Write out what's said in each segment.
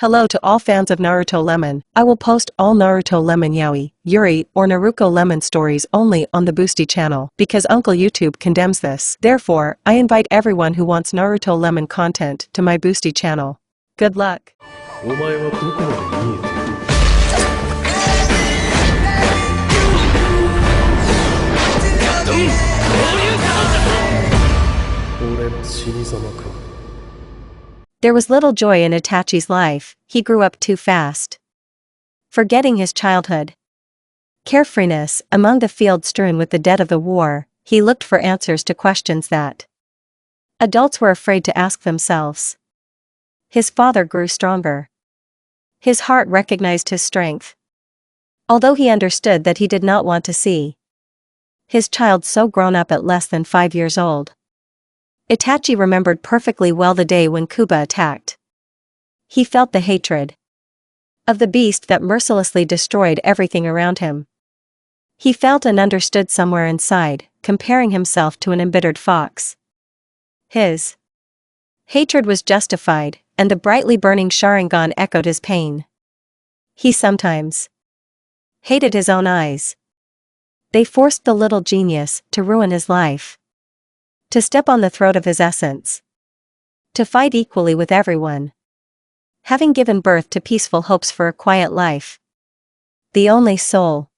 Hello to all fans of Naruto Lemon. I will post all Naruto Lemon Yaoi, Yuri, or Naruto Lemon stories only on the Boosty channel because Uncle YouTube condemns this. Therefore, I invite everyone who wants Naruto Lemon content to my Boosty channel. Good luck. お前はどこまで見えている。俺の死に様か。 There was little joy in Itachi's life. He grew up too fast, forgetting his childhood. Carefreeness, among the field strewn with the dead of the war, he looked for answers to questions that adults were afraid to ask themselves. His father grew stronger. His heart recognized his strength, although he understood that he did not want to see his child so grown up at less than 5 years old. Itachi remembered perfectly well the day when Kuba attacked. He felt the hatred of the beast that mercilessly destroyed everything around him. He felt and understood somewhere inside, comparing himself to an embittered fox. His hatred was justified, and the brightly burning Sharingan echoed his pain. He sometimes hated his own eyes. They forced the little genius to ruin his life, to step on the throat of his essence, to fight equally with everyone. Having given birth to peaceful hopes for a quiet life, the only soul.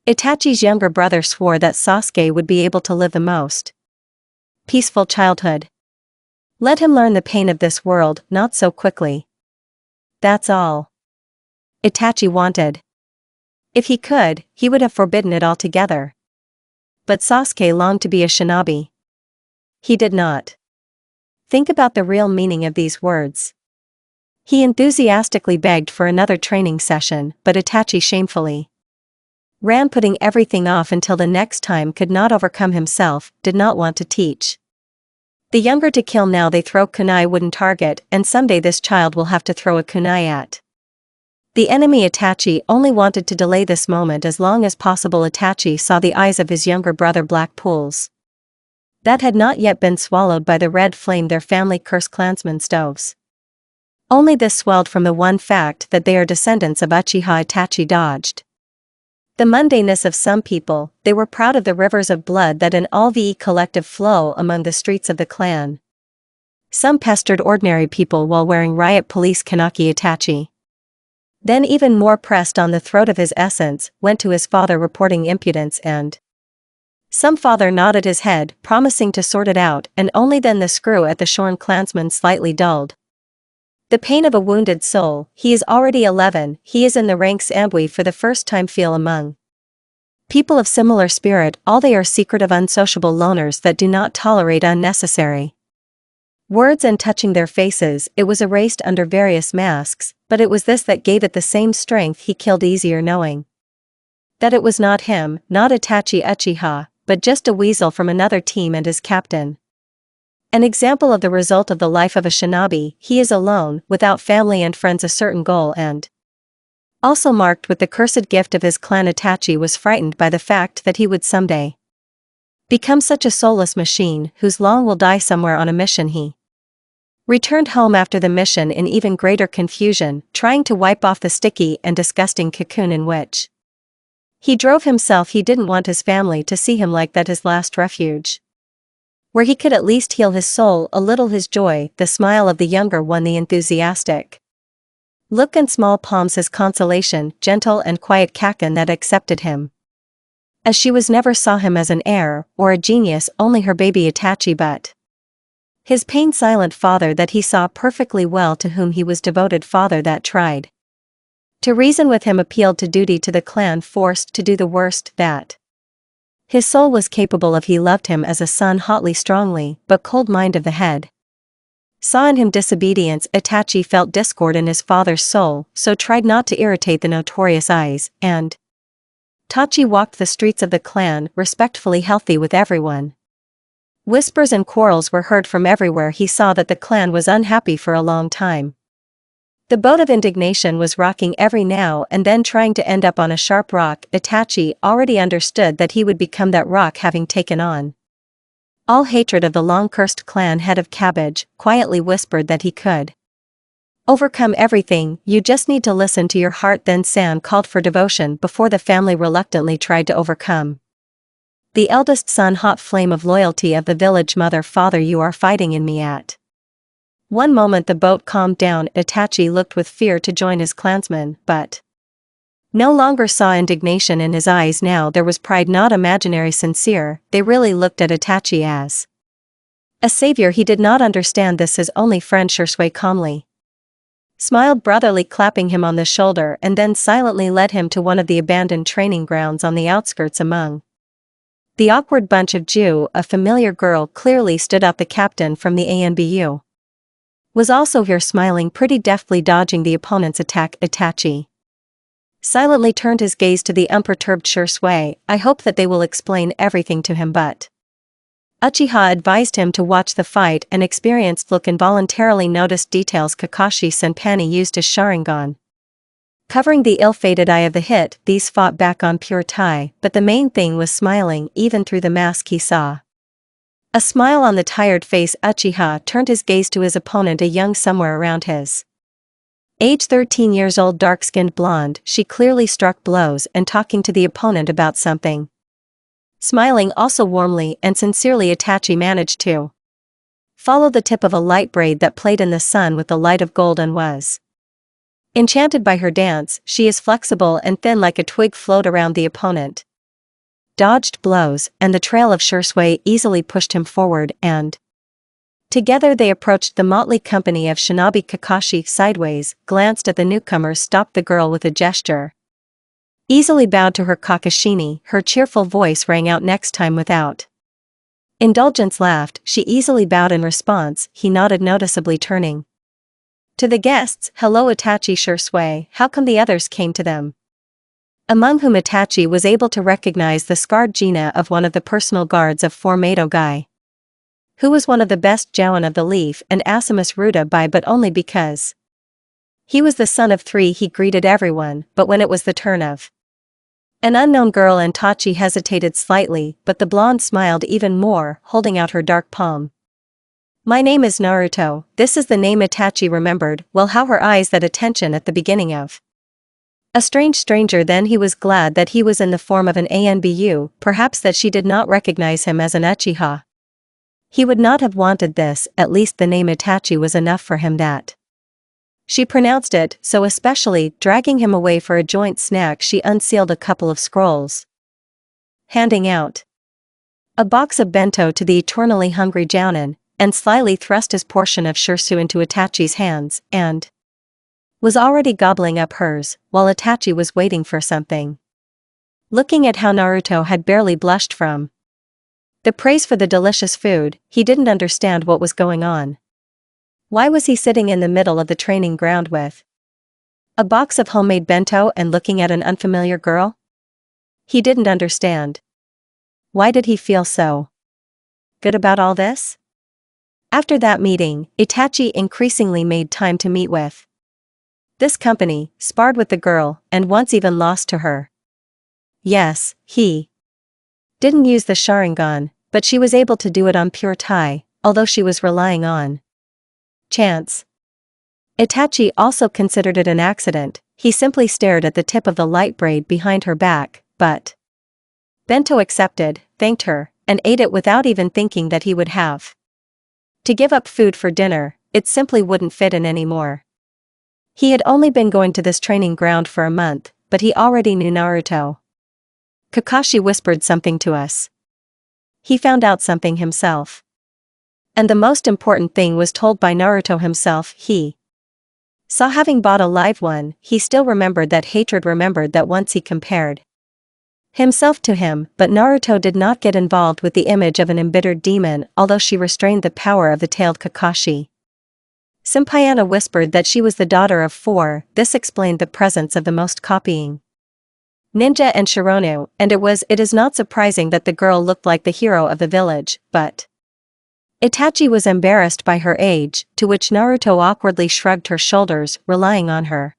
Itachi's younger brother swore that Sasuke would be able to live the most peaceful childhood. Let him learn the pain of this world, not so quickly. That's all Itachi wanted. If he could, he would have forbidden it altogether. But Sasuke longed to be a shinobi. He did not think about the real meaning of these words. He enthusiastically begged for another training session, but Itachi shamefully ran, putting everything off until the next time. Could not overcome himself, did not want to teach the younger to kill. Now they throw kunai wooden target, and someday this child will have to throw a kunai at the enemy. Itachi only wanted to delay this moment as long as possible. Itachi saw the eyes of his younger brother, black pools that had not yet been swallowed by the red flame their family cursed clansmen stoves. Only this swelled from the one fact that they are descendants of Uchiha. Itachi dodged the mundaneness of some people. They were proud of the rivers of blood that in all the collective flow among the streets of the clan. Some pestered ordinary people while wearing riot police kanaki. Itachi, then even more pressed on the throat of his essence, went to his father reporting impudence, and some father nodded his head, promising to sort it out, and only then the screw at the shorn clansman slightly dulled the pain of a wounded soul. He is already 11, he is in the ranks, and we for the first time feel among people of similar spirit. All they are secretive, unsociable loners that do not tolerate unnecessary words, and touching their faces, it was erased under various masks, but it was this that gave it the same strength. He killed easier knowing that it was not him, not Itachi Uchiha, but just a weasel from another team and his captain. An example of the result of the life of a shinobi. He is alone, without family and friends, a certain goal, and also marked with the cursed gift of his clan. Itachi was frightened by the fact that he would someday become such a soulless machine whose long will die somewhere on a mission. He returned home after the mission in even greater confusion, trying to wipe off the sticky and disgusting cocoon in which he drove himself. He didn't want his family to see him like that, his last refuge, where he could at least heal his soul a little. His joy, the smile of the younger one, the enthusiastic look and small palms, his consolation, gentle and quiet Kaken that accepted him as she was, never saw him as an heir or a genius, only her baby Itachi, but his pain silent father that he saw perfectly well, to whom he was devoted, father that tried to reason with him, appealed to duty, to the clan, forced to do the worst that his soul was capable of. He loved him as a son, hotly, strongly, but cold mind of the head saw in him disobedience. Itachi felt discord in his father's soul, so tried not to irritate the notorious eyes, and Itachi walked the streets of the clan, respectfully healthy with everyone. Whispers and quarrels were heard from everywhere. He saw that the clan was unhappy for a long time. The boat of indignation was rocking every now and then, trying to end up on a sharp rock. Itachi already understood that he would become that rock, having taken on all hatred of the long-cursed clan head of Cabbage, quietly whispered that he could Overcome everything, you just need to listen to your heart. Then Sam called for devotion before the family reluctantly tried to overcome. The eldest son, hot flame of loyalty of the village. Mother, father, you are fighting in me at. One moment the boat calmed down. Itachi looked with fear to join his clansmen, but no longer saw indignation in his eyes. Now there was pride, not imaginary, sincere. They really looked at Itachi as a savior. He did not understand this. His only friend Sasuke calmly smiled brotherly, clapping him on the shoulder, and then silently led him to one of the abandoned training grounds on the outskirts. Among the awkward bunch of Jew, a familiar girl clearly stood out. The captain from the ANBU was also here, smiling pretty deftly, dodging the opponent's attack. Itachi silently turned his gaze to the unperturbed Sasuke. I hope that they will explain everything to him, but Uchiha advised him to watch the fight. An experienced look involuntarily noticed details. Kakashi Senpai used his Sharingan, covering the ill-fated eye of the hit. These fought back on pure Tai, but the main thing was smiling. Even through the mask he saw a smile on the tired face. Uchiha turned his gaze to his opponent, a young somewhere around his age, 13 years old, dark-skinned blonde. She clearly struck blows and talking to the opponent about something. Smiling also warmly and sincerely, Itachi managed to follow the tip of a light braid that played in the sun with the light of gold and was enchanted by her dance. She is flexible and thin like a twig. Flowed around the opponent, dodged blows, and the trail of Sasuke easily pushed him forward, and together they approached the motley company of shinobi. Kakashi sideways glanced at the newcomers, stopped the girl with a gesture, easily bowed to her. Kakashini, her cheerful voice rang out. Next time, without indulgence, laughed. She easily bowed in response. He nodded, noticeably turning to the guests. Hello, Itachi, Sasuke, how come the others came to them? Among whom Itachi was able to recognize the scarred Gina of one of the personal guards of Formato Guy, who was one of the best Jowan of the Leaf, and Asimus Ruda by, but only because he was the son of three. He greeted everyone, but when it was the turn of an unknown girl, Itachi hesitated slightly, but the blonde smiled even more, holding out her dark palm. My name is Naruto. This is the name Itachi remembered well. How her eyes that attention at the beginning of a strange stranger. Then he was glad that he was in the form of an ANBU, perhaps that she did not recognize him as an Uchiha. He would not have wanted this. At least the name Itachi was enough for him. That she pronounced it so, especially dragging him away for a joint snack. She unsealed a couple of scrolls, handing out a box of bento to the eternally hungry Jounin, and slyly thrust his portion of shirsu into Itachi's hands, and was already gobbling up hers, while Itachi was waiting for something. Looking at how Naruto had barely blushed from the praise for the delicious food, he didn't understand what was going on. Why was he sitting in the middle of the training ground with a box of homemade bento and looking at an unfamiliar girl? He didn't understand. Why did he feel so good about all this? After that meeting, Itachi increasingly made time to meet with this company, sparred with the girl, and once even lost to her. Yes, he didn't use the Sharingan, but she was able to do it on pure Tai, although she was relying on chance. Itachi also considered it an accident. He simply stared at the tip of the light braid behind her back, but bento accepted, thanked her, and ate it without even thinking that he would have to give up food for dinner. It simply wouldn't fit in anymore. He had only been going to this training ground for a month, but he already knew Naruto. Kakashi whispered something to us. He found out something himself. And the most important thing was told by Naruto himself. He saw having bought a live one. He still remembered that hatred, remembered that once he compared himself to him, but Naruto did not get involved with the image of an embittered demon, although she restrained the power of the tailed Kakashi. Senpai whispered that she was the daughter of 4, this explained the presence of the most copying ninja and Shironu, and it is not surprising that the girl looked like the hero of the village, but Itachi was embarrassed by her age, to which Naruto awkwardly shrugged her shoulders, relying on her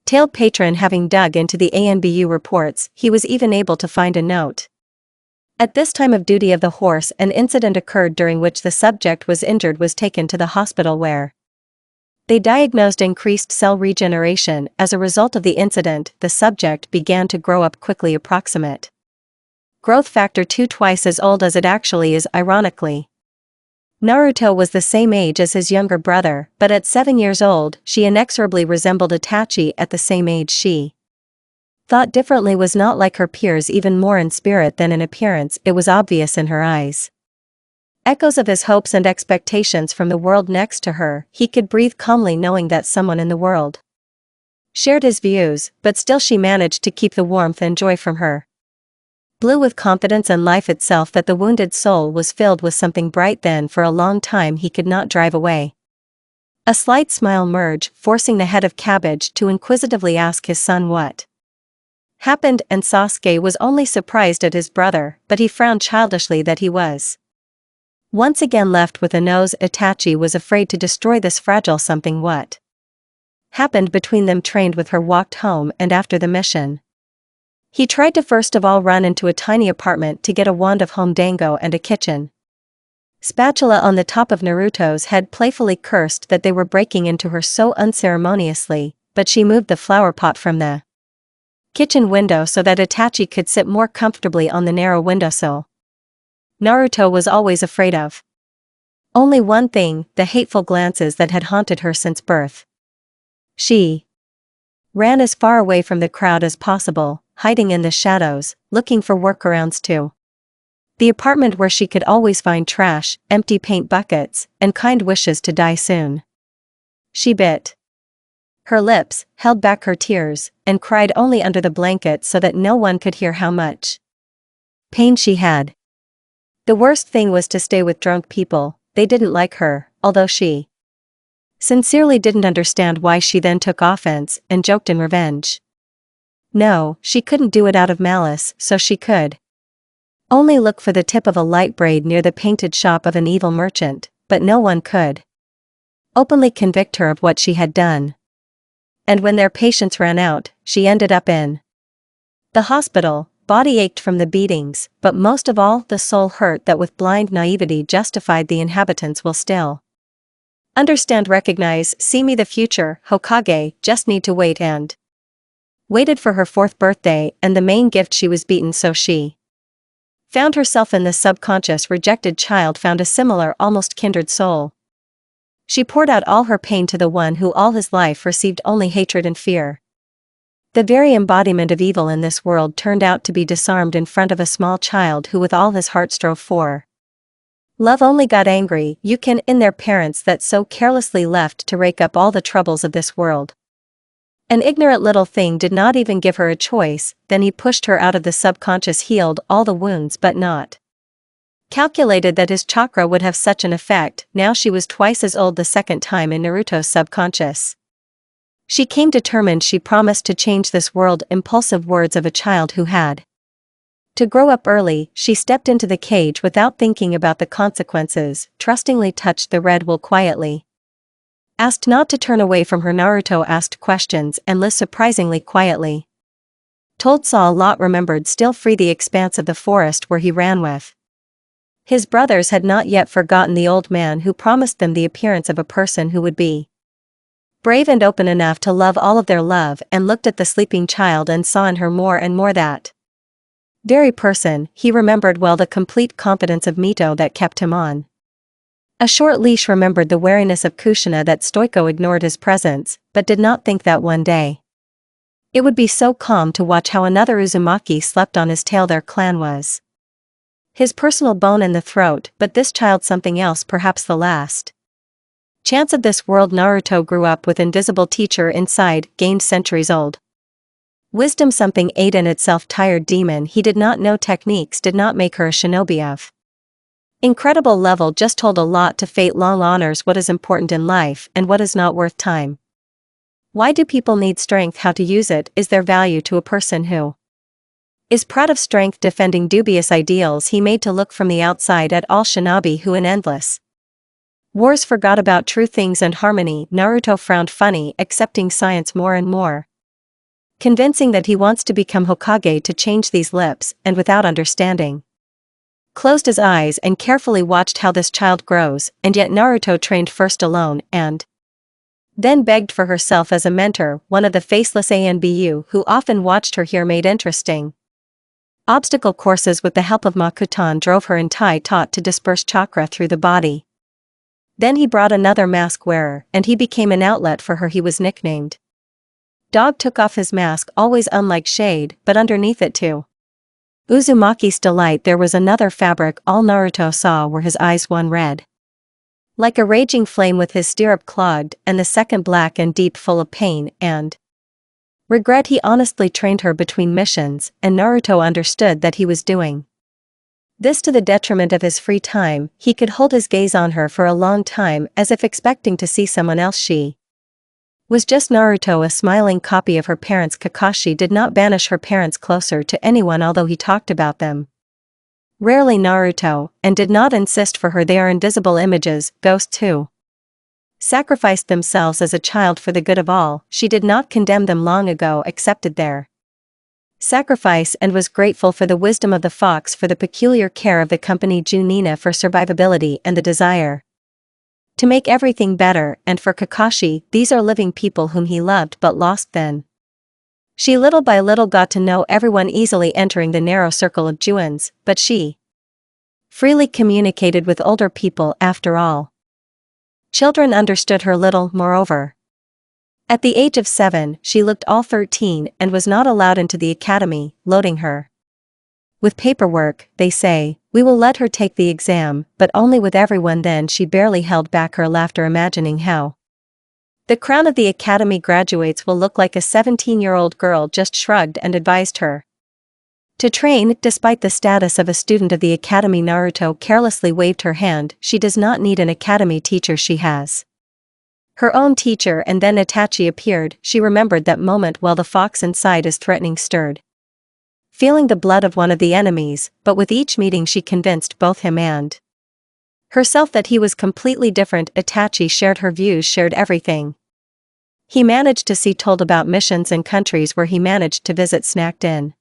tailed patron. Having dug into the ANBU reports, he was even able to find a note. At this time of duty of the horse, an incident occurred during which the subject was injured, was taken to the hospital where They diagnosed increased cell regeneration. As a result of the incident, the subject began to grow up quickly. Approximate growth factor 2, twice as old as it actually is. Ironically, Naruto was the same age as his younger brother, but at 7 years old, she inexorably resembled Itachi. At the same age, she thought differently, was not like her peers, even more in spirit than in appearance. It was obvious in her eyes. Echoes of his hopes and expectations from the world next to her. He could breathe calmly knowing that someone in the world shared his views, but still she managed to keep the warmth and joy from her. Blue with confidence and life itself, that the wounded soul was filled with something bright. Then for a long time he could not drive away a slight smile merge, forcing the head of cabbage to inquisitively ask his son what happened, and Sasuke was only surprised at his brother, but he frowned childishly that he was once again left with a nose. Itachi was afraid to destroy this fragile something. What happened between them, trained with her, walked home, and after the mission, he tried to first of all run into a tiny apartment to get a wand of home dango and a kitchen spatula on the top of Naruto's head, playfully cursed that they were breaking into her so unceremoniously, but she moved the flower pot from the kitchen window so that Itachi could sit more comfortably on the narrow windowsill. Naruto was always afraid of only one thing: the hateful glances that had haunted her since birth. She ran as far away from the crowd as possible, hiding in the shadows, looking for workarounds to the apartment where she could always find trash, empty paint buckets, and kind wishes to die soon. She bit her lips, held back her tears, and cried only under the blanket so that no one could hear how much pain she had. The worst thing was to stay with drunk people. They didn't like her, although she sincerely didn't understand why she then took offense and joked in revenge. No, she couldn't do it out of malice, so she could only look for the tip of a light braid near the painted shop of an evil merchant, but no one could openly convict her of what she had done. And when their patience ran out, she ended up in the hospital. Body ached from the beatings, but most of all the soul hurt that with blind naivety justified the inhabitants will still understand, recognize, see me the future Hokage, just need to wait, and waited for her 4th birthday and the main gift. She was beaten, so she found herself in the subconscious. Rejected child found a similar, almost kindred soul. She poured out all her pain to the one who all his life received only hatred and fear. The very embodiment of evil in this world turned out to be disarmed in front of a small child who with all his heart strove for love. Only got angry, you can, in their parents that so carelessly left to rake up all the troubles of this world. An ignorant little thing did not even give her a choice. Then he pushed her out of the subconscious, healed all the wounds, but not calculated that his chakra would have such an effect. Now she was twice as old the second time in Naruto's subconscious. She came determined. She promised to change this world. Impulsive words of a child who had to grow up early. She stepped into the cage without thinking about the consequences, trustingly touched the red wool quietly. Asked not to turn away from her. Naruto asked questions and listened surprisingly quietly. Told saw a lot, remembered, still free. The expanse of the forest where he ran with his brothers had not yet forgotten the old man who promised them the appearance of a person who would be brave and open enough to love all of their love, and looked at the sleeping child and saw in her more and more that very person. He remembered well the complete confidence of Mito that kept him on a short leash, remembered the wariness of Kushina, that Stoiko ignored his presence, but did not think that one day it would be so calm to watch how another Uzumaki slept on his tail. Their clan was his personal bone in the throat, but this child something else, perhaps the last chance of this world. Naruto grew up with invisible teacher inside, gained centuries old wisdom, something ate in itself. Tired demon, he did not know techniques, did not make her a shinobi of incredible level, just told a lot to fate. Long honors what is important in life and what is not worth time. Why do people need strength? How to use it is their value to a person who is proud of strength. Defending dubious ideals, he made to look from the outside at all shinobi who in endless wars forgot about true things and harmony. Naruto frowned funny, accepting science more and more, convincing that he wants to become Hokage to change these lips, and without understanding closed his eyes and carefully watched how this child grows. And yet Naruto trained first alone, and Then begged for herself as a mentor, one of the faceless ANBU who often watched her here made interesting. Obstacle courses with the help of Makutan drove her and Tai taught to disperse chakra through the body. Then he brought another mask wearer, and he became an outlet for her. He was nicknamed Dog. Took off his mask, always unlike shade, but underneath it too. Uzumaki's delight. There was another fabric all Naruto saw were his eyes, one red like a raging flame with his stirrup clogged, and the second black and deep full of pain and regret. He honestly trained her between missions, and Naruto understood that he was doing this to the detriment of his free time. He could hold his gaze on her for a long time as if expecting to see someone else. She was just Naruto, a smiling copy of her parents. Kakashi did not banish her parents closer to anyone, although he talked about them rarely Naruto, and did not insist for her. They are invisible images, ghosts who sacrificed themselves as a child for the good of all. She did not condemn them long ago, accepted their sacrifice, and was grateful for the wisdom of the fox, for the peculiar care of the company Junina, for survivability and the desire to make everything better, and for Kakashi. These are living people whom he loved but lost then. She little by little got to know everyone, easily entering the narrow circle of Juins, but she freely communicated with older people. After all, children understood her little. Moreover, at the age of 7, she looked all 13 and was not allowed into the academy, loading her with paperwork. They say, we will let her take the exam, but only with everyone. Then she barely held back her laughter, imagining how the crown of the academy graduates will look like. A 17-year-old girl just shrugged and advised her to train. Despite the status of a student of the academy, Naruto carelessly waved her hand. She does not need an academy teacher, she has her own teacher. And then Itachi appeared. She remembered that moment while the fox inside is threatening stirred, feeling the blood of one of the enemies, but with each meeting she convinced both him and herself that he was completely different. Itachi shared her views, shared everything he managed to see, told about missions and countries where he managed to visit, snacked in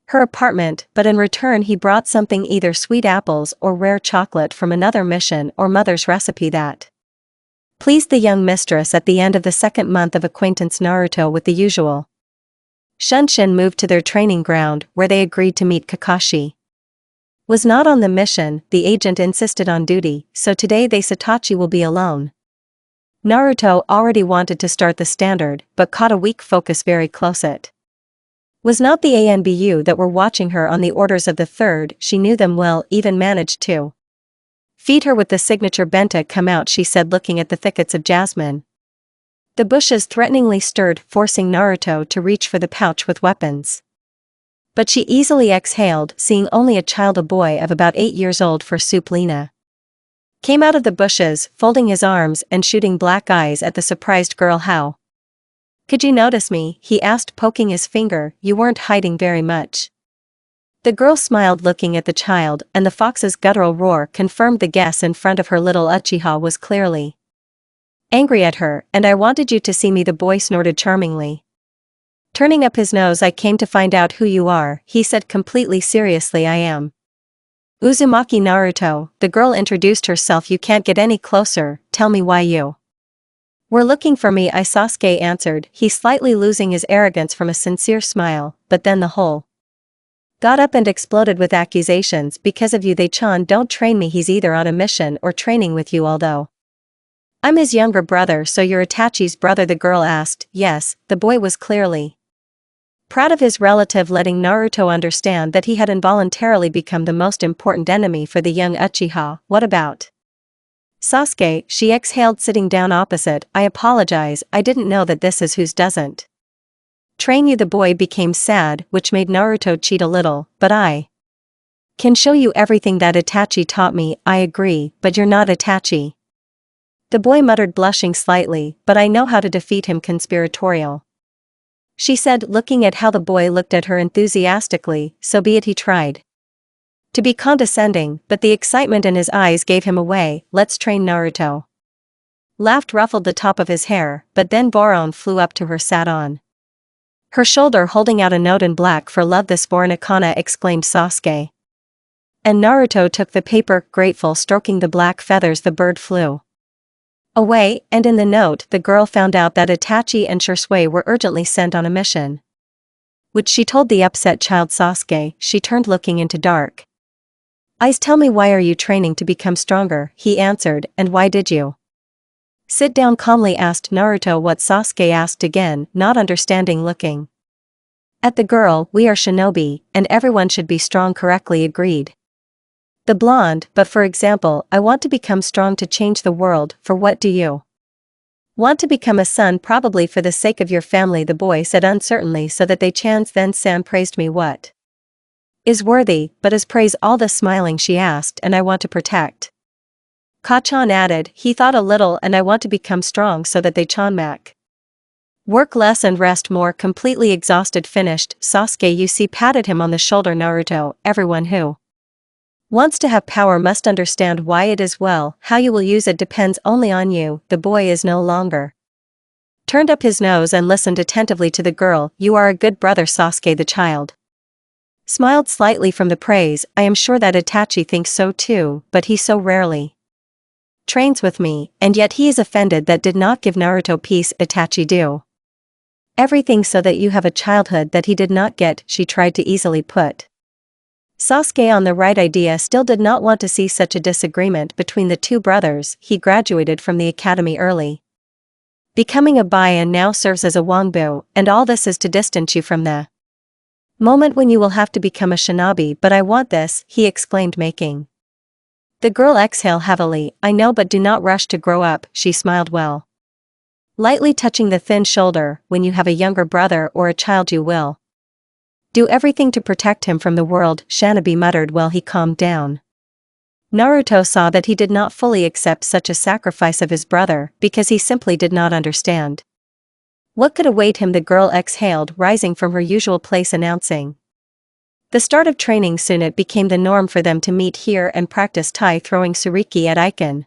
her apartment, but in return he brought something, either sweet apples or rare chocolate from another mission or mother's recipe that pleased the young mistress. At the end of the second month of acquaintance, Naruto with the usual Shunshin moved to their training ground, where they agreed to meet. Kakashi was not on the mission. The agent insisted on duty, so today Itachi will be alone. Naruto already wanted to start the standard, but caught a weak focus very close. It was not the ANBU that were watching her on the orders of the third. She knew them well, even managed to feed her with the signature benta. Come out, she said, looking at the thickets of jasmine. The bushes threateningly stirred, forcing Naruto to reach for the pouch with weapons. But she easily exhaled, seeing only a child, a boy of about 8 years old. For soup. Lina came out of the bushes, folding his arms and shooting black eyes at the surprised girl. How could you notice me? He asked, poking his finger. You weren't hiding very much. The girl smiled, looking at the child, and the fox's guttural roar confirmed the guess in front of her. Little Uchiha was clearly angry at her. And I wanted you to see me, the boy snorted charmingly, turning up his nose. I came to find out who you are, he said completely seriously. I am Uzumaki Naruto. The girl introduced herself. You can't get any closer. Tell me why you were looking for me. I Sasuke answered, he slightly losing his arrogance from a sincere smile. But then the whole got up and exploded with accusations. Because of you, They-chan don't train me. He's either on a mission or training with you, although I'm his younger brother. So you're Itachi's brother? The girl asked. Yes. The boy was clearly proud of his relative, letting Naruto understand that he had involuntarily become the most important enemy for the young Uchiha. What about Sasuke? She exhaled, sitting down opposite. I apologize, I didn't know that this is whose doesn't train you. The boy became sad, which made Naruto cheat a little. But I can show you everything that Itachi taught me. I agree, but you're not Itachi. The boy muttered, blushing slightly. But I know how to defeat him. Conspiratorial, she said, looking at how the boy looked at her enthusiastically. So be it. He tried to be condescending, but the excitement in his eyes gave him away. Let's train. Naruto laughed, ruffled the top of his hair, but then Boron flew up to her, sat on her shoulder, holding out a note in black. For love, this Voronakana, exclaimed Sasuke. And Naruto took the paper, grateful, stroking the black feathers. The bird flew away, and in the note the girl found out that Itachi and Sasuke were urgently sent on a mission. Which she told the upset child Sasuke. She turned looking into dark eyes. Tell me, why are you training to become stronger? He answered, and why did you sit down? Calmly asked Naruto. What? Sasuke asked again, not understanding, looking at the girl. We are shinobi, and everyone should be strong, correctly agreed the blonde. But for example, I want to become strong to change the world. For what do you want to become? A son, probably for the sake of your family, the boy said uncertainly. So that they chance. Then Sam praised me. What is worthy, but is praise? All this smiling, she asked. And I want to protect. Kachan added. He thought a little. And I want to become strong so that they chanmak work less and rest more. Completely exhausted. Finished. Sasuke, you see, patted him on the shoulder. Naruto, everyone who wants to have power must understand why it is. Well, how you will use it depends only on you. The boy is no longer turned up his nose and listened attentively to the girl. You are a good brother, Sasuke. The child smiled slightly from the praise. I am sure that Itachi thinks so too, but he so rarely trains with me, and yet he is offended that did not give Naruto peace. Itachi do everything so that you have a childhood that he did not get, she tried to easily put Sasuke on the right idea. Still did not want to see such a disagreement between the two brothers. He graduated from the academy early, becoming a bai, and now serves as a wangbu, and all this is to distance you from the moment when you will have to become a shinobi. But I want this, he exclaimed, making the girl exhale heavily. I know, but do not rush to grow up, she smiled, well, lightly touching the thin shoulder. When you have a younger brother or a child, you will do everything to protect him from the world, Shinobi muttered while he calmed down. Naruto saw that he did not fully accept such a sacrifice of his brother, because he simply did not understand what could await him. The girl exhaled, rising from her usual place, announcing the start of training. Soon it became the norm for them to meet here and practice Tai, throwing suriki at Aiken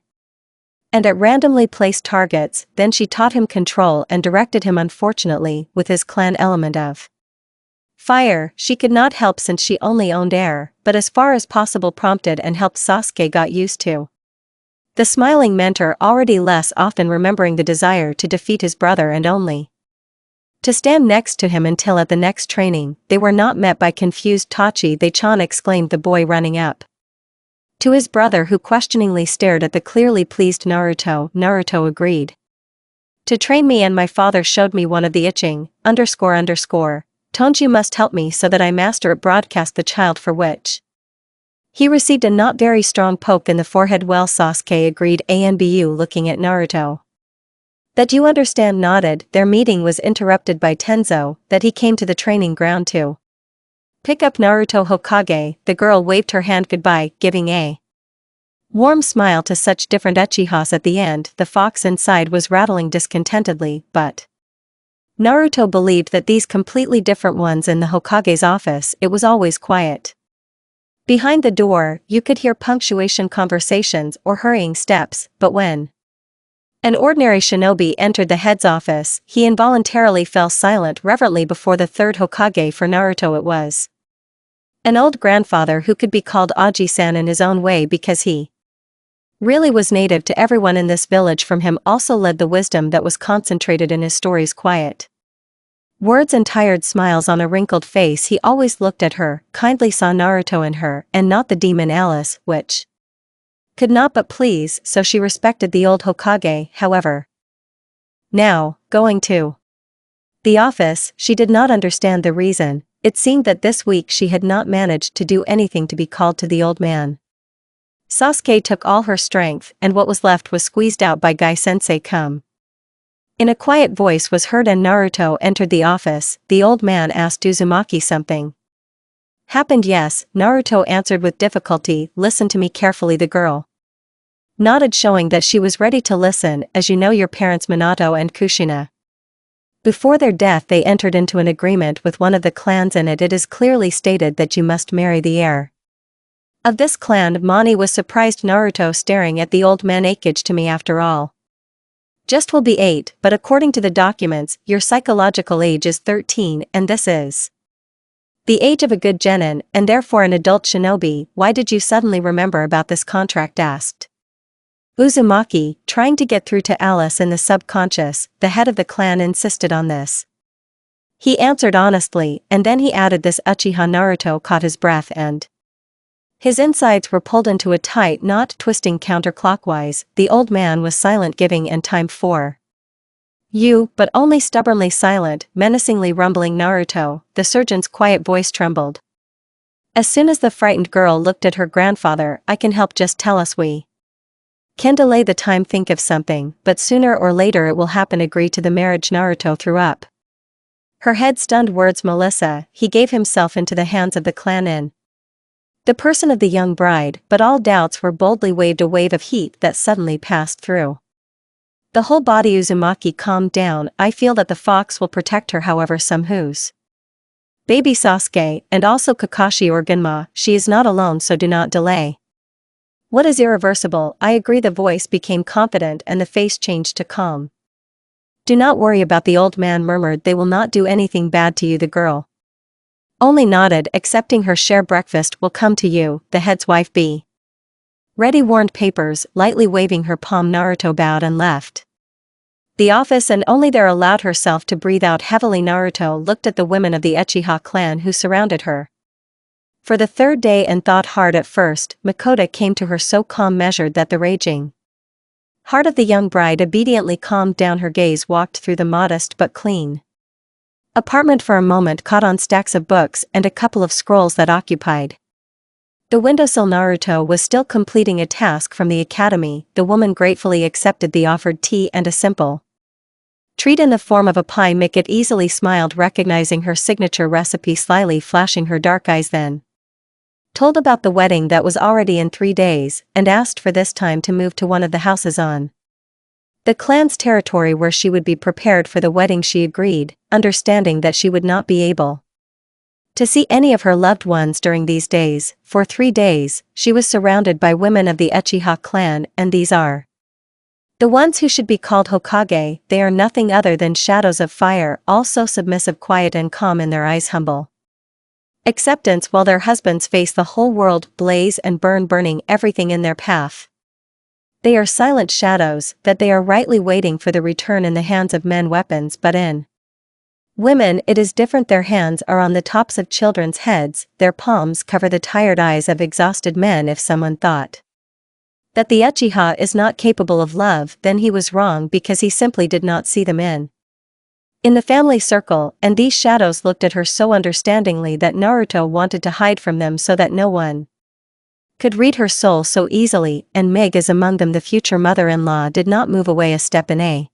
and at randomly placed targets. Then she taught him control and directed him. Unfortunately, with his clan element of fire, she could not help since she only owned air, but as far as possible prompted and helped. Sasuke got used to the smiling mentor already less often, remembering the desire to defeat his brother and only to stand next to him until at the next training, they were not met by confused Tachi. They Chan, exclaimed the boy, running up to his brother, who questioningly stared at the clearly pleased Naruto. Naruto agreed to train me, and my father showed me one of the itching, __. Tones, you must help me so that I master it, broadcast the child, for which he received a not very strong poke in the forehead. Well, Sasuke agreed, Anbu, looking at Naruto. That you understand, nodded. Their meeting was interrupted by Tenzo, that he came to the training ground to pick up Naruto Hokage. The girl waved her hand goodbye, giving a warm smile to such different Uchihas at the end. The fox inside was rattling discontentedly, but Naruto believed that these completely different ones in the Hokage's office, it was always quiet. Behind the door, you could hear punctuation conversations or hurrying steps, but when an ordinary shinobi entered the head's office, he involuntarily fell silent reverently before the third Hokage. For Naruto it was an old grandfather who could be called Aji-san in his own way, because he really was native to everyone in this village. From him also led the wisdom that was concentrated in his stories. Quiet words and tired smiles on a wrinkled face. He always looked at her, kindly saw Naruto in her, and not the demon Alice, which could not but please, so she respected the old Hokage. However, now, going to the office, she did not understand the reason. It seemed that this week she had not managed to do anything to be called to the old man. Sasuke took all her strength, and what was left was squeezed out by Gai-sensei. Come in, a quiet voice was heard, and Naruto entered the office. The old man asked Uzumaki something happened. Yes, Naruto answered with difficulty. Listen to me carefully. The girl nodded, showing that she was ready to listen. As you know, your parents Minato and Kushina, before their death they entered into an agreement with one of the clans. In it is clearly stated that you must marry the heir of this clan. Mani was surprised. Naruto staring at the old man. Age to me, after all, just will be 8, but according to the documents, your psychological age is 13, and this is the age of a good genin, and therefore an adult shinobi. Why did you suddenly remember about this contract? Asked Uzumaki, trying to get through to Alice in the subconscious, the head of the clan insisted on this. He answered honestly, and then he added this. Uchiha Naruto caught his breath and his insides were pulled into a tight knot, twisting counterclockwise. The old man was silent, giving and time for you, but only stubbornly silent, menacingly rumbling. Naruto, the surgeon's quiet voice trembled. As soon as the frightened girl looked at her grandfather, I can help, just tell us, we can delay the time, think of something, but sooner or later it will happen. Agree to the marriage. Naruto threw up her head, stunned words. Melissa, he gave himself into the hands of the clan in the person of the young bride, but all doubts were boldly waved. A wave of heat that suddenly passed through the whole body. Uzumaki calmed down. I feel that the fox will protect her, however some whose baby Sasuke, and also Kakashi or Gunma, she is not alone, so do not delay. What is irreversible? I agree. The voice became confident and the face changed to calm. Do not worry about the old man murmured. They will not do anything bad to you. The girl only nodded, accepting her share. Breakfast will come to you, the head's wife. Be ready, warned Papers, lightly waving her palm. Naruto bowed and left the office, and only there allowed herself to breathe out heavily. Naruto looked at the women of the Uchiha clan who surrounded her for the third day and thought hard. At first, Makoto came to her so calm, measured that the raging heart of the young bride obediently calmed down. Her gaze walked through the modest but clean apartment for a moment, caught on stacks of books and a couple of scrolls that occupied the windowsill. Naruto was still completing a task from the academy. The woman gratefully accepted the offered tea and a simple treat in the form of a pie. Mikit easily smiled, recognizing her signature recipe, slyly flashing her dark eyes, then told about the wedding that was already in 3 days, and asked for this time to move to one of the houses on the clan's territory where she would be prepared for the wedding. She agreed, understanding that she would not be able to see any of her loved ones during these days. For 3 days, she was surrounded by women of the Uchiha clan, and these are the ones who should be called Hokage. They are nothing other than shadows of fire, all so submissive, quiet and calm, in their eyes humble acceptance, while their husbands face the whole world blaze and burn, burning everything in their path. They are silent shadows, that they are rightly waiting for the return in the hands of men weapons, but in women it is different. Their hands are on the tops of children's heads, their palms cover the tired eyes of exhausted men. If someone thought that the Uchiha is not capable of love, then he was wrong, because he simply did not see them in the family circle, and these shadows looked at her so understandingly that Naruto wanted to hide from them so that no one could read her soul so easily. And Meg is among them. The future mother-in-law did not move away a step, in a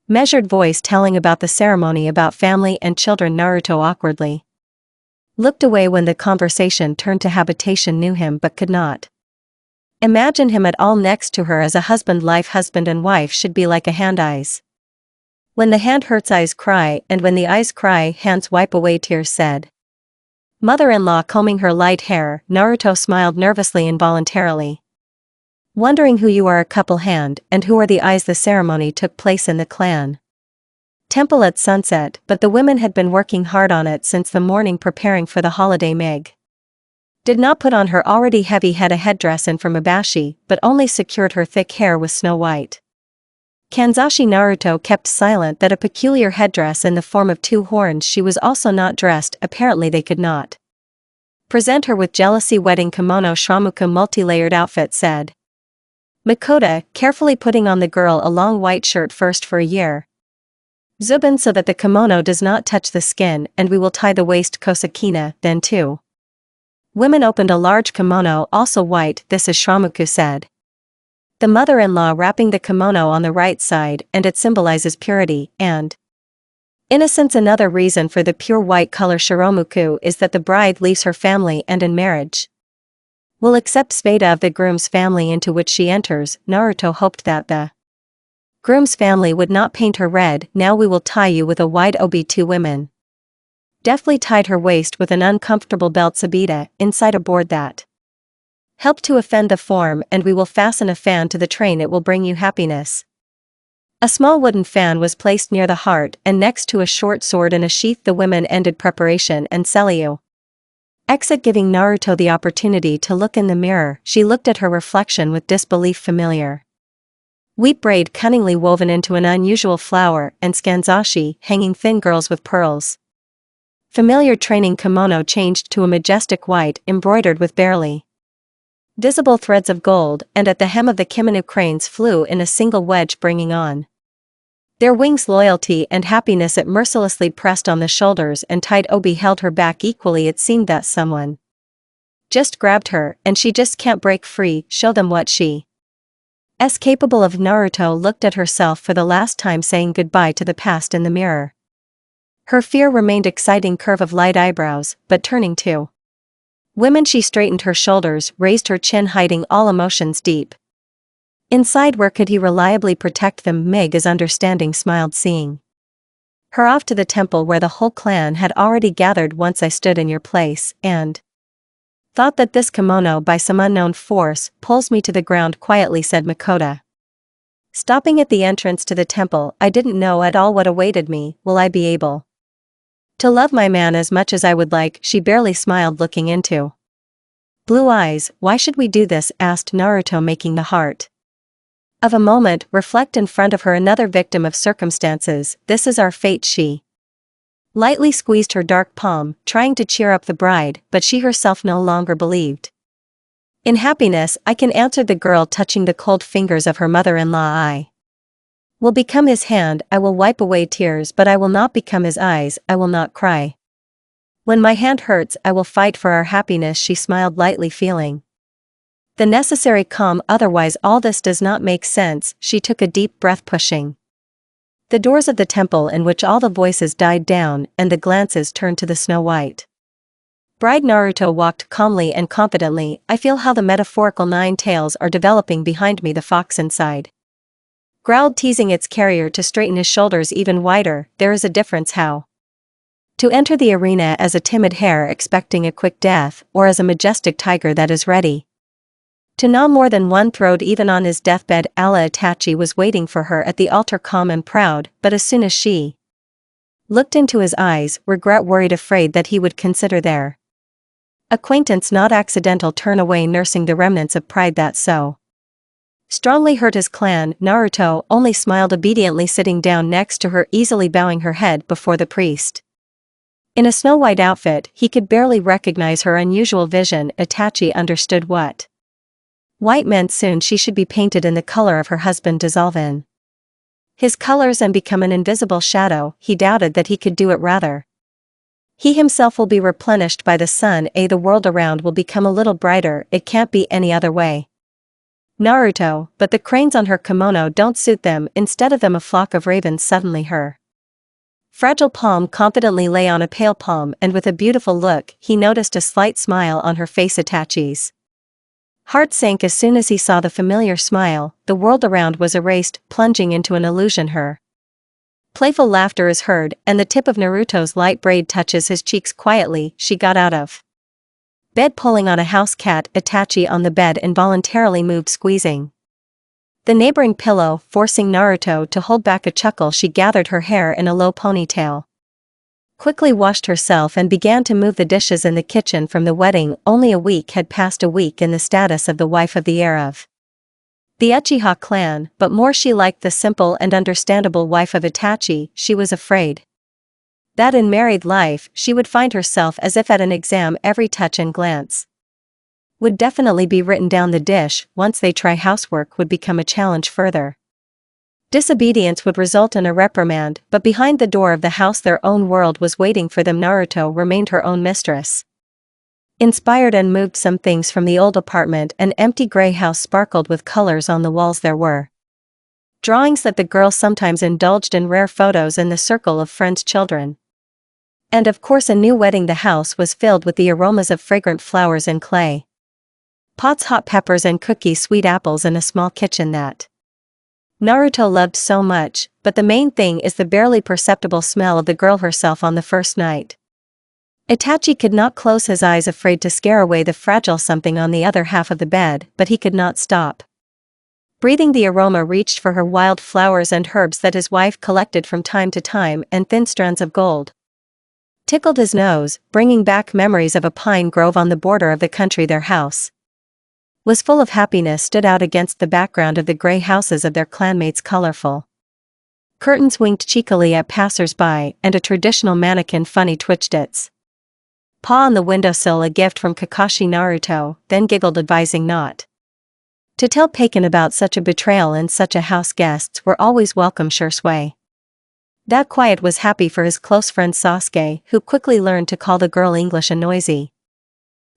measured voice telling about the ceremony, about family and children. Naruto awkwardly looked away when the conversation turned to habitation, knew him but could not imagine him at all next to her as a husband. Life, husband and wife, should be like a hand. Eyes when the hand hurts, eyes cry, and when the eyes cry, hands wipe away tears, said mother-in-law, combing her light hair. Naruto smiled nervously, involuntarily wondering who you are. A couple, hand, and who are the eyes? The ceremony took place in the clan temple at sunset, but the women had been working hard on it since the morning, preparing for the holiday. Meg did not put on her already heavy headdress in from Ibashi, but only secured her thick hair with snow white kanzashi. Naruto kept silent that a peculiar headdress in the form of 2 horns. She was also not dressed. Apparently they could not present her with jealousy. Wedding kimono, shramuka, multi-layered outfit, said Makoto, carefully putting on the girl a long white shirt first for a year Zubin, so that the kimono does not touch the skin, and we will tie the waist kosakina. Then 2 women opened a large kimono, also white. This is shramuku, said the mother-in-law, wrapping the kimono on the right side, and it symbolizes purity and innocence. Another reason for the pure white color shiromuku is that the bride leaves her family and in marriage will accept spada of the groom's family into which she enters. Naruto hoped that the groom's family would not paint her red. Now we will tie you with a wide obi. 2 women deftly tied her waist with an uncomfortable belt sabita inside a board that help to offend the form, and we will fasten a fan to the train. It will bring you happiness. A small wooden fan was placed near the heart and next to a short sword in a sheath. The women ended preparation and Selyu exit, giving Naruto the opportunity to look in the mirror. She looked at her reflection with disbelief. Familiar Wheat braid cunningly woven into an unusual flower, and skanzashi hanging thin girls with pearls. Familiar training kimono changed to a majestic white embroidered with barely visible threads of gold, and at the hem of the kimono cranes flew in a single wedge, bringing on their wings loyalty and happiness. It mercilessly pressed on the shoulders, and tight obi held her back equally. It seemed that someone just grabbed her, and she just can't break free. Show them what she is capable of. Naruto looked at herself for the last time, saying goodbye to the past in the mirror. Her fear remained exciting curve of light eyebrows, but turning to women she straightened her shoulders, raised her chin, hiding all emotions deep inside. Where could he reliably protect them? Meg is understanding smiled, seeing her off to the temple where the whole clan had already gathered. Once I stood in your place, and thought that this kimono by some unknown force pulls me to the ground, quietly said Makoto. Stopping at the entrance to the temple, I didn't know at all what awaited me. Will I be able to love my man as much as I would like? She barely smiled, looking into blue eyes. Why should we do this? Asked Naruto, making the heart of a moment reflect in front of her. Another victim of circumstances. This is our fate. She lightly squeezed her dark palm, trying to cheer up the bride, but she herself no longer believed in happiness. I can, answered the girl, touching the cold fingers of her mother-in-law. I will become his hand, I will wipe away tears, but I will not become his eyes. I will not cry when my hand hurts. I will fight for our happiness. She smiled lightly, feeling the necessary calm. Otherwise all this does not make sense. She took a deep breath, pushing the doors of the temple, in which all the voices died down and the glances turned to the snow-white bride. Naruto walked calmly and confidently. I feel how the metaphorical nine tails are developing behind me. The fox inside growled, teasing its carrier to straighten his shoulders even wider. There is a difference how to enter the arena as a timid hare expecting a quick death, or as a majestic tiger that is ready to gnaw more than one throat. Even on his deathbed, Itachi was waiting for her at the altar, calm and proud, but as soon as she looked into his eyes, regret, worried, afraid that he would consider their acquaintance not accidental, turn away, nursing the remnants of pride that so strongly hurt his clan. Naruto only smiled obediently, sitting down next to her, easily bowing her head before the priest. In a snow-white outfit, he could barely recognize her unusual vision. Itachi understood what white meant. Soon she should be painted in the color of her husband, dissolve in his colors and become an invisible shadow. He doubted that he could do it. Rather, he himself will be replenished by the sun. The world around will become a little brighter. It can't be any other way. Naruto, but the cranes on her kimono don't suit them. Instead of them, a flock of ravens. Suddenly her fragile palm confidently lay on a pale palm, and with a beautiful look, he noticed a slight smile on her face. Itachi's heart sank as soon as he saw the familiar smile. The world around was erased, plunging into an illusion. Her playful laughter is heard, and the tip of Naruto's light braid touches his cheeks quietly. She got out of bed, pulling on a house cat. Itachi on the bed involuntarily moved, squeezing the neighboring pillow, forcing Naruto to hold back a chuckle. She gathered her hair in a low ponytail, quickly washed herself, and began to move the dishes in the kitchen from the wedding. Only a week had passed, a week in the status of the wife of the heir of the Uchiha clan, but more she liked the simple and understandable wife of Itachi. She was afraid that in married life she would find herself as if at an exam. Every touch and glance would definitely be written down. The dish, once they try housework, would become a challenge. Further disobedience would result in a reprimand, but behind the door of the house their own world was waiting for them. Naruto remained her own mistress. Inspired and moved some things from the old apartment. An empty gray house sparkled with colors on the walls. There were drawings that the girl sometimes indulged in, rare photos in the circle of friends' children. And of course a new wedding. The house was filled with the aromas of fragrant flowers and clay pots, hot peppers and cookies, sweet apples, and a small kitchen that Naruto loved so much. But the main thing is the barely perceptible smell of the girl herself on the first night. Itachi could not close his eyes, afraid to scare away the fragile something on the other half of the bed, but he could not stop breathing the aroma. Reached for her wild flowers and herbs that his wife collected from time to time, and thin strands of gold tickled his nose, bringing back memories of a pine grove on the border of the country, their house was full of happiness stood out against the background of the gray houses of their clanmates' colorful curtains winked cheekily at passers-by and a traditional mannequin funny twitched its paw on the windowsill, a gift from Kakashi Naruto, then giggled advising not to tell Paken about such a betrayal in such a house. Guests were always welcome. Sure. That quiet was happy for his close friend Sasuke, who quickly learned to call the girl English a noisy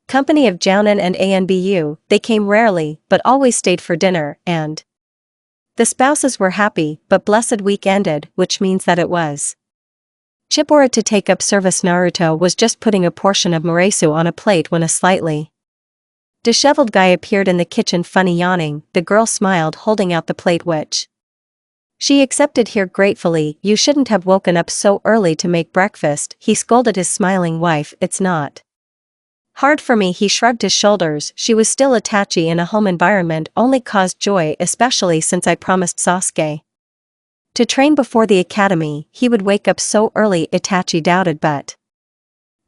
company of Jounin and Anbu. They came rarely, but always stayed for dinner, and the spouses were happy, but blessed week ended, which means that it was Chibora to take up service. Naruto was just putting a portion of Maresu on a plate when a slightly disheveled guy appeared in the kitchen. Funny yawning, the girl smiled, holding out the plate which she accepted here gratefully. You shouldn't have woken up so early to make breakfast, he scolded his smiling wife. It's not hard for me, he shrugged his shoulders. She was still Itachi, in a home environment only caused joy, especially since I promised Sasuke to train before the academy. He would wake up so early, Itachi doubted, but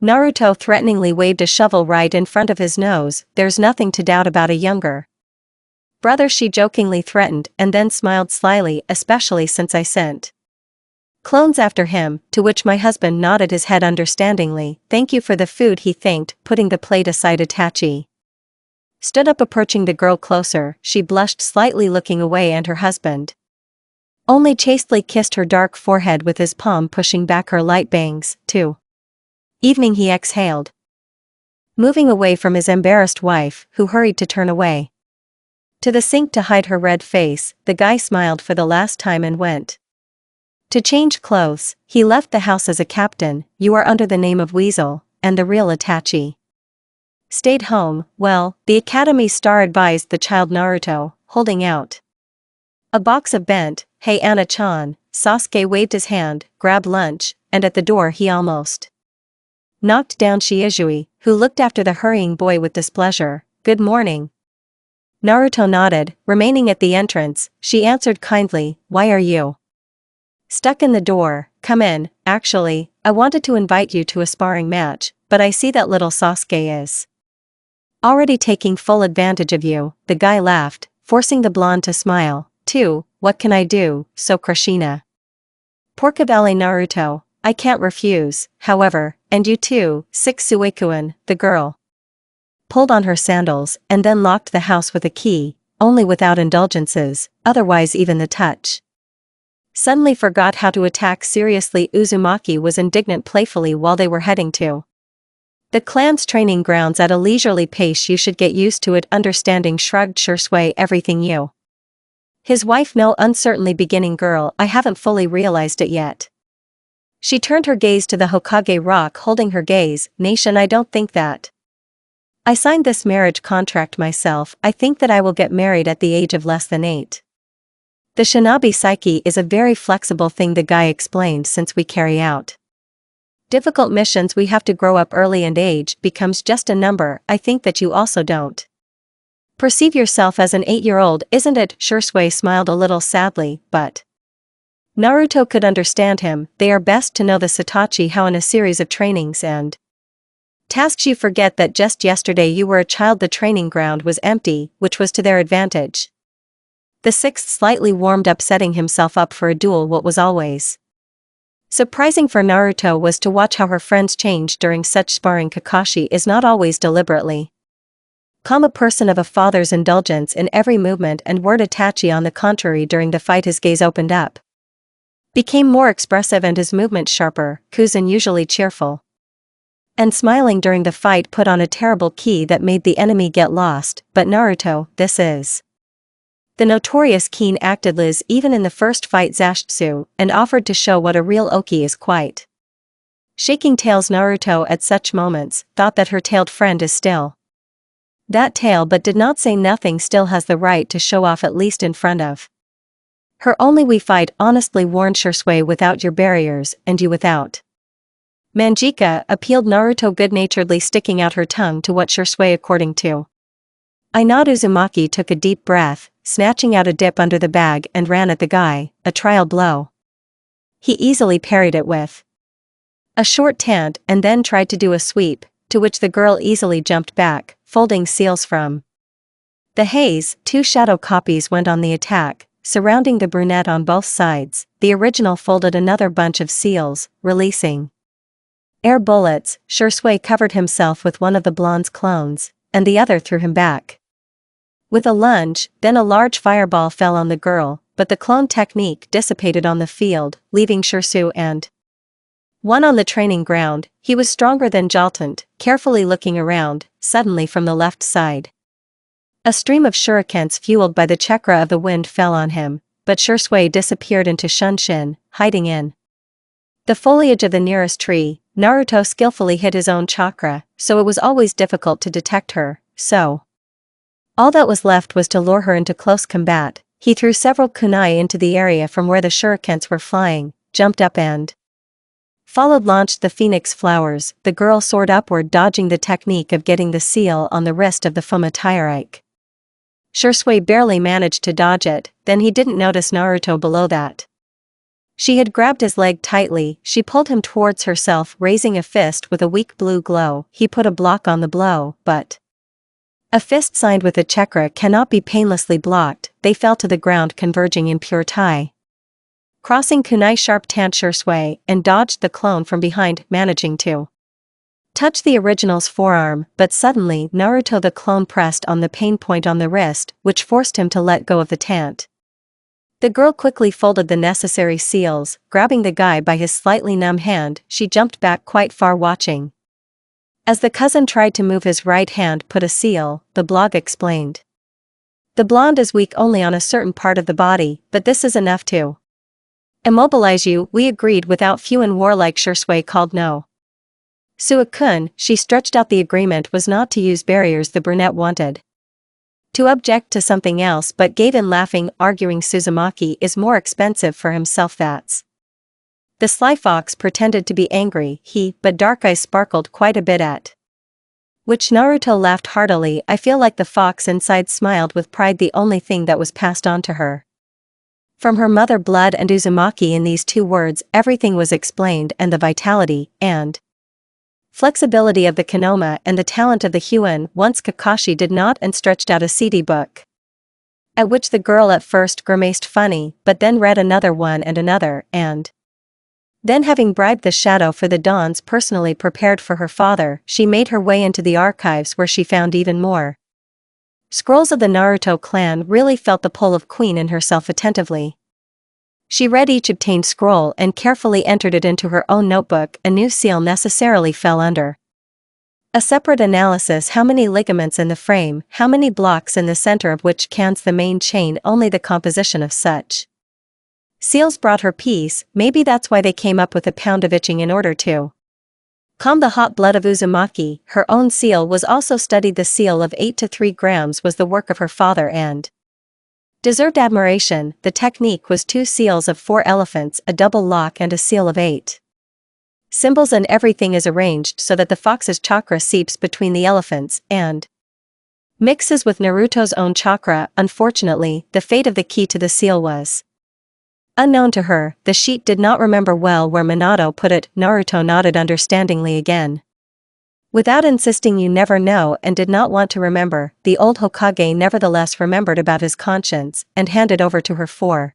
Naruto threateningly waved a shovel right in front of his nose. There's nothing to doubt about a younger brother, she jokingly threatened, and then smiled slyly, especially since I sent clones after him, to which my husband nodded his head understandingly. Thank you for the food, he thanked, putting the plate aside. Itachi stood up, approaching the girl closer. She blushed slightly, looking away, and her husband only chastely kissed her dark forehead with his palm, pushing back her light bangs. Too evening, he exhaled, moving away from his embarrassed wife, who hurried to turn away to the sink to hide her red face. The guy smiled for the last time and went to change clothes. He left the house as a captain. You are under the name of Weasel, and the real Itachi stayed home. Well, the academy star, advised the child Naruto, holding out a box of bent. Hey Anna-chan, Sasuke waved his hand, grab lunch, and at the door he almost knocked down Shiizui, who looked after the hurrying boy with displeasure. Good morning. Naruto nodded, remaining at the entrance. She answered kindly, why are you stuck in the door? Come in. Actually, I wanted to invite you to a sparring match, but I see that little Sasuke is already taking full advantage of you. The guy laughed, forcing the blonde to smile. Too, what can I do? So Krishna Porcabale. Naruto, I can't refuse, however, and you too. 6 Suekuin, the girl pulled on her sandals, and then locked the house with a key, only without indulgences, otherwise even the touch suddenly forgot how to attack seriously. Uzumaki was indignant playfully while they were heading to the clan's training grounds at a leisurely pace. You should get used to it, understanding shrugged. Sure, sway everything you his wife. No, uncertainly, beginning girl, I haven't fully realized it yet. She turned her gaze to the Hokage rock, holding her gaze. Nation, I don't think that I signed this marriage contract myself. I think that I will get married at the age of less than 8. The shinobi psyche is a very flexible thing, the guy explained. Since we carry out difficult missions, we have to grow up early, and age becomes just a number. I think that you also don't perceive yourself as an 8-year-old, isn't it? Shursui smiled a little sadly, but Naruto could understand him. They are best to know the Satoshi how in a series of trainings and tasks you forget that just yesterday you were a child. The training ground was empty, which was to their advantage. The 6th slightly warmed up, setting himself up for a duel. What was always surprising for Naruto was to watch how her friends changed during such sparring. Kakashi is not always deliberately calm, a person of a father's indulgence in every movement and word. Itachi, on the contrary, during the fight his gaze opened up, became more expressive, and his movements sharper. Kuzan, usually cheerful and smiling during the fight, put on a terrible key that made the enemy get lost. But Naruto, this is the notorious keen-acted Liz. Even in the first fight, Zashtsu, and offered to show what a real Oki is. Quite shaking tails. Naruto at such moments thought that her tailed friend is still that tail, but did not say nothing. Still has the right to show off, at least in front of her. Only we fight honestly, warned Shursui, without your barriers, and you without Manjika, appealed Naruto good-naturedly, sticking out her tongue to what Shursui according to I nod. Uzumaki took a deep breath, snatching out a dip under the bag, and ran at the guy. A trial blow. He easily parried it with a short taunt, and then tried to do a sweep, to which the girl easily jumped back, folding seals from The haze, 2 shadow copies went on the attack, surrounding the brunette on both sides. The original folded another bunch of seals, releasing air bullets. Shursui covered himself with one of the blonde's clones, and the other threw him back. With a lunge, then a large fireball fell on the girl, but the clone technique dissipated on the field, leaving Shursui and one on the training ground. He was stronger than Jaltant, carefully looking around. Suddenly from the left side, a stream of shurikens fueled by the chakra of the wind fell on him, but Shursui disappeared into Shunshin, hiding in the foliage of the nearest tree. Naruto skillfully hid his own chakra, so it was always difficult to detect her, so all that was left was to lure her into close combat. He threw several kunai into the area from where the shurikens were flying, jumped up and launched the phoenix flowers. The girl soared upward, dodging the technique of getting the seal on the wrist of the Fumatyrike. Shursui barely managed to dodge it, then he didn't notice Naruto below that. She had grabbed his leg tightly. She pulled him towards herself, raising a fist with a weak blue glow. He put a block on the blow, but a fist signed with a chakra cannot be painlessly blocked. They fell to the ground, converging in pure Tai. Crossing kunai sharp tant Shursui and dodged the clone from behind, managing to touch the original's forearm, but suddenly Naruto the clone pressed on the pain point on the wrist, which forced him to let go of the tant. The girl quickly folded the necessary seals, grabbing the guy by his slightly numb hand. She jumped back quite far, watching as the cousin tried to move his right hand put a seal. The blog explained, "The blonde is weak only on a certain part of the body, but this is enough to immobilize you." We agreed without few and warlike. Shursui called no. Suakun, she stretched out. The agreement was not to use barriers. The brunette wanted to object to something else but gave in, laughing, arguing Suzumaki is more expensive for himself. That's the sly fox pretended to be angry, but dark eyes sparkled quite a bit, at which Naruto laughed heartily. I feel like the fox inside smiled with pride. The only thing that was passed on to her from her mother, blood and Uzumaki. In these 2 words everything was explained, and the vitality and flexibility of the Kanoma and the talent of the Huan. Once Kakashi did not, and stretched out a CD book, at which the girl at first grimaced funny, but then read another one and another, and then, having bribed the shadow for the dawns personally prepared for her father, she made her way into the archives, where she found even more scrolls of the Naruto clan. Really felt the pull of Queen in herself attentively. She read each obtained scroll and carefully entered it into her own notebook. A new seal necessarily fell under a separate analysis. How many ligaments in the frame, how many blocks in the center of which cans the main chain. Only the composition of such seals brought her peace. Maybe that's why they came up with a pound of itching in order to calm the hot blood of Uzumaki. Her own seal was also studied. The seal of 8 to 3 grams was the work of her father and deserved admiration. The technique was 2 seals of 4 elephants, a double lock, and a seal of 8 symbols, and everything is arranged so that the fox's chakra seeps between the elephants and mixes with Naruto's own chakra. Unfortunately, the fate of the key to the seal was unknown to her. The sheet did not remember well where Minato put it. Naruto nodded understandingly again. Without insisting, you never know, and did not want to remember. The old Hokage nevertheless remembered about his conscience, and handed over to her for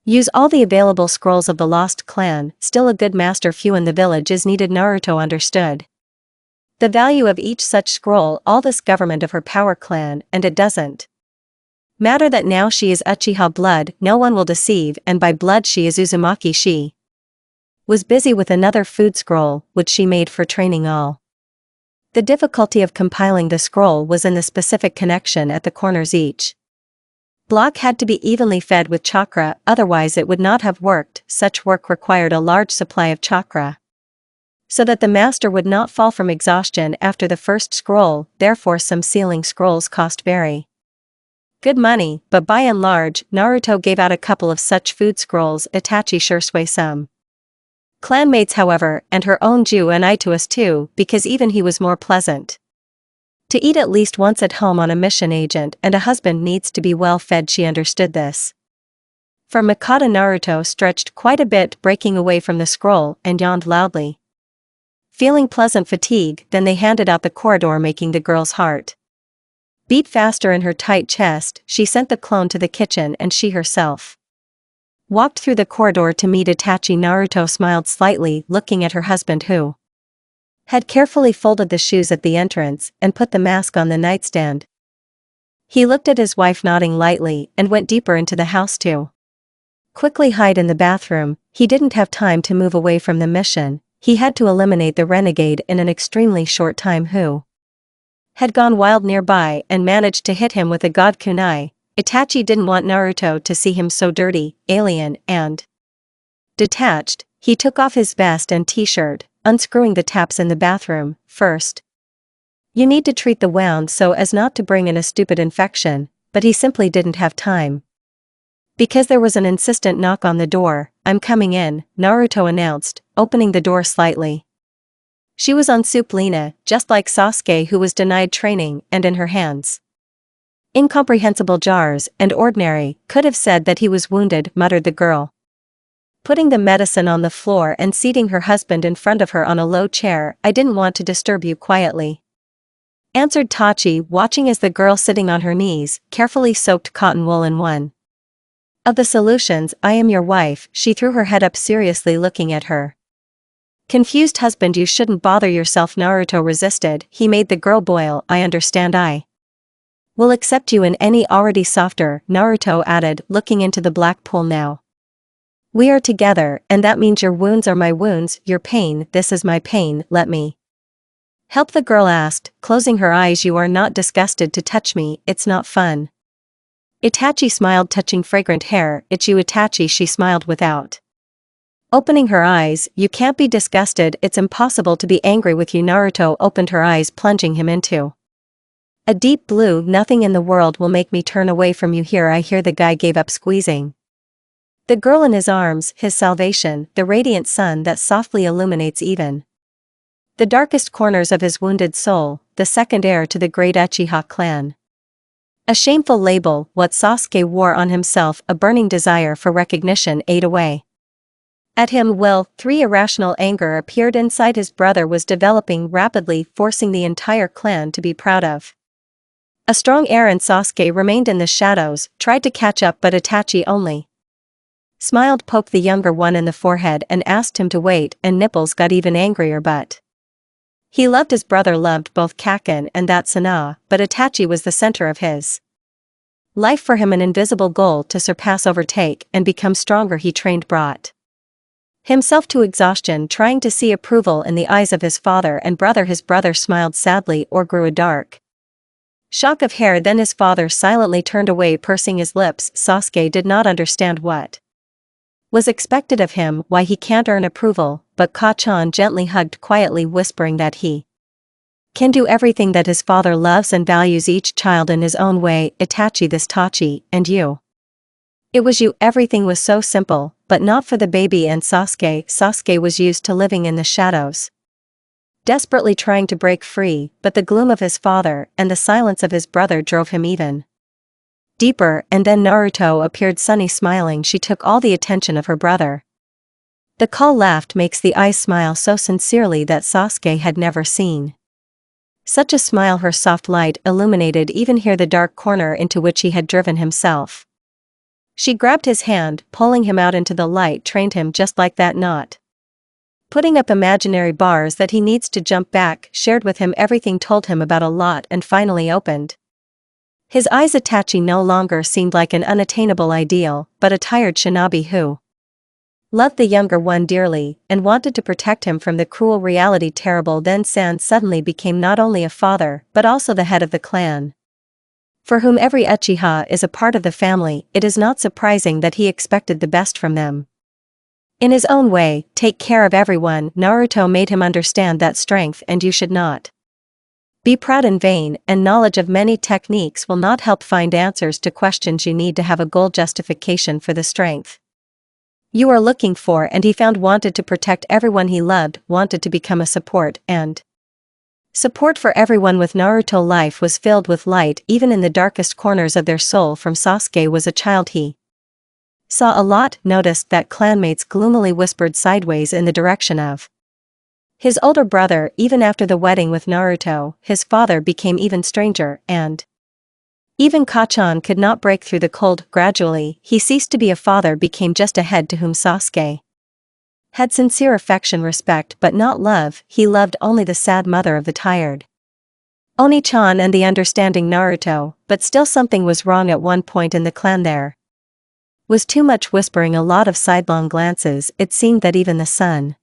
use all the available scrolls of the lost clan. Still a good master few in the village is needed. Naruto understood the value of each such scroll. All this government of her power clan, and it doesn't matter that now she is Uchiha blood. No one will deceive, and by blood she is Uzumaki. She was busy with another food scroll, which she made for training all. The difficulty of compiling the scroll was in the specific connection at the corners. Each block had to be evenly fed with chakra, otherwise it would not have worked. Such work required a large supply of chakra, so that the master would not fall from exhaustion after the first scroll. Therefore some sealing scrolls cost very good money, but by and large, Naruto gave out a couple of such food scrolls. Itachi Shursui some clanmates, however, and her own Ju and Itoas too, because even he was more pleasant to eat at least once at home on a mission. Agent and a husband needs to be well fed. She understood this. For Mikata, Naruto stretched quite a bit, breaking away from the scroll, and yawned loudly, feeling pleasant fatigue. Then they handed out the corridor, making the girl's heart beat faster in her tight chest. She sent the clone to the kitchen and she herself walked through the corridor to meet Itachi. Naruto smiled slightly, looking at her husband who had carefully folded the shoes at the entrance and put the mask on the nightstand. He looked at his wife nodding lightly and went deeper into the house to quickly hide in the bathroom. He didn't have time to move away from the mission. He had to eliminate the renegade in an extremely short time who had gone wild nearby and managed to hit him with a god kunai. Itachi didn't want Naruto to see him so dirty, alien, and detached. He took off his vest and t-shirt, unscrewing the taps in the bathroom. First, you need to treat the wound so as not to bring in a stupid infection, but he simply didn't have time. Because there was an insistent knock on the door. I'm coming in, Naruto announced, opening the door slightly. She was on Soup Lina, just like Sasuke, who was denied training, and in her hands incomprehensible jars, and ordinary could have said that he was wounded, muttered the girl, putting the medicine on the floor and seating her husband in front of her on a low chair. I didn't want to disturb you, quietly answered Tachi, watching as the girl sitting on her knees carefully soaked cotton wool in one of the solutions. I am your wife. She threw her head up seriously, looking at her confused husband. You shouldn't bother yourself, Naruto resisted. He made the girl boil. I understand. I will accept you in any already softer, Naruto added, looking into the black pool now. We are together, and that means your wounds are my wounds, your pain, this is my pain, let me help, the girl asked, closing her eyes. You are not disgusted to touch me, it's not fun. Itachi smiled, touching fragrant hair. It's you, Itachi, she smiled without opening her eyes. You can't be disgusted, it's impossible to be angry with you. Naruto opened her eyes, plunging him into a deep blue. Nothing in the world will make me turn away from you. Here I hear, the guy gave up, squeezing the girl in his arms, his salvation, the radiant sun that softly illuminates even the darkest corners of his wounded soul, the second heir to the great Uchiha clan. A shameful label, what Sasuke wore on himself, a burning desire for recognition ate away at him. Will, irrational anger appeared inside his brother was developing rapidly, forcing the entire clan to be proud of a strong heir. And Sasuke remained in the shadows, tried to catch up, but Itachi only smiled, poked the younger one in the forehead and asked him to wait, and Nipples got even angrier. But he loved his brother, loved both Kaken and that Sana, but Itachi was the center of his life, for him an invisible goal to surpass, overtake, and become stronger. He trained, brought himself to exhaustion, trying to see approval in the eyes of his father and brother. His brother smiled sadly or grew a dark shock of hair, then his father silently turned away, pursing his lips. Sasuke did not understand what was expected of him, why he can't earn approval, but Kachan gently hugged, quietly whispering that he can do everything, that his father loves and values each child in his own way. Itachi, this Tachi, and you. It was you. Everything was so simple, but not for the baby and Sasuke. Sasuke was used to living in the shadows, desperately trying to break free, but the gloom of his father and the silence of his brother drove him even deeper. And then Naruto appeared, sunny, smiling. She took all the attention of her brother. The call laughed, makes the eyes smile so sincerely that Sasuke had never seen such a smile. Her soft light illuminated even here the dark corner into which he had driven himself. She grabbed his hand, pulling him out into the light, trained him just like that, not putting up imaginary bars that he needs to jump back, shared with him everything, told him about a lot, and finally opened his eyes. Itachi no longer seemed like an unattainable ideal, but a tired shinobi who loved the younger one dearly and wanted to protect him from the cruel reality. Terrible. Then San suddenly became not only a father but also the head of the clan, for whom every Uchiha is a part of the family. It is not surprising that he expected the best from them. In his own way, take care of everyone. Naruto made him understand that strength and you should not be proud in vain, and knowledge of many techniques will not help find answers to questions. You need to have a goal, justification for the strength you are looking for, and he found. Wanted to protect everyone he loved, wanted to become a support for everyone. With Naruto, life was filled with light even in the darkest corners of their soul. From Sasuke was a child, he saw a lot, noticed that clanmates gloomily whispered sideways in the direction of his older brother. Even after the wedding with Naruto, his father became even stranger, and Even Kachan could not break through the cold. Gradually, he ceased to be a father, became just a head to whom Sasuke had sincere affection, respect, but not love. He loved only the sad mother of the tired Oni-chan and the understanding Naruto, but still something was wrong at one point in the clan. There was too much whispering, a lot of sidelong glances. It seemed that even the sun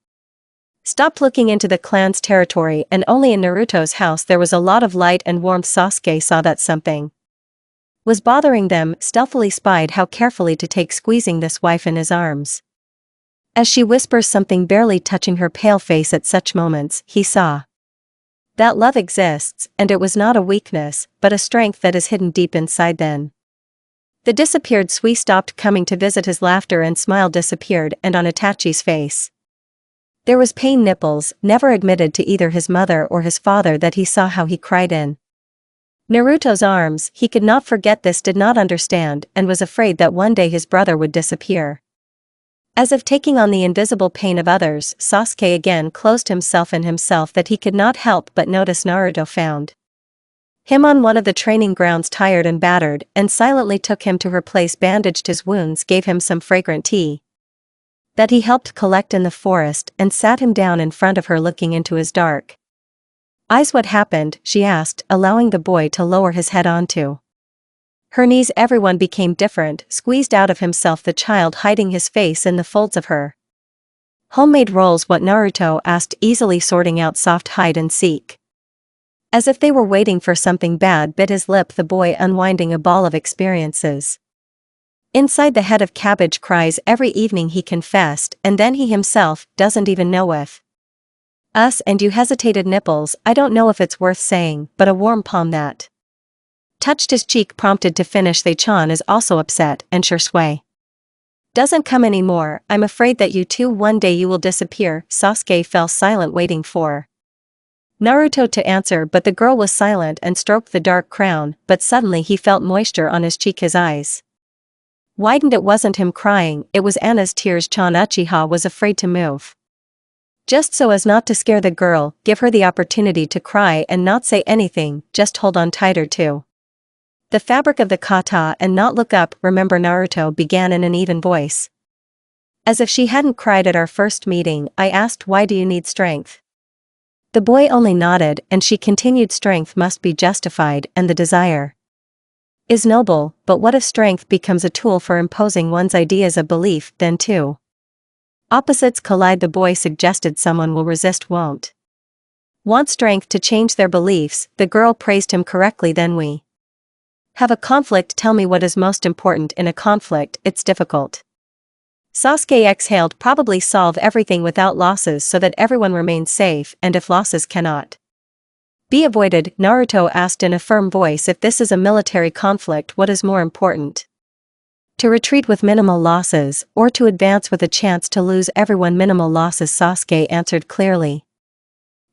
stopped looking into the clan's territory, and only in Naruto's house there was a lot of light and warmth. Sasuke saw that something was bothering them, stealthily spied how carefully to take squeezing this wife in his arms. As she whispers something, barely touching her pale face. At such moments, he saw that love exists, and it was not a weakness, but a strength that is hidden deep inside. Then the disappeared Sui stopped coming to visit. His laughter and smile disappeared, and on Itachi's face there was pain. Nipples, never admitted to either his mother or his father that he saw how he cried in Naruto's arms. He could not forget this, did not understand, and was afraid that one day his brother would disappear. As if taking on the invisible pain of others, Sasuke again closed himself in himself, that he could not help but notice Naruto found him on one of the training grounds, tired and battered, and silently took him to her place, bandaged his wounds, gave him some fragrant tea that he helped collect in the forest, and sat him down in front of her, looking into his dark eyes. What happened? She asked, allowing the boy to lower his head onto her knees. Everyone became different, squeezed out of himself, the child hiding his face in the folds of her homemade rolls. What? Naruto asked, easily sorting out soft hide and seek. As if they were waiting for something bad, bit his lip, the boy unwinding a ball of experiences inside the head of cabbage. Cries every evening, he confessed, and then he himself doesn't even know if us. And you hesitated. Nipples, I don't know if it's worth saying, but a warm palm that touched his cheek prompted to finish. They-chan is also upset, and Sasuke doesn't come anymore. I'm afraid that you too, one day you will disappear. Sasuke fell silent, waiting for Naruto to answer, but the girl was silent and stroked the dark crown. But suddenly he felt moisture on his cheek. His eyes widened. It wasn't him crying, it was Anna's tears. Uchiha was afraid to move, just so as not to scare the girl, give her the opportunity to cry and not say anything, just hold on tighter to the fabric of the kata and not look up. Remember? Naruto began in an even voice, as if she hadn't cried at our first meeting. I asked, why do you need strength? The boy only nodded, and she continued, strength must be justified, and the desire is noble, but what if strength becomes a tool for imposing one's ideas of belief? Then two opposites collide. The boy suggested, someone will resist, won't want strength to change their beliefs. The girl praised him correctly. Then we have a conflict. Tell me what is most important in a conflict. It's difficult. Sasuke exhaled, probably solve everything without losses so that everyone remains safe, and if losses cannot be avoided. Naruto asked in a firm voice, if this is a military conflict, what is more important? To retreat with minimal losses, or to advance with a chance to lose everyone? Minimal losses, Sasuke answered clearly,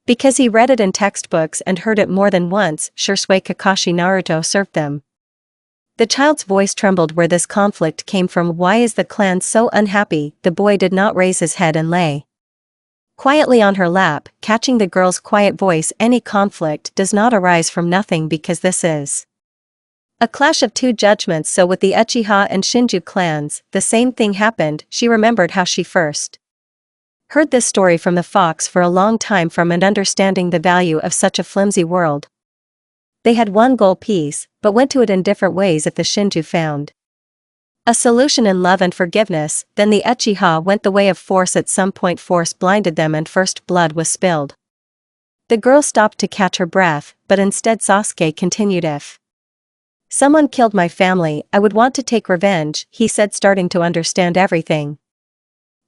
because he read it in textbooks and heard it more than once. Sasuke, Kakashi, Naruto served them. The child's voice trembled. Where this conflict came from? Why is the clan so unhappy? The boy did not raise his head and lay quietly on her lap, catching the girl's quiet voice. Any conflict does not arise from nothing, because this is a clash of two judgments. So with the Uchiha and Shinju clans, the same thing happened. She remembered how she first heard this story from the fox for a long time from, and understanding the value of such a flimsy world. They had one goal, peace, but went to it in different ways. If the Shinju found a solution in love and forgiveness, then the Uchiha went the way of force. At some point force blinded them and first blood was spilled. The girl stopped to catch her breath, but instead Sasuke continued, if someone killed my family, I would want to take revenge, he said, starting to understand everything.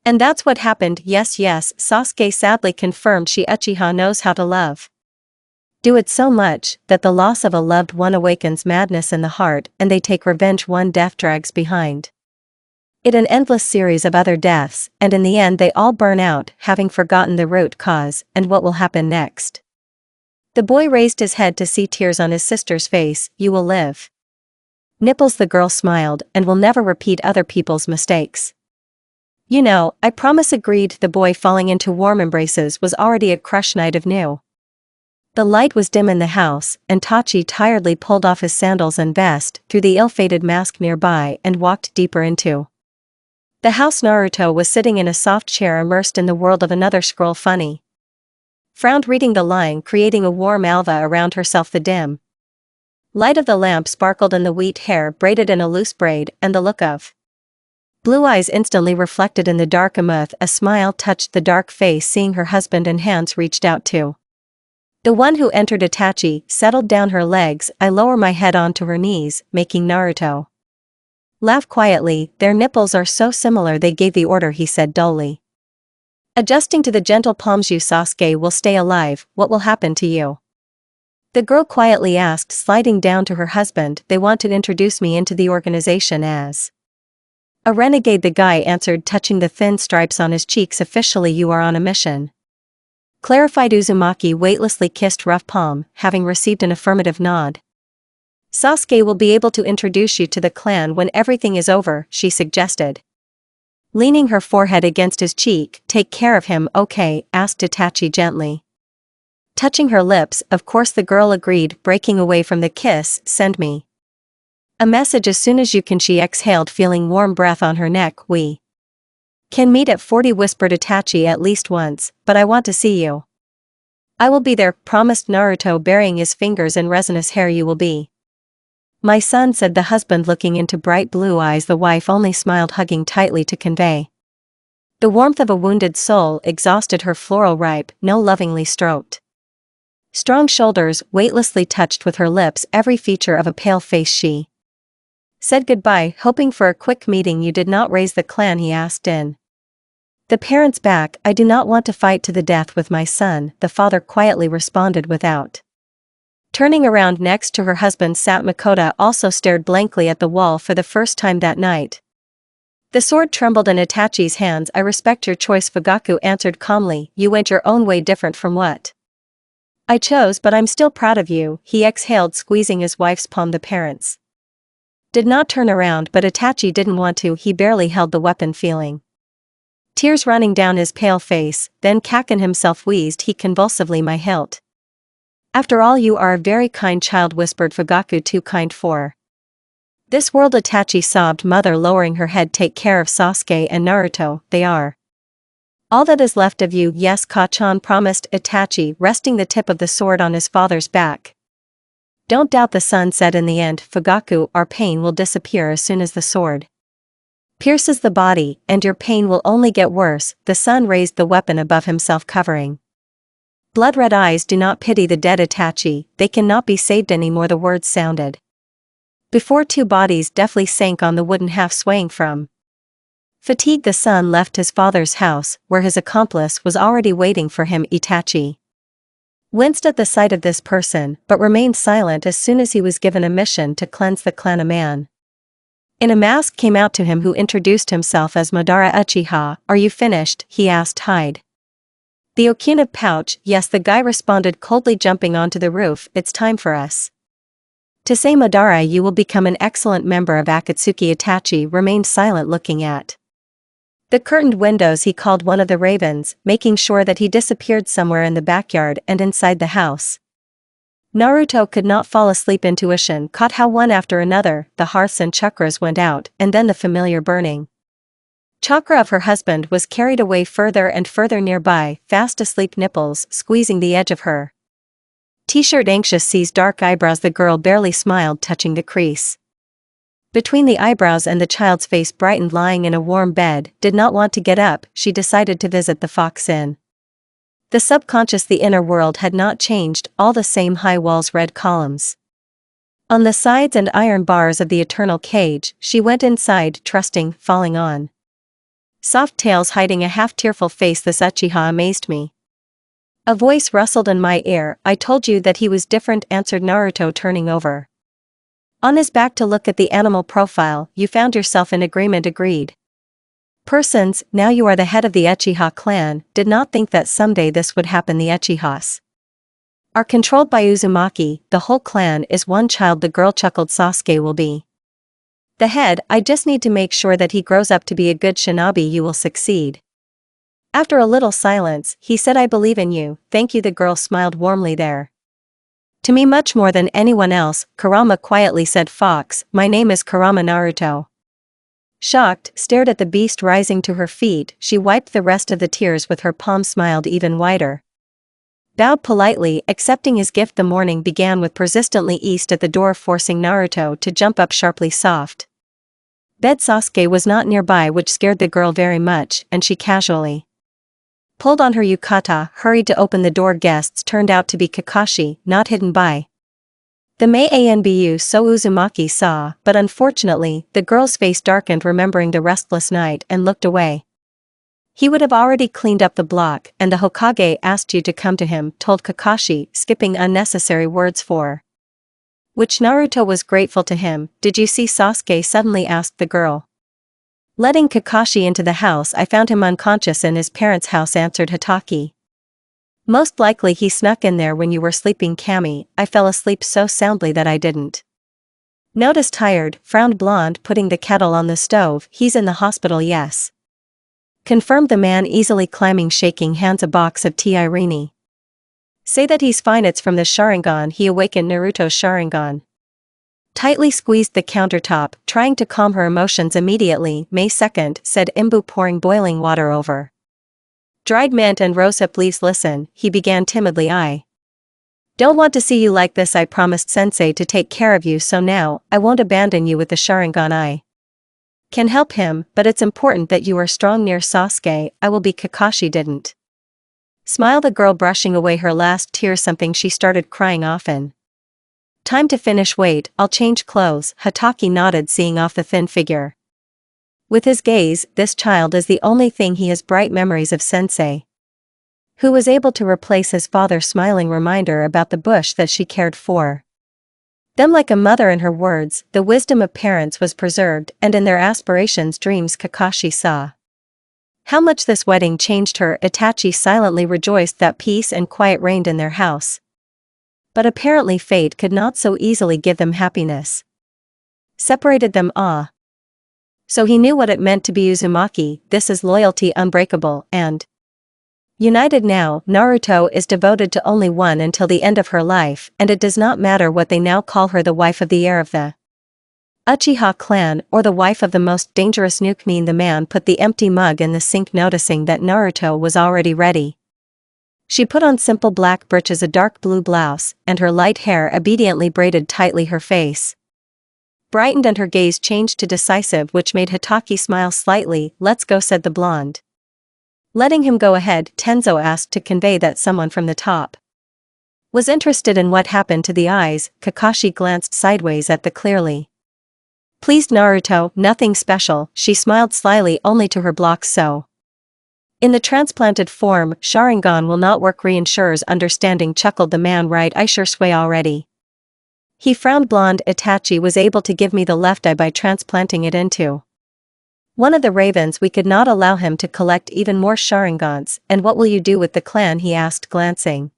And that's what happened. Yes, Sasuke sadly confirmed. She Uchiha knows how to love. Do it so much that the loss of a loved one awakens madness in the heart, and they take revenge. One death drags behind it an endless series of other deaths, and in the end they all burn out, having forgotten the root cause and what will happen next. The boy raised his head to see tears on his sister's face. You will live. Nipples, the girl smiled, and will never repeat other people's mistakes. You know, I promise, agreed the boy, falling into warm embraces. Was already a crush night of new The light was dim in the house, and Itachi tiredly pulled off his sandals and vest, threw the ill-fated mask nearby and walked deeper into the house. Naruto was sitting in a soft chair immersed in the world of another scroll funny. Frowned reading the line, creating a warm alva around herself. The dim light of the lamp sparkled in the wheat hair braided in a loose braid, and the look of blue eyes instantly reflected in the dark emoth. A smile touched the dark face seeing her husband, and hands reached out to the one who entered. Itachi settled down her legs. I lower my head onto her knees, making Naruto laugh quietly. Their nipples are so similar. They gave the order, he said dully, adjusting to the gentle palms. You Sasuke will stay alive, what will happen to you? The girl quietly asked, sliding down to her husband. They want to introduce me into the organization as a renegade, the guy answered, touching the thin stripes on his cheeks. Officially you are on a mission, clarified. Uzumaki weightlessly kissed rough palm, having received an affirmative nod. Sasuke will be able to introduce you to the clan when everything is over, she suggested, leaning her forehead against his cheek. Take care of him, okay? Asked Itachi gently, touching her lips. Of course, the girl agreed, breaking away from the kiss. Send me a message as soon as you can, she exhaled, feeling warm breath on her neck. We can meet at 40, whispered Itachi, at least once, but I want to see you. I will be there, promised Naruto, burying his fingers in resinous hair. You will be my son, said the husband, looking into bright blue eyes. The wife only smiled, hugging tightly to convey the warmth of a wounded soul. Exhausted, her floral ripe, no lovingly stroked strong shoulders, weightlessly touched with her lips every feature of a pale face. She said goodbye, hoping for a quick meeting. You did not raise the clan, he asked in the parents' back. I do not want to fight to the death with my son, the father quietly responded without turning around. Next to her husband sat Makoto, also stared blankly at the wall for the first time that night. The sword trembled in Itachi's hands. I respect your choice, Fugaku answered calmly. You went your own way, different from what I chose, but I'm still proud of you, he exhaled, squeezing his wife's palm. The parents did not turn around, but Itachi didn't want to. He barely held the weapon, feeling tears running down his pale face. Then Kaken himself wheezed he convulsively, my hilt. After all, you are a very kind child, whispered Fugaku, too kind for this world. Itachi sobbed, mother, lowering her head. Take care of Sasuke and Naruto, they are all that is left of you. Yes, Kachan promised Itachi, resting the tip of the sword on his father's back. Don't doubt, the son said. In the end, Fugaku, our pain will disappear as soon as the sword pierces the body, and your pain will only get worse. The son raised the weapon above himself, covering blood-red eyes. Do not pity the dead, Itachi, they cannot be saved anymore. The words sounded before two bodies deftly sank on the wooden, half swaying from fatigue. The son left his father's house, where his accomplice was already waiting for him. Itachi winced at the sight of this person, but remained silent as soon as he was given a mission to cleanse the clan. A man in a mask came out to him, who introduced himself as Madara Uchiha. Are you finished? He asked. Hide the Okina pouch. Yes, the guy responded coldly, jumping onto the roof. It's time for us to say Madara, you will become an excellent member of Akatsuki. Itachi remained silent, looking at the curtained windows. He called one of the ravens, making sure that he disappeared somewhere in the backyard and inside the house. Naruto could not fall asleep. Intuition caught how one after another the hearths and chakras went out, and then the familiar burning chakra of her husband was carried away further and further nearby. Fast asleep, nipples squeezing the edge of her t-shirt. Anxious seized dark eyebrows. The girl barely smiled, touching the crease between the eyebrows, and the child's face brightened. Lying in a warm bed, did not want to get up, she decided to visit the fox in the subconscious. The inner world had not changed, all the same high walls, red columns on the sides, and iron bars of the eternal cage. She went inside, trusting, falling on soft tails, hiding a half-tearful face. This Uchiha amazed me. A voice rustled in my ear. I told you that he was different, answered Naruto, turning over on his back to look at the animal profile. You found yourself in agreement, agreed persons, now you are the head of the Uchiha clan. Did not think that someday this would happen. The Uchihas are controlled by Uzumaki, the whole clan is one child. The girl chuckled. Sasuke will be the head, I just need to make sure that he grows up to be a good shinobi. You will succeed. After a little silence, he said, I believe in you. Thank you. The girl smiled warmly. There To me much more than anyone else, Kurama quietly said. Fox, my name is Kurama Naruto. Shocked, stared at the beast rising to her feet, she wiped the rest of the tears with her palm, smiled even wider. Bowed politely, accepting his gift. The morning began with persistently east at the door, forcing Naruto to jump up sharply. Soft bed. Sasuke was not nearby, which scared the girl very much, and she casually pulled on her yukata, hurried to open the door. Guests turned out to be Kakashi, not hidden by the Mei Anbu. So Uzumaki saw, but unfortunately, the girl's face darkened, remembering the restless night, and looked away. He would have already cleaned up the block, and the Hokage asked you to come to him, told Kakashi, skipping unnecessary words for which Naruto was grateful to him. Did you see Sasuke? Suddenly asked the girl. Letting Kakashi into the house, I found him unconscious in his parents' house, answered Hitaki. Most likely he snuck in there when you were sleeping. Kami, I fell asleep so soundly that I didn't notice. Tired, frowned Blonde, putting the kettle on the stove. He's in the hospital, yes, confirmed the man, easily climbing, shaking hands. A box of tea. Irene, say that he's fine, it's from the Sharingan. He awakened Naruto's Sharingan. Tightly squeezed the countertop, trying to calm her emotions. Immediately, May 2nd, said Imbu, pouring boiling water over dried mint and rosehip leaves. Listen, he began timidly. I don't want to see you like this. I promised Sensei to take care of you, so now, I won't abandon you with the Sharingan. I can help him, but it's important that you are strong. Near Sasuke, I will be. Kakashi didn't smile. The girl brushing away her last tear. Something she started crying often. Time to finish. Wait, I'll change clothes. Hitaki nodded, seeing off the thin figure. With his gaze, this child is the only thing he has. Bright memories of Sensei, who was able to replace his father. Smiling reminder about the bush that she cared for them like a mother. In her words, the wisdom of parents was preserved, and in their aspirations, dreams. Kakashi saw how much this wedding changed her. Itachi silently rejoiced that peace and quiet reigned in their house. But apparently fate could not so easily give them happiness. Separated them. So he knew what it meant to be Uzumaki. This is loyalty, unbreakable, and united. Now, Naruto is devoted to only one until the end of her life, and it does not matter what they now call her, the wife of the heir of the Uchiha clan, or the wife of the most dangerous nuke. The man put the empty mug in the sink, noticing that Naruto was already ready. She put on simple black breeches, a dark blue blouse, and her light hair obediently braided tightly. Her face brightened and her gaze changed to decisive, which made Hitaki smile slightly. Let's go, said the blonde. Letting him go ahead, Tenzo asked to convey that someone from the top was interested in what happened to the eyes. Kakashi glanced sideways at the clearly pleased Naruto. Nothing special, she smiled slyly, only to her blocks. So in the transplanted form, Sharingan will not work. Reinsurers understanding, chuckled the man. Right, I sure sway already. He frowned. Blonde, Itachi was able to give me the left eye by transplanting it into one of the ravens. We could not allow him to collect even more Sharingans. And what will you do with the clan? He asked, glancing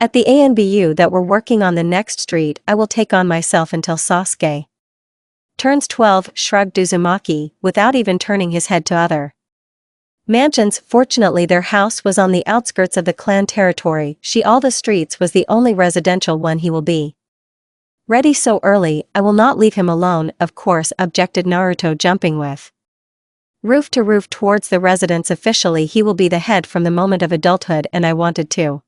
at the ANBU that were working on the next street. I will take on myself until Sasuke turns 12, shrugged Uzumaki, without even turning his head to other mansions. Fortunately, their house was on the outskirts of the clan territory. All the streets was the only residential one. He will be ready so early, I will not leave him alone. Of course, objected Naruto, jumping with roof to roof towards the residence. Officially he will be the head from the moment of adulthood, and I wanted to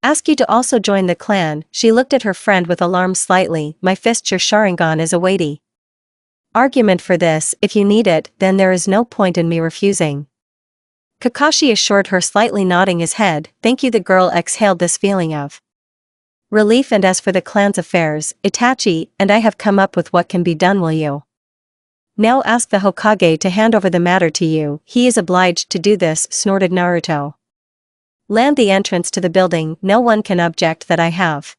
ask you to also join the clan. She looked at her friend with alarm slightly. My fist, your Sharingan is a weighty argument for this. If you need it, then there is no point in me refusing, Kakashi assured her, slightly nodding his head. Thank you. The girl exhaled this feeling of relief. And as for the clan's affairs, Itachi and I have come up with what can be done. Will you now ask the Hokage to hand over the matter to you? He is obliged to do this, snorted Naruto. Land the entrance to the building. No one can object that I have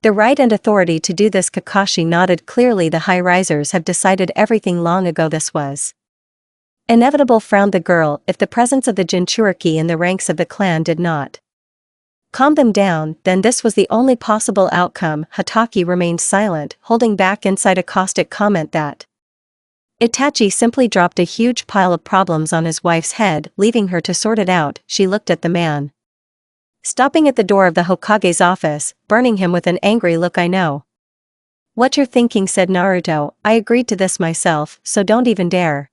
the right and authority to do this. Kakashi nodded. Clearly the high risers have decided everything long ago. This was inevitable, frowned the girl. If the presence of the Jinchuriki in the ranks of the clan did not calm them down, then this was the only possible outcome. Hitaki remained silent, holding back inside a caustic comment that Itachi simply dropped a huge pile of problems on his wife's head, leaving her to sort it out. She looked at the man stopping at the door of the Hokage's office, burning him with an angry look. I know what you're thinking, said Naruto. I agreed to this myself, so don't even dare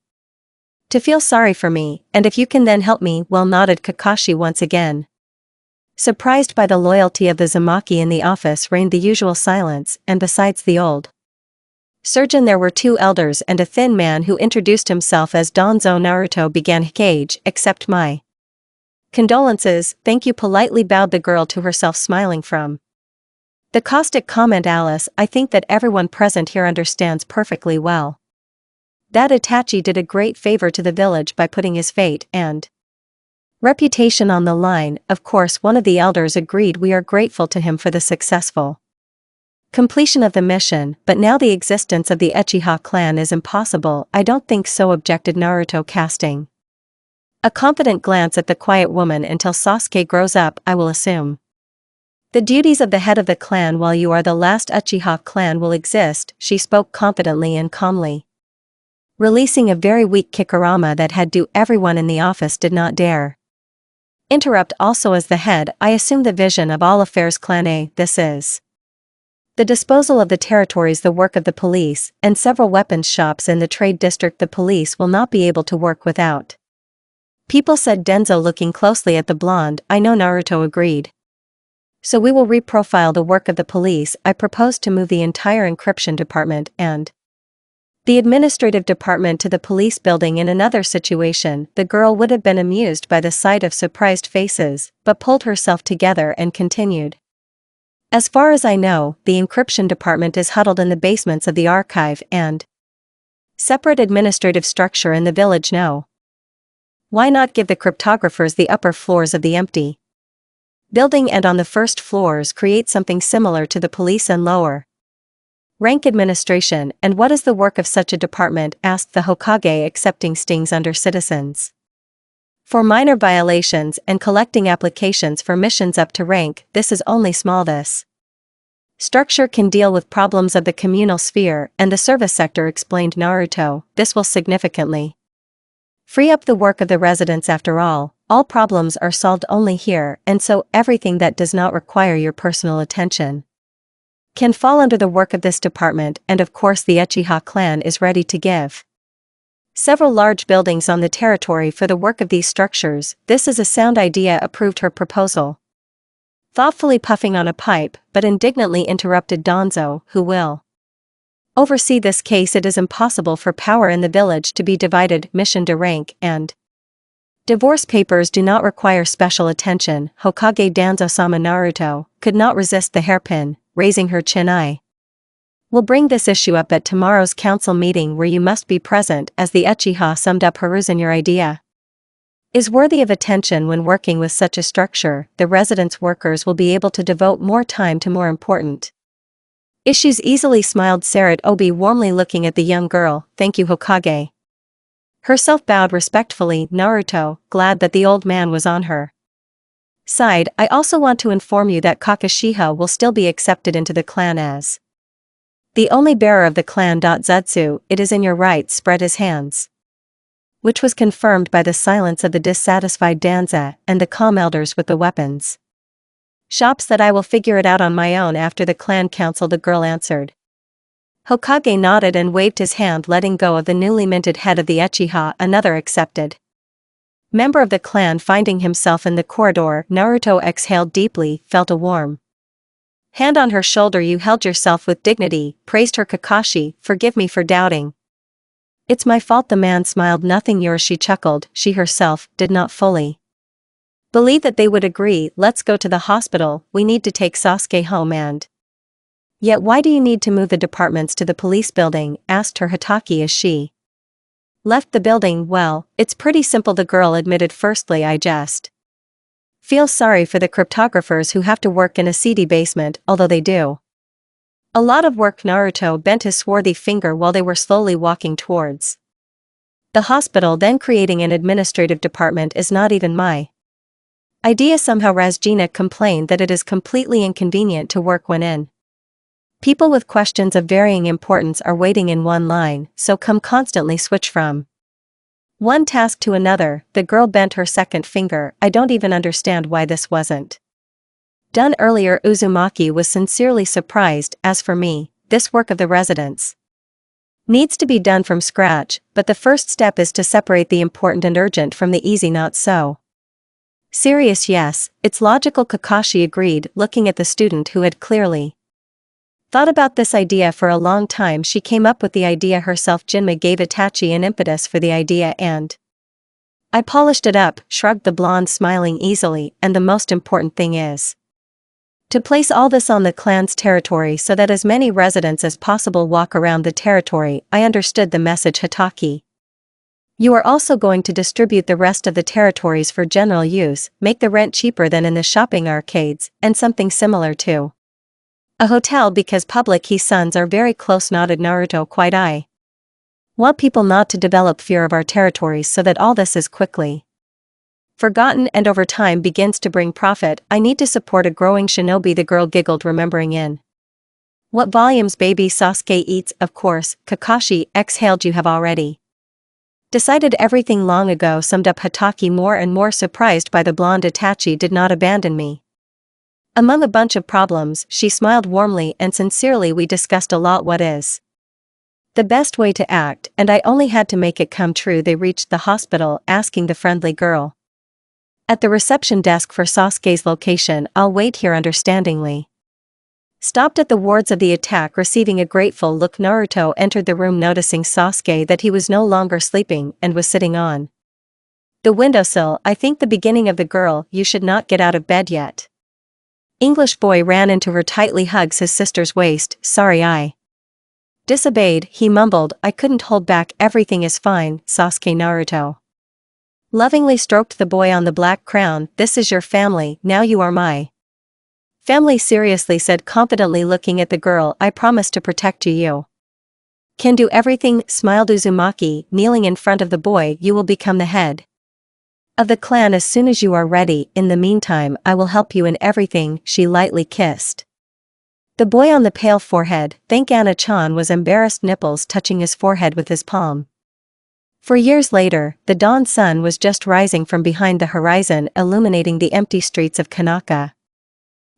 to feel sorry for me, and if you can then help me, well, nodded Kakashi once again. Surprised by the loyalty of the Uzumaki in the office reigned the usual silence, and besides the old surgeon there were two elders and a thin man who introduced himself as Danzo. Naruto began. Hikage, accept my condolences, thank you, politely bowed the girl to herself, smiling from the caustic comment. Alice, I think that everyone present here understands perfectly well that Itachi did a great favor to the village by putting his fate and reputation on the line. Of course, one of the elders agreed. We are grateful to him for the successful completion of the mission, but now the existence of the Uchiha clan is impossible. I don't think so, objected Naruto, casting a confident glance at the quiet woman. Until Sasuke grows up, I will assume the duties of the head of the clan while you are the last Uchiha clan will exist. She spoke confidently and calmly, releasing a very weak kurama that had to everyone in the office did not dare interrupt. Also, as the head, I assume the vision of all affairs. Clan A, this is the disposal of the territories, the work of the police, and several weapons shops in the trade district. The police will not be able to work without people, said Denzo, looking closely at the blonde. I know, Naruto agreed. So we will reprofile the work of the police. I propose to move the entire encryption department and the administrative department to the police building. In another situation, the girl would have been amused by the sight of surprised faces, but pulled herself together and continued. As far as I know, the encryption department is huddled in the basements of the archive and separate administrative structure in the village. No. Why not give the cryptographers the upper floors of the empty building and on the first floors create something similar to the police and lower rank administration? And what is the work of such a department? Asked the Hokage, accepting stings under citizens for minor violations and collecting applications for missions up to rank. This is only small. This structure can deal with problems of the communal sphere and the service sector, explained Naruto. This will significantly free up the work of the residents. After all problems are solved only here, and so everything that does not require your personal attention can fall under the work of this department. And of course the Uchiha clan is ready to give several large buildings on the territory for the work of these structures. This is a sound idea, approved her proposal, thoughtfully puffing on a pipe, but indignantly interrupted Danzo. Who will oversee this case? It is impossible for power in the village to be divided. Mission to rank and divorce papers do not require special attention. Hokage Danzo-sama. Naruto could not resist the hairpin, raising her chin. I will bring this issue up at tomorrow's council meeting where you must be present. As the Uchiha summed up, Hiruzen, your idea is worthy of attention. When working with such a structure, the residence workers will be able to devote more time to more important issues. Easily, smiled Sarat Obi, warmly looking at the young girl. Thank you, Hokage. Herself bowed respectfully. Naruto, glad that the old man was on her side. I also want to inform you that Kakashiha will still be accepted into the clan as the only bearer of the clan. Zutsu, it is in your rights. Spread his hands, which was confirmed by the silence of the dissatisfied Danza and the calm elders with the weapons shops. That I will figure it out on my own after the clan council, the girl answered. Hokage nodded and waved his hand, letting go of the newly minted head of the Uchiha. Another accepted member of the clan finding himself in the corridor. Naruto exhaled deeply, felt a warm hand on her shoulder. You held yourself with dignity, praised her Kakashi. Forgive me for doubting. It's my fault. The man smiled. Nothing yours, she chuckled. She herself did not fully believe that they would agree. Let's go to the hospital. We need to take Sasuke home. And yet why do you need to move the departments to the police building? Asked her Hitaki as she left the building. Well, it's pretty simple, the girl admitted. Firstly, I just feel sorry for the cryptographers who have to work in a seedy basement, although they do a lot of work. Naruto bent his swarthy finger while they were slowly walking towards the hospital. Then creating an administrative department is not even my idea. Somehow Razgina complained that it is completely inconvenient to work when in people with questions of varying importance are waiting in one line, so come constantly switch from one task to another. The girl bent her second finger. I don't even understand why this wasn't Done earlier. Uzumaki was sincerely surprised. As for me, this work of the residents needs to be done from scratch, but the first step is to separate the important and urgent from the easy. Not so serious. Yes, it's logical. Kakashi agreed, looking at the student who had clearly thought about this idea for a long time. She came up with the idea herself. Jinma gave Itachi an impetus for the idea and I polished it up, shrugged the blonde, smiling easily, and the most important thing is to place all this on the clan's territory so that as many residents as possible walk around the territory. I understood the message. Hitaki, you are also going to distribute the rest of the territories for general use, make the rent cheaper than in the shopping arcades, and something similar to a hotel because public sons are very close. Nodded Naruto. Quite. I want people not to develop fear of our territories so that all this is quickly forgotten and over time begins to bring profit. I need to support a growing shinobi. The girl giggled, remembering in what volumes baby Sasuke eats. Of course, Kakashi exhaled. You have already decided everything long ago, summed up Hitaki, more and more surprised by the blonde. Itachi did not abandon me among a bunch of problems. She smiled warmly and sincerely. We discussed a lot what is the best way to act, and I only had to make it come true. They reached the hospital, asking the friendly girl at the reception desk for Sasuke's location. I'll wait here, understandingly stopped at the wards of the attack, receiving a grateful look. Naruto entered the room, noticing Sasuke that he was no longer sleeping and was sitting on the windowsill. I think the beginning of the girl. You should not get out of bed yet. English boy ran into her, tightly hugs his sister's waist. Sorry, I disobeyed, he mumbled. I couldn't hold back. Everything is fine, Sasuke. Naruto lovingly stroked the boy on the black crown. This is your family, now you are my family, seriously said confidently, looking at the girl. I promise to protect you. You can do everything, smiled Uzumaki, kneeling in front of the boy. You will become the head of the clan as soon as you are ready. In the meantime, I will help you in everything. She lightly kissed the boy on the pale forehead. Thank Anna-chan, was embarrassed, nipples touching his forehead with his palm. For years later, the dawn sun was just rising from behind the horizon, illuminating the empty streets of Kanaka.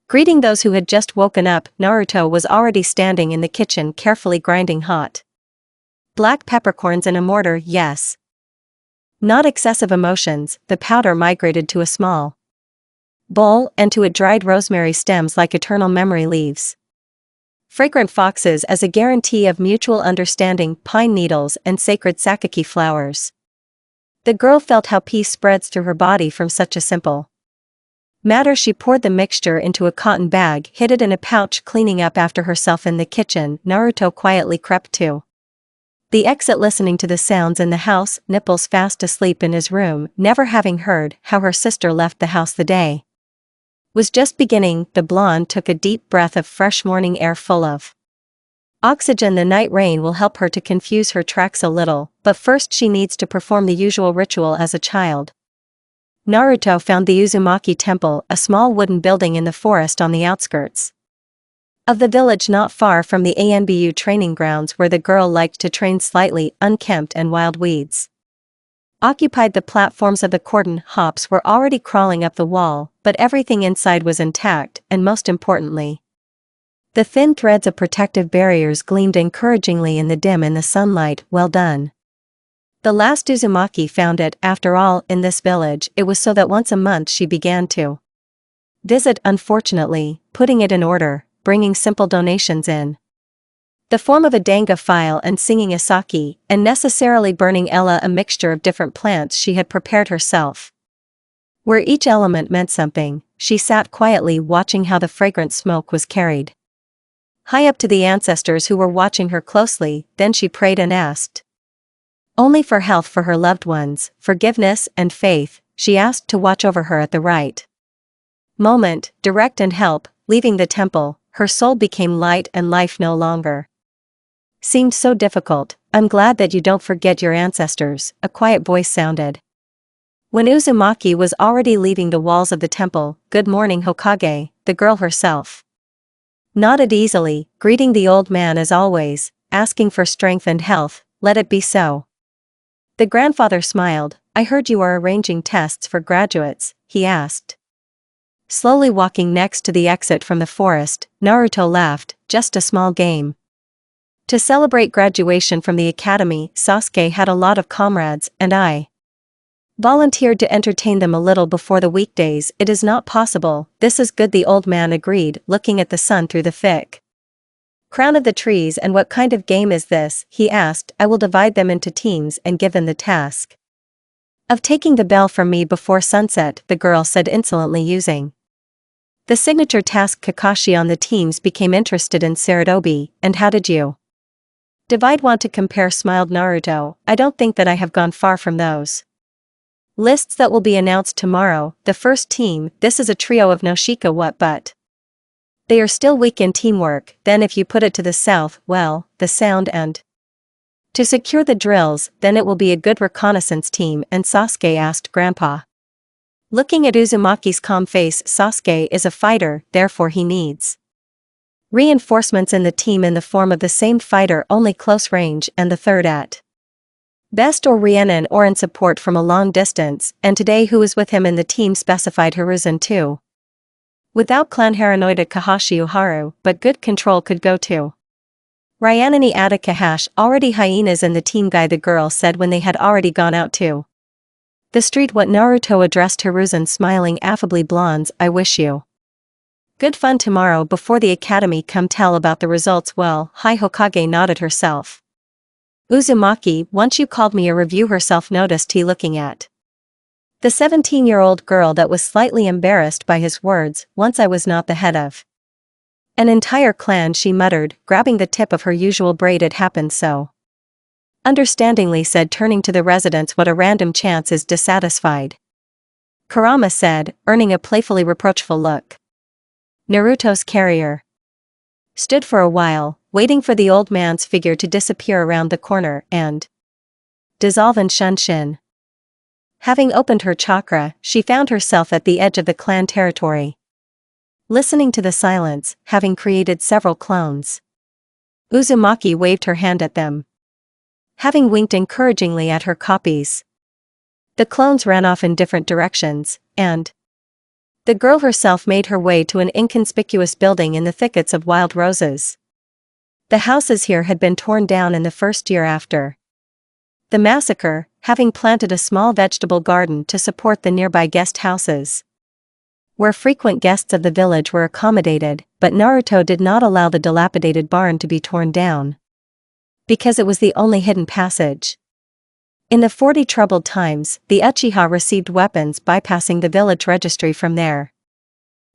Greeting those who had just woken up, Naruto was already standing in the kitchen, carefully grinding hot black peppercorns in a mortar. Yes, not excessive emotions. The powder migrated to a small bowl, and to it dried rosemary stems like eternal memory leaves. Fragrant foxes as a guarantee of mutual understanding, pine needles and sacred sakaki flowers. The girl felt how peace spreads through her body from such a simple matter. She poured the mixture into a cotton bag, hid it in a pouch, cleaning up after herself in the kitchen. Naruto quietly crept to the exit, listening to the sounds in the house, nipples fast asleep in his room, never having heard how her sister left the house. The day was just beginning. The blonde took a deep breath of fresh morning air full of oxygen. The night rain will help her to confuse her tracks a little, but first she needs to perform the usual ritual as a child. Naruto found the Uzumaki Temple, a small wooden building in the forest on the outskirts of the village, not far from the ANBU training grounds where the girl liked to train. Slightly unkempt and wild weeds occupied the platforms of the cordon. Hops were already crawling up the wall, but everything inside was intact, and most importantly, the thin threads of protective barriers gleamed encouragingly in the sunlight. Well done. The last Uzumaki found it. After all, in this village, it was so that once a month she began to visit, unfortunately, putting it in order, bringing simple donations in the form of a danga file and singing a sake, and necessarily burning Ella, a mixture of different plants she had prepared herself. Where each element meant something, she sat quietly watching how the fragrant smoke was carried high up to the ancestors who were watching her closely. Then she prayed and asked only for health for her loved ones, forgiveness and faith. She asked to watch over her at the right moment, direct and help. Leaving the temple, her soul became light and life no longer seemed so difficult. I'm glad that you don't forget your ancestors, a quiet voice sounded when Uzumaki was already leaving the walls of the temple. Good morning, Hokage, the girl herself nodded easily, greeting the old man as always, asking for strength and health. Let it be so. The grandfather smiled. I heard you are arranging tests for graduates, he asked. Slowly walking next to the exit from the forest, Naruto laughed, just a small game. To celebrate graduation from the academy, Sasuke had a lot of comrades, and I volunteered to entertain them a little before the weekdays. It is not possible, this is good, the old man agreed, looking at the sun through the thick crown of the trees. And what kind of game is this? He asked. I will divide them into teams and give them the task of taking the bell from me before sunset, the girl said insolently, using the signature task. Kakashi on the teams became interested in Saradobi. And how did you divide? Want to compare, smiled Naruto. I don't think that I have gone far from those lists that will be announced tomorrow. The first team, this is a trio of Noshika. What, but they are still weak in teamwork. Then if you put it to the south, well, the sound and to secure the drills, then it will be a good reconnaissance team. And Sasuke asked Grandpa. Looking at Uzumaki's calm face, Sasuke is a fighter, therefore he needs reinforcements in the team in the form of the same fighter, only close range, and the third at best or Rienin or in support from a long distance. And today who is with him in the team? Specified Hiruzen too. Without clan Haranoida Kahashi Uharu, but good control could go to Ryanani Atakahash. Already hyenas in the team, guy, the girl said when they had already gone out to the street. What? Naruto addressed Hiruzen, smiling affably. Blondes, I wish you good fun tomorrow before the academy. Come tell about the results. Well, Hi Hokage nodded herself. Uzumaki, once you called me a review, herself noticed he, looking at the 17-year-old girl that was slightly embarrassed by his words. Once I was not the head of an entire clan, she muttered, grabbing the tip of her usual braid. It happened so understandingly, said, turning to the residents. What a random chance. Is dissatisfied, Kurama said, earning a playfully reproachful look. Naruto's carrier stood for a while, waiting for the old man's figure to disappear around the corner and dissolve in Shunshin. Having opened her chakra, she found herself at the edge of the clan territory, listening to the silence, having created several clones. Uzumaki waved her hand at them, having winked encouragingly at her copies. The clones ran off in different directions, and the girl herself made her way to an inconspicuous building in the thickets of wild roses. The houses here had been torn down in the first year after the massacre, having planted a small vegetable garden to support the nearby guest houses, where frequent guests of the village were accommodated. But Naruto did not allow the dilapidated barn to be torn down, because it was the only hidden passage. In the 40 troubled times, the Uchiha received weapons bypassing the village registry from their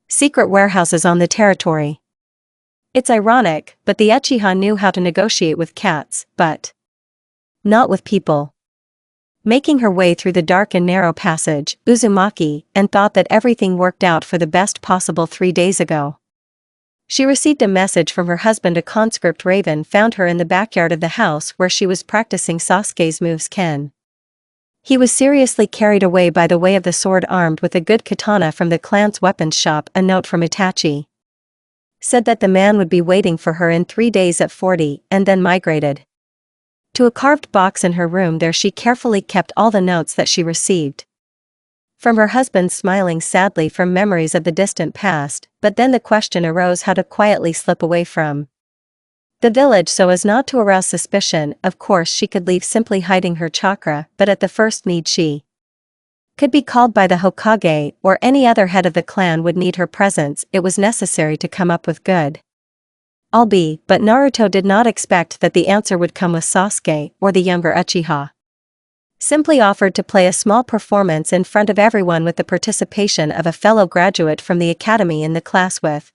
secret warehouses on the territory. It's ironic, but the Uchiha knew how to negotiate with cats, but not with people. Making her way through the dark and narrow passage, Uzumaki, and thought that everything worked out for the best possible 3 days ago. She received a message from her husband. A conscript raven found her in the backyard of the house where she was practicing Sasuke's moves. Ken. He was seriously carried away by the way of the sword, armed with a good katana from the clan's weapons shop. A note from Itachi said that the man would be waiting for her in 3 days at 40, and then migrated to a carved box in her room. There she carefully kept all the notes that she received from her husband, smiling sadly from memories of the distant past. But then the question arose how to quietly slip away from the village so as not to arouse suspicion. Of course she could leave simply hiding her chakra, but at the first need she could be called by the Hokage, or any other head of the clan would need her presence. It was necessary to come up with good alibi, but Naruto did not expect that the answer would come with Sasuke, or the younger Uchiha. Simply offered to play a small performance in front of everyone with the participation of a fellow graduate from the academy in the class with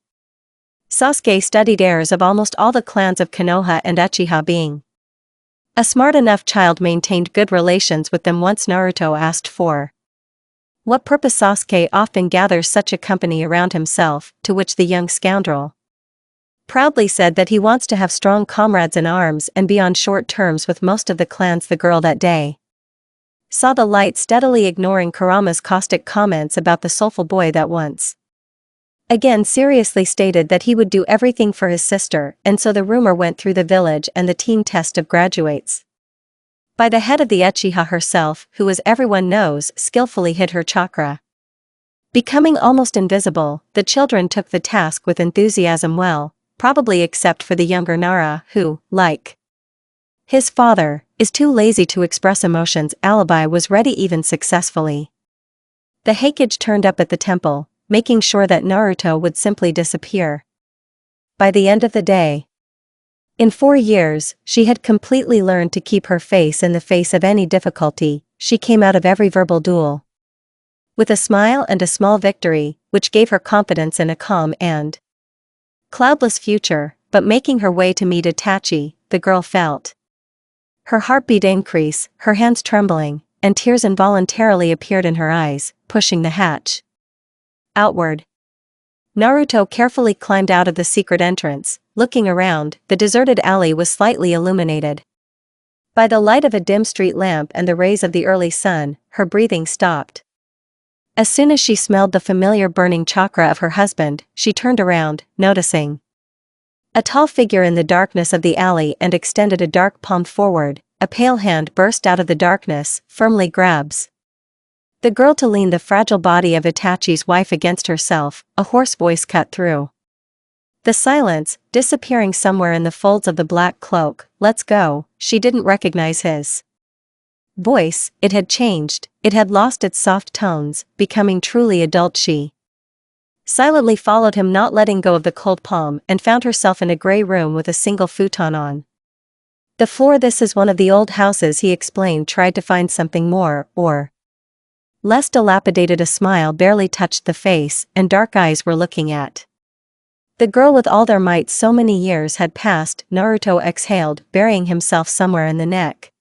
Sasuke. Studied heirs of almost all the clans of Konoha and Uchiha. Being a smart enough child, maintained good relations with them. Once Naruto asked for what purpose Sasuke often gathers such a company around himself, to which the young scoundrel proudly said that he wants to have strong comrades in arms and be on short terms with most of the clans. The girl that day saw the light, steadily ignoring Kurama's caustic comments about the soulful boy that once again seriously stated that he would do everything for his sister. And so the rumor went through the village and the team test of graduates by the head of the Uchiha herself, who, as everyone knows, skillfully hid her chakra Becoming almost invisible, the children took the task with enthusiasm well, probably except for the younger Nara who, like his father, is too lazy to express emotions. Alibi was ready even successfully. The Heikage turned up at the temple, making sure that Naruto would simply disappear. By the end of the day, in 4 years, she had completely learned to keep her face in the face of any difficulty. She came out of every verbal duel with a smile and a small victory, which gave her confidence in a calm and cloudless future. But making her way to meet Itachi, the girl felt her heartbeat increase, her hands trembling, and tears involuntarily appeared in her eyes, pushing the hatch outward. Naruto carefully climbed out of the secret entrance. Looking around, the deserted alley was slightly illuminated by the light of a dim street lamp and the rays of the early sun. Her breathing stopped. As soon as she smelled the familiar burning chakra of her husband, she turned around, noticing a tall figure in the darkness of the alley and extended a dark palm forward. A pale hand burst out of the darkness, firmly grabs the girl to lean the fragile body of Itachi's wife against herself. A hoarse voice cut through the silence, disappearing somewhere in the folds of the black cloak. "Let's go." She didn't recognize his voice. It had changed, it had lost its soft tones, becoming truly adult. She silently followed him, not letting go of the cold palm, and found herself in a gray room with a single futon on the floor. "This is one of the old houses," he explained. "Tried to find something more, or less dilapidated." A smile barely touched the face, and dark eyes were looking at the girl with all their might. So many years had passed. Naruto exhaled, burying himself somewhere in the neck.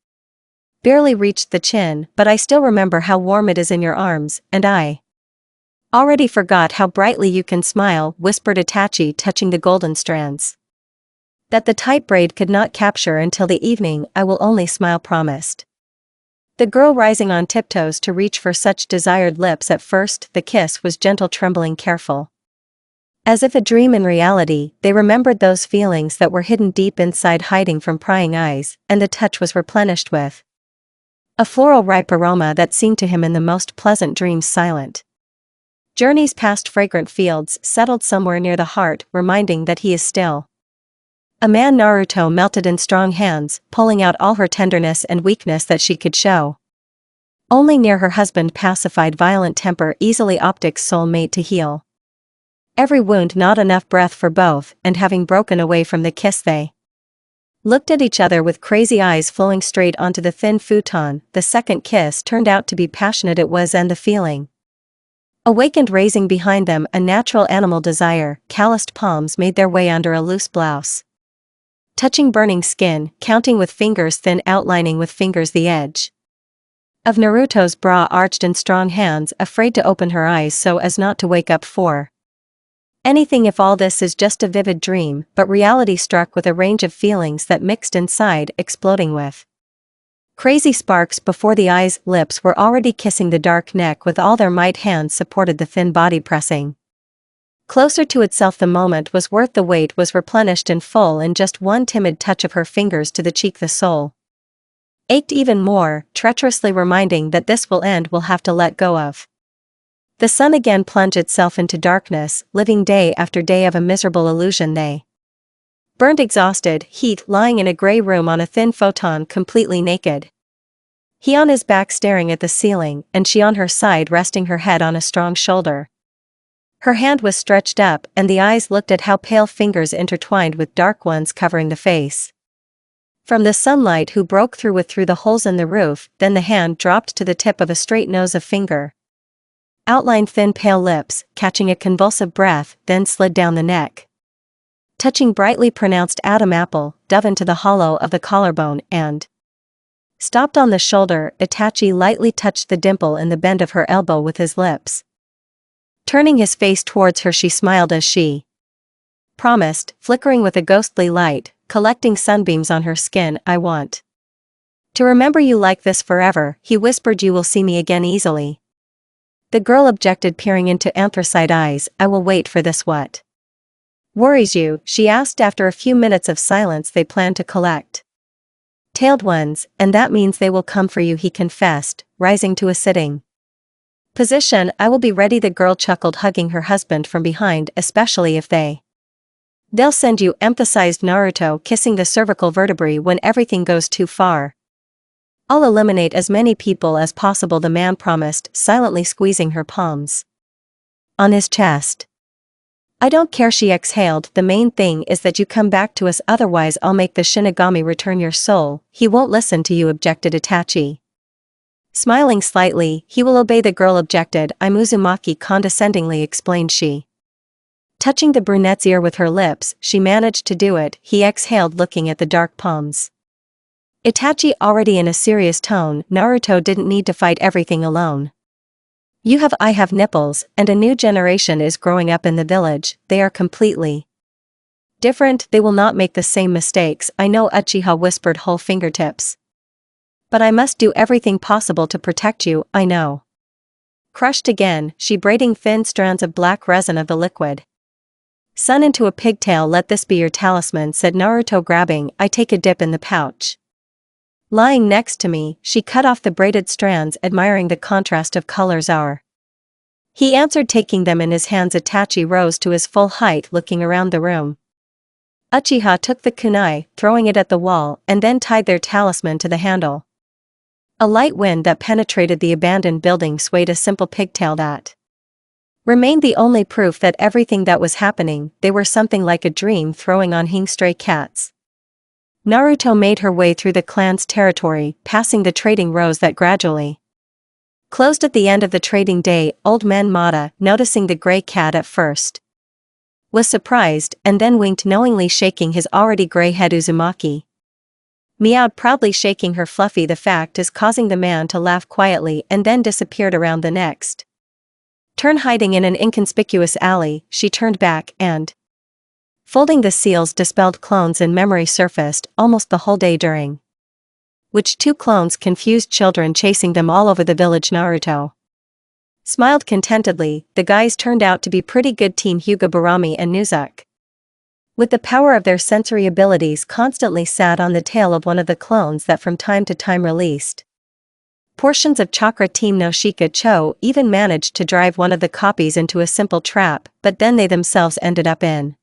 "Barely reached the chin, but I still remember how warm it is in your arms, and I already forgot how brightly you can smile," whispered Itachi, touching the golden strands that the tight braid could not capture. "Until the evening, I will only smile," promised the girl, rising on tiptoes to reach for such desired lips. At first, the kiss was gentle, trembling, careful. As if a dream in reality, they remembered those feelings that were hidden deep inside, hiding from prying eyes, and the touch was replenished with a floral ripe aroma that seemed to him in the most pleasant dreams. Silent journeys past fragrant fields settled somewhere near the heart, reminding that he is still a man. Naruto melted in strong hands, pulling out all her tenderness and weakness that she could show only near her husband. Pacified violent temper, easily optics, soul mate to heal every wound. Not enough breath for both, and having broken away from the kiss, they looked at each other with crazy eyes flowing straight onto the thin futon. The second kiss turned out to be passionate. It was, and the feeling awakened, raising behind them a natural animal desire. Calloused palms made their way under a loose blouse, touching burning skin, counting with fingers, thin outlining with fingers the edge of Naruto's bra, arched in strong hands, afraid to open her eyes so as not to wake up for anything. If all this is just a vivid dream, but reality struck with a range of feelings that mixed inside, exploding with crazy sparks before the eyes. Lips were already kissing the dark neck with all their might. Hands supported the thin body, pressing closer to itself. The moment was worth the wait, was replenished in full in just one timid touch of her fingers to the cheek. The soul ached even more, treacherously reminding that this will end, will have to let go of. The sun again plunged itself into darkness, living day after day of a miserable illusion. They burned, exhausted, heat, lying in a gray room on a thin futon, completely naked. He on his back staring at the ceiling, and she on her side resting her head on a strong shoulder. Her hand was stretched up, and the eyes looked at how pale fingers intertwined with dark ones covering the face. From the sunlight who broke through the holes in the roof. Then the hand dropped to the tip of a straight nose, a finger outlined thin pale lips, catching a convulsive breath, then slid down the neck, touching brightly pronounced Adam apple, dove into the hollow of the collarbone, and stopped on the shoulder. Itachi lightly touched the dimple in the bend of her elbow with his lips. Turning his face towards her, she smiled as she promised, flickering with a ghostly light, collecting sunbeams on her skin. "I want to remember you like this forever," he whispered. "You will see me again easily." The girl objected, peering into anthracite eyes. "I will wait for this." "What worries you?" she asked. After a few minutes of silence, "They plan to collect tailed ones, and that means they will come for you," he confessed, rising to a sitting Position, I will be ready, the girl chuckled, hugging her husband from behind, especially if they'll send you, emphasized Naruto, kissing the cervical vertebrae when everything goes too far. I'll eliminate as many people as possible, the man promised, silently squeezing her palms on his chest. I don't care, she exhaled, the main thing is that you come back to us, otherwise I'll make the Shinigami return your soul. He won't listen to you, objected Itachi. Smiling slightly, he will obey, the girl objected. I'm Uzumaki, condescendingly explained she. Touching the brunette's ear with her lips, she managed to do it, he exhaled, looking at the dark palms. Itachi, already in a serious tone, Naruto didn't need to fight everything alone. I have nipples, and a new generation is growing up in the village, they are completely different, they will not make the same mistakes, I know, Uchiha whispered, whole fingertips. But I must do everything possible to protect you, I know. Crushed again, she braiding thin strands of black resin of the liquid sun into a pigtail. Let this be your talisman, said Naruto, grabbing. I take a dip in the pouch. Lying next to me, she cut off the braided strands, admiring the contrast of colors. He answered, taking them in his hands. Itachi rose to his full height, looking around the room. Uchiha took the kunai, throwing it at the wall, and then tied their talisman to the handle. A light wind that penetrated the abandoned building swayed a simple pigtail that remained the only proof that everything that was happening, they were something like a dream throwing on hing stray cats. Naruto made her way through the clan's territory, passing the trading rows that gradually closed at the end of the trading day. Old man Mata, noticing the gray cat at first, was surprised, and then winked knowingly, shaking his already gray head. Uzumaki meowed proudly, shaking her fluffy. The fact is causing the man to laugh quietly, and then disappeared around the next turn, hiding in an inconspicuous alley. She turned back, and folding the seals, dispelled clones in memory surfaced, almost the whole day, during which 2 clones confused children, chasing them all over the village. Naruto smiled contentedly. The guys turned out to be pretty good team. Hyuga, Barami and Nuzuk, with the power of their sensory abilities, constantly sat on the tail of one of the clones that from time to time released portions of chakra. Team Noshika Cho even managed to drive one of the copies into a simple trap, but then they themselves ended up in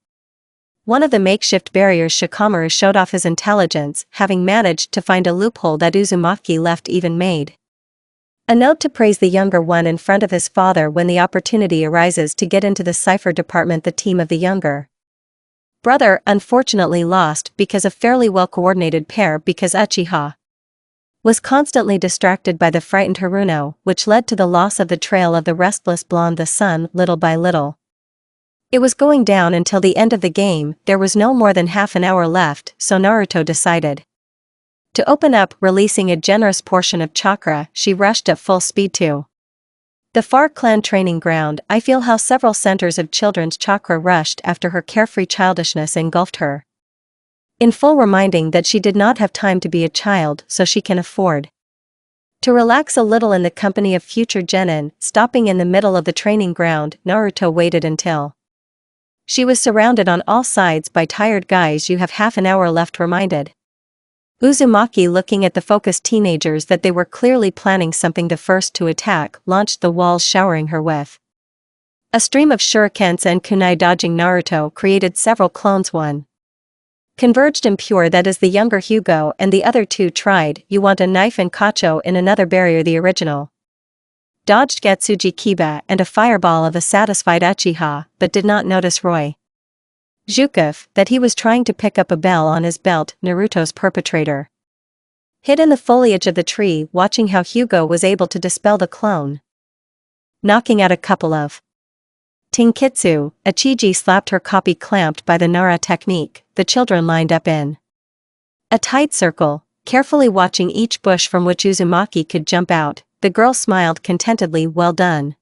one of the makeshift barriers. Shikamaru showed off his intelligence, having managed to find a loophole that Uzumaki left, even made a note to praise the younger one in front of his father when the opportunity arises to get into the cipher department. The team of the younger brother unfortunately lost because a fairly well-coordinated pair, because Uchiha was constantly distracted by the frightened Haruno, which led to the loss of the trail of the restless blonde. The sun, little by little, it was going down until the end of the game. There was no more than half an hour left, so Naruto decided to open up, releasing a generous portion of chakra. She rushed at full speed to the far clan training ground. I feel how several centers of children's chakra rushed after her. Carefree childishness engulfed her, in full reminding that she did not have time to be a child, so she can afford to relax a little in the company of future genin. Stopping in the middle of the training ground, Naruto waited until she was surrounded on all sides by tired guys. You have half an hour left, reminded Uzumaki, looking at the focused teenagers that they were clearly planning something. The first to attack launched the walls, showering her with a stream of shurikens and kunai. Dodging Naruto created several clones. One converged impure, that is the younger Hugo, and the other 2 tried. You want a knife, and Kacho in another barrier. The original dodged Getsuji Kiba and a fireball of a satisfied Uchiha, but did not notice Roy Zhukov, that he was trying to pick up a bell on his belt. Naruto's perpetrator hid in the foliage of the tree, watching how Hugo was able to dispel the clone, knocking out a couple of Tinkitsu. Ichiji slapped her copy, clamped by the Nara technique. The children lined up in a tight circle, carefully watching each bush from which Uzumaki could jump out. The girl smiled contentedly. Well done.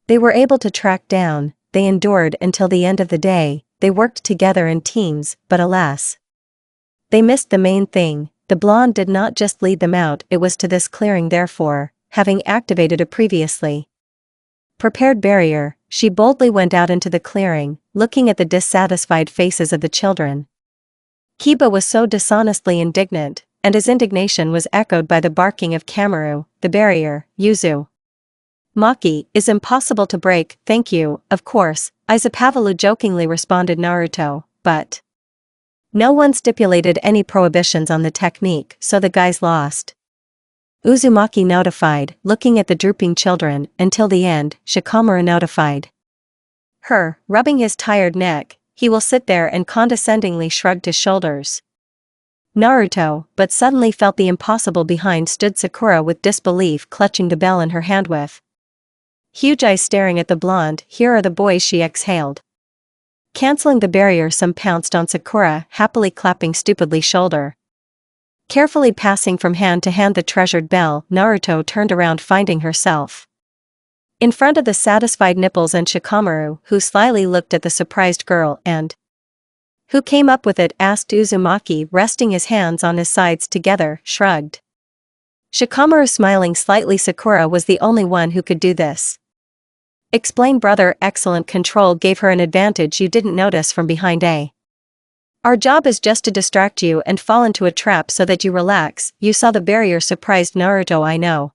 They were able to track down. They endured until the end of the day. They worked together in teams, but alas, they missed the main thing. The blonde did not just lead them out, it was to this clearing. Therefore, having activated a previously prepared barrier, she boldly went out into the clearing, looking at the dissatisfied faces of the children. Kiba was so dishonestly indignant, and his indignation was echoed by the barking of Kamaru, the barrier. Yuzu Maki is impossible to break, thank you, of course, Izapavalu jokingly responded Naruto, but no one stipulated any prohibitions on the technique, so the guys lost. Uzumaki notified, looking at the drooping children, until the end, Shikamaru notified her, rubbing his tired neck, he will sit there and condescendingly shrugged his shoulders. Naruto, but suddenly felt the impossible behind stood Sakura with disbelief clutching the bell in her hand with huge eyes staring at the blonde, here are the boys she exhaled. Canceling the barrier some pounced on Sakura, happily clapping stupidly shoulder. Carefully passing from hand to hand the treasured bell, Naruto turned around finding herself in front of the satisfied nipples and Shikamaru, who slyly looked at the surprised girl and who came up with it, asked Uzumaki, resting his hands on his sides together, shrugged. Shikamaru smiling slightly. Sakura was the only one who could do this. Explain brother, excellent control gave her an advantage you didn't notice from behind Our job is just to distract you and fall into a trap so that you relax, you saw the barrier surprised Naruto I know.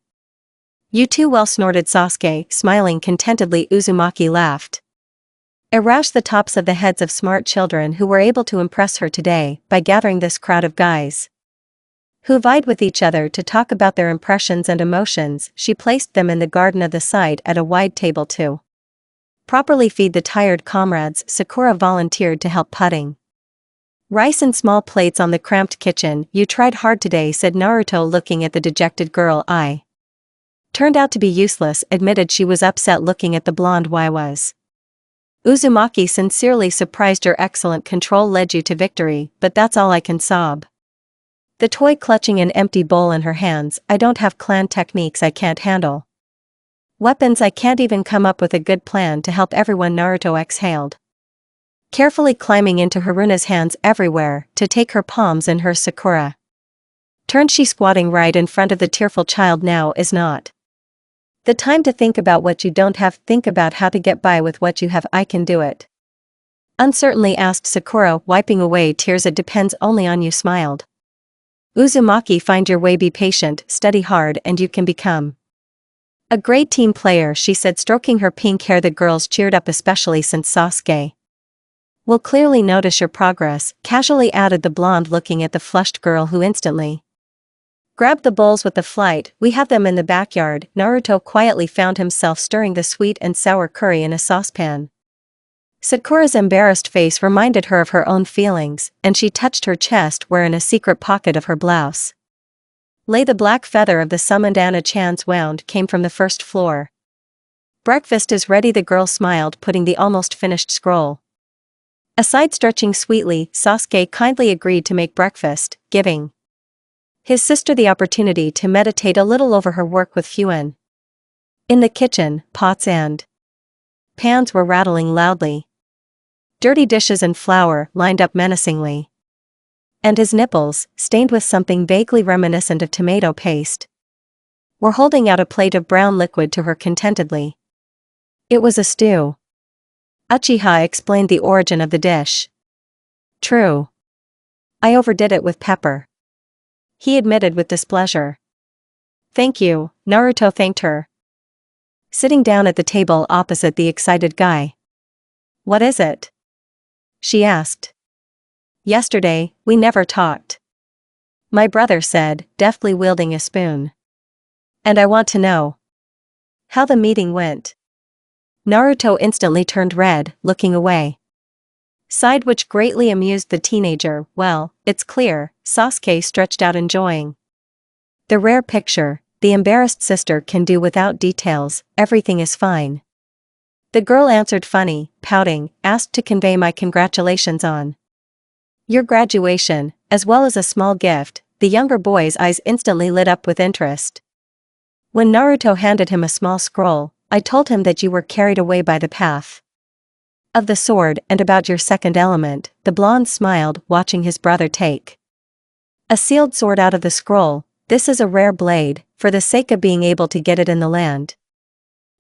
You too well snorted Sasuke, smiling contentedly Uzumaki laughed. Erash the tops of the heads of smart children who were able to impress her today by gathering this crowd of guys who vied with each other to talk about their impressions and emotions. She placed them in the garden of the side at a wide table to properly feed the tired comrades. Sakura volunteered to help putting rice in small plates on the cramped kitchen. You tried hard today, said Naruto looking at the dejected girl. I turned out to be useless, admitted she was upset looking at the blonde. Why was Uzumaki sincerely surprised. Your excellent control led you to victory, but that's all I can sob. The toy clutching an empty bowl in her hands. I don't have clan techniques I can't handle. Weapons I can't even come up with a good plan to help everyone. Naruto exhaled. Carefully climbing into Haruna's hands everywhere, to take her palms in hers. Sakura turned, she squatting right in front of the tearful child. Now is not the time to think about what you don't have, think about how to get by with what you have. I can do it. Uncertainly asked Sakura, wiping away tears. It depends only on you, smiled Uzumaki. Find your way, be patient, study hard, and you can become a great team player, she said, stroking her pink hair. The girls cheered up, especially since Sasuke will clearly notice your progress, casually added the blonde, looking at the flushed girl who instantly grabbed the bowls with the flight. We have them in the backyard. Naruto quietly found himself stirring the sweet and sour curry in a saucepan. Sakura's embarrassed face reminded her of her own feelings, and she touched her chest where in a secret pocket of her blouse lay the black feather of the summoned Anna-chan's wound came from the first floor. Breakfast is ready, the girl smiled, putting the almost finished scroll aside. Stretching sweetly, Sasuke kindly agreed to make breakfast, giving his sister the opportunity to meditate a little over her work with Fuin. In the kitchen, pots and pans were rattling loudly. Dirty dishes and flour lined up menacingly. And his nipples, stained with something vaguely reminiscent of tomato paste, were holding out a plate of brown liquid to her contentedly. It was a stew. Uchiha explained the origin of the dish. True. I overdid it with pepper, he admitted with displeasure. Thank you, Naruto thanked her, sitting down at the table opposite the excited guy. What is it? She asked. Yesterday, we never talked, my brother said, deftly wielding a spoon. And I want to know how the meeting went. Naruto instantly turned red, looking away. Sighed, which greatly amused the teenager. Well, it's clear, Sasuke stretched out, enjoying the rare picture. The embarrassed sister can do without details, everything is fine. The girl answered, funny, pouting, asked to convey my congratulations on your graduation, as well as a small gift. The younger boy's eyes instantly lit up with interest. When Naruto handed him a small scroll, I told him that you were carried away by the path of the sword and about your second element. The blonde smiled, watching his brother take a sealed sword out of the scroll. This is a rare blade, for the sake of being able to get it in the land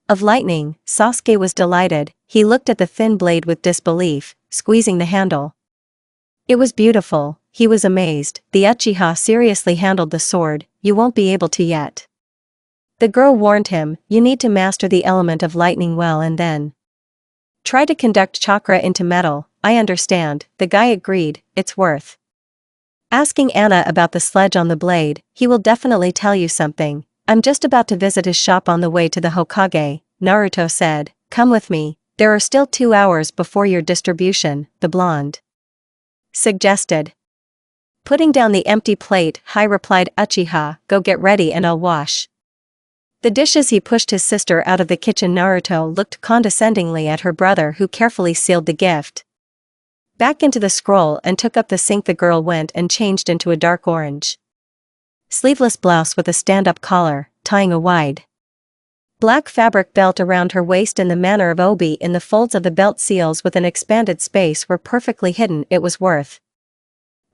of lightning. Sasuke was delighted, he looked at the thin blade with disbelief, squeezing the handle. It was beautiful, he was amazed. The Uchiha seriously handled the sword. You won't be able to yet. The girl warned him, "You need to master the element of lightning well and then try to conduct chakra into metal." "I understand," the guy agreed, "it's worth asking Anna about the sledge on the blade, he will definitely tell you something." "I'm just about to visit his shop on the way to the Hokage," Naruto said. "Come with me, there are still 2 hours before your distribution," the blonde suggested. Putting down the empty plate, Hai replied, "Uchiha, go get ready and I'll wash the dishes." He pushed his sister out of the kitchen. Naruto looked condescendingly at her brother, who carefully sealed the gift back into the scroll and took up the sink. The girl went and changed into a dark orange sleeveless blouse with a stand-up collar, tying a wide black fabric belt around her waist in the manner of obi. In the folds of the belt, seals with an expanded space were perfectly hidden. It was worth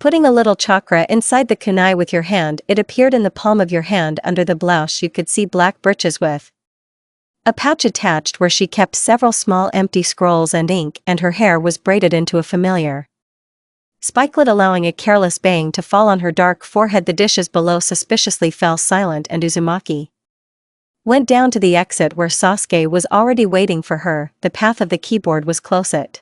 putting a little chakra inside the kunai with your hand. It appeared in the palm of your hand. Under the blouse you could see black breeches with a pouch attached where she kept several small empty scrolls and ink, and her hair was braided into a familiar spikelet, allowing a careless bang to fall on her dark forehead. The dishes below suspiciously fell silent, and Uzumaki went down to the exit where Sasuke was already waiting for her. The path of the keyboard was close. It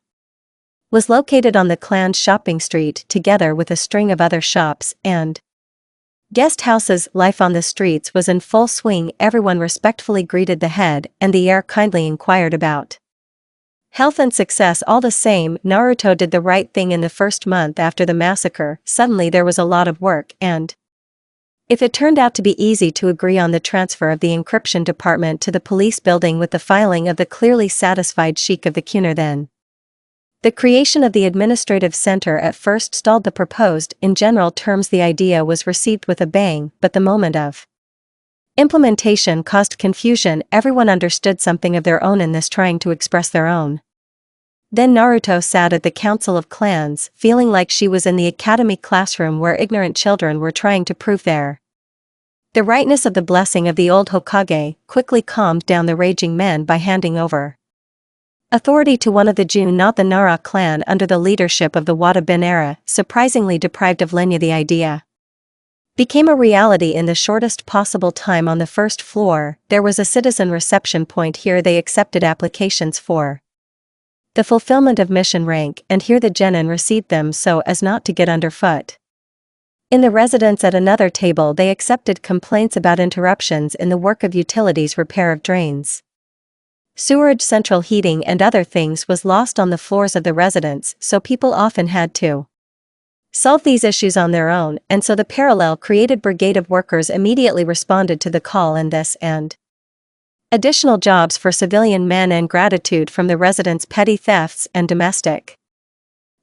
was located on the clan's shopping street, together with a string of other shops and guest houses. Life on the streets was in full swing. Everyone respectfully greeted the head, and the heir kindly inquired about health and success. All the same, Naruto did the right thing in the first month after the massacre. Suddenly there was a lot of work, and if it turned out to be easy to agree on the transfer of the encryption department to the police building with the filing of the clearly satisfied Sheik of the Kuner, then the creation of the administrative center at first stalled the proposed. In general terms, the idea was received with a bang, but the moment of implementation caused confusion. Everyone understood something of their own in this, trying to express their own. Then Naruto sat at the Council of Clans, feeling like she was in the academy classroom where ignorant children were trying to prove the rightness of the blessing of the old Hokage. Quickly calmed down the raging men by handing over authority to one of the Jun, not the Nara clan, under the leadership of the Wada Binera. Surprisingly deprived of Lenya, the idea became a reality in the shortest possible time. On the first floor, there was a citizen reception point. Here they accepted applications for the fulfillment of mission rank, and here the genin received them so as not to get underfoot. In the residence at another table, they accepted complaints about interruptions in the work of utilities, repair of drains, sewerage, central heating and other things was lost on the floors of the residence, so people often had to solve these issues on their own, and so the parallel created brigade of workers immediately responded to the call, and this and additional jobs for civilian men and gratitude from the residents. Petty thefts and domestic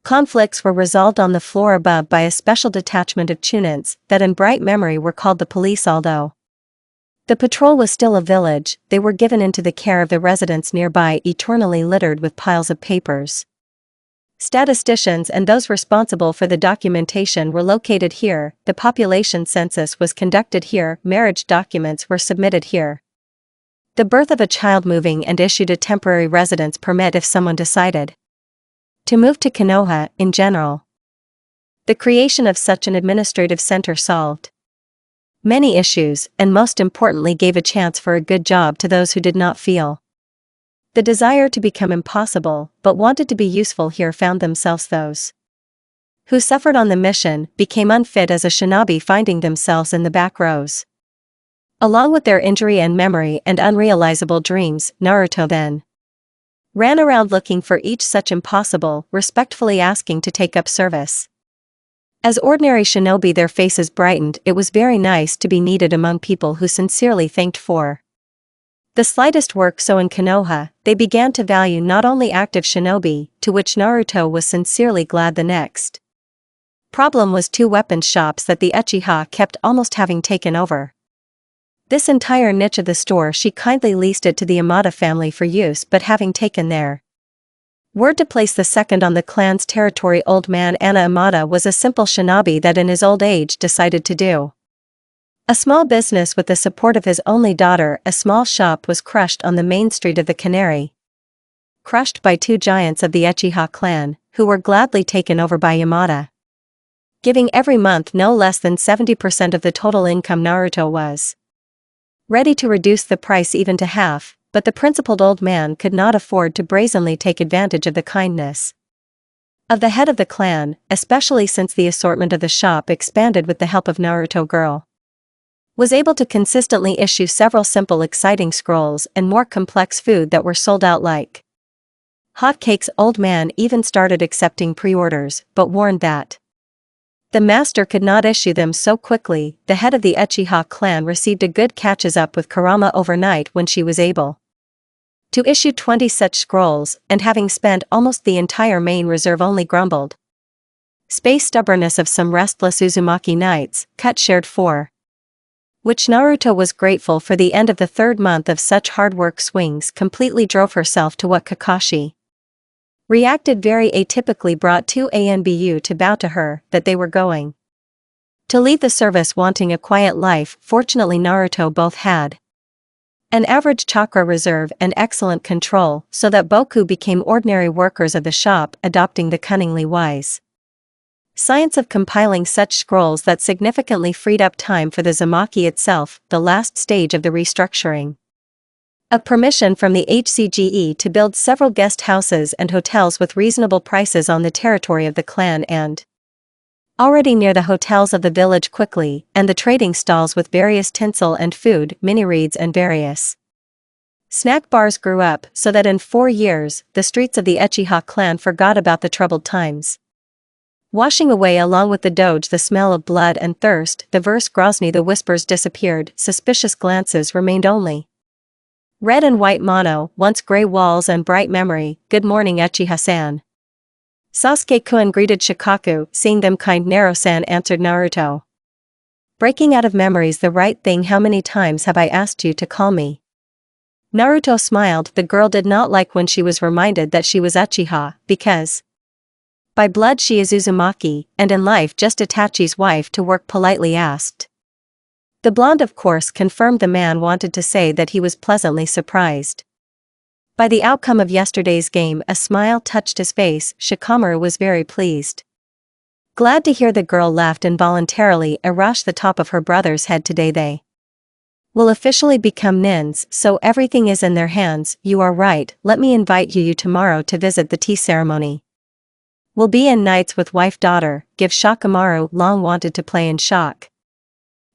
conflicts were resolved on the floor above by a special detachment of chunins that in bright memory were called the police. Although the patrol was still a village, they were given into the care of the residents nearby, eternally littered with piles of papers. Statisticians and those responsible for the documentation were located here. The population census was conducted here. Marriage documents were submitted here. The birth of a child, moving, and issued a temporary residence permit if someone decided to move to Konoha. In general, the creation of such an administrative center solved many issues, and most importantly gave a chance for a good job to those who did not feel the desire to become impossible, but wanted to be useful. Here found themselves those who suffered on the mission, became unfit as a shinobi, finding themselves in the back rows, along with their injury and memory and unrealizable dreams. Naruto then ran around looking for each such impossible, respectfully asking to take up service. As ordinary shinobi, their faces brightened. It was very nice to be needed among people who sincerely thanked for the slightest work. So in Konoha, they began to value not only active shinobi, to which Naruto was sincerely glad. The next problem was 2 weapons shops that the Uchiha kept almost having taken over this entire niche of the store. She kindly leased it to the Amada family for use, but having taken their word to place the second on the clan's territory, old man Anna Amada was a simple shinobi that in his old age decided to do a small business with the support of his only daughter. A small shop was crushed on the main street of the Canary, crushed by 2 giants of the Uchiha clan, who were gladly taken over by Yamada, giving every month no less than 70% of the total income. Naruto was ready to reduce the price even to half, but the principled old man could not afford to brazenly take advantage of the kindness of the head of the clan, especially since the assortment of the shop expanded with the help of Naruto girl. Was able to consistently issue several simple exciting scrolls and more complex food that were sold out like hotcakes. Old man even started accepting pre-orders, but warned that the master could not issue them so quickly. The head of the Uchiha clan received a good catches up with Kurama overnight when she was able to issue 20 such scrolls, and having spent almost the entire main reserve only grumbled space stubbornness of some restless Uzumaki knights, cut shared for which Naruto was grateful for. The end of the third month of such hard work swings completely drove herself to what Kakashi reacted very atypically, brought two Anbu to bow to her, that they were going to leave the service wanting a quiet life. Fortunately Naruto both had an average chakra reserve and excellent control, so that Boku became ordinary workers of the shop, adopting the cunningly wise science of compiling such scrolls that significantly freed up time for the Uzumaki itself, the last stage of the restructuring. A permission from the HCGE to build several guest houses and hotels with reasonable prices on the territory of the clan and already near the hotels of the village quickly, and the trading stalls with various tinsel and food, mini-reeds and various snack bars grew up, so that in 4 years, the streets of the Uchiha clan forgot about the troubled times, washing away along with the doge the smell of blood and thirst. The verse Grozny, the whispers disappeared, suspicious glances remained only. Red and white mono, once gray walls and bright memory. Good morning Uchiha-san. Sasuke-kun greeted Shikaku, seeing them. Kind Naro-san, answered Naruto. Breaking out of memories, the right thing. How many times have I asked you to call me? Naruto smiled. The girl did not like when she was reminded that she was Uchiha, because by blood she is Uzumaki, and in life just Itachi's wife. To work politely asked. The blonde of course confirmed. The man wanted to say that he was pleasantly surprised by the outcome of yesterday's game. A smile touched his face. Shikamaru was very pleased. Glad to hear. The girl laughed involuntarily. Arash the top of her brother's head. Today they will officially become nins, so everything is in their hands. You are right, let me invite you tomorrow to visit the tea ceremony. We'll be in nights with wife-daughter, give Shikamaru. Long wanted to play in shock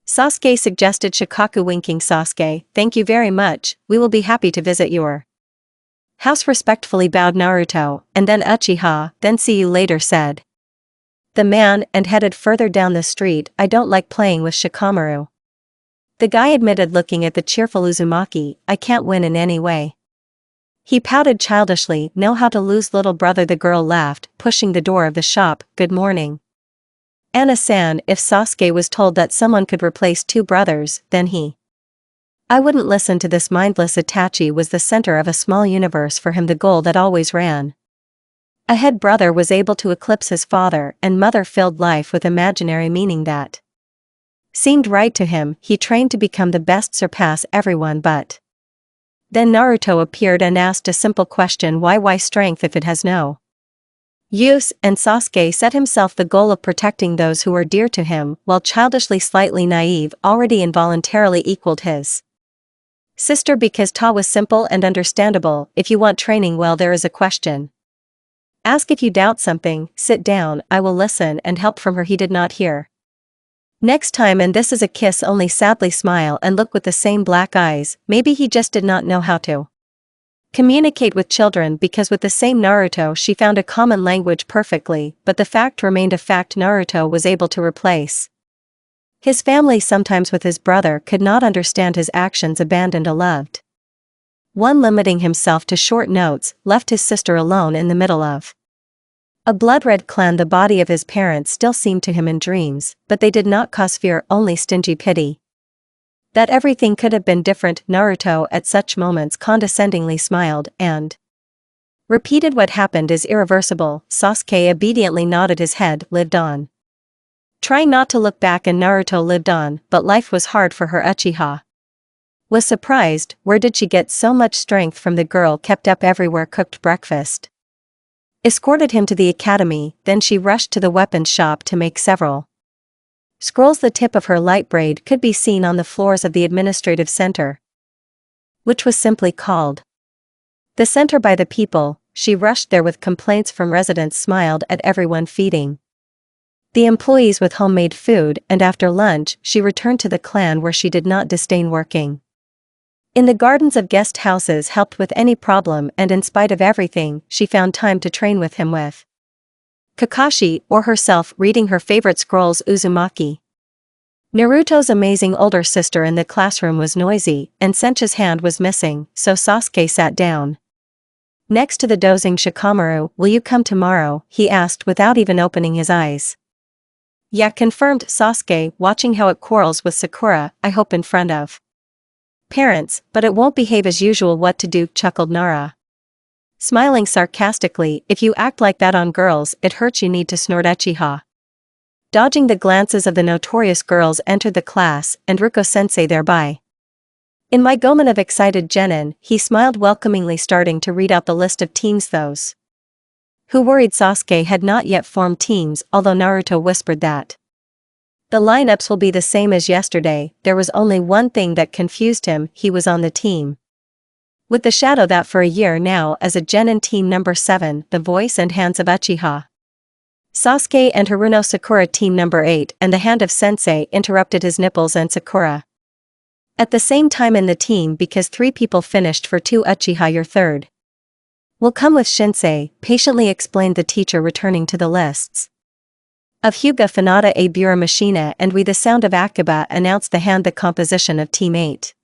Sasuke, suggested Shikaku, winking. Sasuke, thank you very much, we will be happy to visit your house. Respectfully bowed Naruto, and then Uchiha, then see you later, said the man, and headed further down the street. I don't like playing with Shikamaru, the guy admitted, looking at the cheerful Uzumaki. I can't win in any way. He pouted childishly. Know how to lose, little brother. The girl laughed, pushing the door of the shop. Good morning, Anna-san. If Sasuke was told that someone could replace two brothers, then I wouldn't listen to this mindless. Itachi was the center of a small universe for him, the goal that always ran ahead. Brother was able to eclipse his father and mother, filled life with imaginary meaning that seemed right to him. He trained to become the best, surpass everyone. But then Naruto appeared and asked a simple question. Why strength if it has no use? And Sasuke set himself the goal of protecting those who were dear to him, while childishly slightly naive, already involuntarily equaled his sister, because Ta was simple and understandable. If you want training well, there is a question. Ask. If you doubt something, sit down, I will listen and help. From her he did not hear next time, and this is a kiss only. Sadly smile and look with the same black eyes. Maybe he just did not know how to communicate with children, because with the same Naruto she found a common language perfectly. But the fact remained a fact. Naruto was able to replace his family sometimes with his brother, could not understand his actions, abandoned a loved one, limiting himself to short notes, left his sister alone in the middle of a blood-red clan. The body of his parents still seemed to him in dreams, but they did not cause fear, only stingy pity. That everything could have been different. Naruto at such moments condescendingly smiled, and repeated, what happened is irreversible. Sasuke obediently nodded his head, lived on, trying not to look back, and Naruto lived on, but life was hard for her. Uchiha was surprised. Where did she get so much strength from? The girl kept up everywhere, cooked breakfast, escorted him to the academy, then she rushed to the weapons shop to make several Scrolls. The tip of her light braid could be seen on the floors of the administrative center, which was simply called the center by the people. She rushed there with complaints from residents, smiled at everyone feeding the employees with homemade food, and after lunch she returned to the clan where she did not disdain working in the gardens of guest houses, helped with any problem, and in spite of everything, she found time to train with him, with Kakashi or herself reading her favorite scrolls. Uzumaki, Naruto's amazing older sister, in the classroom was noisy, and Sencha's hand was missing, so Sasuke sat down next to the dozing Shikamaru. "Will you come tomorrow?" he asked without even opening his eyes. "Yeah," confirmed Sasuke, watching how it quarrels with Sakura. "I hope in front of parents, but it won't behave as usual." "What to do?" chuckled Nara, smiling sarcastically. "If you act like that on girls, it hurts." "You need to," snored Uchiha, dodging the glances of the notorious girls, entered the class, and Ruko-sensei thereby. In my moment of excited genin, he smiled welcomingly, starting to read out the list of teams. Those who worried Sasuke had not yet formed teams, although Naruto whispered that the lineups will be the same as yesterday. There was only one thing that confused him: he was on the team with the shadow that for a year now as a genin, team number 7, the voice and hands of Uchiha Sasuke, and Haruno Sakura, team number 8, and the hand of Sensei interrupted his nipples and Sakura at the same time in the team, because 3 people finished for 2. "Uchiha, your third will come with Shinsei," patiently explained the teacher, returning to the lists of Hyuga, Funada, Abura, Machina, and we. The sound of Akiba announced the hand, the composition of Team 8.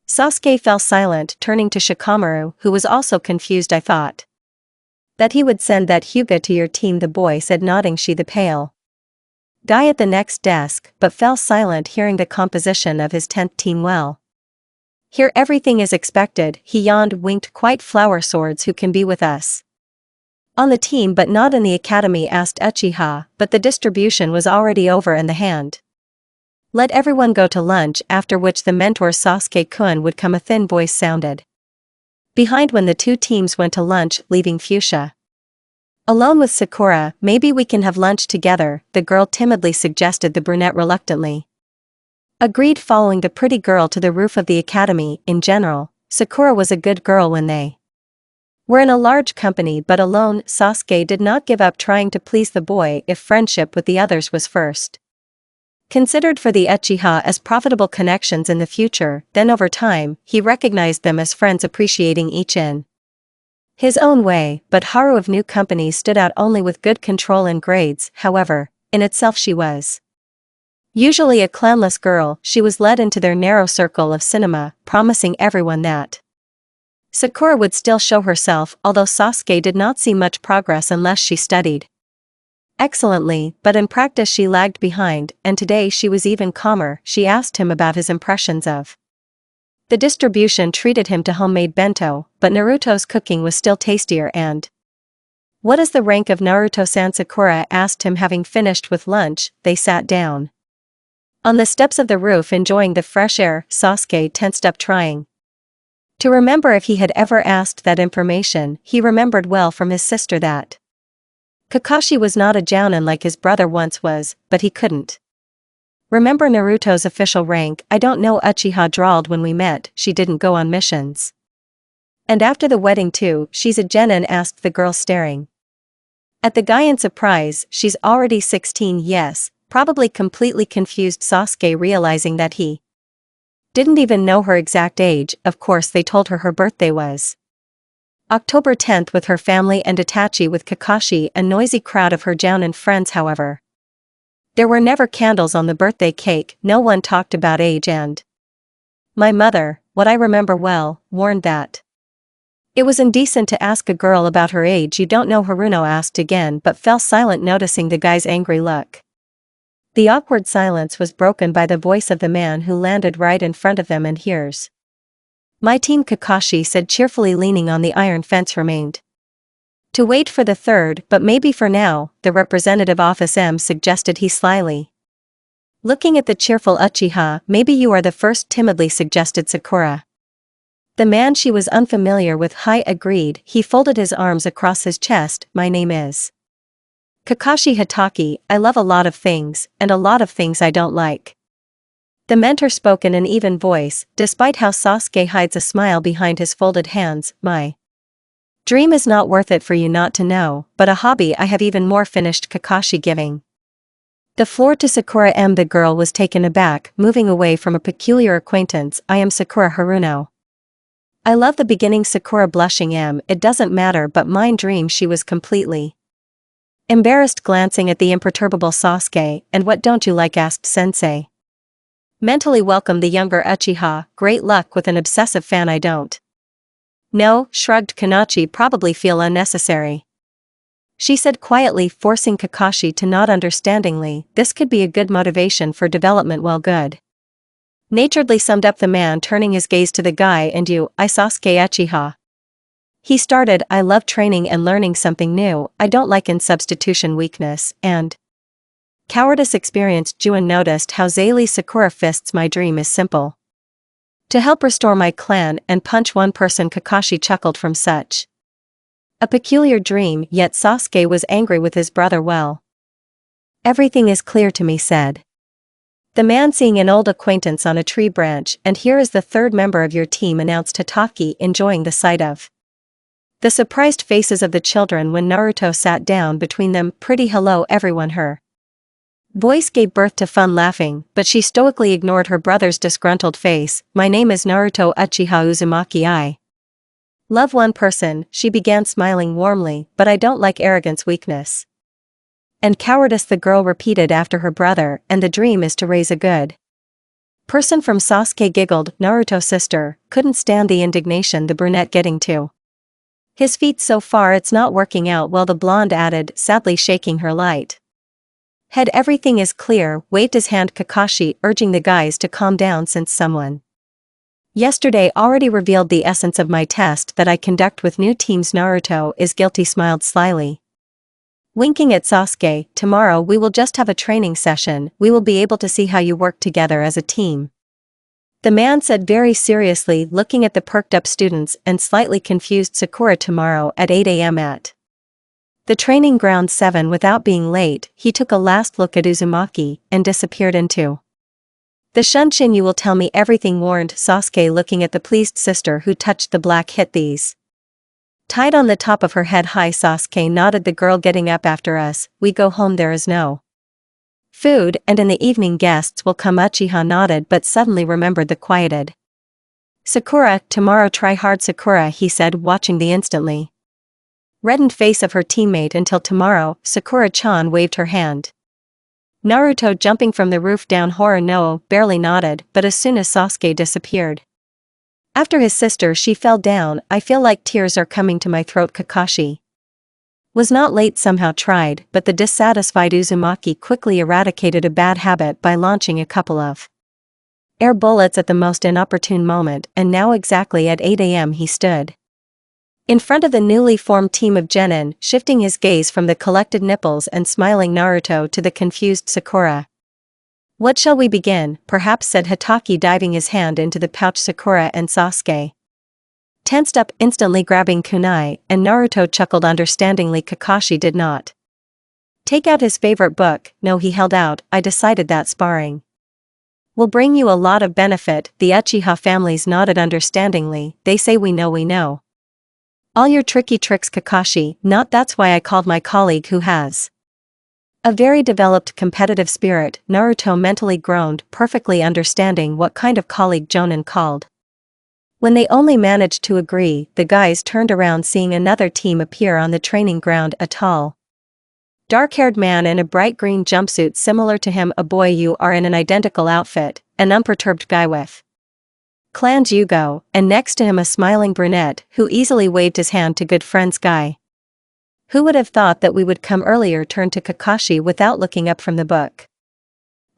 Sasuke fell silent, turning to Shikamaru, who was also confused. "I thought that he would send that Hyuga to your team," the boy said, nodding. "She, the pale guy at the next desk, but fell silent hearing the composition of his 10th team. "Well, here everything is expected," he yawned, winked. "Quite flower swords who can be with us on the team but not in the academy?" asked Uchiha, but the distribution was already over and the hand let everyone go to lunch, after which the mentor Sasuke-kun would come. A thin voice sounded behind when the 2 teams went to lunch, leaving Fuchsia alone with Sakura. "Maybe we can have lunch together," the girl timidly suggested. The brunette reluctantly agreed, following the pretty girl to the roof of the academy. In general, Sakura was a good girl when they were in a large company, but alone, Sasuke did not give up trying to please the boy if friendship with the others was first considered for the Uchiha as profitable connections in the future. Then over time, he recognized them as friends, appreciating each in his own way. But Haru of new companies stood out only with good control and grades. However, in itself she was usually a clanless girl. She was led into their narrow circle of cinema, promising everyone that Sakura would still show herself, although Sasuke did not see much progress unless she studied excellently, but in practice she lagged behind, and today she was even calmer. She asked him about his impressions of the distribution, treated him to homemade bento, but Naruto's cooking was still tastier. "And what is the rank of Naruto-san?" Sakura asked him, having finished with lunch. They sat down on the steps of the roof, enjoying the fresh air. Sasuke tensed up, trying to remember if he had ever asked that information. He remembered well from his sister that Kakashi was not a jounin like his brother once was, but he couldn't remember Naruto's official rank. "I don't know," Uchiha drawled. "When we met, she didn't go on missions." "And after the wedding too?" "She's a genin?" asked the girl, staring at the guy in surprise. "She's already 16, yes," probably completely confused Sasuke, realizing that he didn't even know her exact age. Of course they told her her birthday was October 10th with her family and Itachi with Kakashi, a noisy crowd of her jounin friends. However, there were never candles on the birthday cake. No one talked about age, and my mother, what I remember well, warned that it was indecent to ask a girl about her age. "You don't know?" Haruno asked again, but fell silent, noticing the guy's angry look. The awkward silence was broken by the voice of the man who landed right in front of them. "And here's my team," Kakashi said cheerfully, leaning on the iron fence. "Remained to wait for the third, but maybe for now," the representative office suggested he slyly, looking at the cheerful Uchiha. "Maybe you are the first," timidly suggested Sakura. The man she was unfamiliar with agreed. He folded his arms across his chest. "My name is Kakashi Hatake, I love a lot of things, and a lot of things I don't like. The mentor spoke in an even voice, despite how Sasuke hides a smile behind his folded hands. My dream is not worth it for you not to know, but a hobby I have even more, finished Kakashi, giving the floor to Sakura. The girl was taken aback, moving away from a peculiar acquaintance. I am Sakura Haruno. I love the beginning. Sakura blushing. It doesn't matter, but mine dream. She was completely embarrassed, glancing at the imperturbable Sasuke. And what don't you like? Asked Sensei. Mentally welcomed the younger Uchiha. Great luck with an obsessive fan. I don't know, shrugged Kanachi. Probably feel unnecessary, she said quietly, forcing Kakashi to nod understandingly. This could be a good motivation for development. Well, good naturedly summed up the man, turning his gaze to the guy. And you, I Sasuke Uchiha. He started. I love training and learning something new. I don't like insubstitution, weakness, and cowardice. Experienced Juin noticed how Zaylee Sakura fists. My dream is simple: to help restore my clan and punch one person. Kakashi chuckled. From such a peculiar dream, yet Sasuke was angry with his brother. Well, everything is clear to me, said the man, seeing an old acquaintance on a tree branch. And here is the third member of your team, announced Hatake, enjoying the sight of the surprised faces of the children when Naruto sat down between them. Pretty hello everyone. Her voice gave birth to fun laughing, but she stoically ignored her brother's disgruntled face. My name is Naruto Uchiha Uzumaki. I love one person, she began, smiling warmly, but I don't like arrogance, weakness, and cowardice. The girl repeated after her brother. And the dream is to raise a good person. From Sasuke giggled. Naruto sister, couldn't stand the indignation. The brunette getting to his feet. So far it's not working out well, the blonde added, sadly shaking her light head. Everything is clear, waved his hand Kakashi, urging the guys to calm down since someone yesterday already revealed the essence of my test that I conduct with new teams. Naruto is guilty, smiled slyly, winking at Sasuke. Tomorrow we will just have a training session, we will be able to see how you work together as a team, the man said very seriously, looking at the perked up students and slightly confused Sakura. Tomorrow at 8 a.m. at the training ground. 7 without being late, he took a last look at Uzumaki and disappeared into the Shunshin. You will tell me everything, warned Sasuke, looking at the pleased sister who touched the black hit these tied on the top of her head. Hi, Sasuke nodded. The girl getting up. After us, we go home. There is no food, and in the evening guests will come. Uchiha nodded but suddenly remembered the quieted Sakura. Tomorrow try hard, Sakura, he said, watching the instantly reddened face of her teammate. Until tomorrow, Sakura-chan waved her hand. Naruto, jumping from the roof down. Horror no, barely nodded, but as soon as Sasuke disappeared after his sister, she fell down. I feel like tears are coming to my throat. Kakashi was not late, somehow tried, but the dissatisfied Uzumaki quickly eradicated a bad habit by launching a couple of air bullets at the most inopportune moment. And now exactly at 8 a.m. he stood in front of the newly formed team of genin, shifting his gaze from the collected nipples and smiling Naruto to the confused Sakura. What shall we begin, perhaps, said Hatake, diving his hand into the pouch. Sakura and Sasuke tensed up, instantly grabbing kunai, and Naruto chuckled understandingly. Kakashi did not take out his favorite book. No, he held out. I decided that sparring will bring you a lot of benefit. The Uchiha families nodded understandingly. They say we know all your tricky tricks. Kakashi, not that's why I called my colleague who has a very developed competitive spirit. Naruto mentally groaned, perfectly understanding what kind of colleague Jonin called. When they only managed to agree, the guys turned around, seeing another team appear on the training ground. A tall, dark-haired man in a bright green jumpsuit similar to him. A boy, you are in an identical outfit. An unperturbed guy with Clan Jugo, and next to him a smiling brunette who easily waved his hand to good friends Guy. Who would have thought that we would come earlier? Turned to Kakashi without looking up from the book.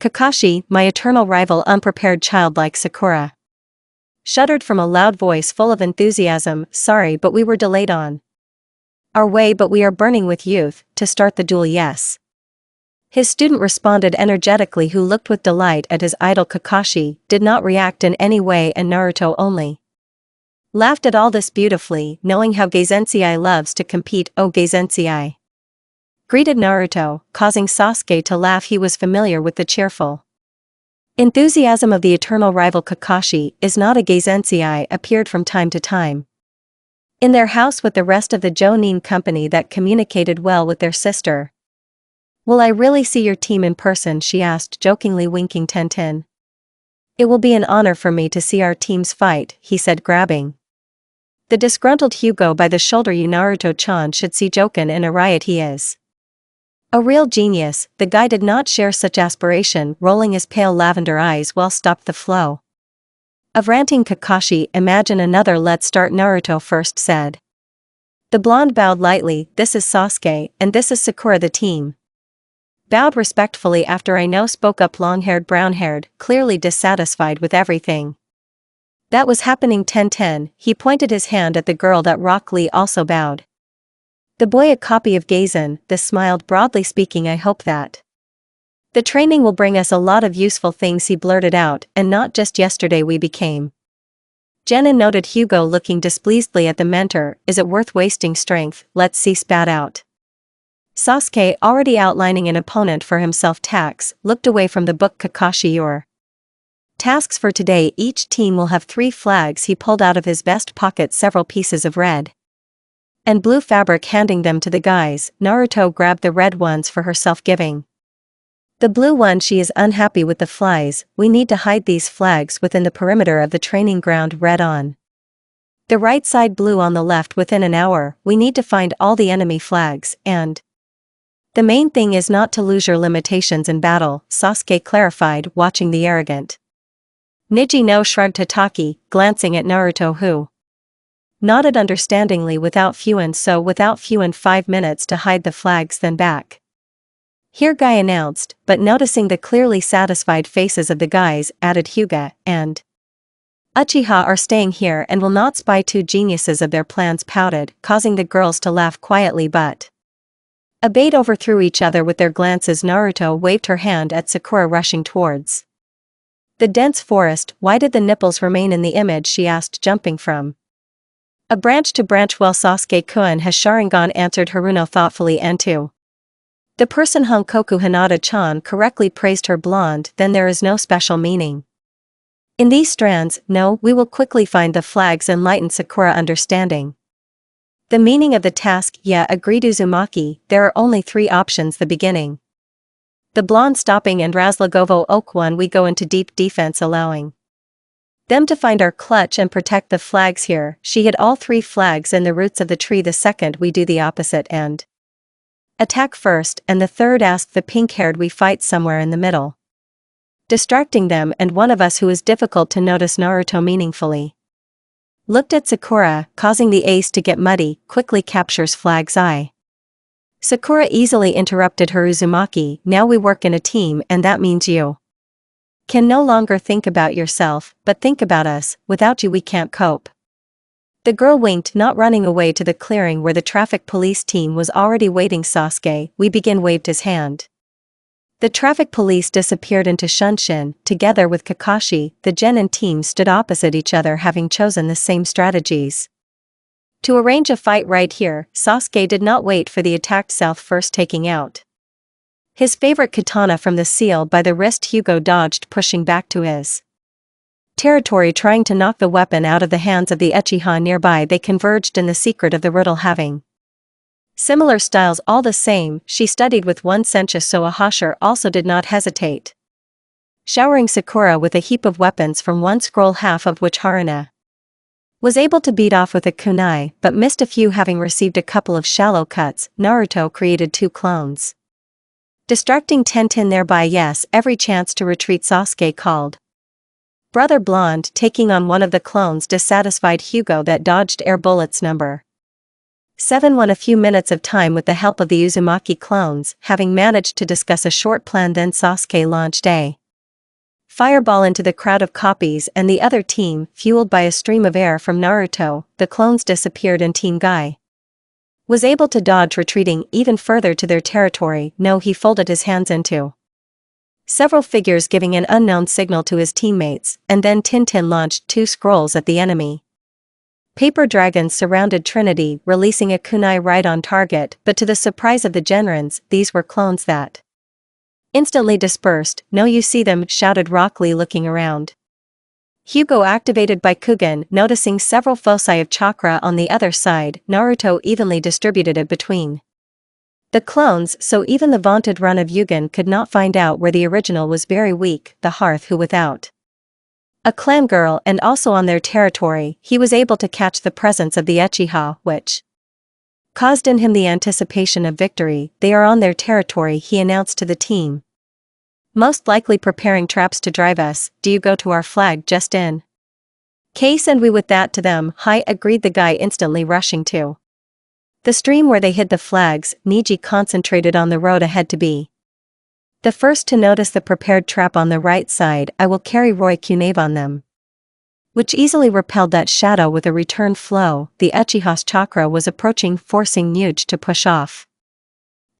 Kakashi, my eternal rival. Unprepared childlike Sakura shuddered from a loud voice full of enthusiasm. Sorry, but we were delayed on our way, but we are burning with youth to start the duel. Yes, his student responded energetically, who looked with delight at his idol. Kakashi did not react in any way, and Naruto only laughed at all this beautifully, knowing how Geizensei loves to compete. Oh, Geizensei greeted Naruto, causing Sasuke to laugh. He was familiar with the cheerful enthusiasm of the eternal rival Kakashi. Is not a Geizensei appeared from time to time in their house with the rest of the Jonin company that communicated well with their sister. Will I really see your team in person? She asked, jokingly winking Tenten. It will be an honor for me to see our teams fight, he said, grabbing the disgruntled Hugo by the shoulder. You Naruto-chan should see Joken in a riot. He is a real genius. The guy did not share such aspiration, rolling his pale lavender eyes well stopped the flow of ranting Kakashi. Imagine another. Let's start. Naruto first said. The blonde bowed lightly. This is Sasuke, and this is Sakura. The team bowed respectfully after I know, spoke up long-haired brown-haired, clearly dissatisfied with everything that was happening. Tenten, he pointed his hand at the girl that Rock Lee also bowed. The boy, a copy of Gaizen, the smiled broadly speaking. I hope that the training will bring us a lot of useful things, he blurted out, and not just yesterday we became Genin, noted Hugo, looking displeasedly at the mentor. Is it worth wasting strength? Let's see, spat out Sasuke, already outlining an opponent for himself. Tax, looked away from the book. Kakashi, your tasks for today. Each team will have 3 flags. He pulled out of his vest pocket several pieces of red and blue fabric, handing them to the guys. Naruto grabbed the red ones for herself, giving the blue one. She is unhappy with the flies. We need to hide these flags within the perimeter of the training ground. Red on the right side, blue on the left. Within an hour, we need to find all the enemy flags, and the main thing is not to lose your limitations in battle, Sasuke clarified, watching the arrogant Niji no shrugged Hataki, glancing at Naruto, who nodded understandingly. Without Fuin, 5 minutes to hide the flags, then back here, guy announced, but noticing the clearly satisfied faces of the guys, added Hyuga and Uchiha are staying here and will not spy. 2 geniuses of their plans pouted, causing the girls to laugh quietly but Abate overthrew each other with their glances. Naruto waved her hand at Sakura, rushing towards the dense forest. Why did the nipples remain in the image? She asked, jumping from a branch to branch. Well, Sasuke-kun has Sharingan, answered Haruno thoughtfully, and to the person Honkoku Hinata-chan correctly praised her. Blonde, then there is no special meaning in these strands. No, we will quickly find the flags, enlightened Sakura, understanding the meaning of the task. Yeah, agreed Uzumaki, there are only 3 options. The beginning, the blonde stopping, and Razlogovo Oak 1. We go into deep defense, allowing them to find our clutch and protect the flags here. She hid all 3 flags in the roots of the tree. The second, we do the opposite and attack first, and the third, asked the pink-haired, we fight somewhere in the middle, distracting them, and one of us who is difficult to notice. Naruto meaningfully looked at Sakura, causing the ace to get muddy. Quickly captures flag's eye. Sakura easily interrupted her. Uzumaki, now we work in a team, and that means you can no longer think about yourself, but think about us. Without you we can't cope. The girl winked, not running away to the clearing where the traffic police team was already waiting. Sasuke, we begin, waved his hand. The traffic police disappeared into Shunshin. Together with Kakashi, the Genin team stood opposite each other, having chosen the same strategies to arrange a fight right here. Sasuke did not wait for the attacked self, first taking out his favorite katana from the seal by the wrist. Hugo dodged, pushing back to his territory, trying to knock the weapon out of the hands of the Uchiha nearby. They converged in the secret of the riddle, having similar styles. All the same, she studied with one sencha, so Ahashir also did not hesitate, showering Sakura with a heap of weapons from one scroll, half of which Haruna was able to beat off with a kunai, but missed a few, having received a couple of shallow cuts. Naruto created 2 clones, distracting Tenten thereby. Yes, every chance to retreat, Sasuke called. Brother Blonde, taking on one of the clones, dissatisfied Hugo that dodged air bullets. Number 7 won a few minutes of time with the help of the Uzumaki clones, having managed to discuss a short plan. Then Sasuke launched a fireball into the crowd of copies, and the other team, fueled by a stream of air from Naruto, the clones disappeared, and Team Guy was able to dodge, retreating even further to their territory. No, he folded his hands into several figures, giving an unknown signal to his teammates, and then Tintin launched 2 scrolls at the enemy. Paper dragons surrounded Trinity, releasing a kunai right on target, but to the surprise of the Genrons, these were clones that instantly dispersed. "No, you see them," shouted Rock Lee, looking around. Hugo activated by Kugan, noticing several foci of chakra on the other side. Naruto evenly distributed it between the clones, so even the vaunted run of Yugen could not find out where the original was. Very weak, the hearth who without a clan girl and also on their territory, he was able to catch the presence of the Uchiha, which caused in him the anticipation of victory. "They are on their territory," he announced to the team. "Most likely preparing traps to drive us. Do you go to our flag just in case?" "And we with that to them." "Hi," agreed the guy, instantly rushing to the stream where they hid the flags. Niji concentrated on the road ahead to be the first to notice the prepared trap on the right side. "I will carry Roy Kunave on them," which easily repelled that shadow with a return flow. The Uchiha's chakra was approaching, forcing Nuge to push off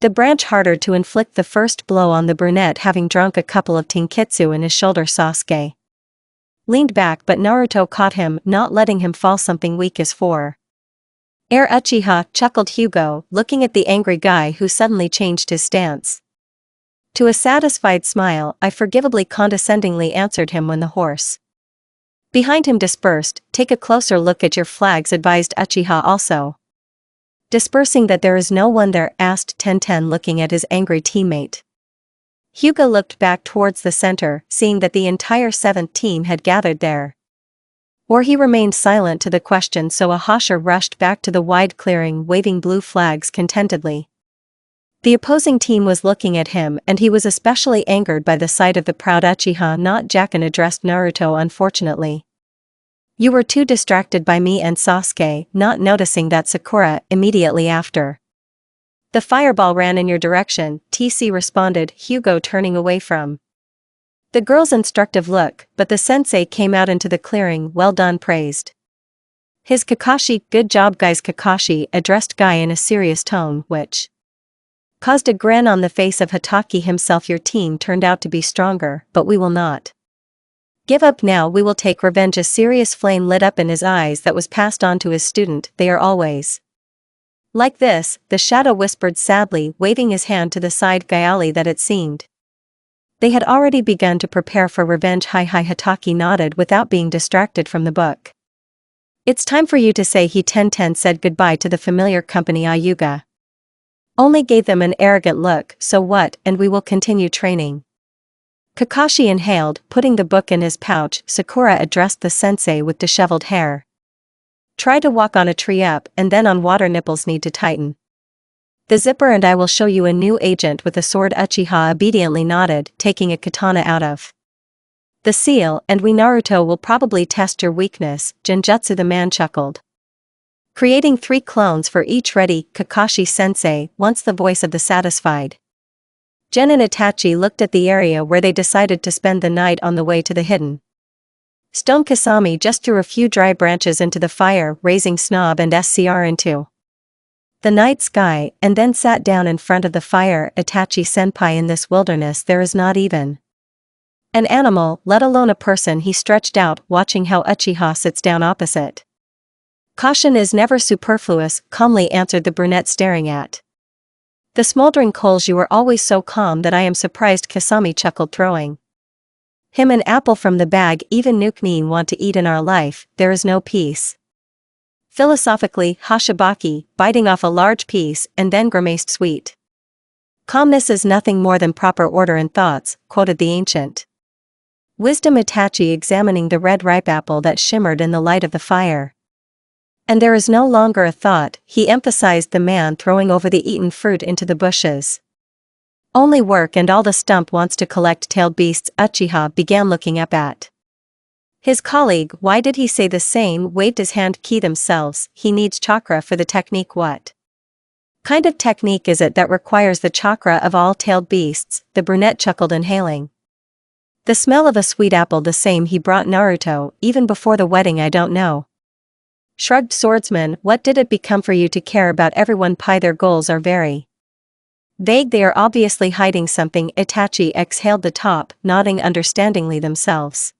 the branch harder to inflict the first blow on the brunette. Having drunk a couple of tenkitsu in his shoulder, Sasuke leaned back, but Naruto caught him, not letting him fall. "Something weak is for air Uchiha," chuckled Hugo, looking at the angry guy who suddenly changed his stance to a satisfied smile. "I forgivably condescendingly answered him when the horse behind him dispersed." "Take a closer look at your flags," advised Uchiha, also dispersing. "That there is no one there?" asked Tenten, looking at his angry teammate. Hugo looked back towards the center, seeing that the entire 7th team had gathered there. Or he remained silent to the question, so Ahasha rushed back to the wide clearing, waving blue flags contentedly. The opposing team was looking at him, and he was especially angered by the sight of the proud Uchiha. "Not Jacken," addressed Naruto unfortunately. "You were too distracted by me and Sasuke," not noticing that Sakura, immediately after the fireball, ran in your direction. TC responded, Hugo turning away from the girl's instructive look, but the sensei came out into the clearing. "Well done," praised his Kakashi. "Good job, guys." Kakashi addressed Guy in a serious tone, which caused a grin on the face of Hatake himself. "Your team turned out to be stronger, but we will not give up now. We will take revenge." A serious flame lit up in his eyes that was passed on to his student. "They are always like this," the shadow whispered sadly, waving his hand to the side. Gyali, that it seemed they had already begun to prepare for revenge. Hi. Hatake nodded without being distracted from the book. "It's time for you to say," he Tenten said goodbye to the familiar company. Ayuga only gave them an arrogant look. "So what?" "And we will continue training." Kakashi inhaled, putting the book in his pouch. Sakura addressed the sensei with disheveled hair. "Try to walk on a tree up, and then on water. Nipples need to tighten the zipper, and I will show you a new agent with a sword." Uchiha obediently nodded, taking a katana out of the seal. "And we Naruto will probably test your weakness." Genjutsu, the man chuckled. "Creating 3 clones for each. Ready, Kakashi-sensei?" Once the voice of the satisfied Gen and Itachi looked at the area where they decided to spend the night on the way to the hidden stone. Kasami just threw a few dry branches into the fire, raising Snob and SCR into the night sky, and then sat down in front of the fire. "Itachi-senpai, in this wilderness there is not even an animal, let alone a person." He stretched out, watching how Uchiha sits down opposite. "Caution is never superfluous," calmly answered the brunette, staring at the smoldering coals. "You are always so calm that I am surprised." Kasami chuckled, throwing him an apple from the bag. "Even Nuknin want to eat in our life. There is no peace." Philosophically, Hashabaki, biting off a large piece, and then grimaced, "Sweet calmness is nothing more than proper order in thoughts," quoted the ancient wisdom. Itachi examining the red ripe apple that shimmered in the light of the fire. "And there is no longer a thought," he emphasized, the man throwing over the eaten fruit into the bushes. "Only work, and all the stump wants to collect tailed beasts." Uchiha began looking up at his colleague. "Why did he say the same?" Waved his hand. "Key themselves. He needs chakra for the technique." "What kind of technique is it that requires the chakra of all tailed beasts?" The brunette chuckled, inhaling the smell of a sweet apple, "The same he brought Naruto, even before the wedding." "I don't know," shrugged swordsman. "What did it become for you to care about everyone? Their goals are very vague. They are obviously hiding something." Itachi exhaled the top, nodding understandingly. "Themselves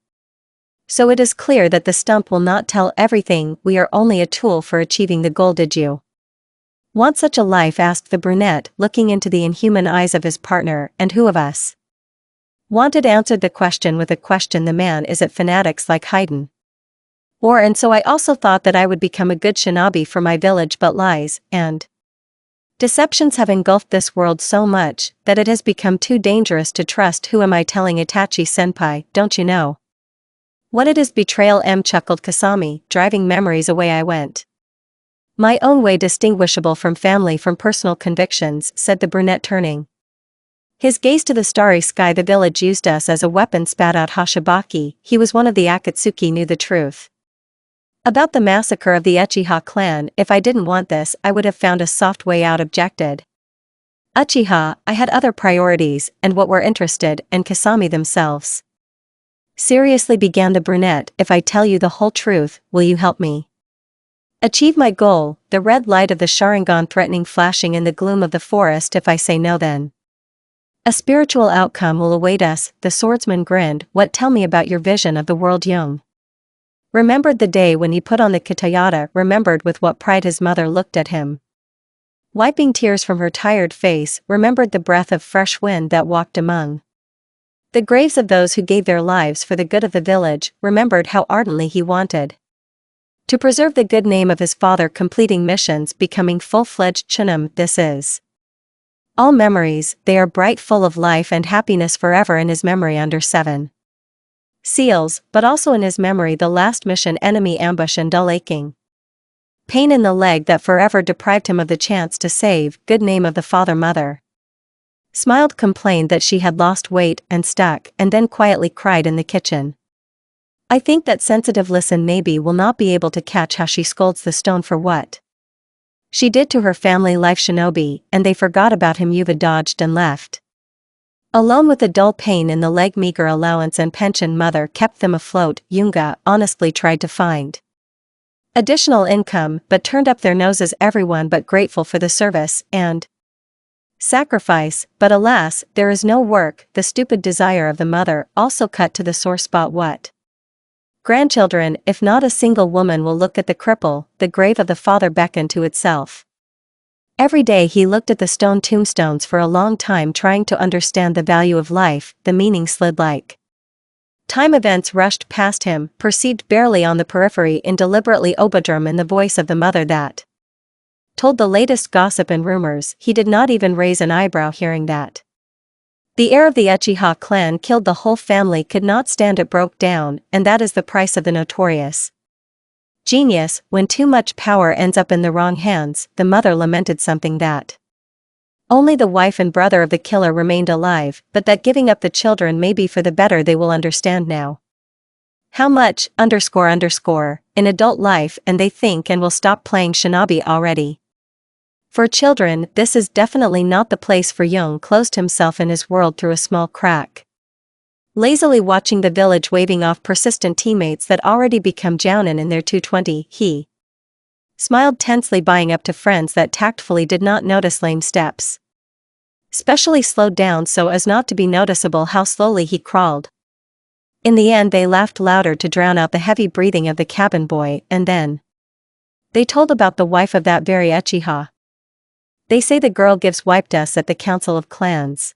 So it is clear that the stump will not tell everything. We are only a tool for achieving the goal. Did you want such a life? Asked the brunette, looking into the inhuman eyes of his partner. And who of us wanted? Answered the question with a question. The man is at fanatics like Haydn. Or and so I also thought that I would become a good shinobi for my village, but lies and deceptions have engulfed this world so much that it has become too dangerous to trust. Who am I telling Itachi senpai? Don't you know what it is? Betrayal. Chuckled Kasami, driving memories away. I went my own way, distinguishable from family, from personal convictions, said the brunette, turning his gaze to the starry sky. The village used us as a weapon, spat out Hashibaki. He was one of the Akatsuki, knew the truth about the massacre of the Uchiha clan. If I didn't want this, I would have found a soft way out, objected Uchiha. I had other priorities, and what were interested, and Kasami themselves. Seriously, began the brunette, if I tell you the whole truth, will you help me achieve my goal? The red light of the Sharingan threatening, flashing in the gloom of the forest. If I say no, then a spiritual outcome will await us. The swordsman grinned. What? Tell me about your vision of the world. Young remembered the day when he put on the katayata, remembered with what pride his mother looked at him, wiping tears from her tired face, remembered the breath of fresh wind that walked among the graves of those who gave their lives for the good of the village, remembered how ardently he wanted to preserve the good name of his father, completing missions, becoming full-fledged chunin. This is all memories. They are bright, full of life and happiness, forever in his memory under 7 seals, but also in his memory the last mission, enemy ambush, and dull aching pain in the leg that forever deprived him of the chance to save good name of the father. Mother smiled, complained that she had lost weight and stuck, and then quietly cried in the kitchen. I think that sensitive listen maybe will not be able to catch how she scolds the stone for what she did to her family life. Shinobi, and they forgot about him. Yuva dodged and left alone with a dull pain in the leg. Meager allowance and pension mother kept them afloat. Yunga honestly tried to find additional income, but turned up their noses. Everyone but grateful for the service and sacrifice, but alas, there is no work. The stupid desire of the mother also cut to the sore spot. What grandchildren, if not a single woman, will look at the cripple? The grave of the father beckoned to itself. Every day he looked at the stone tombstones for a long time, trying to understand the value of life. The meaning slid like time. Events rushed past him, perceived barely on the periphery, in deliberately obodrum in the voice of the mother that told the latest gossip and rumors. He did not even raise an eyebrow hearing that the heir of the Uchiha clan killed the whole family. Could not stand it, broke down, and that is the price of the notorious genius. When too much power ends up in the wrong hands, the mother lamented, something that only the wife and brother of the killer remained alive, but that giving up the children may be for the better. They will understand now how much in adult life, and they think and will stop playing shinobi already. For children, this is definitely not the place for. Young closed himself in his world through a small crack, lazily watching the village waving off persistent teammates that already become jounin in their 220. He smiled tensely, buying up to friends that tactfully did not notice lame steps, specially slowed down so as not to be noticeable how slowly he crawled. In the end they laughed louder to drown out the heavy breathing of the cabin boy, and then they told about the wife of that very Uchiha. They say the girl gives wiped us at the Council of Clans.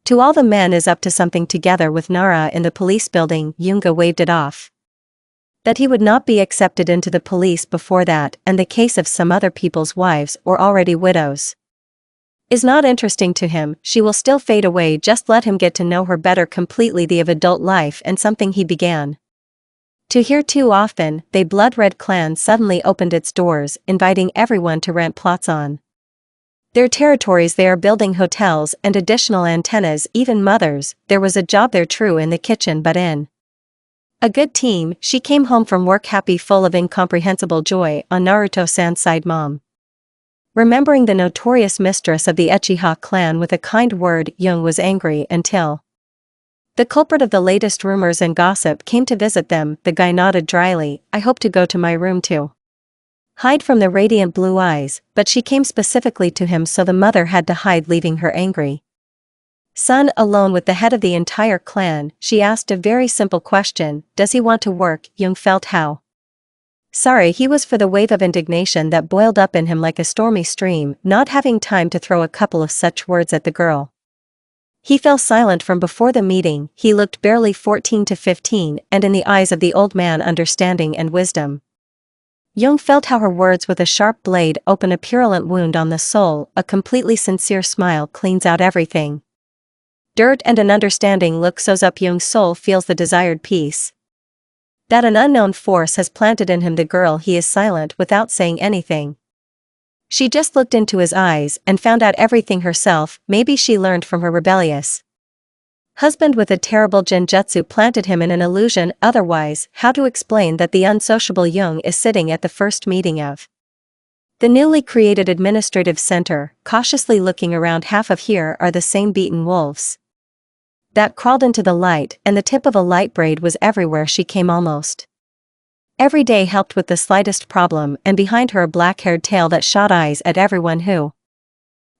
To all the men is up to something together with Nara in the police building. Yunga waved it off that he would not be accepted into the police before that, and the case of some other people's wives or already widows is not interesting to him. She will still fade away, just let him get to know her better completely. The of adult life, and something he began to hear too often. The blood-red clan suddenly opened its doors, inviting everyone to rent plots on their territories. They are building hotels and additional antennas, even mothers. There was a job there, true, in the kitchen, but in a good team. She came home from work happy, full of incomprehensible joy. On Naruto-san sighed mom, remembering the notorious mistress of the Uchiha clan. With a kind word, Young was angry until the culprit of the latest rumors and gossip came to visit them. The guy nodded dryly. I hope to go to my room to hide from the radiant blue eyes, but she came specifically to him, so the mother had to hide, leaving her angry. Son, alone with the head of the entire clan, she asked a very simple question, does he want to work? Jung felt how sorry he was for the wave of indignation that boiled up in him like a stormy stream, not having time to throw a couple of such words at the girl. He fell silent from before the meeting. He looked barely 14 to 15, and in the eyes of the old man understanding and wisdom. Jung felt how her words with a sharp blade open a purulent wound on the soul. A completely sincere smile cleans out everything. Dirt, and an understanding look sews up. Jung's soul feels the desired peace that an unknown force has planted in him. The girl, he is silent without saying anything. She just looked into his eyes and found out everything herself. Maybe she learned from her rebellious husband with a terrible genjutsu planted him in an illusion. Otherwise, how to explain that the unsociable Jung is sitting at the first meeting of the newly created administrative center, cautiously looking around. Half of here are the same beaten wolves that crawled into the light, and the tip of a light braid was everywhere she came. Almost every day helped with the slightest problem, and behind her a black-haired tail that shot eyes at everyone who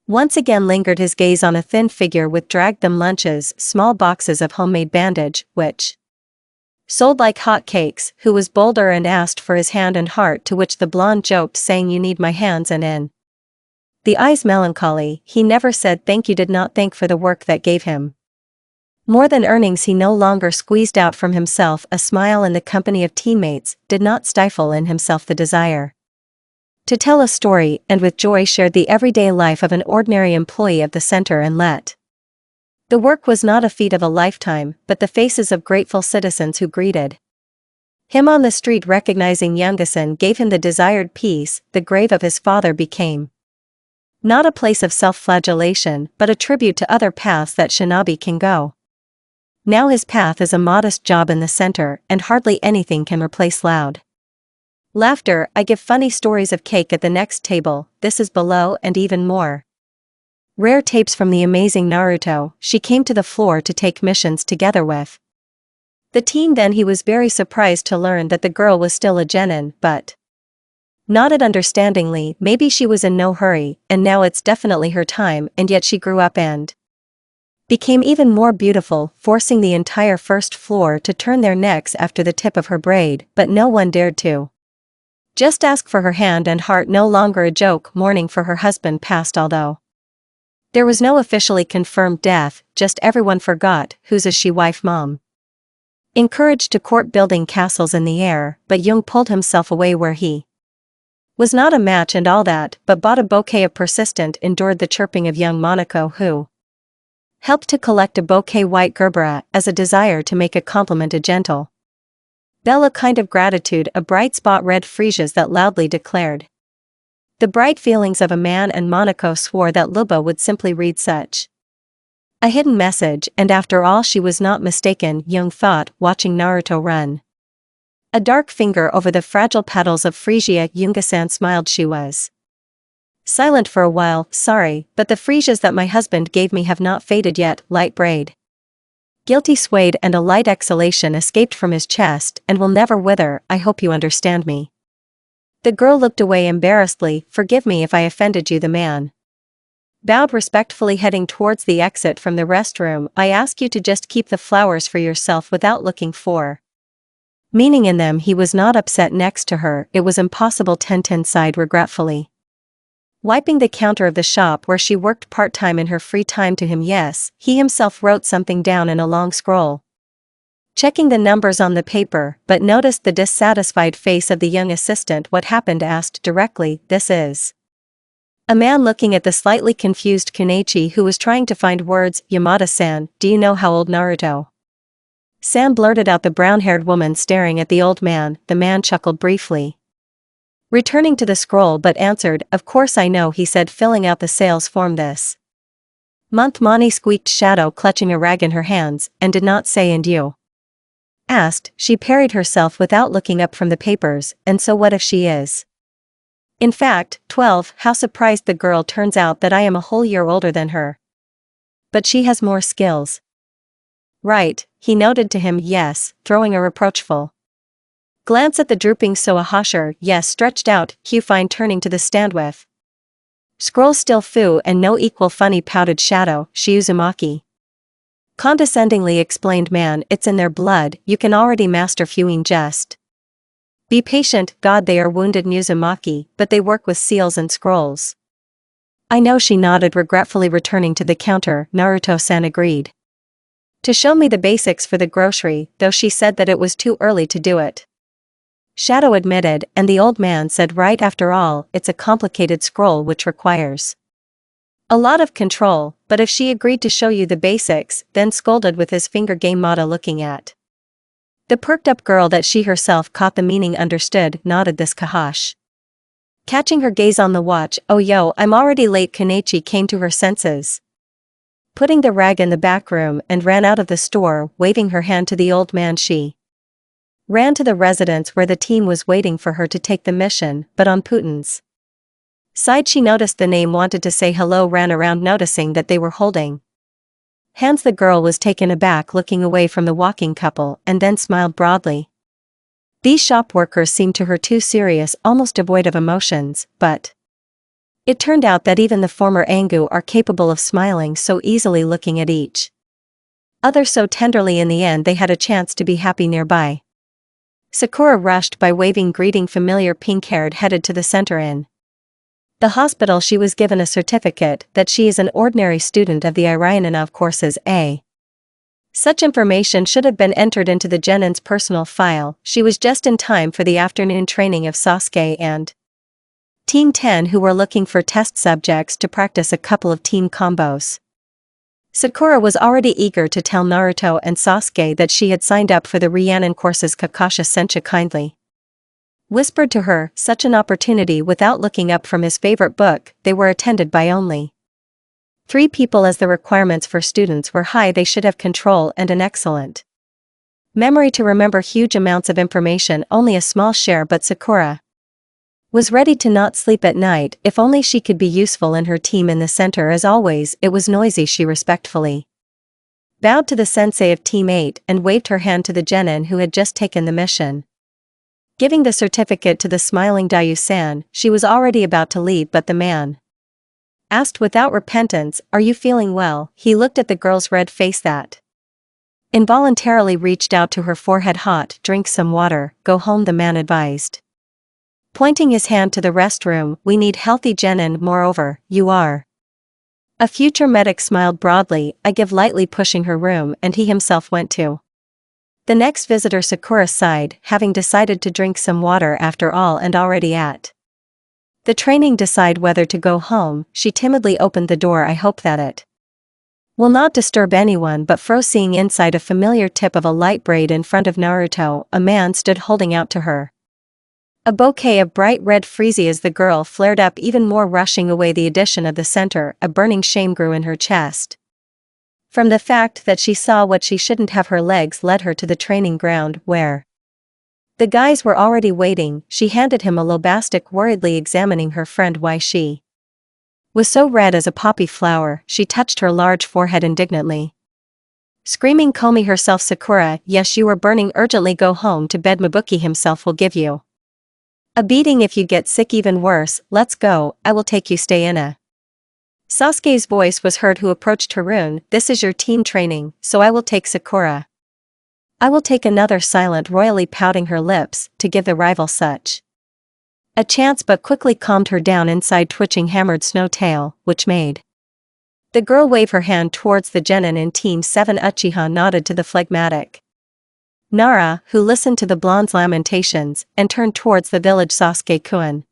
once again lingered his gaze on a thin figure with dragged them lunches, small boxes of homemade bandage, which sold like hot cakes, who was bolder and asked for his hand and heart, to which the blonde joked, saying, you need my hands, and in the eyes melancholy. He never said thank you, did not thank for the work that gave him more than earnings. He no longer squeezed out from himself a smile in the company of teammates, did not stifle in himself the desire to tell a story, and with joy shared the everyday life of an ordinary employee of the center and let the work was not a feat of a lifetime, but the faces of grateful citizens who greeted him on the street. Recognizing Youngason gave him the desired peace. The grave of his father became not a place of self-flagellation, but a tribute to other paths that shinobi can go. Now his path is a modest job in the center, and hardly anything can replace loud laughter. I give funny stories of cake at the next table. This is below, and even more rare tapes from the amazing Naruto. She came to the floor to take missions together with the team. Then he was very surprised to learn that the girl was still a genin, but nodded understandingly. Maybe she was in no hurry, and now it's definitely her time. And yet she grew up and became even more beautiful, forcing the entire first floor to turn their necks after the tip of her braid, but no one dared to just ask for her hand and heart. No longer a joke. Mourning for her husband passed, although there was no officially confirmed death, just everyone forgot, whose is she wife mom. Encouraged to court building castles in the air, but Jung pulled himself away where he was not a match and all that, but bought a bouquet of persistent, endured the chirping of young Monaco, who helped to collect a bouquet white gerbera, as a desire to make a compliment a gentle bella kind of gratitude. A bright spot red freesias that loudly declared the bright feelings of a man, and Monaco swore that Luba would simply read such a hidden message, and after all she was not mistaken, Jung thought, watching Naruto run a dark finger over the fragile petals of freesia. Yunga-san smiled. She was silent for a while. Sorry, but the freesias that my husband gave me have not faded yet. Light braid guilty swayed, and a light exhalation escaped from his chest, and will never wither. I hope you understand me. The girl looked away embarrassedly. Forgive me if I offended you. The man bowed respectfully, heading towards the exit from the restroom. I ask you to just keep the flowers for yourself without looking for meaning in them. He was not upset. Next to her, it was impossible. Tenten sighed regretfully, wiping the counter of the shop where she worked part-time in her free time. To him, yes, he himself wrote something down in a long scroll, checking the numbers on the paper, but noticed the dissatisfied face of the young assistant. What happened? Asked directly. This is a man looking at the slightly confused Kunichi, who was trying to find words. Yamada-san, do you know how old Naruto Sam blurted out, the brown-haired woman staring at the old man. The man chuckled briefly, returning to the scroll, but answered, of course I know, he said, filling out the sales form. This month Mani squeaked, Shadow clutching a rag in her hands, and did not say. And you asked. She parried herself without looking up from the papers. And so what if she is in fact 12? How surprised the girl. Turns out that I am a whole year older than her, but she has more skills. Right, he nodded to him. Yes, throwing a reproachful glance at the drooping Soahasher. Yes, stretched out. Hugh Fine turning to the stand with scroll. Still foo and no equal funny, pouted Shadow. Shiuzumaki Condescendingly explained man, it's in their blood, you can already master fewing jest. Be patient, God, they are wounded Muzumaki, but they work with seals and scrolls. I know, she nodded, regretfully returning to the counter. Naruto-san agreed to show me the basics for the grocery, though she said that it was too early to do it. Shadow admitted, and the old man said, right, after all, it's a complicated scroll which requires a lot of control, but if she agreed to show you the basics, then scolded with his finger game Mata looking at the perked up girl that she herself caught the meaning, understood, nodded this Kahash. Catching her gaze on the watch, oh yo, I'm already late. Kenichi came to her senses, putting the rag in the back room, and ran out of the store, waving her hand to the old man. She ran to the residence where the team was waiting for her to take the mission, but on Putin's side she noticed the name, wanted to say hello, ran around noticing that they were holding hands. The girl was taken aback, looking away from the walking couple, and then smiled broadly. These shop workers seemed to her too serious, almost devoid of emotions, but it turned out that even the former Angu are capable of smiling so easily, looking at each other so tenderly. In the end they had a chance to be happy nearby. Sakura rushed by, waving greeting. Familiar pink-haired, headed to the center. In the hospital she was given a certificate that she is an ordinary student of the Irionov courses A. Such information should have been entered into the Genin's personal file. She was just in time for the afternoon training of Sasuke and Team 10, who were looking for test subjects to practice a couple of team combos. Sakura was already eager to tell Naruto and Sasuke that she had signed up for the Rhiannon courses. Kakashi Sencha kindly whispered to her such an opportunity without looking up from his favorite book. They were attended by only 3 people, as the requirements for students were high. They should have control and an excellent memory to remember huge amounts of information, only a small share, but Sakura was ready to not sleep at night, if only she could be useful in her team. In the center, as always, it was noisy. She respectfully bowed to the sensei of Team 8 and waved her hand to the genin who had just taken the mission. Giving the certificate to the smiling Dayu-san, she was already about to leave, but the man asked without repentance, are you feeling well? He looked at the girl's red face that involuntarily reached out to her forehead. Hot, drink some water, go home, the man advised, pointing his hand to the restroom. We need healthy genin, moreover, you are a future medic. Smiled broadly, I give, lightly pushing her room, and he himself went to the next visitor. Sakura sighed, having decided to drink some water after all and already at the training decide whether to go home. She timidly opened the door. I hope that it will not disturb anyone, but seeing inside a familiar tip of a light braid in front of Naruto, a man stood holding out to her a bouquet of bright red freesias. The girl flared up even more, rushing away. The addition of the center, a burning shame grew in her chest from the fact that she saw what she shouldn't have. Her legs led her to the training ground, where the guys were already waiting. She handed him a lobastic, worriedly examining her friend. Why, she was so red as a poppy flower. She touched her large forehead indignantly, screaming, Komi herself. Sakura, yes, you are burning. Urgently go home to bed. Mabuki himself will give you a beating if you get sick. Even worse, let's go, I will take you. Stay in a Sasuke's voice was heard, who approached Haruun. This is your team training, so I will take Sakura. I will take another. Silent, royally pouting her lips to give the rival such a chance, but quickly calmed her down. Inside, twitching hammered Snowtail, which made the girl wave her hand towards the genin in Team 7. Uchiha nodded to the phlegmatic Nara, who listened to the blonde's lamentations, and turned towards the village. Sasuke-kun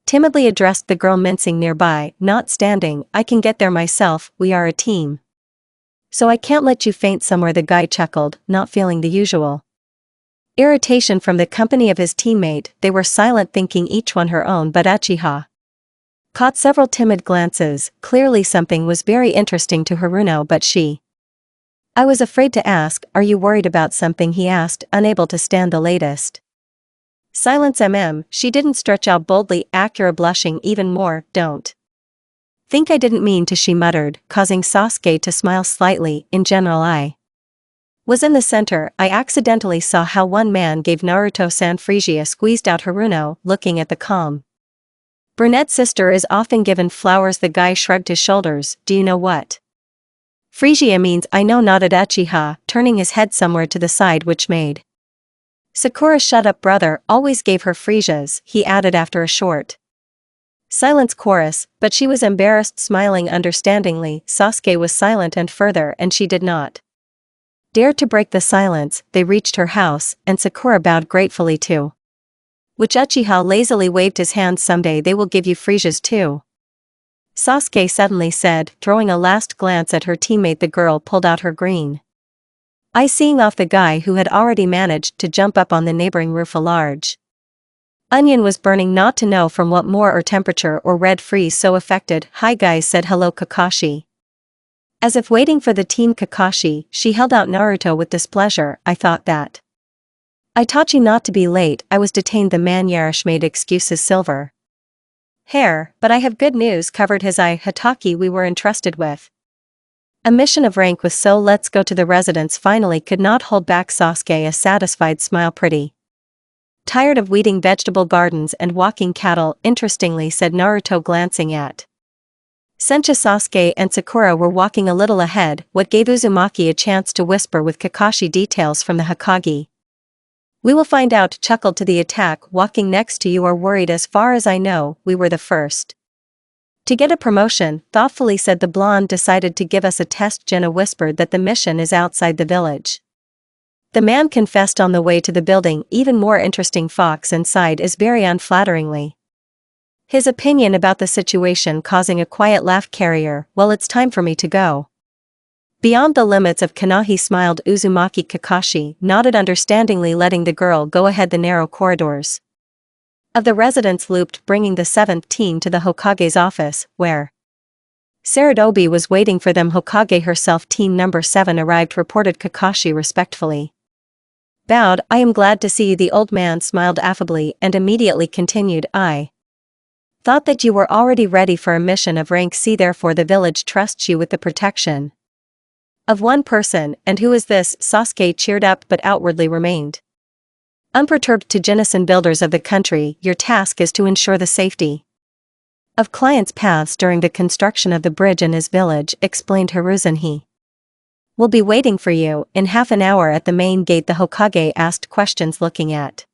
timidly addressed the girl, mincing nearby, not standing. I can get there myself, we are a team, so I can't let you faint somewhere. The guy chuckled, not feeling the usual irritation from the company of his teammate. They were silent, thinking each one her own, but Uchiha caught several timid glances. Clearly something was very interesting to Haruno, but I was afraid to ask. Are you worried about something? He asked, unable to stand the latest silence. She didn't stretch out boldly. Akira blushing even more. Don't think I didn't mean to, she muttered, causing Sasuke to smile slightly. In general, I was in the center. I accidentally saw how one man gave Naruto-san freesia, squeezed out Haruno, looking at the calm brunette sister is often given flowers. The guy shrugged his shoulders. Do you know what Phrygia means I know, nodded Uchiha, turning his head somewhere to the side, which made Sakura shut up. Brother always gave her Phrygias, he added after a short silence chorus, but she was embarrassed. Smiling understandingly, Sasuke was silent and further, and she did not dare to break the silence. They reached her house, and Sakura bowed gratefully to which Uchiha lazily waved his hand. Someday they will give you Phrygias too, Sasuke suddenly said, throwing a last glance at her teammate. The girl pulled out her green eye, seeing off the guy who had already managed to jump up on the neighboring roof. A large onion was burning, not to know from what more or temperature or red freeze so affected. Hi guys, said hello Kakashi. As if waiting for the team Kakashi, she held out Naruto with displeasure. I thought that Itachi not to be late. I was detained. The man Yarish made excuses. Silver hair, but I have good news, covered his eye. Hataki, we were entrusted with a mission of rank with, so let's go to the residence. Finally could not hold back Sasuke, a satisfied smile. Pretty tired of weeding vegetable gardens and walking cattle, interestingly, said Naruto, glancing at Sencha. Sasuke and Sakura were walking a little ahead, what gave Uzumaki a chance to whisper with Kakashi details from the Hokage. We will find out, chuckled to the attack. Walking next to you are worried. As far as I know, we were the first to get a promotion, thoughtfully said the blonde. Decided to give us a test. Jenna whispered that the mission is outside the village. The man confessed on the way to the building. Even more interesting, Fox inside is very unflatteringly his opinion about the situation, causing a quiet laugh. Carrier, well, it's time for me to go. Beyond the limits of Kanahi, smiled Uzumaki. Kakashi nodded understandingly, letting the girl go ahead. The narrow corridors of the residence looped, bringing the 7th team to the Hokage's office, where Saradobi was waiting for them. Hokage herself. Team number 7 arrived, reported Kakashi respectfully bowed. I am glad to see you. The old man smiled affably and immediately continued, I thought that you were already ready for a mission of rank C, therefore the village trusts you with the protection of one person. And who is this? Sasuke cheered up but outwardly remained unperturbed. To Jennison, builders of the country, your task is to ensure the safety of clients' paths during the construction of the bridge in his village, explained Hiruzen. He will be waiting for you in half an hour at the main gate. The Hokage asked questions, looking at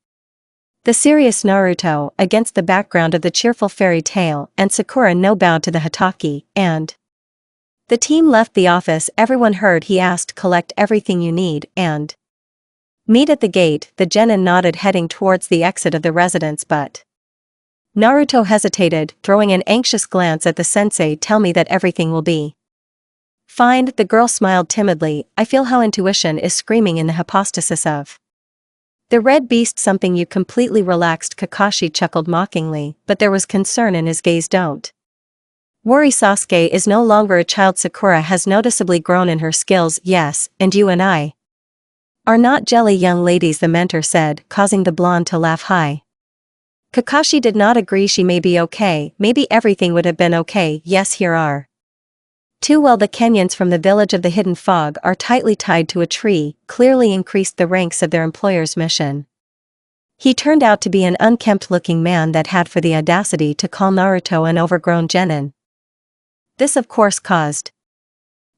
the serious Naruto against the background of the cheerful fairy tale, and Sakura no bowed to the Hatake, and the team left the office. Everyone heard he asked, collect everything you need, and meet at the gate. The genin nodded, heading towards the exit of the residence, but Naruto hesitated, throwing an anxious glance at the sensei. Tell me that everything will be fine. The girl smiled timidly. I feel how intuition is screaming in the hypostasis of the red beast. Something you completely relaxed. Kakashi chuckled mockingly, but there was concern in his gaze. Don't worry, Sasuke is no longer a child. Sakura has noticeably grown in her skills. Yes, and you and I are not jelly young ladies, the mentor said, causing the blonde to laugh. High Kakashi did not agree. She may be okay, maybe everything would have been okay. Yes, here are two. Well, the Kenyans from the village of the hidden fog are tightly tied to a tree, clearly increased the ranks of their employer's mission. He turned out to be an unkempt-looking man that had for the audacity to call Naruto an overgrown genin. This of course caused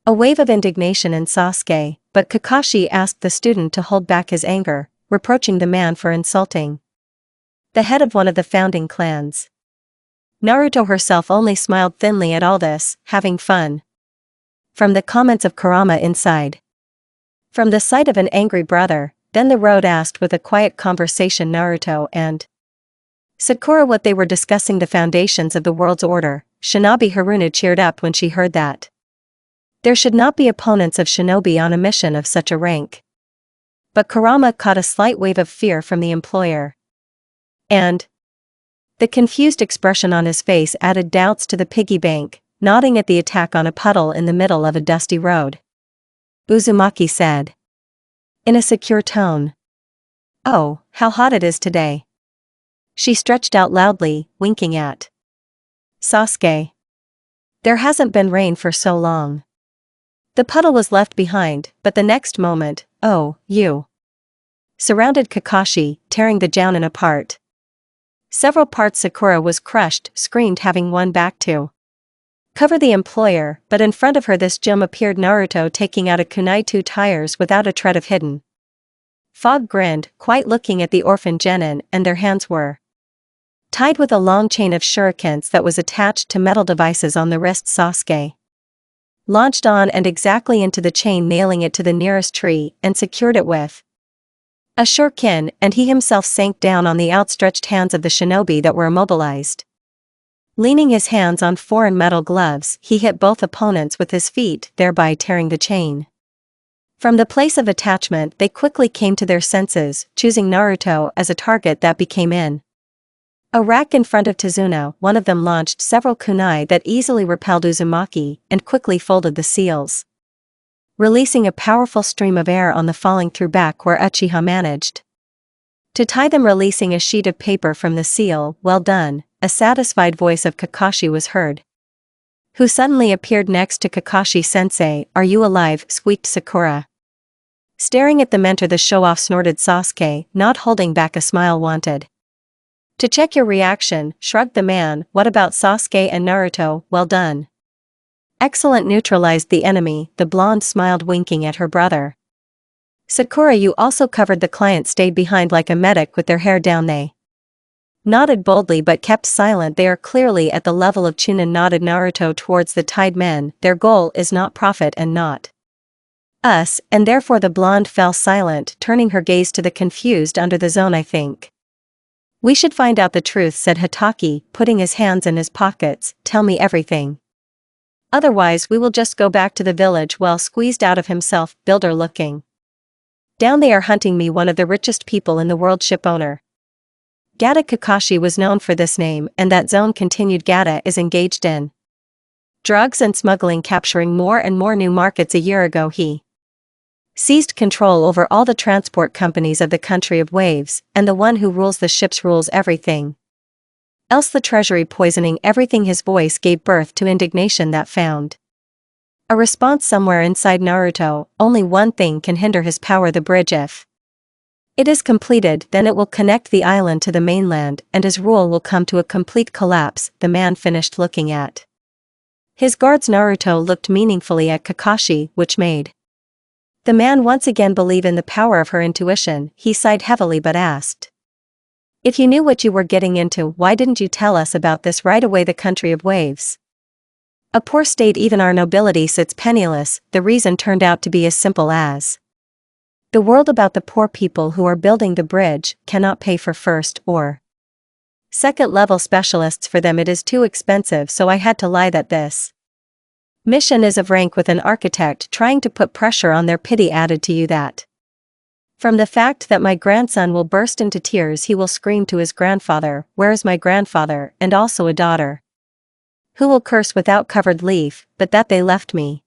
a wave of indignation in Sasuke, but Kakashi asked the student to hold back his anger, reproaching the man for insulting the head of one of the founding clans. Naruto herself only smiled thinly at all this, having fun from the comments of Kurama inside. From the sight of an angry brother, then the road asked with a quiet conversation Naruto and Sakura what they were discussing, the foundations of the world's order. Shinobi Haruna cheered up when she heard that there should not be opponents of shinobi on a mission of such a rank. But Kurama caught a slight wave of fear from the employer, and the confused expression on his face added doubts to the piggy bank. Nodding at the attack on a puddle in the middle of a dusty road, Uzumaki said in a secure tone, oh, how hot it is today. She stretched out loudly, winking at Sasuke. There hasn't been rain for so long. The puddle was left behind, but the next moment, oh, you surrounded Kakashi, tearing the jounin apart. Several parts. Sakura was crushed, screamed, having one back to Cover the employer, but in front of her this gem appeared Naruto taking out a kunai 2 tires without a tread of hidden. Fog grinned, quite looking at the orphan genin, and their hands were tied with a long chain of shurikens that was attached to metal devices on the wrist. Sasuke launched on and exactly into the chain, nailing it to the nearest tree, and secured it with a shuriken, and he himself sank down on the outstretched hands of the shinobi that were immobilized. Leaning his hands on foreign metal gloves, he hit both opponents with his feet, thereby tearing the chain. From the place of attachment they quickly came to their senses, choosing Naruto as a target that became in a rack in front of Tsuno. One of them launched several kunai that easily repelled Uzumaki, and quickly folded the seals, releasing a powerful stream of air on the falling through back where Uchiha managed to tie them, releasing a sheet of paper from the seal. Well done. A satisfied voice of Kakashi was heard, who suddenly appeared next to Kakashi-sensei. Are you alive? Squeaked Sakura, staring at the mentor. The show-off, snorted Sasuke, not holding back a smile. Wanted to check your reaction, shrugged the man. What about Sasuke and Naruto? Well done. Excellent, neutralized the enemy. The blonde smiled, winking at her brother. Sakura, you also covered the client, stayed behind like a medic with their hair down. They nodded boldly but kept silent. They are clearly at the level of Chunin, nodded Naruto towards the tied men. Their goal is not profit and not us, and therefore the blonde fell silent, turning her gaze to the confused under the zone. I think we should find out the truth, said Hitaki, putting his hands in his pockets. Tell me everything. Otherwise we will just go back to the village. Well, squeezed out of himself, builder looking down. They are hunting me, one of the richest people in the world, ship owner. Gata. Kakashi was known for this name, and that zone continued. Gata is engaged in drugs and smuggling, capturing more and more new markets. A year ago he seized control over all the transport companies of the country of waves, and the one who rules the ships rules everything else. The treasury poisoning everything. His voice gave birth to indignation that found a response somewhere inside Naruto. Only one thing can hinder his power, the bridge. If it is completed, then it will connect the island to the mainland, and his rule will come to a complete collapse. The man finished looking at his guards. Naruto looked meaningfully at Kakashi, which made the man once again believe in the power of her intuition. He sighed heavily but asked, if you knew what you were getting into, why didn't you tell us about this right away? The country of waves, a poor state, even our nobility sits penniless. The reason turned out to be as simple as the world about the poor people who are building the bridge cannot pay for first or second level specialists for them. It is too expensive, so I had to lie that this mission is of rank with an architect, trying to put pressure on their pity added to you that from the fact that my grandson will burst into tears. He will scream to his grandfather, where is my grandfather, and also a daughter who will curse without covered leaf, but that they left me.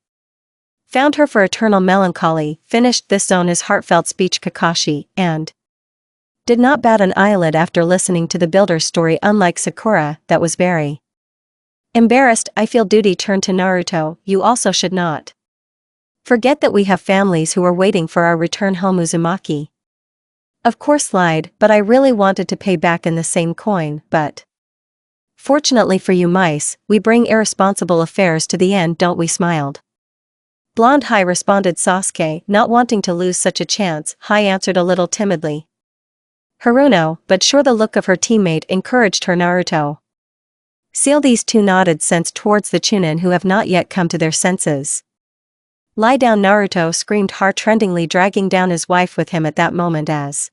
Found her for eternal melancholy. Finished this zone his heartfelt speech Kakashi, and did not bat an eyelid after listening to the builder's story. Unlike Sakura, that was very embarrassed. I feel duty. Turned to Naruto, you also should not forget that we have families who are waiting for our return home. Uzumaki of course lied, but I really wanted to pay back in the same coin. But fortunately for you mice, we bring irresponsible affairs to the end, don't we? Smiled Blonde. Hi, responded Sasuke, not wanting to lose such a chance. Hi answered a little timidly Haruno, but sure. The look of her teammate encouraged her. Naruto seal. These two nodded sense towards the Chunin who have not yet come to their senses. Lie down, Naruto screamed heart-rendingly, dragging down his wife with him at that moment as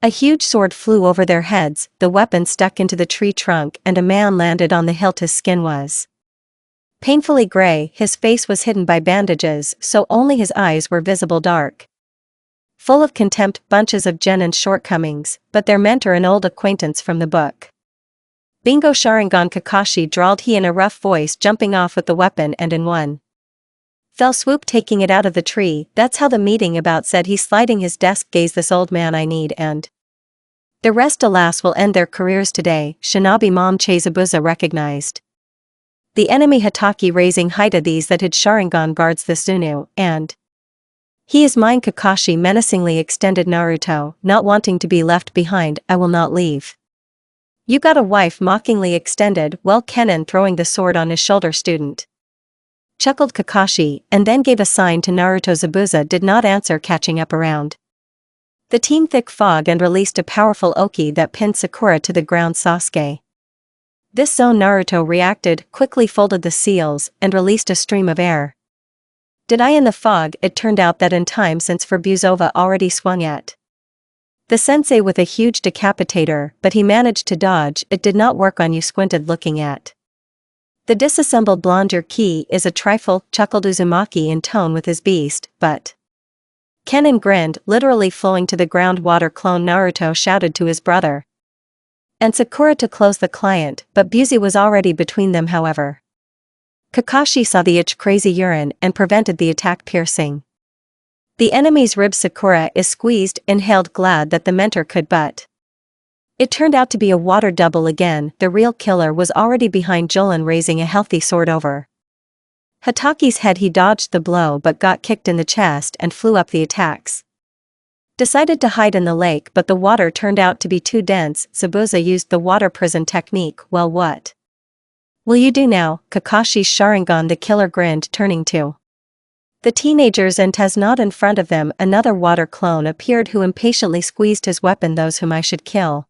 a huge sword flew over their heads. The weapon stuck into the tree trunk and a man landed on the hilt. His skin was painfully gray, his face was hidden by bandages, so only his eyes were visible, dark, full of contempt. Bunches of genin's shortcomings, but their mentor an old acquaintance from the book. Bingo Sharingan, Kakashi drawled he in a rough voice, jumping off with the weapon and in one fell swoop taking it out of the tree. That's how the meeting about, said he, sliding his desk gaze. This old man I need, and the rest alas will end their careers today. Shinobi Mom Chizubuza recognized the enemy Hitaki, raising Haida. These that had Sharingan guards the Sunu, and he is mine. Kakashi menacingly extended Naruto, not wanting to be left behind. I will not leave You got a wife, mockingly extended while Kennen throwing the sword on his shoulder. Student. Chuckled Kakashi and then gave a sign to Naruto. Zabuza did not answer, catching up around the team thick fog and released a powerful Oki that pinned Sakura to the ground. Sasuke. This zone. Naruto reacted, quickly folded the seals and released a stream of air. Did I in the fog? It turned out that in time since for Buzova already swung at the sensei with a huge decapitator, but he managed to dodge. It did not work on you. Squinted looking at the disassembled blonde. Your key is a trifle, chuckled Uzumaki in tone with his beast, but Kennen grinned, literally flowing to the ground. Water clone. Naruto shouted to his brother and Sakura to close the client, but Buzi was already between them. However, Kakashi saw the itch, crazy urine, and prevented the attack. Piercing the enemy's ribs. Sakura is squeezed, inhaled, glad that the mentor could, but it turned out to be a water double again. The real killer was already behind Jolan, raising a healthy sword over Hataki's head. He dodged the blow but got kicked in the chest and flew up. The attacks decided to hide in the lake, but the water turned out to be too dense. Zabuza used the water prison technique. Well, what will you do now? Kakashi's Sharingan. The killer grinned, turning to the teenagers and has not in front of them. Another water clone appeared who impatiently squeezed his weapon. Those whom I should kill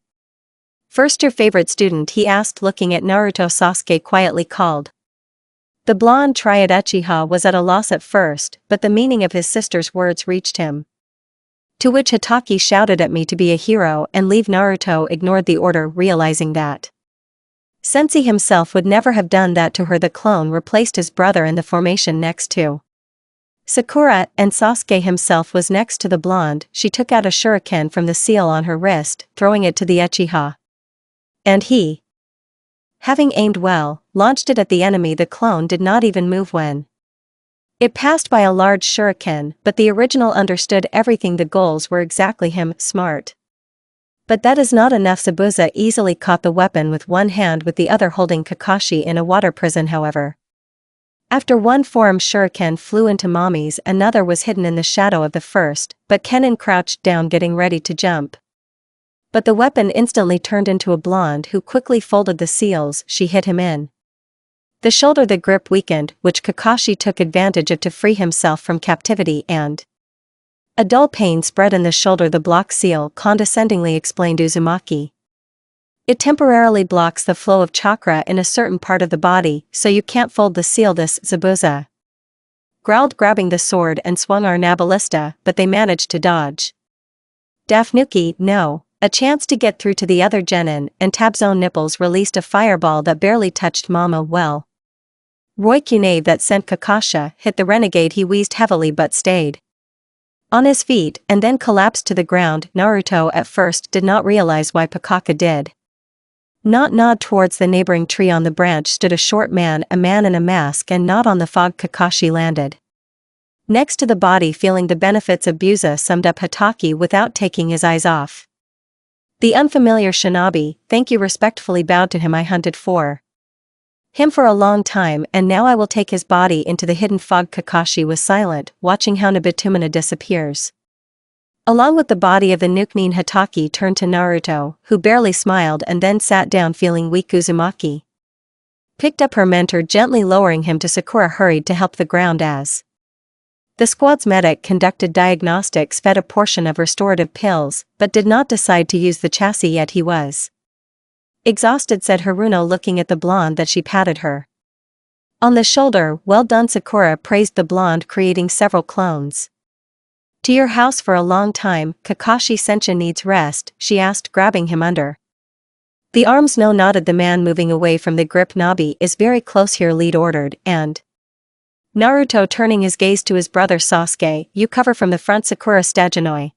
first. Your favorite student? He asked, looking at Naruto. Sasuke quietly called. The blonde triad Uchiha was at a loss at first, but the meaning of his sister's words reached him. To which Hataki shouted at me to be a hero and leave. Naruto ignored the order, realizing that Sensei himself would never have done that to her. The clone replaced his brother in the formation next to Sakura, and Sasuke himself was next to the blonde. She took out a shuriken from the seal on her wrist, throwing it to the Uchiha. And he, having aimed well, launched it at the enemy. The clone did not even move when it passed by a large shuriken, but the original understood everything. The goals were exactly him. Smart. But that is not enough. Zabuza easily caught the weapon with one hand, with the other holding Kakashi in a water prison. However, after one forearm shuriken flew into Mommy's, another was hidden in the shadow of the first, but Kennen crouched down, getting ready to jump. But the weapon instantly turned into a blonde who quickly folded the seals. She hit him in the shoulder. The grip weakened, which Kakashi took advantage of to free himself from captivity, and a dull pain spread in the shoulder. The block seal, condescendingly explained Uzumaki. It temporarily blocks the flow of chakra in a certain part of the body, so you can't fold the seal. This, Zabuza growled, grabbing the sword and swung Arna Ballista, but they managed to dodge. Dafnuki, no. A chance to get through to the other genin, and Tabzone Nipples released a fireball that barely touched Mama. Well, Roikune that sent Kakasha hit the renegade. He wheezed heavily but stayed on his feet and then collapsed to the ground. Naruto at first did not realize why Pakaka did not nod towards the neighboring tree. On the branch stood a short man, a man in a mask, and not on the fog. Kakashi landed next to the body, feeling the benefits of Buza, summed up Hataki without taking his eyes off the unfamiliar shinobi. Thank you. Respectfully bowed to him. I hunted for him for a long time, and now I will take his body into the hidden fog. Kakashi was silent, watching how Nabitumina disappears along with the body of the Nuknin. Hataki turned to Naruto, who barely smiled and then sat down, feeling weak. Uzumaki picked up her mentor, gently lowering him to Sakura hurried to help the ground as the squad's medic conducted diagnostics, fed a portion of restorative pills, but did not decide to use the chassis yet. He was exhausted, said Haruno, looking at the blonde that she patted her on the shoulder. Well done. Sakura praised the blonde, creating several clones. To your house for a long time. Kakashi Senshin needs rest, she asked, grabbing him under the arms. No, nodded the man, moving away from the grip. Nabi is very close here, lead ordered, and Naruto turning his gaze to his brother. Sasuke, you cover from the front. Sakura Stajanoi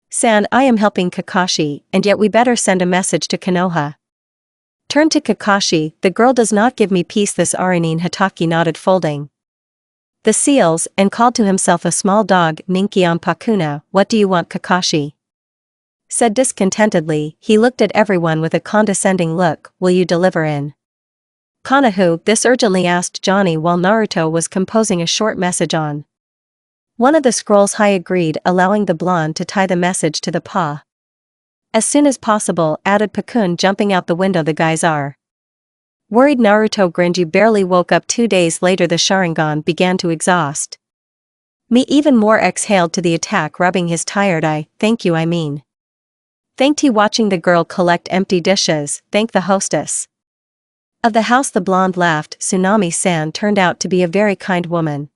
san, I am helping Kakashi, and yet we better send a message to Konoha. Turned to Kakashi, the girl does not give me peace. This Arinin. Hataki nodded, folding the seals, and called to himself a small dog. Ninkion Pakuna, what do you want? Kakashi said discontentedly. He looked at everyone with a condescending look. Will you deliver in Konohu? This urgently asked Johnny while Naruto was composing a short message on one of the scrolls. Hai agreed, allowing the blonde to tie the message to the paw As soon as possible, added Pakun, jumping out the window. The guys are worried. Naruto grinned. You barely woke up 2 days later. The Sharingan began to exhaust me even more. Exhaled to the attack, rubbing his tired eye. Thank you, I mean. Thanked he, watching the girl collect empty dishes. Thank the hostess of the house. The blonde laughed. Tsunami-san turned out to be a very kind woman,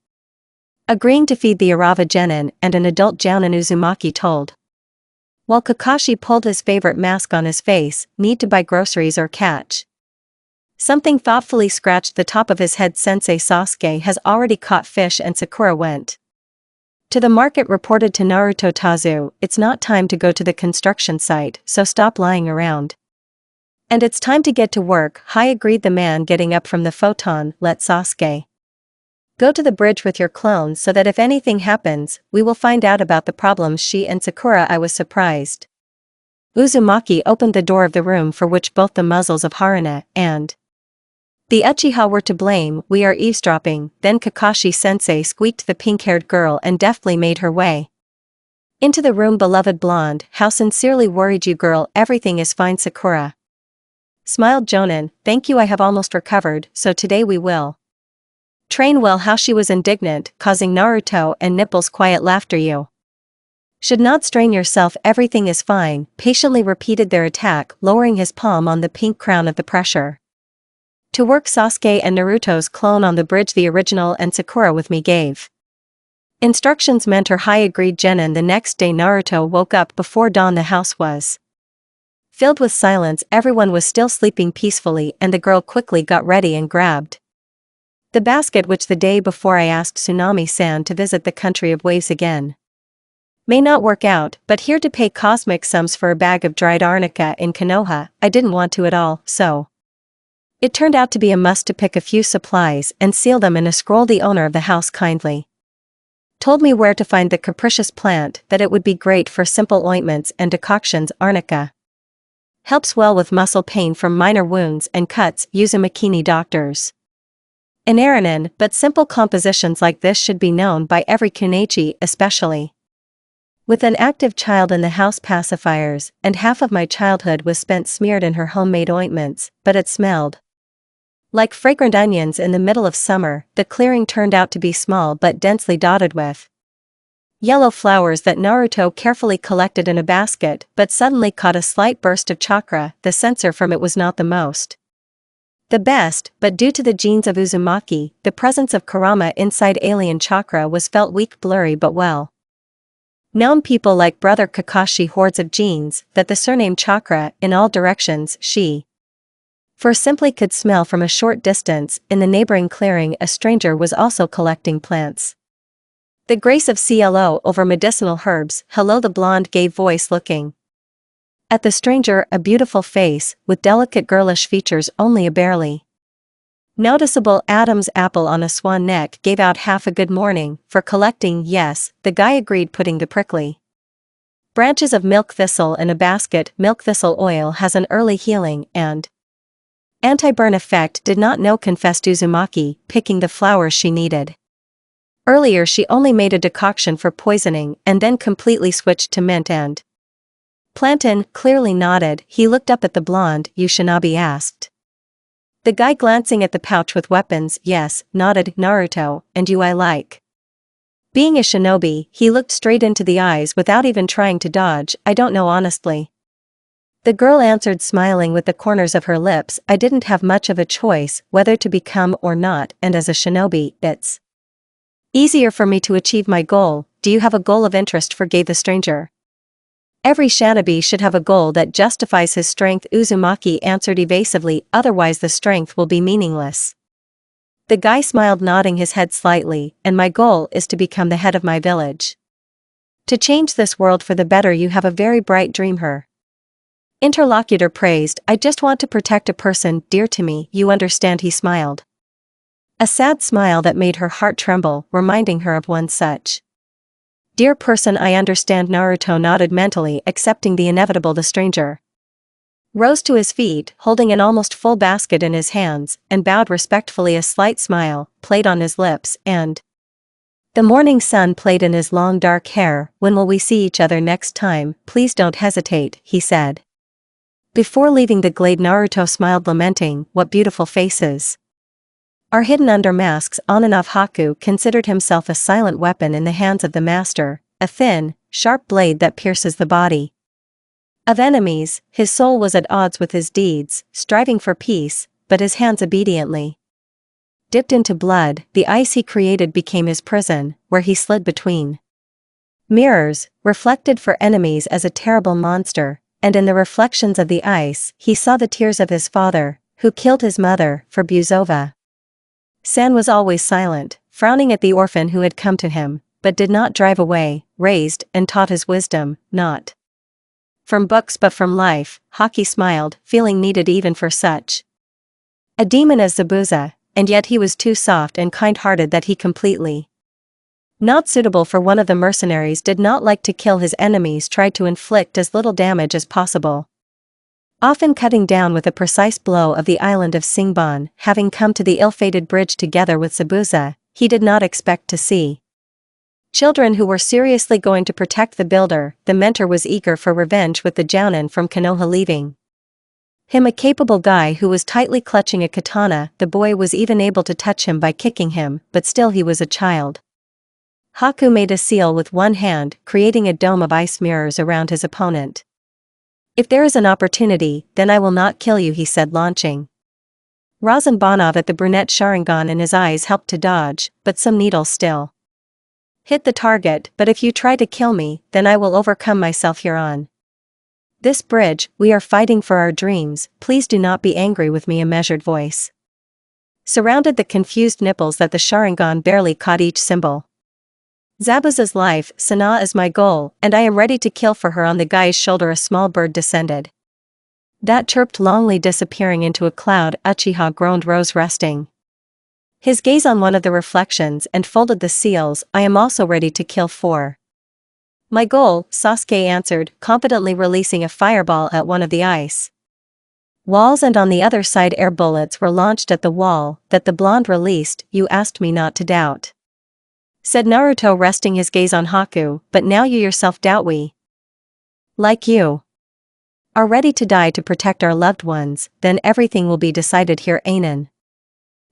agreeing to feed the Arava genin and an adult Jounin. Uzumaki told, while Kakashi pulled his favorite mask on his face. Need to buy groceries or catch something? Thoughtfully scratched the top of his head. Sensei Sasuke has already caught fish and Sakura went to the market. Reported to Naruto. Tazu, it's not time to go to the construction site, so stop lying around. And it's time to get to work. Hi, agreed the man, getting up from the futon. Let Sasuke go to the bridge with your clone so that if anything happens, we will find out about the problems. She and Sakura. I was surprised. Uzumaki opened the door of the room for which both the muzzles of Haruna and the Uchiha were to blame. We are eavesdropping. Then Kakashi-sensei squeaked the pink-haired girl and deftly made her way into the room. Beloved blonde, how sincerely worried you, girl. Everything is fine, Sakura smiled. Jonin, thank you, I have almost recovered, so today we will train well. How she was indignant, causing Naruto and Nipple's quiet laughter. You should not strain yourself, everything is fine, patiently repeated their attack, lowering his palm on the pink crown of the pressure. To work. Sasuke and Naruto's clone on the bridge, the original, and Sakura with me gave instructions. Mentor. High, agreed Genin. The next day Naruto woke up before dawn. The house was filled with silence. Everyone was still sleeping peacefully, and the girl quickly got ready and grabbed the basket which the day before I asked Tsunami-san to visit the country of waves again. May not work out, but here to pay cosmic sums for a bag of dried arnica in Konoha. I didn't want to at all, so it turned out to be a must to pick a few supplies and seal them in a scroll. The owner of the house kindly told me where to find the capricious plant, that it would be great for simple ointments and decoctions. Arnica helps well with muscle pain from minor wounds and cuts. Uzumakini doctors Inaranen, but simple compositions like this should be known by every kunoichi, especially with an active child in the house. Pacifiers, and half of my childhood was spent smeared in her homemade ointments, but it smelled like fragrant onions in the middle of summer. The clearing turned out to be small but densely dotted with yellow flowers that Naruto carefully collected in a basket, but suddenly caught a slight burst of chakra. The sensor from it was not the best, but due to the genes of Uzumaki, the presence of kurama inside alien chakra was felt weak, blurry, but well known. People like brother Kakashi hordes of genes that the surname chakra in all directions. She for simply could smell from a short distance. In the neighboring clearing a stranger was also collecting plants. The grace of CLO over medicinal herbs. Hello, the blonde gave voice, looking at the stranger, a beautiful face, with delicate girlish features. Only a barely noticeable Adam's apple on a swan neck gave out half a good morning. For collecting, yes, the guy agreed, putting the prickly branches of milk thistle in a basket. Milk thistle oil has an early healing and anti-burn effect. Did not know, confessed Uzumaki, picking the flowers she needed. Earlier she only made a decoction for poisoning and then completely switched to mint and plantain. Clearly nodded. He looked up at the blonde. You shinobi, asked the guy, glancing at the pouch with weapons. Yes, nodded Naruto, and you? I like being a shinobi. He looked straight into the eyes without even trying to dodge. I don't know, honestly, the girl answered, smiling with the corners of her lips. I didn't have much of a choice whether to become or not, and as a shinobi, it's easier for me to achieve my goal. Do you have a goal of interest? Forgave the stranger. Every shinobi should have a goal that justifies his strength, Uzumaki answered evasively, otherwise the strength will be meaningless. The guy smiled, nodding his head slightly, and my goal is to become the head of my village. To change this world for the better. You have a very bright dream, her interlocutor praised. I just want to protect a person dear to me, you understand, he smiled. A sad smile that made her heart tremble, reminding her of one such dear person. I understand. Naruto nodded mentally, accepting the inevitable. The stranger rose to his feet, holding an almost full basket in his hands, and bowed respectfully. A slight smile played on his lips, and The morning sun played in his long dark hair. When will we see each other next time? Please don't hesitate, he said. Before leaving the glade, Naruto smiled, lamenting, what beautiful faces are hidden under masks on and off. Haku considered himself a silent weapon in the hands of the master, a thin, sharp blade that pierces the body of enemies. His soul was at odds with his deeds, striving for peace, but his hands obediently dipped into blood. The ice he created became his prison, where he slid between mirrors, reflected for enemies as a terrible monster, and in the reflections of the ice he saw the tears of his father, who killed his mother. For Buzova-san was always silent, frowning at the orphan who had come to him, but did not drive away, raised and taught his wisdom, not from books but from life. Haki smiled, feeling needed even for such a demon as Zabuza, and yet he was too soft and kind-hearted that he completely not suitable for one of the mercenaries. Did not like to kill his enemies, tried to inflict as little damage as possible, often cutting down with a precise blow of the island of Singban. Having come to the ill-fated bridge together with Zabuza, he did not expect to see children who were seriously going to protect the builder. The mentor was eager for revenge, with the jounin from Konoha leaving him a capable guy who was tightly clutching a katana. The boy was even able to touch him by kicking him, but still he was a child. Haku made a seal with one hand, creating a dome of ice mirrors around his opponent. If there is an opportunity, then I will not kill you, he said, launching Razanbanov at the brunette. Sharingan in his eyes helped to dodge, but some needles still hit the target. But if you try to kill me, then I will overcome myself here on this bridge. We are fighting for our dreams, please do not be angry with me. A measured voice surrounded the confused nipples that the Sharingan barely caught each symbol. Zabuza's life, Sana is my goal, and I am ready to kill for her. On the guy's shoulder a small bird descended. That chirped longly, disappearing into a cloud. Uchiha groaned, rose, resting his gaze on one of the reflections, and folded the seals. I am also ready to kill for my goal, Sasuke answered, confidently releasing a fireball at one of the ice walls, and on the other side air bullets were launched at the wall that the blonde released. You asked me not to doubt, said Naruto, resting his gaze on Haku, but now you yourself doubt we, like you, are ready to die to protect our loved ones. Then everything will be decided here. Anan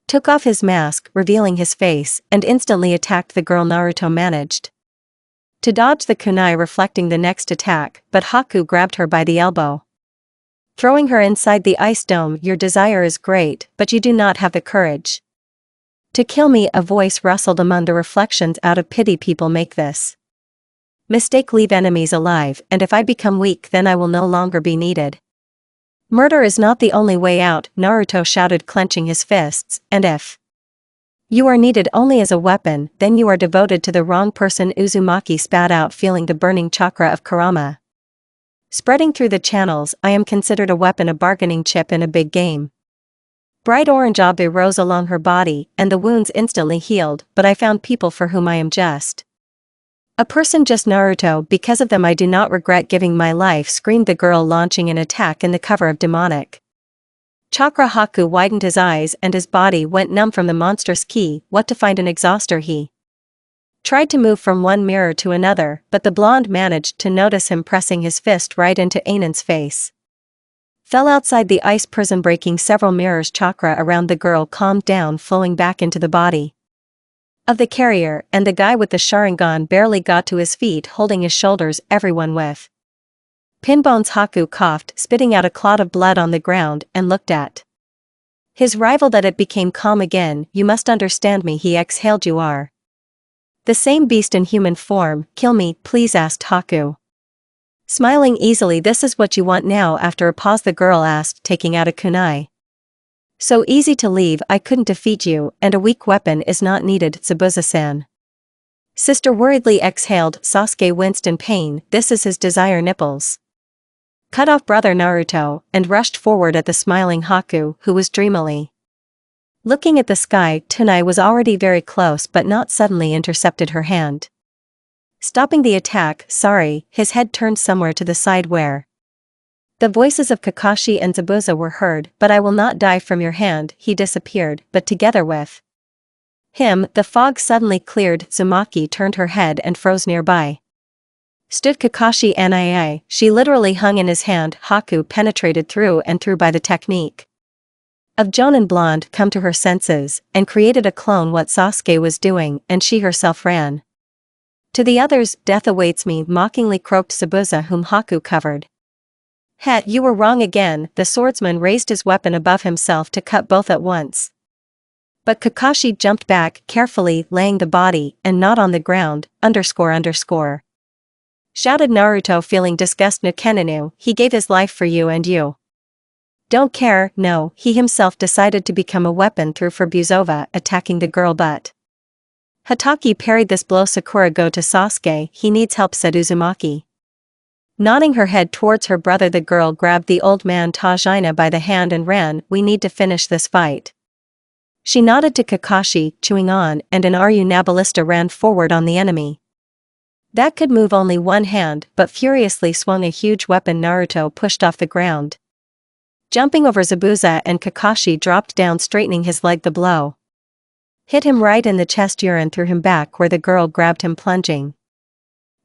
took off his mask, revealing his face, and instantly attacked the girl. Naruto managed to dodge the kunai, reflecting the next attack, but Haku grabbed her by the elbow, throwing her inside the ice dome. Your desire is great, but you do not have the courage to kill me. A voice rustled among the reflections. Out of pity, people make this mistake, leave enemies alive, and if I become weak, then I will no longer be needed. Murder is not the only way out, Naruto shouted, clenching his fists, and if you are needed only as a weapon, then you are devoted to the wrong person. Uzumaki spat out, feeling the burning chakra of kurama spreading through the channels. I am considered a weapon, a bargaining chip in a big game. Bright orange abe rose along her body, and the wounds instantly healed. But I found people for whom I am just a person, just Naruto. Because of them I do not regret giving my life, screamed the girl, launching an attack in the cover of demonic chakra. Haku widened his eyes and his body went numb from the monstrous ki. What, to find an exhauster? He tried to move from one mirror to another, but the blonde managed to notice him, pressing his fist right into Anan's face. Fell outside the ice prison, breaking several mirrors. Chakra around the girl calmed down, flowing back into the body of the carrier, and the guy with the Sharingan barely got to his feet, holding his shoulders. Everyone with pinbones. Haku coughed, spitting out a clot of blood on the ground, and looked at his rival. That it became calm again. You must understand me, he exhaled. You are the same beast in human form. Kill me, please, asked Haku, smiling easily. This is what you want now? After a pause the girl asked, taking out a kunai. So easy to leave. I couldn't defeat you, and a weak weapon is not needed. Zabuza-san, sister worriedly exhaled. Sasuke winced in pain. This is his desire. Nipples cut off brother Naruto, and rushed forward at the smiling Haku, who was dreamily looking at the sky. Tunai was already very close, but not suddenly intercepted her hand, stopping the attack. Sorry. His head turned somewhere to the side where the voices of Kakashi and Zabuza were heard. But I will not die from your hand. He disappeared, but together with The fog suddenly cleared. Uzumaki turned her head and froze nearby. Stood Kakashi Nii, she literally hung in his hand. Haku penetrated through and through by the technique of Jonin blonde come to her senses, and created a clone what Sasuke was doing, and she herself ran. To the others, death awaits me, mockingly croaked Zabuza, whom Haku covered. Het, you were wrong again. The swordsman raised his weapon above himself to cut both at once. But Kakashi jumped back, carefully laying the body, and not on the ground, __. Shouted Naruto, feeling disgust. No Keninu, he gave his life for you and you don't care. No, he himself decided to become a weapon through for Buzova, attacking the girl but Hatake parried this blow. Sakura, go to Sasuke, he needs help, said Uzumaki. Nodding her head towards her brother, the girl grabbed the old man Tajina by the hand and ran. We need to finish this fight. She nodded to Kakashi, chewing on, and an Aru Nabalista ran forward on the enemy. That could move only one hand, but furiously swung a huge weapon. Naruto pushed off the ground. Jumping over Zabuza, and Kakashi dropped down, straightening his leg. The blow hit him right in the chest. Urine threw him back where the girl grabbed him, plunging.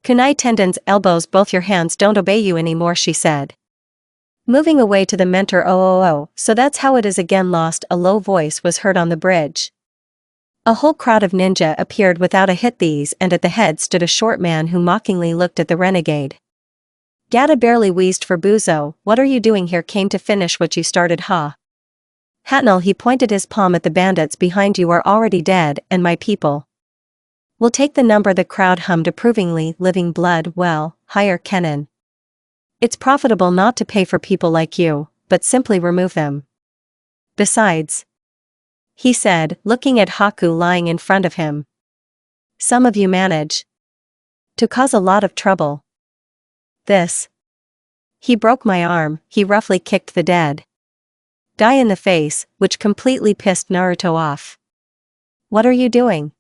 Kunai tendons, elbows, both your hands don't obey you anymore, she said. Moving away to the mentor. Oh, so that's how it is again. Lost. A low voice was heard on the bridge. A whole crowd of ninja appeared without a hit these, and at the head stood a short man who mockingly looked at the renegade. Gata barely wheezed for Buzo. What are you doing here? Came to finish what you started, huh? Hatnal, he pointed his palm at the bandits behind you, are already dead, and my people will take the number. The crowd hummed approvingly. Living blood, well, hire Kennen. It's profitable not to pay for people like you, but simply remove them. Besides, he said, looking at Haku lying in front of him, some of you manage to cause a lot of trouble. This. He broke my arm. He roughly kicked the dead guy in the face, which completely pissed Naruto off. What are you doing?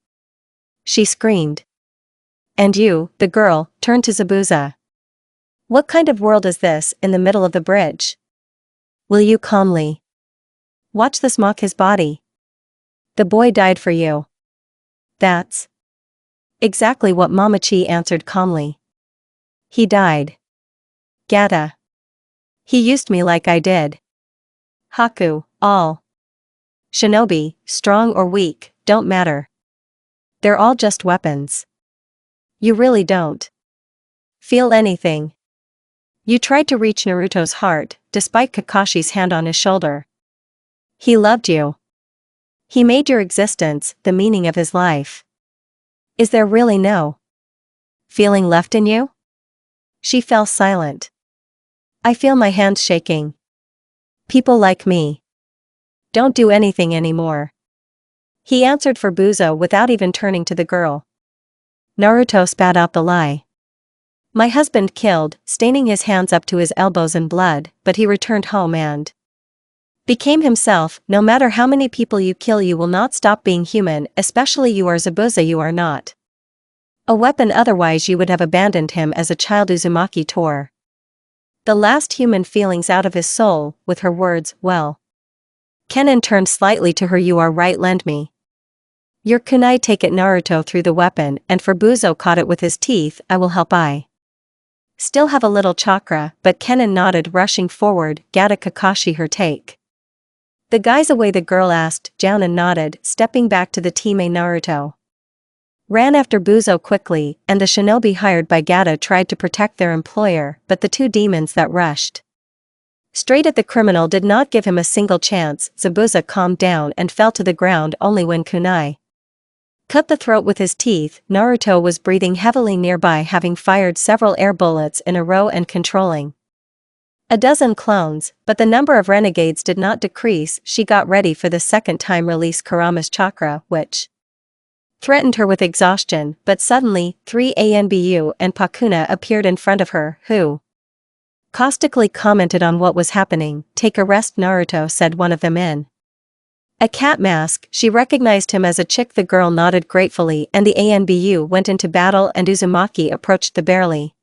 She screamed. And you, the girl, turned to Zabuza. What kind of world is this, in the middle of the bridge? Will you calmly watch this mock his body? The boy died for you. That's exactly what Mamachi answered calmly. He died. Gata. He used me like I did. Haku, all shinobi, strong or weak, don't matter. They're all just weapons. You really don't feel anything. You tried to reach Naruto's heart, despite Kakashi's hand on his shoulder. He loved you. He made your existence the meaning of his life. Is there really no feeling left in you? She fell silent. I feel my hands shaking. People like me don't do anything anymore. He answered for Buzo without even turning to the girl. Naruto spat out the lie. My husband killed, staining his hands up to his elbows in blood, but he returned home and became himself. No matter how many people you kill, you will not stop being human, especially you are Zabuza, you are not a weapon, otherwise you would have abandoned him as a child. Uzumaki tore the last human feelings out of his soul, with her words, well. Kennen turned slightly to her. You are right, lend me your kunai. Take it. Naruto threw the weapon, and for Buzo caught it with his teeth. I will help. I still have a little chakra, but Kennen nodded, rushing forward. Gata, Kakashi, her take the guys away, the girl asked. Jounin nodded, stepping back to the team. Naruto ran after Buzo quickly, and the shinobi hired by Gata tried to protect their employer, but the two demons that rushed straight at the criminal did not give him a single chance. Zabuza calmed down and fell to the ground only when kunai cut the throat with his teeth. Naruto was breathing heavily nearby, having fired several air bullets in a row and controlling a dozen clones, but the number of renegades did not decrease. She got ready for the second time release Kurama's chakra, which threatened her with exhaustion, but suddenly, 3 Anbu and Pakuna appeared in front of her, who caustically commented on what was happening. Take a rest, Naruto, said one of them in a cat mask. She recognized him as a chick. The girl nodded gratefully, and the Anbu went into battle, and Uzumaki approached the barely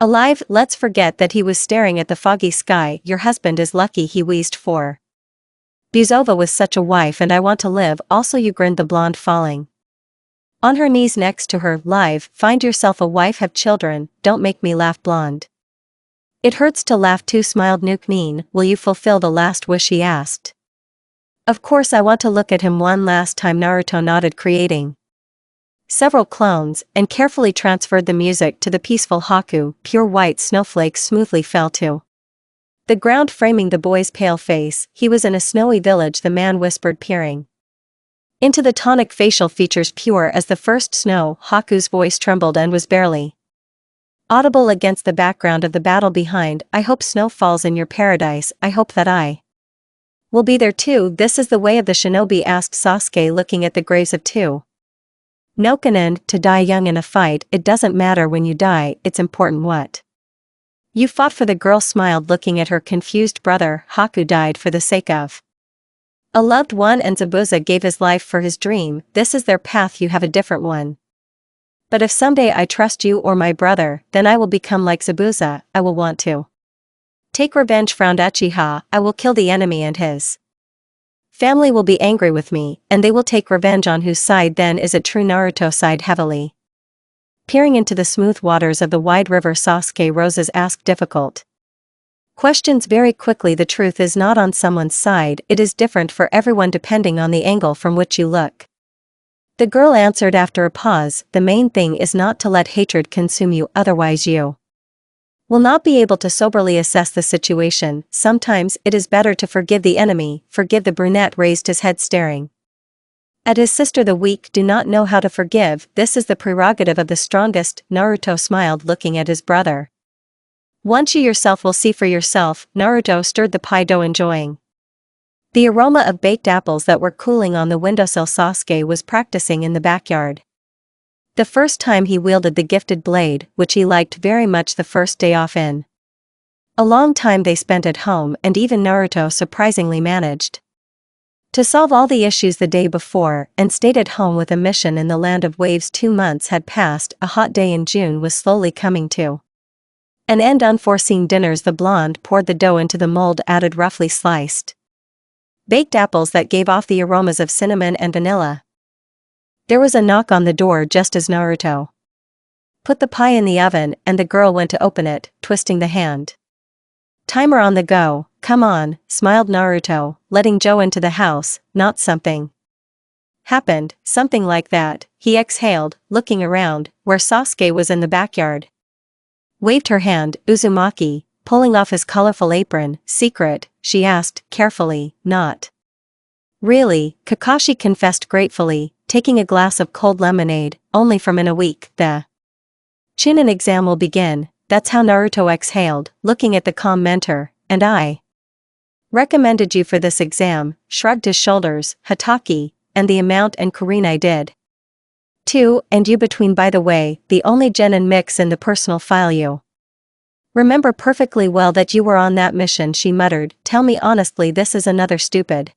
alive. Let's forget that he was staring at the foggy sky. Your husband is lucky, he wheezed for Buzova was such a wife and I want to live also, you grinned the blonde, falling on her knees next to her. Live, find yourself a wife, have children, don't make me laugh, blonde. It hurts to laugh too, smiled Nuke. Mean, will you fulfill the last wish, he asked. Of course, I want to look at him one last time, Naruto nodded, creating several clones, and carefully transferred the music to the peaceful Haku. Pure white snowflakes smoothly fell to the ground, framing the boy's pale face. He was in a snowy village, the man whispered, peering into the tonic facial features pure as the first snow. Haku's voice trembled and was barely audible against the background of the battle behind. I hope snow falls in your paradise, I hope that I will be there too. This is the way of the shinobi, asked Sasuke, looking at the graves of two Nokonin. To die young in a fight, it doesn't matter when you die, it's important what you fought for. The girl smiled, looking at her confused brother. Haku died for the sake of a loved one, and Zabuza gave his life for his dream. This is their path, you have a different one. But if someday I trust you or my brother, then I will become like Zabuza. I will want to take revenge, frowned Uchiha. I will kill the enemy and his family will be angry with me, and they will take revenge on whose side then? Is it true? Naruto sighed heavily. Peering into the smooth waters of the wide river, Sasuke rose, asked difficult questions very quickly. The truth is not on someone's side, it is different for everyone depending on the angle from which you look. The girl answered after a pause, the main thing is not to let hatred consume you, otherwise you will not be able to soberly assess the situation. Sometimes it is better to forgive the enemy. Forgive. The brunette raised his head, staring at his sister. The weak do not know how to forgive, this is the prerogative of the strongest. Naruto smiled, looking at his brother. Once you yourself will see for yourself. Naruto stirred the pie dough, enjoying the aroma of baked apples that were cooling on the windowsill. Sasuke was practicing in the backyard. The first time he wielded the gifted blade, which he liked very much the first day off in a long time they spent at home, and even Naruto surprisingly managed to solve all the issues the day before, and stayed at home with a mission in the land of waves. 2 months had passed, a hot day in June was slowly coming to an end. Unforeseen dinners. The blonde poured the dough into the mold, added roughly sliced baked apples that gave off the aromas of cinnamon and vanilla. There was a knock on the door just as Naruto put the pie in the oven, and the girl went to open it, twisting the hand timer on the go. Come on, smiled Naruto, letting Joe into the house. Not something happened, something like that, he exhaled, looking around, where Sasuke was in the backyard. Waved her hand. Uzumaki, pulling off his colorful apron. Secret? She asked, carefully. Not really, Kakashi confessed gratefully, taking a glass of cold lemonade. Only from in a week, the Chunin exam will begin. That's how Naruto exhaled, looking at the calm mentor. And I recommended you for this exam, shrugged his shoulders. Hataki, and the amount and Kurenai did too, and you between. By the way, the only genin mix in the personal file. You remember perfectly well that you were on that mission, she muttered. Tell me honestly, this is another stupid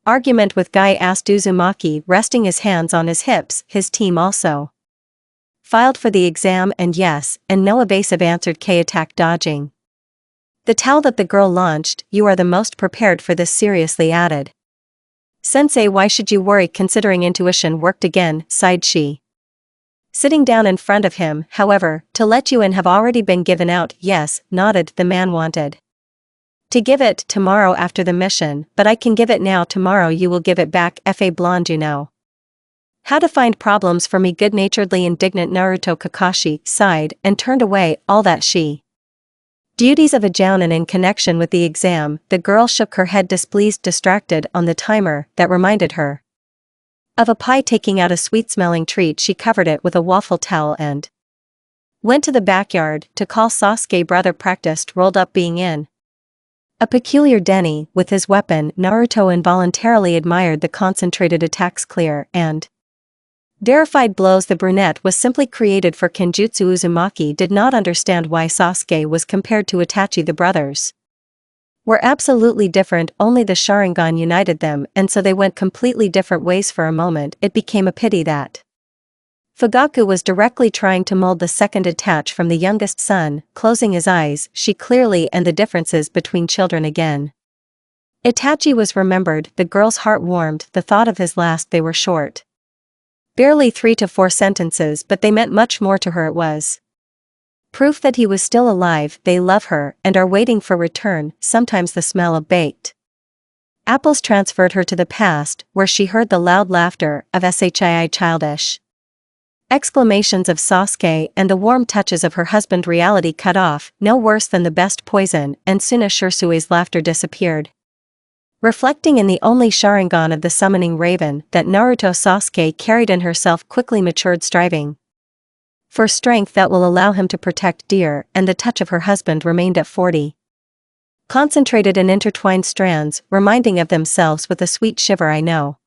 argument with Guy, asked Uzumaki, resting his hands on his hips. His team also filed for the exam, and yes and no, evasive answered K, attack dodging the towel that the girl launched. You are the most prepared for this, seriously added. Sensei, why should you worry considering intuition worked again, sighed she. Sitting down in front of him, however, to let you in have already been given out. Yes, nodded the man, wanted to give it tomorrow after the mission, but I can give it now. Tomorrow you will give it back. Fa blonde, you know how to find problems for me. Good-naturedly indignant Naruto. Kakashi sighed and turned away. All that she duties of a jounin in connection with the exam. The girl shook her head, displeased, distracted on the timer that reminded her of a pie. Taking out a sweet-smelling treat, she covered it with a waffle towel and went to the backyard to call Sasuke. Brother practiced rolled up, being in a peculiar denny with his weapon. Naruto involuntarily admired the concentrated attacks, clear and verified blows. The brunette was simply created for Kenjutsu. Uzumaki did not understand why Sasuke was compared to Itachi. The brothers were absolutely different, only the Sharingan united them, and so they went completely different ways. For a moment it became a pity that Fugaku was directly trying to mold the second Itachi from the youngest son. Closing his eyes, she clearly and the differences between children again Itachi was remembered, the girl's heart warmed, the thought of his last they were short. Barely 3 to 4 sentences, but they meant much more to her. It was proof that he was still alive, they love her, and are waiting for return. Sometimes the smell of baked apples transferred her to the past, where she heard the loud laughter of Shii childish exclamations of Sasuke and the warm touches of her husband. Reality cut off, no worse than the best poison, and soon as Shursui's laughter disappeared. Reflecting in the only Sharingan of the summoning raven that Naruto, Sasuke carried in herself quickly matured, striving for strength that will allow him to protect dear, and the touch of her husband remained at 40. Concentrated and intertwined strands, reminding of themselves with a sweet shiver. I know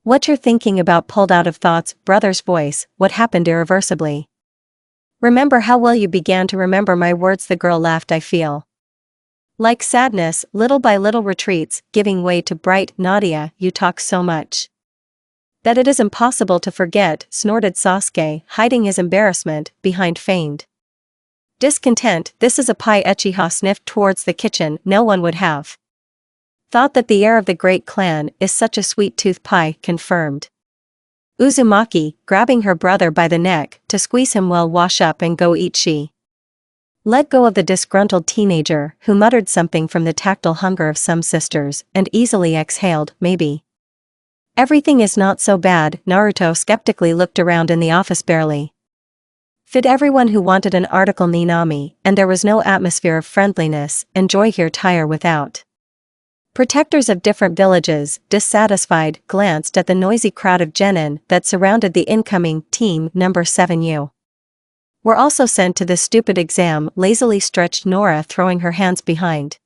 what you're thinking about. Pulled out of thoughts, brother's voice, what happened irreversibly? Remember how well you began to remember my words. The girl laughed. I feel like sadness, little by little retreats, giving way to bright. Nadia, you talk so much that it is impossible to forget, snorted Sasuke, hiding his embarrassment behind feigned discontent. This is a pie. Uchiha sniffed towards the kitchen. No one would have thought that the heir of the great clan is such a sweet tooth. Pie, confirmed Uzumaki, grabbing her brother by the neck to squeeze him. Well, wash up and go eat. She let go of the disgruntled teenager, who muttered something from the tactile hunger of some sisters, and easily exhaled, maybe everything is not so bad. Naruto skeptically looked around in the office. Barely fit everyone who wanted an article. Ninami, and there was no atmosphere of friendliness and joy here. Tire without protectors of different villages, dissatisfied, glanced at the noisy crowd of genin that surrounded the incoming team. Number 7U were also sent to this stupid exam, lazily stretched Nora, throwing her hands behind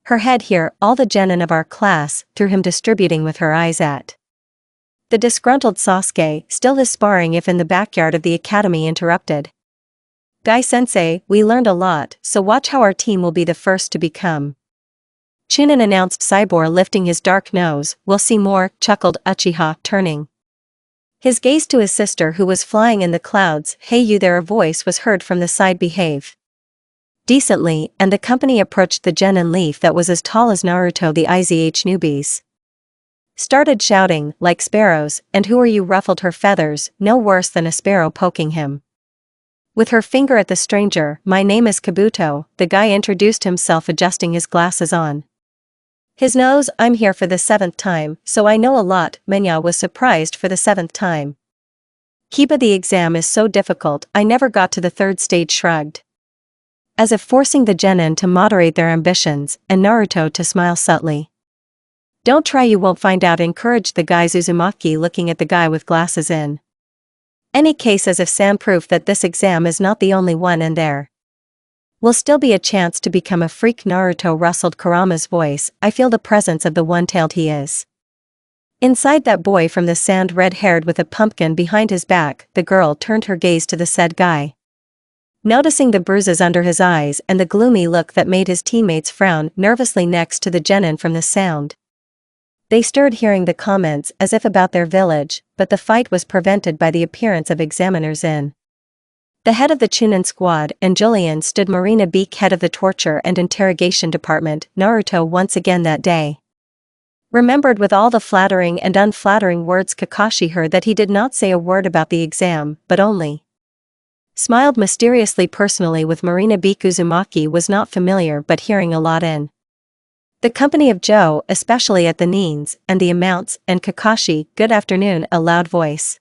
her head. Here, all the genin of our class, through him, distributing with her eyes at the disgruntled Sasuke, still his sparring if in the backyard of the academy. Interrupted Guy-sensei, we learned a lot, so watch how our team will be the first to become Chunin, announced Cyborg, lifting his dark nose. We'll see more, chuckled Uchiha, turning his gaze to his sister who was flying in the clouds. Hey you there, a voice was heard from the side. Behave decently, and the company approached the genin leaf that was as tall as Naruto. The IZH newbies started shouting, like sparrows, and who are you? Ruffled her feathers, no worse than a sparrow poking him with her finger at the stranger. My name is Kabuto, the guy introduced himself, adjusting his glasses on his nose. I'm here for the 7th time, so I know a lot. Menya was surprised. For the 7th time? Kiba, the exam is so difficult, I never got to the 3rd stage. Shrugged, as if forcing the genin to moderate their ambitions, and Naruto to smile subtly. Don't try, you won't find out, encouraged the guys. Uzumaki, looking at the guy with glasses in any case, as if Sam proof that this exam is not the only one, and there will still be a chance to become a freak. Naruto rustled Kurama's voice. I feel the presence of the one-tailed. He is inside that boy from the sand, red-haired with a pumpkin behind his back. The girl turned her gaze to the said guy, noticing the bruises under his eyes and the gloomy look that made his teammates frown nervously. Next to the genin from the sound they stirred, hearing the comments as if about their village, but the fight was prevented by the appearance of examiners in the head of the Chunin squad, and Julian stood. Marina Beak, head of the torture and interrogation department. Naruto once again that day remembered with all the flattering and unflattering words Kakashi heard that he did not say a word about the exam, but only smiled mysteriously personally with Marina Beak. Uzumaki was not familiar, but hearing a lot in the company of Joe, especially at the Nins, and the amounts, and Kakashi, good afternoon, a loud voice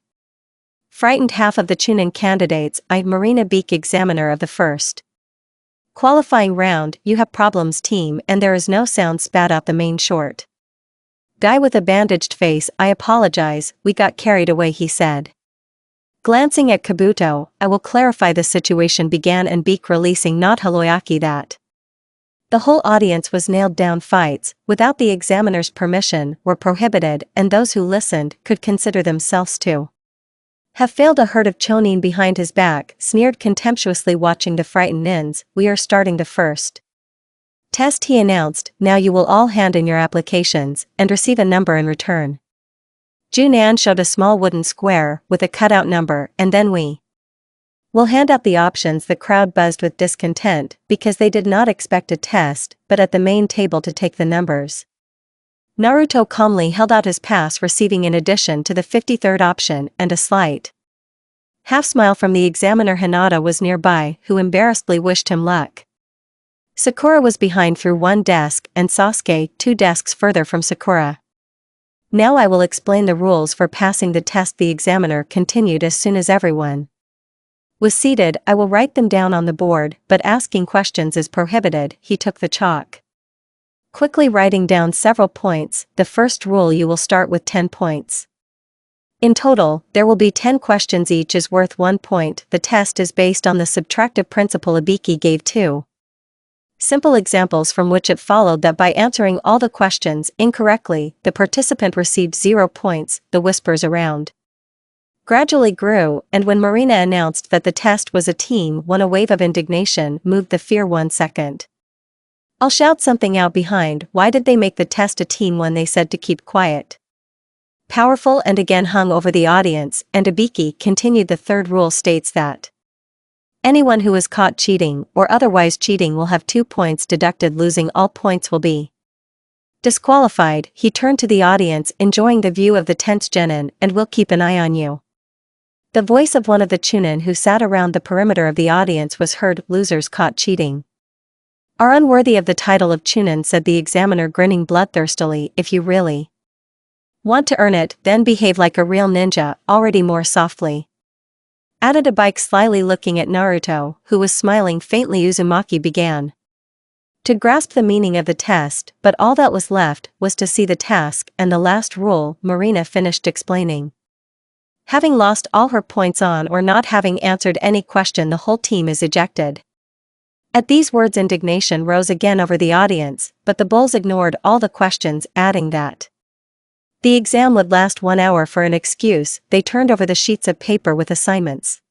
frightened half of the Chunin candidates. I, Marina Beak, examiner of the first qualifying round. You have problems, team, and there is no sound, spat out the main short guy with a bandaged face. I apologize, we got carried away, he said, glancing at Kabuto. I will clarify the situation, began, and Beak, releasing not Haloyaki that the whole audience was nailed down. Fights, without the examiner's permission, were prohibited, and those who listened could consider themselves to have failed. A herd of chonin behind his back sneered contemptuously, watching the frightened nins. We are starting the first test, he announced. Now you will all hand in your applications, and receive a number in return. Junan showed a small wooden square with a cutout number, and then we We'll hand out the options. The crowd buzzed with discontent because they did not expect a test, but at the main table to take the numbers. Naruto calmly held out his pass, receiving in addition to the 53rd option and a slight half-smile from the examiner. Hinata was nearby, who embarrassedly wished him luck. Sakura was behind through one desk and Sasuke 2 desks further from Sakura. Now I will explain the rules for passing the test, the examiner continued. As soon as everyone was seated, I will write them down on the board, but asking questions is prohibited. He took the chalk, quickly writing down several points. The first rule: you will start with 10 points. In total, there will be 10 questions, each is worth 1 point. The test is based on the subtractive principle. Ibiki gave 2 simple examples from which it followed that by answering all the questions incorrectly, the participant received 0 points. The whispers around gradually grew, and when Marina announced that the test was a team one, a wave of indignation moved the fear. 1 second. I'll shout something out behind. Why did they make the test a team when they said to keep quiet? Powerful and again hung over the audience, and Ibiki continued. The third rule states that anyone who is caught cheating or otherwise cheating will have 2 points deducted. Losing all points will be disqualified. He turned to the audience, enjoying the view of the tense genin, and will keep an eye on you. The voice of one of the chunin who sat around the perimeter of the audience was heard. Losers caught cheating are unworthy of the title of chunin, said the examiner, grinning bloodthirstily. If you really want to earn it, then behave like a real ninja. Already more softly added Ibiki, slyly looking at Naruto, who was smiling faintly. Uzumaki began to grasp the meaning of the test, but all that was left was to see the task and the last rule. Marina finished explaining. Having lost all her points on or not having answered any question, the whole team is ejected. At these words, indignation rose again over the audience, but the bulls ignored all the questions, adding that the exam would last 1 hour. For an excuse, they turned over the sheets of paper with assignments.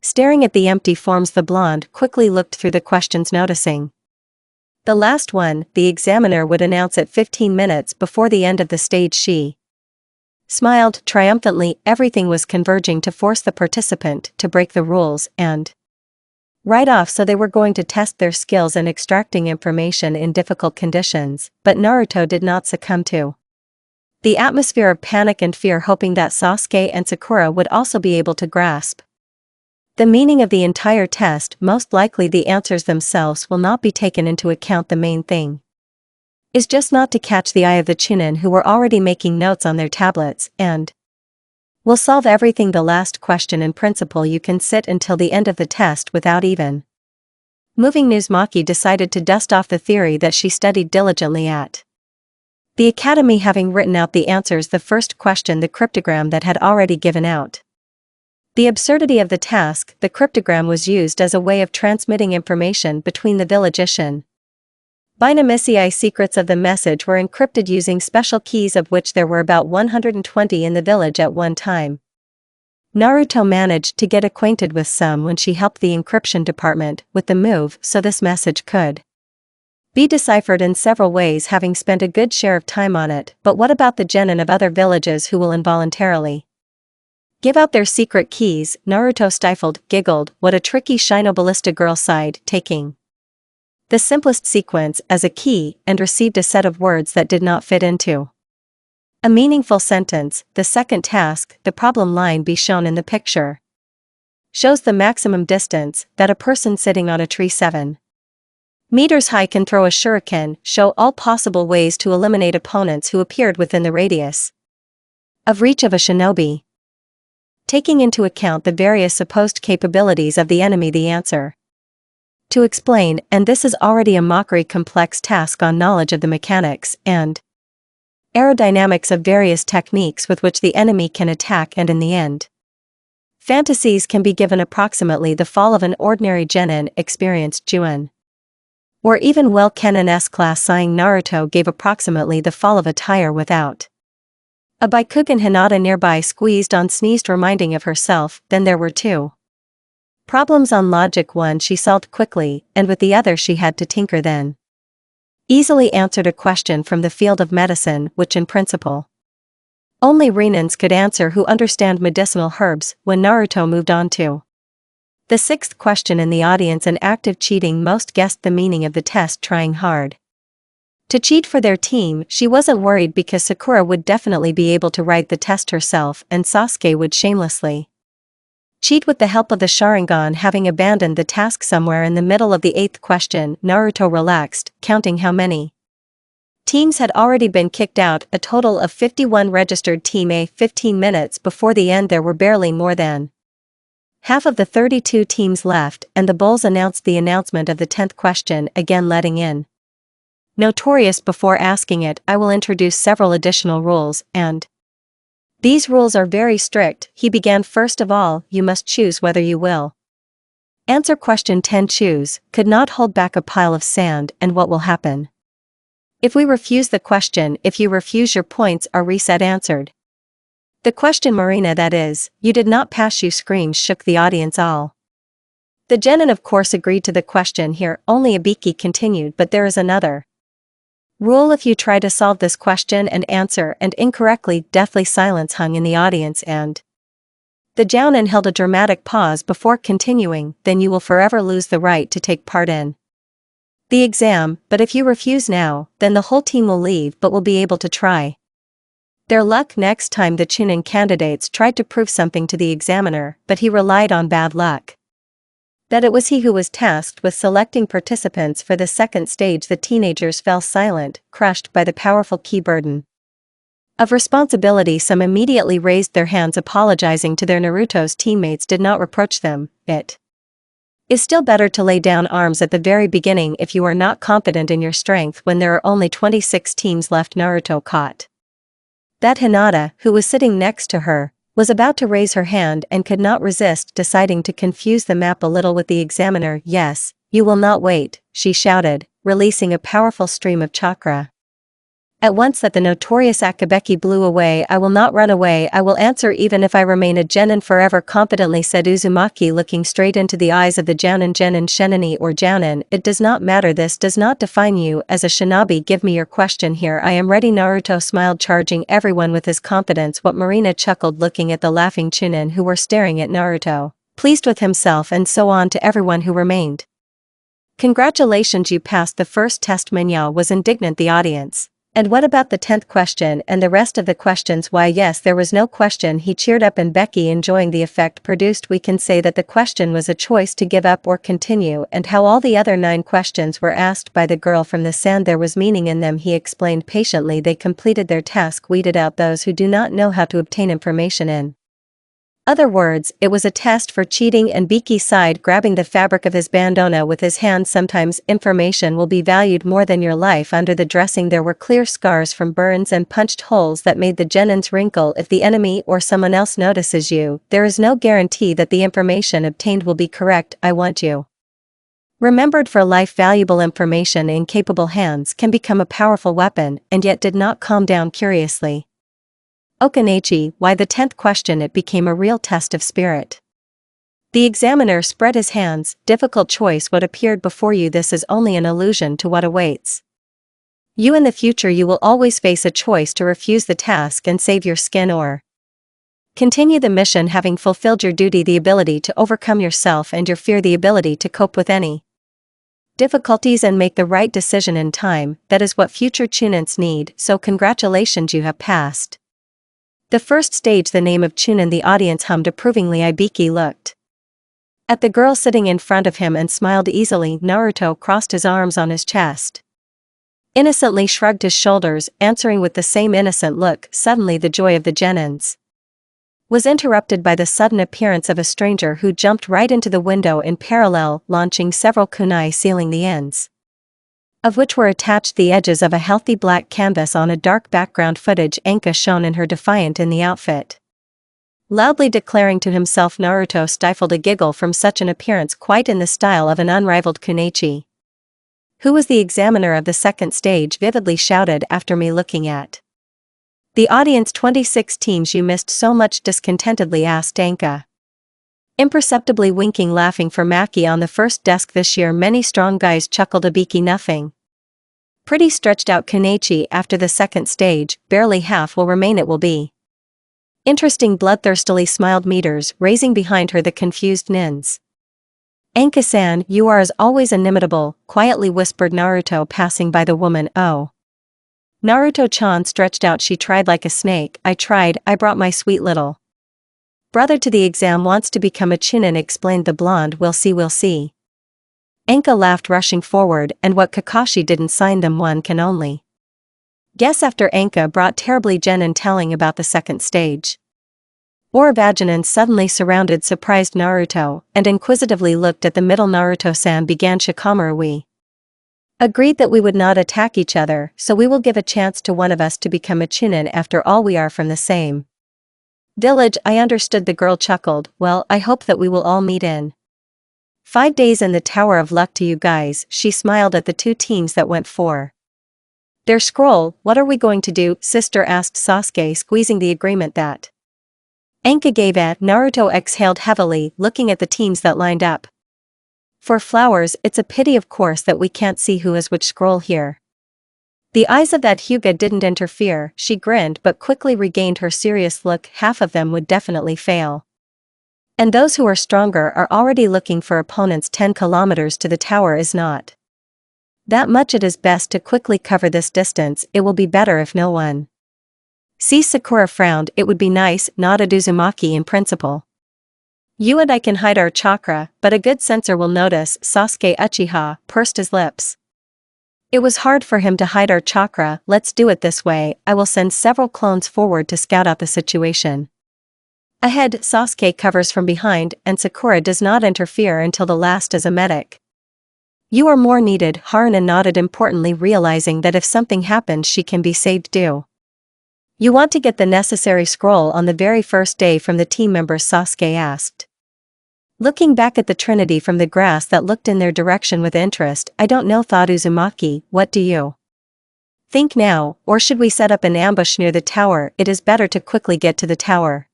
Staring at the empty forms, the blonde quickly looked through the questions, noticing the last one the examiner would announce at 15 minutes before the end of the stage. She smiled triumphantly. Everything was converging to force the participant to break the rules and write off, so they were going to test their skills in extracting information in difficult conditions, but Naruto did not succumb to the atmosphere of panic and fear, hoping that Sasuke and Sakura would also be able to grasp the meaning of the entire test. Most likely the answers themselves will not be taken into account. The main thing is just not to catch the eye of the chunin, who were already making notes on their tablets, and will solve everything. The last question: in principle you can sit until the end of the test without even moving. Uzumaki decided to dust off the theory that she studied diligently at the academy, having written out the answers. The first question: the cryptogram that had already given out the absurdity of the task. The cryptogram was used as a way of transmitting information between the villagician. Binamicii secrets of the message were encrypted using special keys, of which there were about 120 in the village at one time. Naruto managed to get acquainted with some when she helped the encryption department with the move, so this message could be deciphered in several ways, having spent a good share of time on it. But what about the genin of other villages who will involuntarily give out their secret keys? Naruto stifled, giggled. What a tricky Shinoballista girl sighed, taking the simplest sequence as a key, and received a set of words that did not fit into a meaningful sentence. The second task: the problem line be shown in the picture shows the maximum distance that a person sitting on a tree 7 meters high can throw a shuriken. Show all possible ways to eliminate opponents who appeared within the radius of reach of a shinobi, taking into account the various supposed capabilities of the enemy. The answer to explain, and this is already a mockery complex task on knowledge of the mechanics and aerodynamics of various techniques with which the enemy can attack, and in the end fantasies can be given approximately the fall of an ordinary genin, experienced Juin, or even well Kennen S-class. Sighing, Naruto gave approximately the fall of a tire without a Bikugan. Hinata nearby squeezed on, sneezed, reminding of herself. Then there were 2 problems on logic. One she solved quickly, and with the other she had to tinker. Then easily answered a question from the field of medicine, which in principle only Renans could answer who understand medicinal herbs. When Naruto moved on to The sixth question in the audience, an active cheating, most guessed the meaning of the test, trying hard to cheat for their team. She wasn't worried because Sakura would definitely be able to write the test herself and Sasuke would shamelessly cheat with the help of the Sharingan. Having abandoned the task somewhere in the middle of the eighth question, Naruto relaxed, counting how many teams had already been kicked out, a total of 51 registered. Team A. 15 minutes before the end there were barely more than half of the 32 teams left, and the Bulls announced the announcement of the 10th question, again letting in Notorious before asking it. I will introduce several additional rules, and these rules are very strict. He began. First of all, you must choose whether you will answer question 10. Choose, could not hold back a pile of sand. And what will happen if we refuse the question? If you refuse, your points are reset. Answered the question, Marina, that is, you did not pass. You screams shook the audience. All the genin of course agreed to the question here. Only Ibiki continued, but there is another rule. If you try to solve this question and answer and incorrectly, deathly silence hung in the audience, and the Jounin held a dramatic pause before continuing, then you will forever lose the right to take part in the exam. But if you refuse now, then the whole team will leave but will be able to try their luck next time. The Chunin candidates tried to prove something to the examiner, but he relied on bad luck. That it was he who was tasked with selecting participants for the second stage. The teenagers fell silent, crushed by the powerful key burden of responsibility. Some immediately raised their hands, apologizing to their Naruto's teammates did not reproach them. It is still better to lay down arms at the very beginning if you are not confident in your strength when there are only 26 teams left. Naruto caught that Hinata, who was sitting next to her, was about to raise her hand and could not resist, deciding to confuse the map a little with the examiner. Yes, you will not wait, she shouted, releasing a powerful stream of chakra. At once that the notorious Akabeki blew away. I will not run away. I will answer even if I remain a genin forever, confidently said Uzumaki, looking straight into the eyes of the Jounin. Genin, Shenani or Jounin, it does not matter. This does not define you as a shinobi. Give me your question here. I am ready. Naruto smiled, charging everyone with his confidence. What? Marina chuckled, looking at the laughing Chunin who were staring at Naruto, pleased with himself, and so on to everyone who remained. Congratulations, you passed the first test. Minyao was indignant. The audience. And what about the 10th question and the rest of the questions? Why, yes, there was no question. He cheered up, and Becky, enjoying the effect produced. We can say that the question was a choice to give up or continue, and how all the other 9 questions were asked by the girl from the sand. There was meaning in them, he explained patiently. They completed their task, weeded out those who do not know how to obtain information. In other words, it was a test for cheating. And Becky sighed, grabbing the fabric of his bandana with his hand. Sometimes information will be valued more than your life. Under the dressing there were clear scars from burns and punched holes that made the genins wrinkle. If the enemy or someone else notices you, there is no guarantee that the information obtained will be correct. I want you remembered for life. Valuable information in capable hands can become a powerful weapon. And yet did not calm down. Curiously, Okanechi, why the 10th question? It became a real test of spirit. The examiner spread his hands. Difficult choice. What appeared before you, this is only an allusion to what awaits you in the future. You will always face a choice to refuse the task and save your skin, or continue the mission having fulfilled your duty. The ability to overcome yourself and your fear, the ability to cope with any difficulties and make the right decision in time, that is what future Chunins need. So congratulations, you have passed the first stage. The name of Chunin. The audience hummed approvingly. Ibiki looked at the girl sitting in front of him and smiled easily. Naruto crossed his arms on his chest, innocently shrugged his shoulders, answering with the same innocent look. Suddenly the joy of the genins was interrupted by the sudden appearance of a stranger who jumped right into the window in parallel, launching several kunai, sealing the ends of which were attached the edges of a healthy black canvas on a dark background. Footage. Anka shone in her, defiant in the outfit, loudly declaring to himself. Naruto stifled a giggle from such an appearance, quite in the style of an unrivaled Kunechi, who was the examiner of the second stage, vividly shouted after me. Looking at the audience, 26 teams. You missed so much, discontentedly asked Anka, imperceptibly winking, laughing for Maki on the first desk this year. Many strong guys chuckled. Ibiki, nothing pretty, stretched out Kunechi. After the second stage, barely half will remain. It will be interesting. Bloodthirstily smiled Meters, raising behind her the confused nins. Anka-san, you are as always inimitable, quietly whispered Naruto passing by the woman. Oh. Naruto-chan stretched out. She tried like a snake. I tried, I brought my sweet little brother to the exam, wants to become a chunin, explained the blonde. We'll see, we'll see. Anka laughed, rushing forward, and what Kakashi didn't sign them one can only guess. After Anka brought terribly Genin telling about the second stage. Oravaginan suddenly surrounded surprised Naruto, and inquisitively looked at the middle. Naruto-san, began Shikamaru. We agreed that we would not attack each other, so we will give a chance to one of us to become a chunin. After all, we are from the same village. I understood, the girl chuckled. Well, I hope that we will all meet in 5 days in the Tower of Luck. To you guys, she smiled at the two teams that went for their scroll. What are we going to do, sister, asked Sasuke, squeezing the agreement that Anka gave at. Naruto exhaled heavily, looking at the teams that lined up for flowers. It's a pity, of course, that we can't see who has which scroll here. The eyes of that Hyuga didn't interfere. She grinned but quickly regained her serious look. Half of them would definitely fail. And those who are stronger are already looking for opponents. 10 kilometers to the tower is not that much. It is best to quickly cover this distance. It will be better if no one sees. Sakura frowned. It would be nice, nodded Uzumaki. In principle, you and I can hide our chakra, but a good censor will notice. Sasuke Uchiha pursed his lips. It was hard for him to hide our chakra. Let's do it this way. I will send several clones forward to scout out the situation. Ahead, Sasuke covers from behind, and Sakura does not interfere until the last as a medic. You are more needed, Haruna nodded importantly, realizing that if something happens she can be saved. Do you want to get the necessary scroll on the very first day from the team members? Sasuke asked, looking back at the trinity from the grass that looked in their direction with interest. I don't know, thought Uzumaki. What do you think now, or should we set up an ambush near the tower? It is better to quickly get to the tower,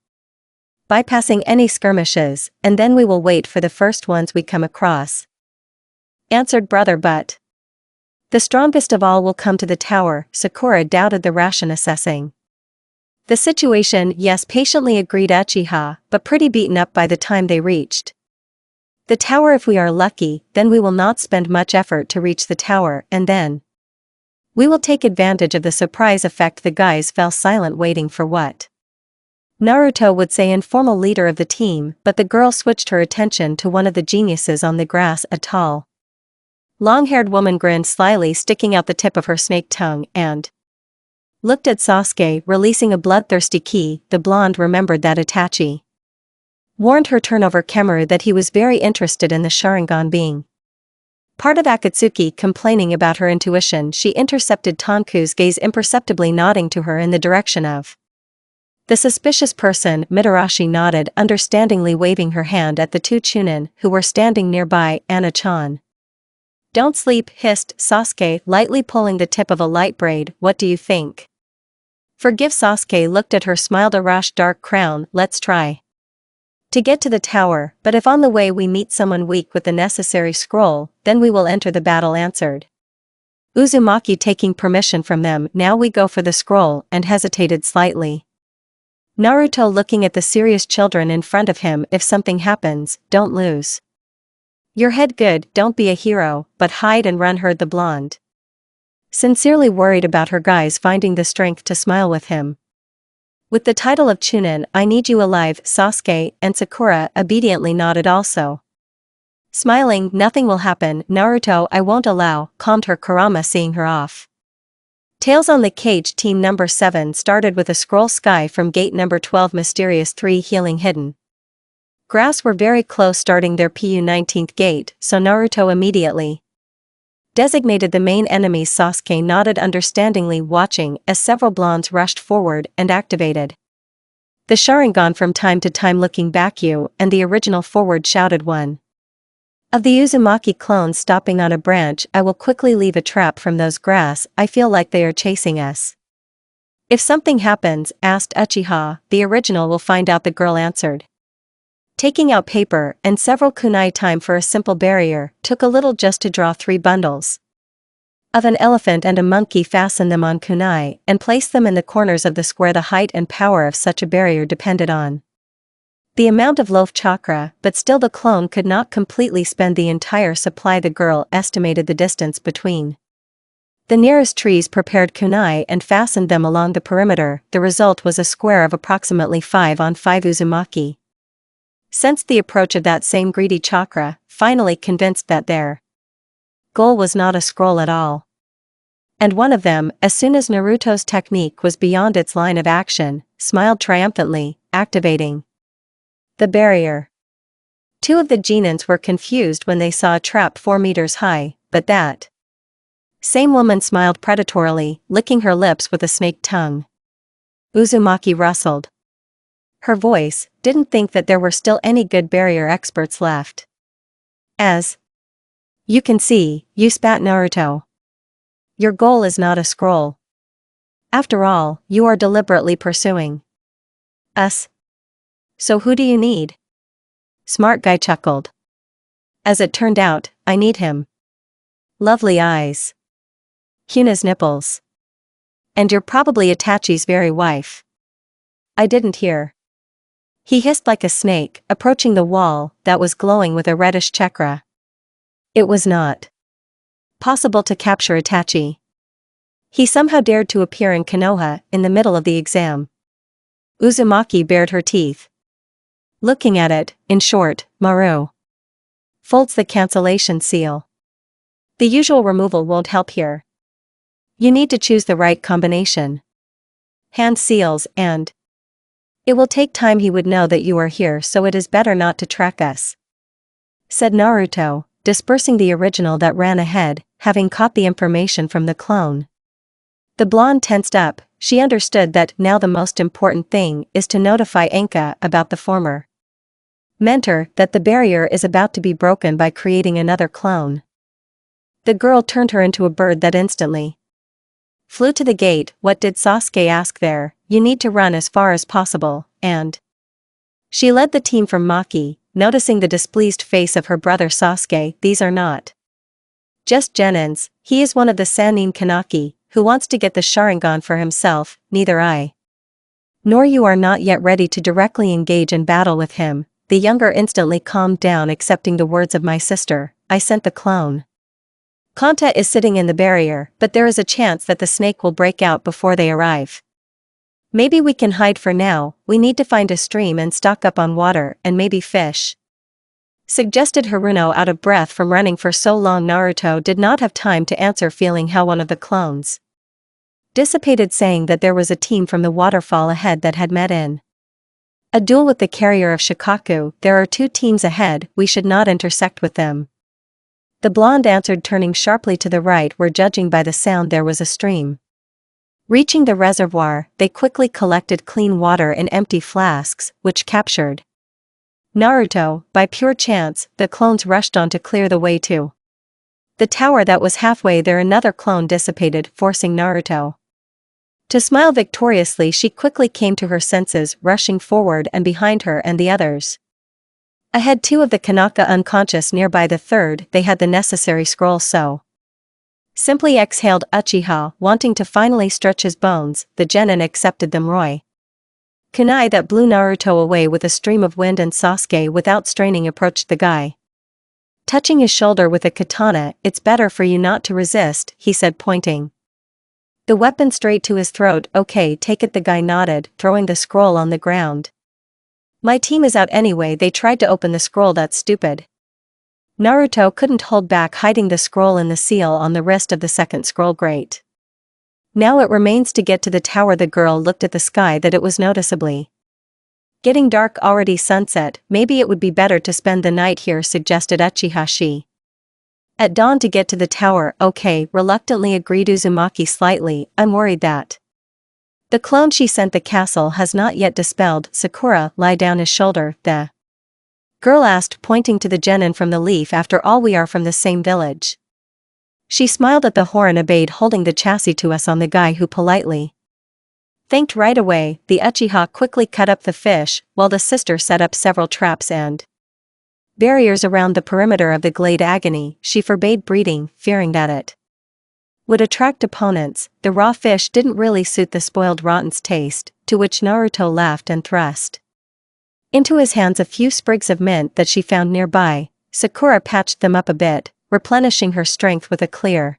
bypassing any skirmishes, and then we will wait for the first ones we come across, answered brother. But the strongest of all will come to the tower, Sakura doubted the ration, assessing the situation. Yes, patiently agreed Uchiha, but pretty beaten up by the time they reached the tower. If we are lucky, then we will not spend much effort to reach the tower, and then we will take advantage of the surprise effect. The guys fell silent, waiting for what Naruto would say. Informal leader of the team, but the girl switched her attention to one of the geniuses on the grass. A tall, long-haired woman grinned slyly, sticking out the tip of her snake tongue, and looked at Sasuke, releasing a bloodthirsty ki. The blonde remembered that Itachi warned her turnover Kemaru that he was very interested in the Sharingan being part of Akatsuki. Complaining about her intuition, she intercepted Tonku's gaze, imperceptibly nodding to her in the direction of the suspicious person. Mitarashi nodded understandingly, waving her hand at the two chunin who were standing nearby. Anna-chan, don't sleep, hissed Sasuke, lightly pulling the tip of a light braid. What do you think? Forgive. Sasuke looked at her, smiled. Arash dark crown. Let's try to get to the tower, but if on the way we meet someone weak with the necessary scroll, then we will enter the battle, answered Uzumaki, taking permission from them. Now we go for the scroll, and hesitated slightly. Naruto looking at the serious children in front of him. If something happens, don't lose your head. Good, don't be a hero, but hide and run, heard the blonde, sincerely worried about her guys finding the strength to smile with him. With the title of Chunin, I need you alive. Sasuke and Sakura obediently nodded, also smiling. Nothing will happen, Naruto, I won't allow, calmed her Kurama, seeing her off. Tails on the cage. Team number 7 started with a scroll sky from gate number 12. Mysterious 3 healing hidden grass were very close, starting their PU 19th gate, so Naruto immediately designated the main enemies. Sasuke nodded understandingly, watching as several blondes rushed forward and activated the Sharingan from time to time, looking back. You and the original forward, shouted one of the Uzumaki clones, stopping on a branch. I will quickly leave a trap from those grass. I feel like they are chasing us. If something happens, asked Uchiha, the original will find out, the girl answered, taking out paper and several kunai. Time for a simple barrier. Took a little just to draw 3 bundles of an elephant and a monkey, fasten them on kunai, and place them in the corners of the square. The height and power of such a barrier depended on The amount of loaf chakra, but still the clone could not completely spend the entire supply. The girl estimated the distance between the nearest trees, prepared kunai and fastened them along the perimeter. The result was a square of approximately 5 on 5 Uzumaki. Sensed the approach of that same greedy chakra, finally convinced that their goal was not a scroll at all. And one of them, as soon as Naruto's technique was beyond its line of action, smiled triumphantly, activating the barrier. 2 of the genins were confused when they saw a trap 4 meters high, but that same woman smiled predatorily, licking her lips with a snake tongue. Uzumaki rustled her voice, didn't think that there were still any good barrier experts left. As you can see, you spat Naruto. Your goal is not a scroll. After all, you are deliberately pursuing us. So who do you need? Smart guy chuckled. As it turned out, I need him. Lovely eyes. Hyuna's nipples. And you're probably Itachi's very wife. I didn't hear. He hissed like a snake, approaching the wall that was glowing with a reddish chakra. It was not possible to capture Itachi. He somehow dared to appear in Konoha in the middle of the exam. Uzumaki bared her teeth. Looking at it, in short, Maru folds the cancellation seal. The usual removal won't help here. You need to choose the right combination. Hand seals and it will take time. He would know that you are here, so it is better not to track us, said Naruto, dispersing the original that ran ahead, having caught the information from the clone. The blonde tensed up. She understood that now the most important thing is to notify Enka about the former mentor that the barrier is about to be broken by creating another clone. The girl turned her into a bird that instantly flew to the gate. What did Sasuke ask there? You need to run as far as possible, and she led the team from Maki, noticing the displeased face of her brother Sasuke. These are not just genins, he is one of the Sannin Kanaki, who wants to get the Sharingan for himself. Neither I nor you are not yet ready to directly engage in battle with him. The younger instantly calmed down, accepting the words of my sister. I sent the clone. Kanta is sitting in the barrier, but there is a chance that the snake will break out before they arrive. Maybe we can hide for now. We need to find a stream and stock up on water and maybe fish, suggested Haruno, out of breath from running for so long. Naruto did not have time to answer, feeling how one of the clones dissipated, saying that there was a team from the waterfall ahead that had met in a duel with the carrier of Shikaku. There are 2 teams ahead, we should not intersect with them. The blonde answered, turning sharply to the right, where, judging by the sound, there was a stream. Reaching the reservoir, they quickly collected clean water in empty flasks, which captured Naruto. By pure chance, the clones rushed on to clear the way to the tower that was halfway there. Another clone dissipated, forcing Naruto to smile victoriously. She quickly came to her senses, rushing forward and behind her and the others. Ahead, 2 of the Kanaka unconscious. Nearby the third, they had the necessary scroll, so simply exhaled. Uchiha, wanting to finally stretch his bones, the genin accepted them. Roy kunai that blew Naruto away with a stream of wind, and Sasuke, without straining, approached the guy, touching his shoulder with a katana. It's better for you not to resist, he said, pointing the weapon straight to his throat. Okay, take it, the guy nodded, throwing the scroll on the ground. My team is out anyway. They tried to open the scroll. That's stupid. Naruto couldn't hold back, hiding the scroll in the seal on the wrist of the second scroll. Great. Now it remains to get to the tower. The girl looked at the sky. That it was noticeably getting dark, already sunset. Maybe it would be better to spend the night here, suggested Uchiha. At dawn to get to the tower. Okay, reluctantly agreed Uzumaki slightly. I'm worried that the clone she sent the castle has not yet dispelled. Sakura, lie down his shoulder, the girl asked, pointing to the genin from the leaf. After all, we are from the same village. She smiled at the horn, obeyed, holding the chassis to us on the guy, who politely thanked right away. The Uchiha quickly cut up the fish, while the sister set up several traps and barriers around the perimeter of the glade. Agony, she forbade breeding, fearing that it would attract opponents. The raw fish didn't really suit the spoiled rotten's taste, to which Naruto laughed and thrust Into his hands a few sprigs of mint that she found nearby, Sakura patched them up a bit, replenishing her strength with a clear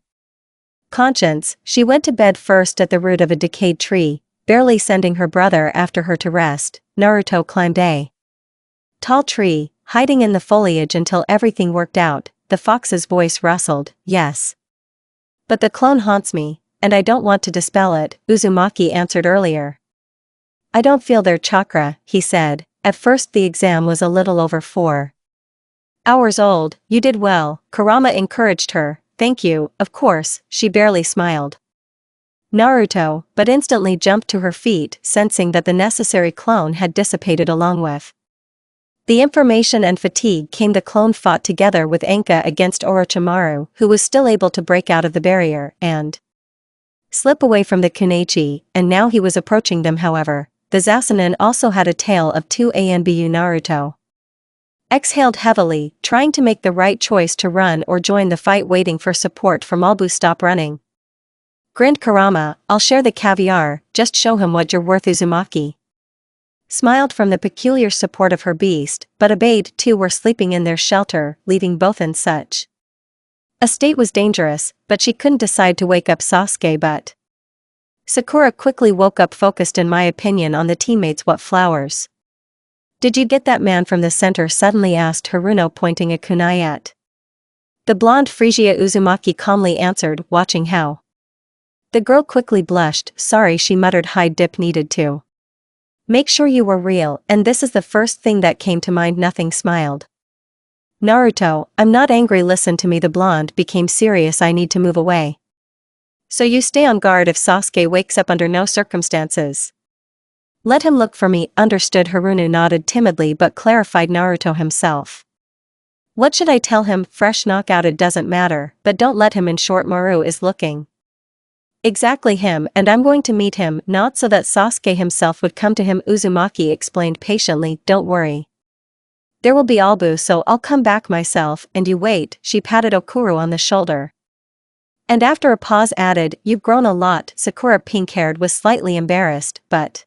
conscience. She went to bed first at the root of a decayed tree, barely sending her brother after her to rest. Naruto climbed a tall tree, hiding in the foliage until everything worked out. The fox's voice rustled, "Yes. But the clone haunts me, and I don't want to dispel it," Uzumaki answered earlier. "I don't feel their chakra," he said. "At first the exam was a little over 4 hours old." "You did well," Kurama encouraged her. "Thank you." "Of course," she barely smiled. Naruto, but instantly jumped to her feet, sensing that the necessary clone had dissipated along with the information and fatigue came. The clone fought together with Enka against Orochimaru, who was still able to break out of the barrier and slip away from the Kunoichi, and now he was approaching them. However, the Sasuke also had a tale of 2 Anbu. Naruto exhaled heavily, trying to make the right choice to run or join the fight, waiting for support from Albu. "Stop running," grinned Kurama. "I'll share the caviar, just show him what you're worth." Uzumaki smiled from the peculiar support of her beast, but obeyed. Two were sleeping in their shelter, leaving both in such a state was dangerous, but she couldn't decide to wake up Sasuke. But Sakura quickly woke up, focused in my opinion on the teammates. "What flowers did you get that man from the center?" suddenly asked Haruno, pointing a kunai at the blonde Frisia. Uzumaki calmly answered, watching how the girl quickly blushed. "Sorry," she muttered. "Hide dip needed to make sure you were real, and this is the first thing that came to mind." Nothing smiled. "Naruto, I'm not angry. Listen to me." The blonde became serious. "I need to move away. So you stay on guard if Sasuke wakes up. Under no circumstances let him look for me." "Understood." Haruno nodded timidly but clarified. Naruto himself. "What should I tell him?" "Fresh knockout. It doesn't matter, but don't let him in. Short Maru is looking exactly him, and I'm going to meet him, not so that Sasuke himself would come to him." Uzumaki explained patiently. "Don't worry. There will be Albu, so I'll come back myself, and you wait." She patted Okuru on the shoulder, and after a pause added, "You've grown a lot." Sakura, pink-haired, was slightly embarrassed, but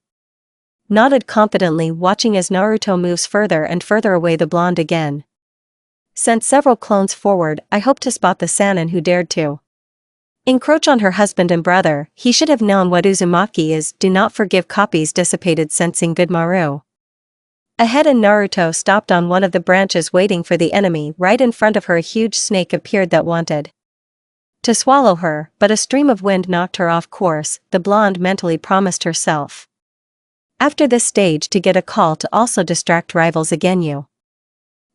nodded confidently, watching as Naruto moves further and further away. The blonde again sent several clones forward. "I hope to spot the Sannin who dared to encroach on her husband and brother. He should have known what Uzumaki is. Do not forgive." Copies dissipated, sensing good Maru ahead, and Naruto stopped on one of the branches, waiting for the enemy. Right in front of her a huge snake appeared that wanted to swallow her, but a stream of wind knocked her off course. The blonde mentally promised herself after this stage to get a call to also distract rivals again. "You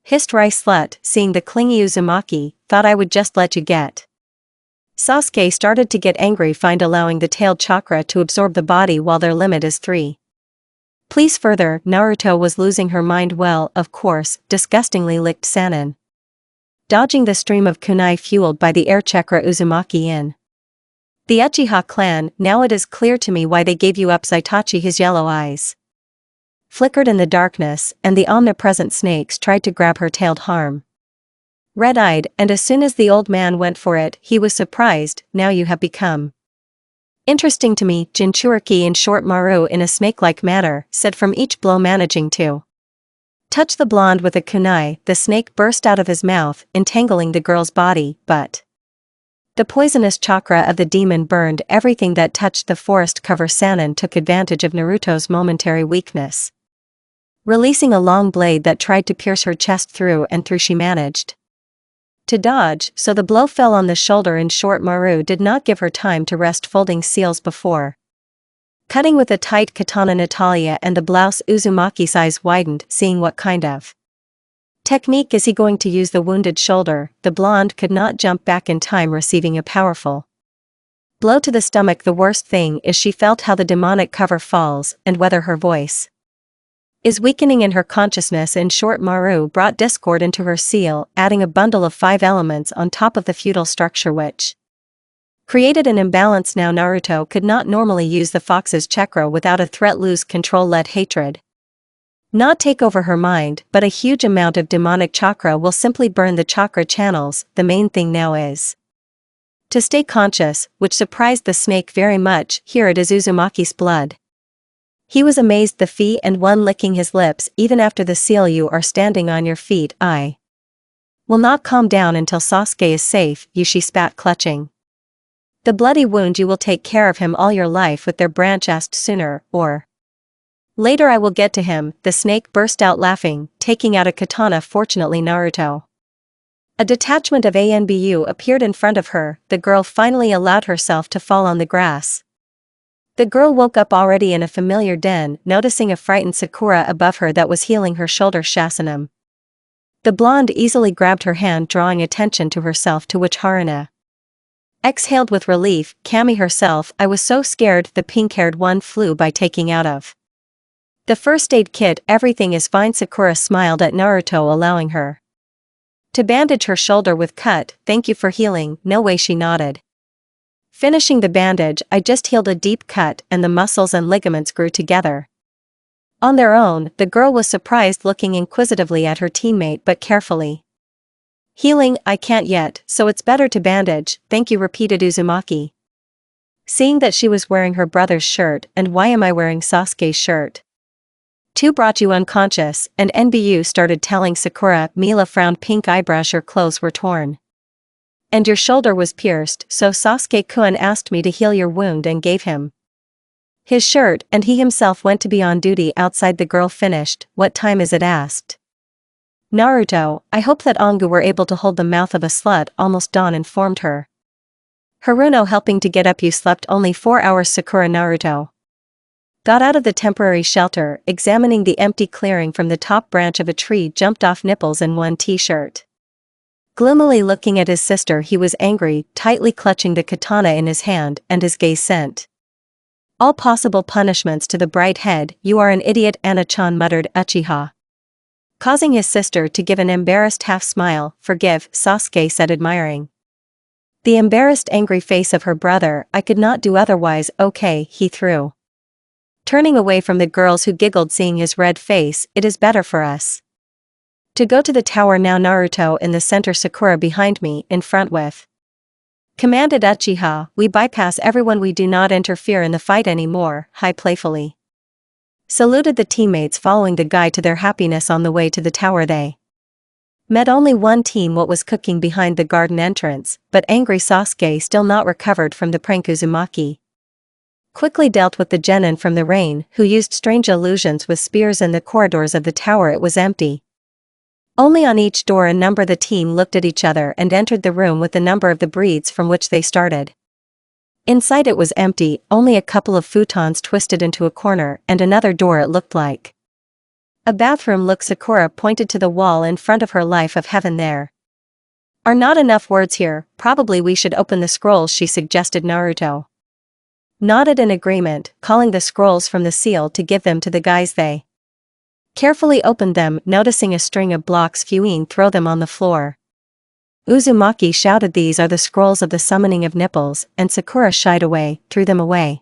hissed, rice slut." Seeing the clingy Uzumaki, "Thought I would just let you get." Sasuke started to get angry. "Find allowing the tailed chakra to absorb the body while their limit is 3. Please further." Naruto was losing her mind. "Well, of course." Disgustingly licked Sannin, dodging the stream of kunai fueled by the air chakra. Uzumaki in the Uchiha clan. "Now it is clear to me why they gave you up." Itachi, his yellow eyes flickered in the darkness, and the omnipresent snakes tried to grab her tailed harm. Red-eyed, and as soon as the old man went for it, he was surprised. "Now you have become interesting to me." Jinchuriki, in short Maru, in a snake-like manner, said from each blow, managing to touch the blonde with a kunai. The snake burst out of his mouth, entangling the girl's body, but the poisonous chakra of the demon burned everything that touched. The forest cover. Sannin took advantage of Naruto's momentary weakness, releasing a long blade that tried to pierce her chest. Through and through she managed to dodge, so the blow fell on the shoulder. In short, Maru did not give her time to rest, folding seals before cutting with a tight katana. Natalia and the blouse. Uzumaki's eyes widened, seeing what kind of technique is he going to use. The wounded shoulder. The blonde could not jump back in time, receiving a powerful blow to the stomach. The worst thing is she felt how the demonic cover falls, and whether her voice is weakening in her consciousness. In short, Maru brought discord into her seal, adding a bundle of 5 elements on top of the feudal structure, which created an imbalance. Now Naruto could not normally use the fox's chakra without a threat. Lose control. Let hatred not take over her mind, but a huge amount of demonic chakra will simply burn the chakra channels. The main thing now is to stay conscious, which surprised the snake very much. Here it is. Uzumaki's blood He was amazed the fee and one licking his lips even after the seal you are standing on your feet. I will not calm down until Sasuke is safe, you she spat clutching the bloody wound. You will take care of him all your life with their branch asked sooner or later I will get to him, the snake burst out laughing, taking out a katana. Fortunately Naruto. A detachment of ANBU appeared in front of her. The girl finally allowed herself to fall on the grass. The girl woke up already in a familiar den, noticing a frightened Sakura above her that was healing her shoulder. Shasanam. The blonde easily grabbed her hand, drawing attention to herself, to which Haruna exhaled with relief. Kami herself, I was so scared. The pink-haired one flew by, taking out of the first aid kit. Everything is fine. Sakura smiled at Naruto, allowing her to bandage her shoulder with cut. Thank you for healing. No way, she nodded. Finishing the bandage, I just healed a deep cut and the muscles and ligaments grew together on their own. The girl was surprised, looking inquisitively at her teammate but carefully. Healing? I can't yet, so it's better to bandage. Thank you, repeated Uzumaki, seeing that she was wearing her brother's shirt. And why am I wearing Sasuke's shirt? Two brought you unconscious, and NBU started telling Sakura. Mila frowned, pink eyebrows. Your clothes were torn and your shoulder was pierced, so Sasuke-kun asked me to heal your wound and gave him his shirt, and he himself went to be on duty outside. The girl finished. What time is it? asked Naruto. I hope that Angu were able to hold the mouth of a slut. Almost dawn, informed her Haruno, helping to get up. You slept only 4 hours. Sakura. Naruto got out of the temporary shelter, examining the empty clearing from the top branch of a tree, jumped off, nipples in one t-shirt. Gloomily looking at his sister, he was angry, tightly clutching the katana in his hand, and his gaze sent all possible punishments to the bright head. You are an idiot, Ana-chan muttered Uchiha, causing his sister to give an embarrassed half smile. Forgive, Sasuke said, admiring the embarrassed, angry face of her brother. I could not do otherwise. Okay, he threw, turning away from the girls, who giggled seeing his red face. It is better for us to go to the tower now. Naruto in the center, Sakura behind me, in front with, commanded Uchiha. We bypass everyone, we do not interfere in the fight anymore. Hai playfully saluted the teammates, following the guy to their happiness. On the way to the tower they met only one team, what was cooking behind the garden entrance, but angry Sasuke, still not recovered from the prank. Uzumaki quickly dealt with the genin from the rain, who used strange illusions with spears in the corridors of the tower. It was empty. Only on each door a number. The team looked at each other and entered the room with the number of the breeds from which they started. Inside it was empty, only a couple of futons twisted into a corner, and another door. It looked like a bathroom. Look, Sakura pointed to the wall in front of her. Life of heaven, there are not enough words here. Probably we should open the scrolls, she suggested. Naruto nodded in agreement, calling the scrolls from the seal to give them to the guys. They carefully opened them, noticing a string of blocks fewing. Throw them on the floor, Uzumaki shouted. These are the scrolls of the summoning of nipples, and Sakura shied away, threw them away.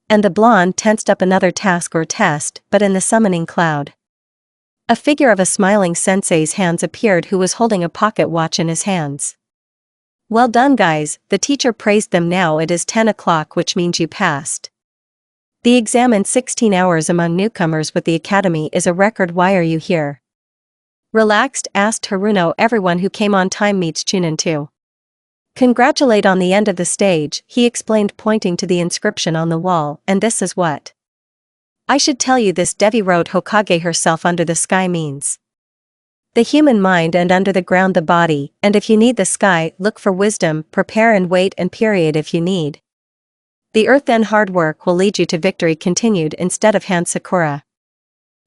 And the blonde tensed up. Another task or test, but in the summoning cloud, a figure of a smiling sensei's hands appeared, who was holding a pocket watch in his hands. Well done, guys, the teacher praised them. Now it is 10 o'clock, which means you passed the exam in 16 hours. Among newcomers with the academy is a record. Why are you here? Relaxed, asked Haruno. Everyone who came on time meets Chunin to congratulate on the end of the stage, he explained, pointing to the inscription on the wall. And this is what I should tell you. This Devi wrote. Hokage herself. Under the sky means the human mind, and under the ground the body. And if you need the sky, look for wisdom. Prepare and wait, and period if you need the earth, then hard work will lead you to victory. Continued instead of hand Sakura,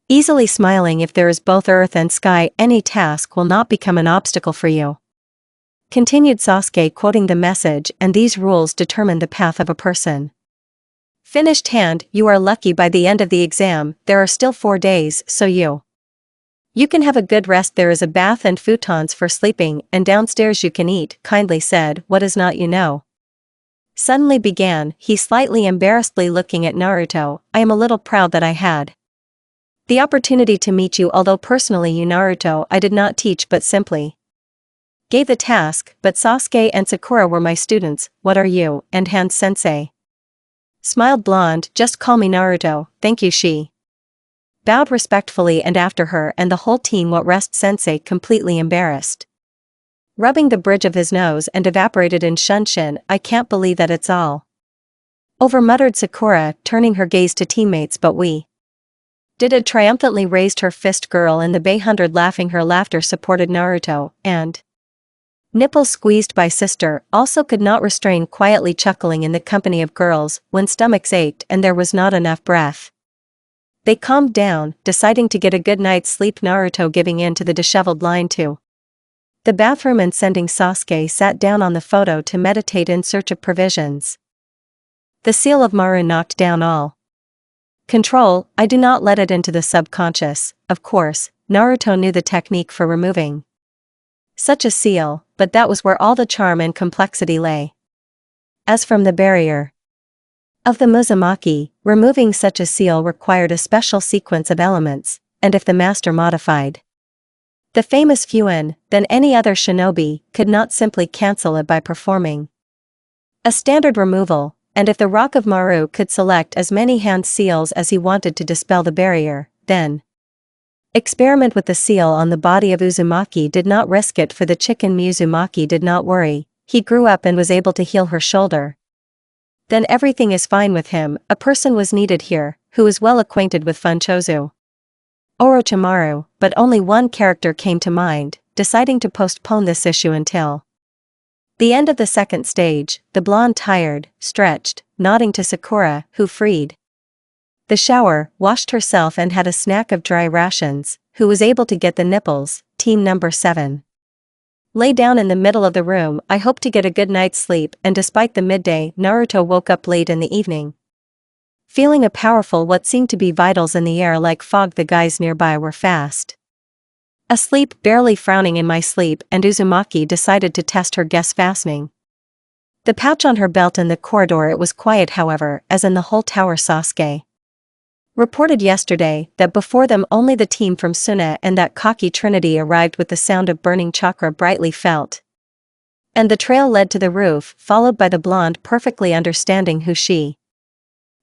easily smiling. If there is both earth and sky, any task will not become an obstacle for you. Continued Sasuke, quoting the message, and these rules determine the path of a person. Finished hand. You are lucky. By the end of the exam, there are still 4 days, so you can have a good rest. There is a bath and futons for sleeping, and downstairs you can eat, kindly said. What is not, you know? Suddenly began he, slightly embarrassedly looking at Naruto. I am a little proud that I had the opportunity to meet you, although personally you, Naruto, I did not teach but simply gave the task. But Sasuke and Sakura were my students. What are you, and Hand sensei? Smiled blonde, just call me Naruto, thank you she. Bowed respectfully and after her and the whole team what rest sensei completely embarrassed. Rubbing the bridge of his nose and evaporated in shunshin, I can't believe that it's all over muttered Sakura, turning her gaze to teammates but we. Did it triumphantly raised her fist girl in the bay 100 laughing her laughter supported Naruto, and nipples squeezed by sister also could not restrain quietly chuckling in the company of girls when stomachs ached and there was not enough breath. They calmed down, deciding to get a good night's sleep Naruto giving in to the disheveled line to the bathroom and sending Sasuke sat down on the photo to meditate in search of provisions. The seal of Maru knocked down all control, I do not let it into the subconscious, of course, Naruto knew the technique for removing such a seal, but that was where all the charm and complexity lay. As from the barrier of the Muzumaki, removing such a seal required a special sequence of elements, and if the master modified the famous Fuin, then any other shinobi could not simply cancel it by performing a standard removal, and if the Rock of Maru could select as many hand seals as he wanted to dispel the barrier, then experiment with the seal on the body of Uzumaki did not risk it for the chicken Mizumaki did not worry, he grew up and was able to heal her shoulder. Then everything is fine with him, a person was needed here, who is well acquainted with Funchozu Orochimaru, but only one character came to mind, deciding to postpone this issue until the end of the second stage, the blonde tired, stretched, nodding to Sakura, who freed the shower, washed herself and had a snack of dry rations, who was able to get the nipples, team number 7. Lay down in the middle of the room, I hope to get a good night's sleep and despite the midday, Naruto woke up late in the evening. Feeling a powerful what seemed to be vitals in the air like fog the guys nearby were fast asleep barely frowning in my sleep and Uzumaki decided to test her guess fastening the pouch on her belt in the corridor it was quiet however as in the whole tower Sasuke reported yesterday that before them only the team from Suna and that cocky trinity arrived with the sound of burning chakra brightly felt. And the trail led to the roof followed by the blonde perfectly understanding who she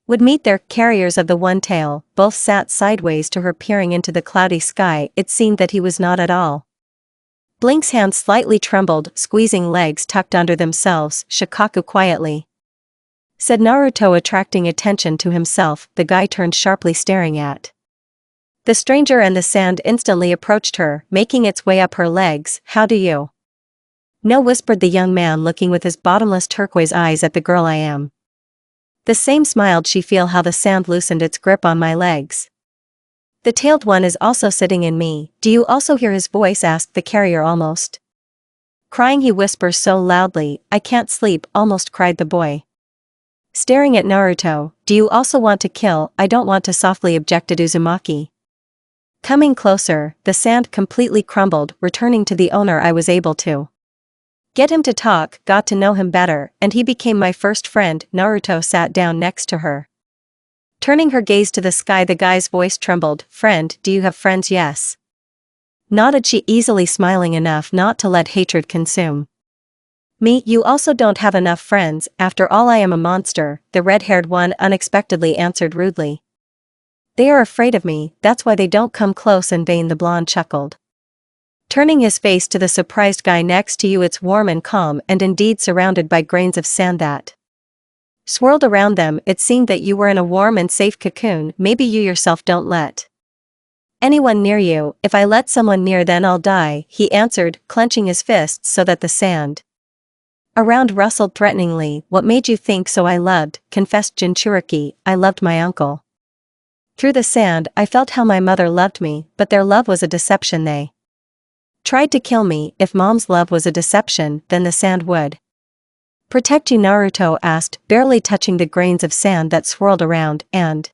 would meet their carriers of the one tail, both sat sideways to her peering into the cloudy sky it seemed that he was not at all. Blink's hand slightly trembled squeezing legs tucked under themselves Shikaku quietly said Naruto attracting attention to himself the guy turned sharply staring at the stranger and the sand instantly approached her making its way up her legs how do you know whispered the young man looking with his bottomless turquoise eyes at the girl I am. The same smiled she feel how the sand loosened its grip on my legs. The tailed one is also sitting in me, do you also hear his voice asked the carrier almost crying he whispers so loudly, I can't sleep almost cried the boy. Staring at Naruto, do you also want to kill, I don't want to softly objected Uzumaki. Coming closer, the sand completely crumbled returning to the owner I was able to get him to talk, got to know him better, and he became my first friend. Naruto sat down next to her. Turning her gaze to the sky the guy's voice trembled, friend, do you have friends yes? Nodded she easily smiling enough not to let hatred consume me, you also don't have enough friends, after all I am a monster, the red-haired one unexpectedly answered rudely. They are afraid of me, that's why they don't come close in vain the blonde chuckled. Turning his face to the surprised guy next to you it's warm and calm and indeed surrounded by grains of sand that swirled around them it seemed that you were in a warm and safe cocoon maybe you yourself don't let anyone near you, if I let someone near then I'll die, he answered, clenching his fists so that the sand around rustled threateningly, what made you think so I loved, confessed Jinchuriki, I loved my uncle. Through the sand I felt how my mother loved me, but their love was a deception they tried to kill me, if mom's love was a deception, then the sand would protect you Naruto asked, barely touching the grains of sand that swirled around, and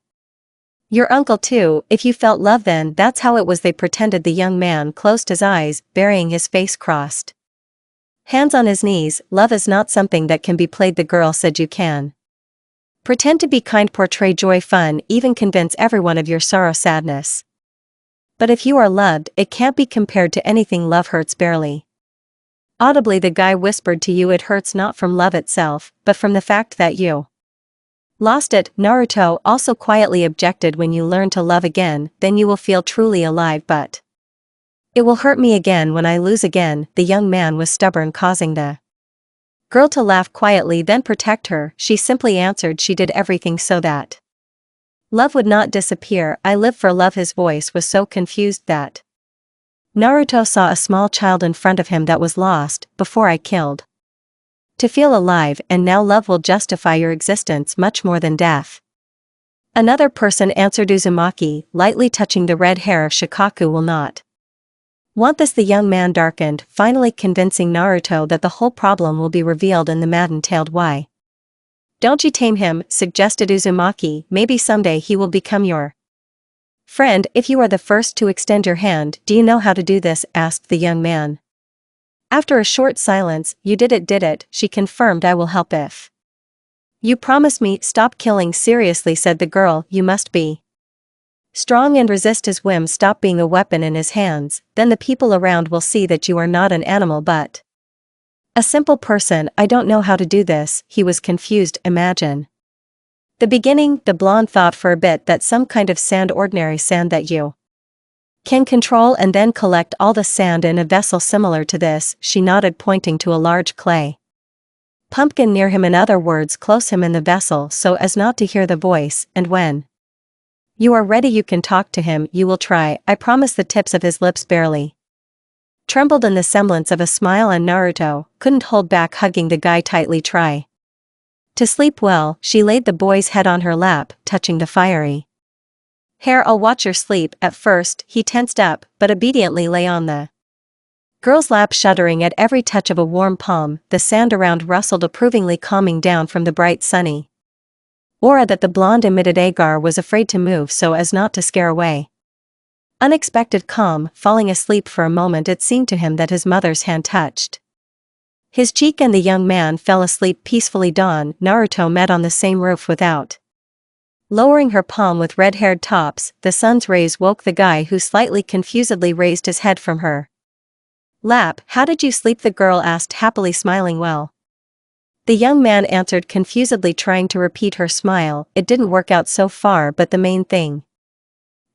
your uncle too, if you felt love then that's how it was they pretended the young man closed his eyes, burying his face crossed. Hands on his knees, love is not something that can be played the girl said you can pretend to be kind portray joy fun even convince everyone of your sorrow sadness. But if you are loved, it can't be compared to anything love hurts barely. Audibly the guy whispered to you it hurts not from love itself, but from the fact that you Lost it, Naruto also quietly objected. When you learn to love again, then you will feel truly alive, but it will hurt me again when I lose again. The young man was stubborn, causing the girl to laugh quietly, then protect her. She simply answered she did everything so that love would not disappear. I live for love. His voice was so confused that Naruto saw a small child in front of him that was lost. Before I killed to feel alive, and now love will justify your existence much more than death. Another person answered, Uzumaki, lightly touching the red hair of Shikaku, will not want this. The young man darkened, finally convincing Naruto that the whole problem will be revealed in the madden-tailed. Why don't you tame him, suggested Uzumaki. Maybe someday he will become your friend if you are the first to extend your hand. Do you know how to do this? Asked the young man. After a short silence, you did it, she confirmed. I will help if you promise me. Stop killing. Seriously, said the girl, you must be strong and resist his whims. Stop being a weapon in his hands, then the people around will see that you are not an animal but a simple person. I don't know how to do this. He was confused. Imagine the beginning. The blonde thought for a bit that some kind of sand, ordinary sand that you can control and then collect all the sand in a vessel similar to this. She nodded, pointing to a large clay pumpkin near him. In other words, close him in the vessel so as not to hear the voice, and when you are ready you can talk to him. You will try, I promise. The tips of his lips barely trembled in the semblance of a smile, and Naruto couldn't hold back, hugging the guy tightly. Try to sleep well. She laid the boy's head on her lap, touching the fiery hair. I'll watch your sleep. At first, he tensed up, but obediently lay on the girl's lap, shuddering at every touch of a warm palm. The sand around rustled approvingly, calming down from the bright sunny aura that the blonde emitted. Agar was afraid to move so as not to scare away unexpected calm. Falling asleep for a moment, it seemed to him that his mother's hand touched his cheek, and the young man fell asleep peacefully. Dawn. Naruto met on the same roof without lowering her palm with red-haired tops. The sun's rays woke the guy, who slightly confusedly raised his head from her lap. How did you sleep? The girl asked, happily smiling. Well, the young man answered confusedly, trying to repeat her smile. It didn't work out so far, but the main thing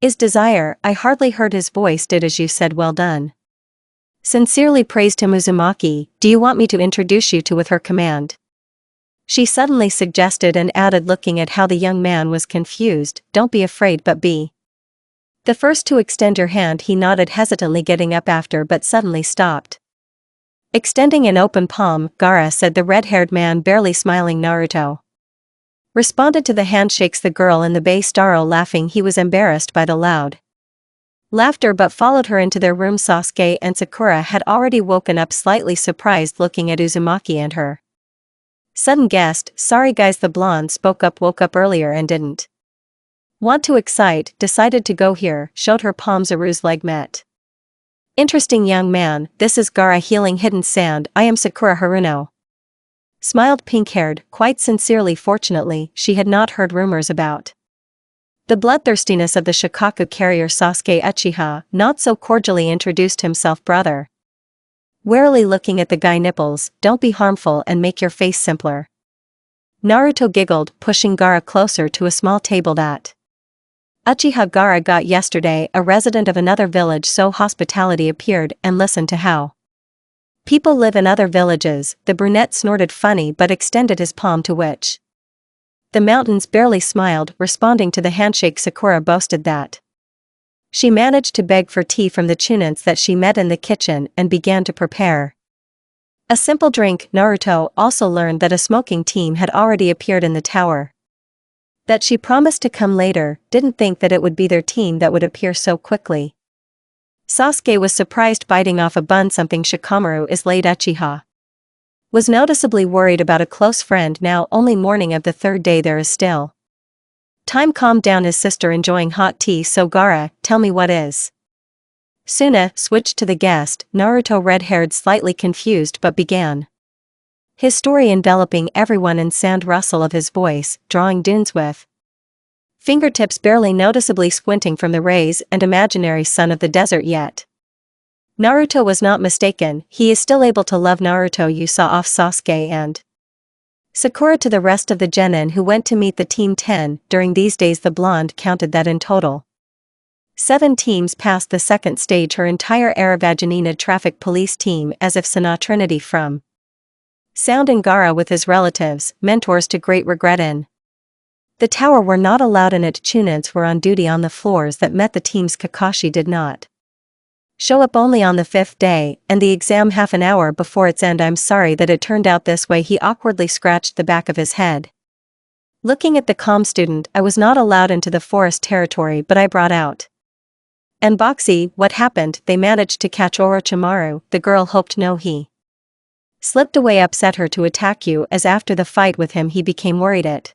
is desire. I hardly heard his voice. Did as you said. Well done, sincerely praised him Uzumaki. Do you want me to introduce you to with her command? She suddenly suggested, and added, looking at how the young man was confused, don't be afraid but be the first to extend your hand. He nodded hesitantly, getting up after, but suddenly stopped, extending an open palm. Gaara, said the red-haired man, barely smiling. Naruto responded to the handshakes. The girl in the base started laughing. He was embarrassed by the loud laughter but followed her into their room. Sasuke and Sakura had already woken up, slightly surprised, looking at Uzumaki and her sudden guest. Sorry guys, the blonde spoke up. Woke up earlier and didn't want to excite, decided to go here. Showed her palms. Aru's leg met. Interesting young man, this is Gaara healing hidden sand. I am Sakura Haruno. Smiled pink-haired, quite sincerely. Fortunately, she had not heard rumors about the bloodthirstiness of the Shikaku carrier. Sasuke Uchiha not so cordially introduced himself. Brother, warily looking at the guy. Nipples, don't be harmful and make your face simpler. Naruto giggled, pushing Gaara closer to a small table that Uchiha Gaara got yesterday. A resident of another village, so hospitality appeared, and listened to how people live in other villages. The brunette snorted funny but extended his palm, to which the mountains barely smiled, responding to the handshake. Sakura boasted that she managed to beg for tea from the Chunins that she met in the kitchen, and began to prepare a simple drink. Naruto also learned that a smoking team had already appeared in the tower, that she promised to come later. Didn't think that it would be their team that would appear so quickly. Sasuke was surprised, biting off a bun. Something Shikamaru is late. Uchiha was noticeably worried about a close friend now. Only morning of the third day, there is still time. Calmed down his sister, enjoying hot tea. So Gaara, tell me what is Suna, switched to the guest. Naruto, red-haired, slightly confused, but began his story, enveloping everyone in sand rustle of his voice, drawing dunes with fingertips, barely noticeably squinting from the rays and imaginary sun of the desert. Yet Naruto was not mistaken. He is still able to love Naruto. You saw off Sasuke and Sakura to the rest of the genin who went to meet the Team 10. During these days the blonde counted that in total 7 teams passed the second stage, her entire Aravajanina traffic police team as if Sana Trinity from Sound and Gaara with his relatives, mentors to great regret in the tower were not allowed and Chunins were on duty on the floors that met the teams. Kakashi did not show up only on the 5th day, and the exam half an hour before its end. I'm sorry that it turned out this way. He awkwardly scratched the back of his head. Looking at the calm student, I was not allowed into the forest territory, but I brought out. And Boxy, what happened? They managed to catch Orochimaru. The girl hoped no he slipped away, upset her to attack you, as after the fight with him he became worried it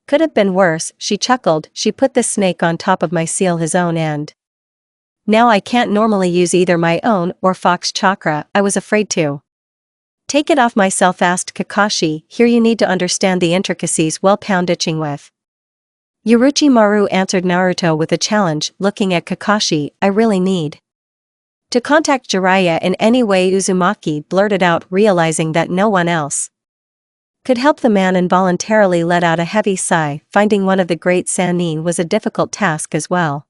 could have been worse. She chuckled. She put the snake on top of my seal, his own, and now I can't normally use either my own or Fox chakra. I was afraid to take it off myself, asked Kakashi. Here you need to understand the intricacies while pound-itching with Orochimaru, answered Naruto with a challenge, looking at Kakashi. I really need to contact Jiraiya in any way, Uzumaki blurted out, realizing that no one else could help. The man involuntarily let out a heavy sigh. Finding one of the great Sannin was a difficult task as well.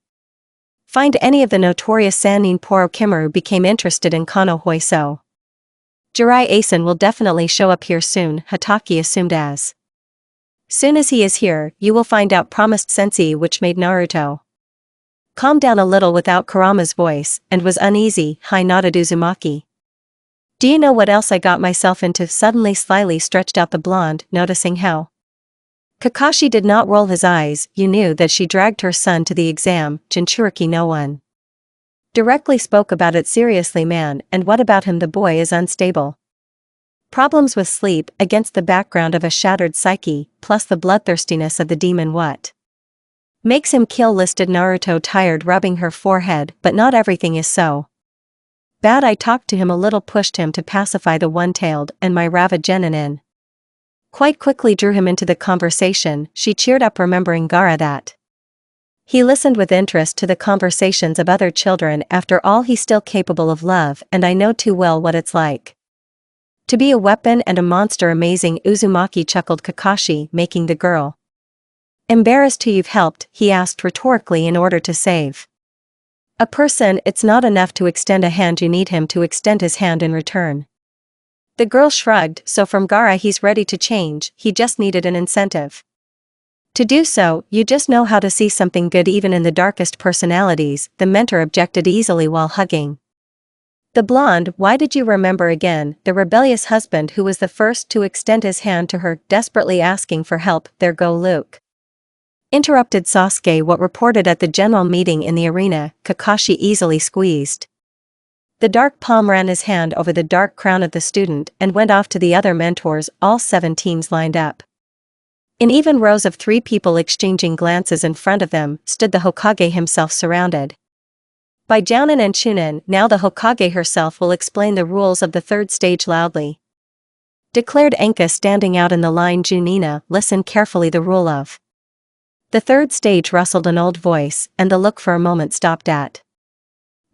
Find any of the notorious Sannin. Porokimaru became interested in Konohoi, so Jiraiya-san will definitely show up here soon, Hatake assumed. As soon as he is here, you will find out, promised Sensei, which made Naruto calm down a little without Kurama's voice, and was uneasy. Hi, nodded Uzumaki. Do you know what else I got myself into? Suddenly slyly stretched out the blonde, noticing how Kakashi did not roll his eyes. You knew that she dragged her son to the exam, Jinchuriki. No one directly spoke about it. Seriously, man, and what about him? The boy is unstable. Problems with sleep, against the background of a shattered psyche, plus the bloodthirstiness of the demon. What makes him kill? Listed Naruto, tired, rubbing her forehead. But not everything is so bad. I talked to him a little, pushed him to pacify the one-tailed, and my Rava Genin quite quickly drew him into the conversation. She cheered up, remembering Gaara that he listened with interest to the conversations of other children. After all, he's still capable of love, and I know too well what it's like to be a weapon and a monster. Amazing, Uzumaki chuckled Kakashi, making the girl embarrassed. Who you've helped? He asked rhetorically. In order to save a person, it's not enough to extend a hand, you need him to extend his hand in return. The girl shrugged. So from Gaara he's ready to change, he just needed an incentive to do so. You just know how to see something good even in the darkest personalities, the mentor objected easily while hugging the blonde. Why did you remember again, the rebellious husband who was the first to extend his hand to her, desperately asking for help. There go Luke, interrupted Sasuke. What reported at the general meeting in the arena? Kakashi easily squeezed the dark palm, ran his hand over the dark crown of the student, and went off to the other mentors. All 7 teams lined up in even rows of 3 people, exchanging glances. In front of them stood the Hokage himself, surrounded by Jounin and Chunin. Now the Hokage herself will explain the rules of the 3rd stage, loudly declared Enka, standing out in the line. Junina, listen carefully. The rule of the 3rd stage, rustled an old voice, and the look for a moment stopped at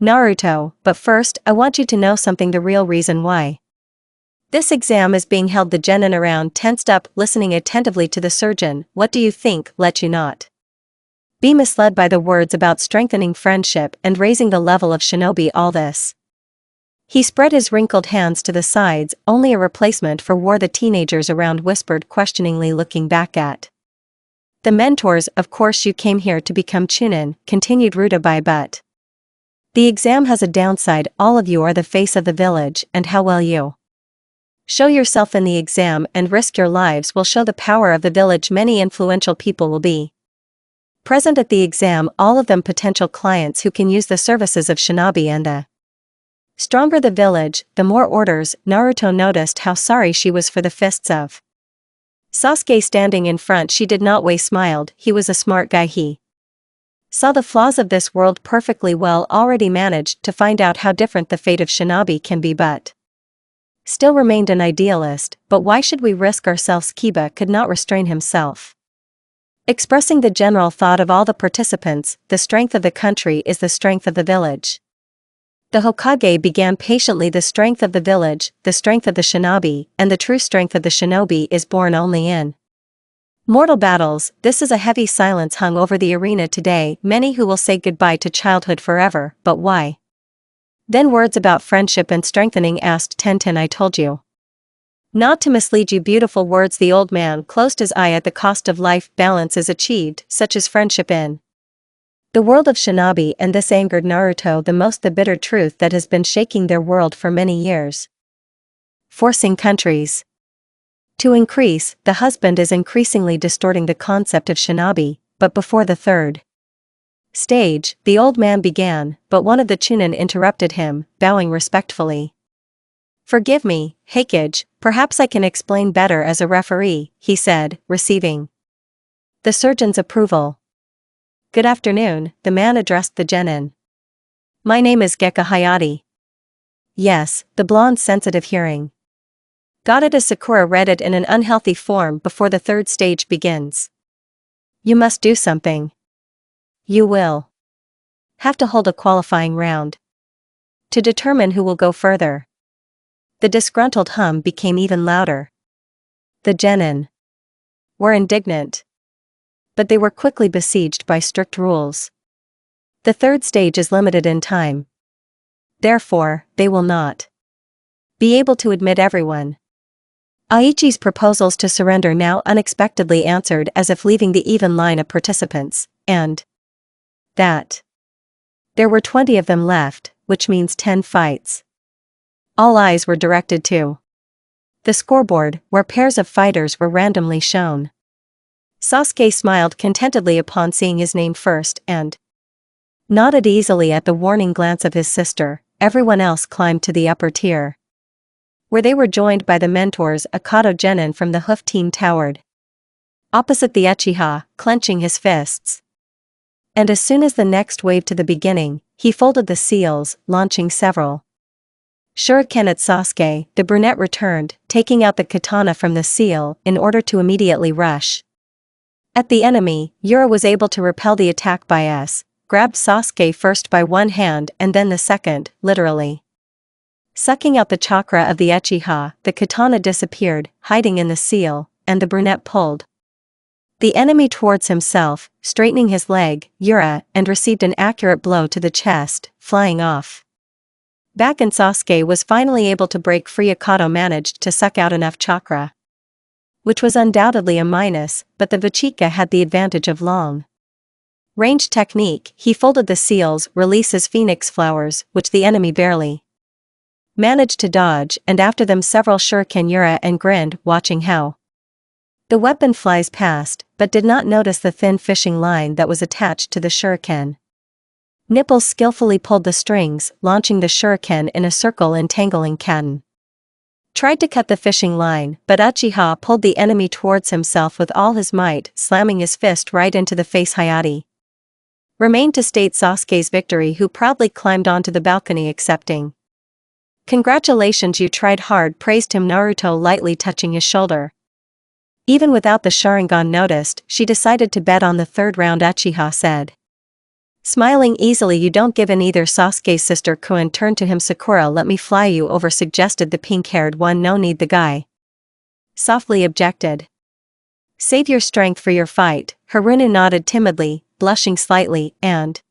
Naruto. But first, I want you to know something, the real reason why this exam is being held. The genin around tensed up, listening attentively to the surgeon. What do you think? Let you not be misled by the words about strengthening friendship and raising the level of shinobi. All this. He spread his wrinkled hands to the sides. Only a replacement for war. The teenagers around whispered questioningly, looking back at the mentors. Of course you came here to become Chunin, continued Rutabai, but the exam has a downside. All of you are the face of the village, and how well you show yourself in the exam and risk your lives will show the power of the village. Many influential people will be present at the exam, all of them potential clients who can use the services of shinobi, and the stronger the village, the more orders. Naruto noticed how sorry she was for the fists of Sasuke standing in front. She did not waste, smiled. He was a smart guy. He saw the flaws of this world perfectly well, already managed to find out how different the fate of shinobi can be, but still remained an idealist. But why should we risk ourselves? Kiba could not restrain himself, expressing the general thought of all the participants. The strength of the country is the strength of the village. The Hokage began patiently. The strength of the village, the strength of the shinobi, and the true strength of the shinobi is born only in mortal battles. This is a heavy silence hung over the arena today. Many who will say goodbye to childhood forever, but why? Then words about friendship and strengthening, asked Tenten. I told you not to mislead you. Beautiful words. The old man closed his eye. At the cost of life, balance is achieved, such as friendship in the world of shinobi, and this angered Naruto the most, the bitter truth that has been shaking their world for many years. Forcing countries to increase, the husband is increasingly distorting the concept of shinobi, but before the third stage, the old man began, but one of the Chunin interrupted him, bowing respectfully. Forgive me, Hokage, perhaps I can explain better as a referee, he said, receiving the surgeon's approval. Good afternoon, the man addressed the genin. My name is Gekka Hayate. Yes, the blonde's sensitive hearing got it as Sakura read it in an unhealthy form. Before the third stage begins, you must do something. You will have to hold a qualifying round to determine who will go further. The disgruntled hum became even louder. The genin were indignant, but they were quickly besieged by strict rules. The third stage is limited in time. Therefore, they will not be able to admit everyone. Aichi's proposals to surrender now unexpectedly answered, as if leaving the even line of participants, and that there were 20 of them left, which means 10 fights. All eyes were directed to the scoreboard, where pairs of fighters were randomly shown. Sasuke smiled contentedly upon seeing his name first and nodded easily at the warning glance of his sister. Everyone else climbed to the upper tier, where they were joined by the mentors. Akato Genin from the Hoof Team towered opposite the Uchiha, clenching his fists. And as soon as the next wave to the beginning, he folded the seals, launching several shuriken at Sasuke. The brunette returned, taking out the katana from the seal in order to immediately rush at the enemy. Yura was able to repel the attack by S, grabbed Sasuke first by one hand and then the second, literally sucking out the chakra of the Uchiha. The katana disappeared, hiding in the seal, and the brunette pulled the enemy towards himself, straightening his leg, Yura, and received an accurate blow to the chest, flying off. Back, and Sasuke was finally able to break free. Akato managed to suck out enough chakra, which was undoubtedly a minus, but the Vachika had the advantage of long range technique. He folded the seals, releases phoenix flowers, which the enemy barely managed to dodge, and after them several shuriken. Yura and grinned, watching how the weapon flies past, but did not notice the thin fishing line that was attached to the shuriken. Nipples skillfully pulled the strings, launching the shuriken in a circle, entangling Katen. Tried to cut the fishing line, but Uchiha pulled the enemy towards himself with all his might, slamming his fist right into the face. Hayate remained to state Sasuke's victory, who proudly climbed onto the balcony, accepting. Congratulations, you tried hard, praised him. Naruto lightly touching his shoulder. Even without the Sharingan noticed, she decided to bet on the third round, Uchiha said, smiling easily. You don't give in either. Sasuke's sister Kuin turned to him. Sakura, let me fly you over, suggested the pink-haired one. No need, the guy softly objected. Save your strength for your fight. Haruna nodded timidly, blushing slightly, and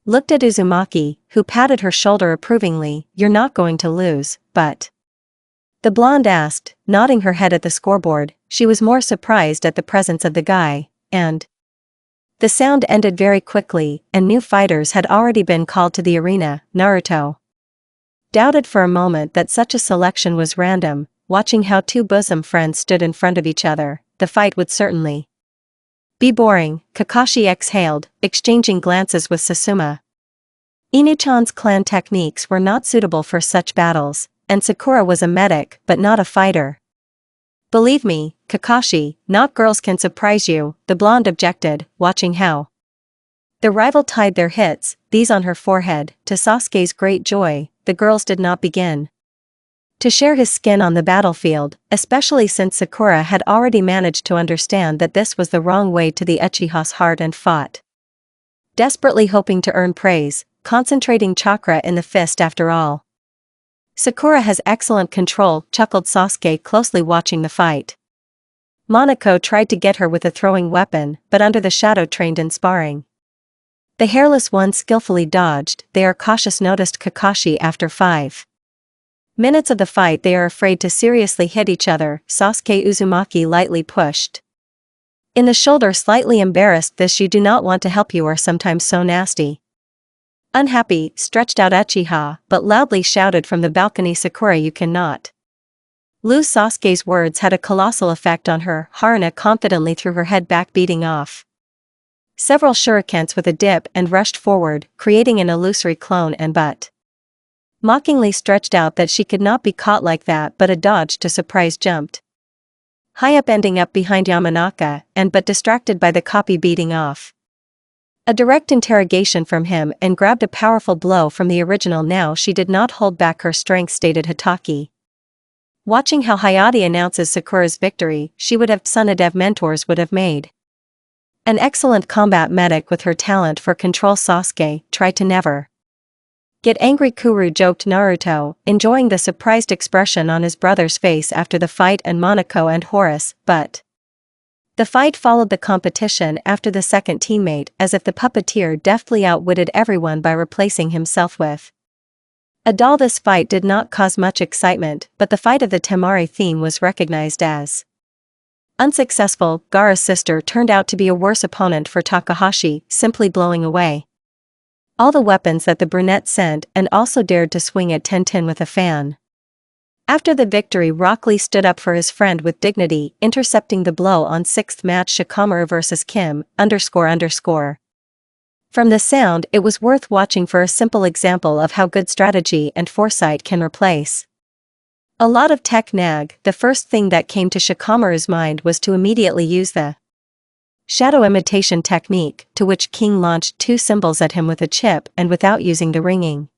looked at Uzumaki, who patted her shoulder approvingly. You're not going to lose, but the blonde asked, nodding her head at the scoreboard. She was more surprised at the presence of the guy, and the sound ended very quickly, and new fighters had already been called to the arena. Naruto doubted for a moment that such a selection was random, watching how two bosom friends stood in front of each other. The fight would certainly be boring. Kakashi exhaled, exchanging glances with Sasuma. Inuchan's clan techniques were not suitable for such battles, and Sakura was a medic but not a fighter. Believe me, Kakashi, not girls can surprise you, the blonde objected, watching how the rival tied their hits, these on her forehead. To Sasuke's great joy, the girls did not begin to share his skin on the battlefield, especially since Sakura had already managed to understand that this was the wrong way to the Uchiha's heart and fought desperately, hoping to earn praise. concentrating chakra in the fist after all. Sakura has excellent control, chuckled Sasuke, closely watching the fight. Monoko tried to get her with a throwing weapon, but under the shadow trained in sparring. The hairless one skillfully dodged. They are cautious, noticed Kakashi after 5 minutes of the fight. They are afraid to seriously hit each other. Sasuke Uzumaki lightly pushed in the shoulder, slightly embarrassed. This you do not want to help, you are sometimes so nasty. Unhappy, stretched out Uchiha, but loudly shouted from the balcony, Sakura, you cannot lose. Sasuke's words had a colossal effect on her. Haruna confidently threw her head back, beating off several shurikens with a dip, and rushed forward, creating an illusory clone and butt. Mockingly stretched out that she could not be caught like that, but a dodge to surprise jumped high up, ending up behind Yamanaka, and but distracted by the copy beating off. A direct interrogation from him and grabbed a powerful blow from the original. Now she did not hold back her strength, stated Hitaki. Watching how Hayate announces Sakura's victory, she would have Tsunadev mentors would have made an excellent combat medic with her talent for control. Sasuke, try to never get angry, Kuru joked Naruto, enjoying the surprised expression on his brother's face after the fight, and Monoko and Horus, but the fight followed the competition after the second teammate, as if the puppeteer deftly outwitted everyone by replacing himself with a doll. This fight did not cause much excitement, but the fight of the Temari theme was recognized as unsuccessful. Gaara's sister turned out to be a worse opponent for Takahashi, simply blowing away all the weapons that the brunette sent, and also dared to swing at Tenten with a fan. After the victory, Rock Lee stood up for his friend with dignity, intercepting the blow on 6th match Shikamaru vs Kim, __. From the sound, it was worth watching for a simple example of how good strategy and foresight can replace a lot of tech nag. The first thing that came to Shikamaru's mind was to immediately use the shadow imitation technique, to which King launched 2 symbols at him with a chip and without using the ringing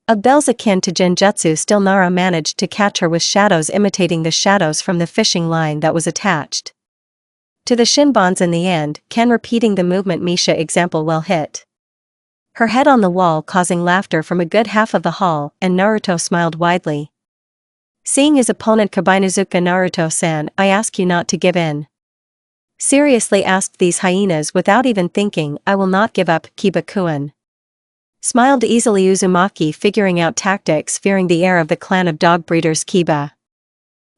of bells akin to Genjutsu. Still, Nara managed to catch her with shadows imitating the shadows from the fishing line that was attached to the shinbons in the end, Ken repeating the movement Misha example well hit her head on the wall, causing laughter from a good half of the hall, and Naruto smiled widely. Seeing his opponent Kabainazuka, Naruto-san, I ask you not to give in. Seriously, asked these hyenas without even thinking. I will not give up, Kiba-kun. Smiled easily Uzumaki, figuring out tactics, fearing the heir of the clan of dog breeders. Kiba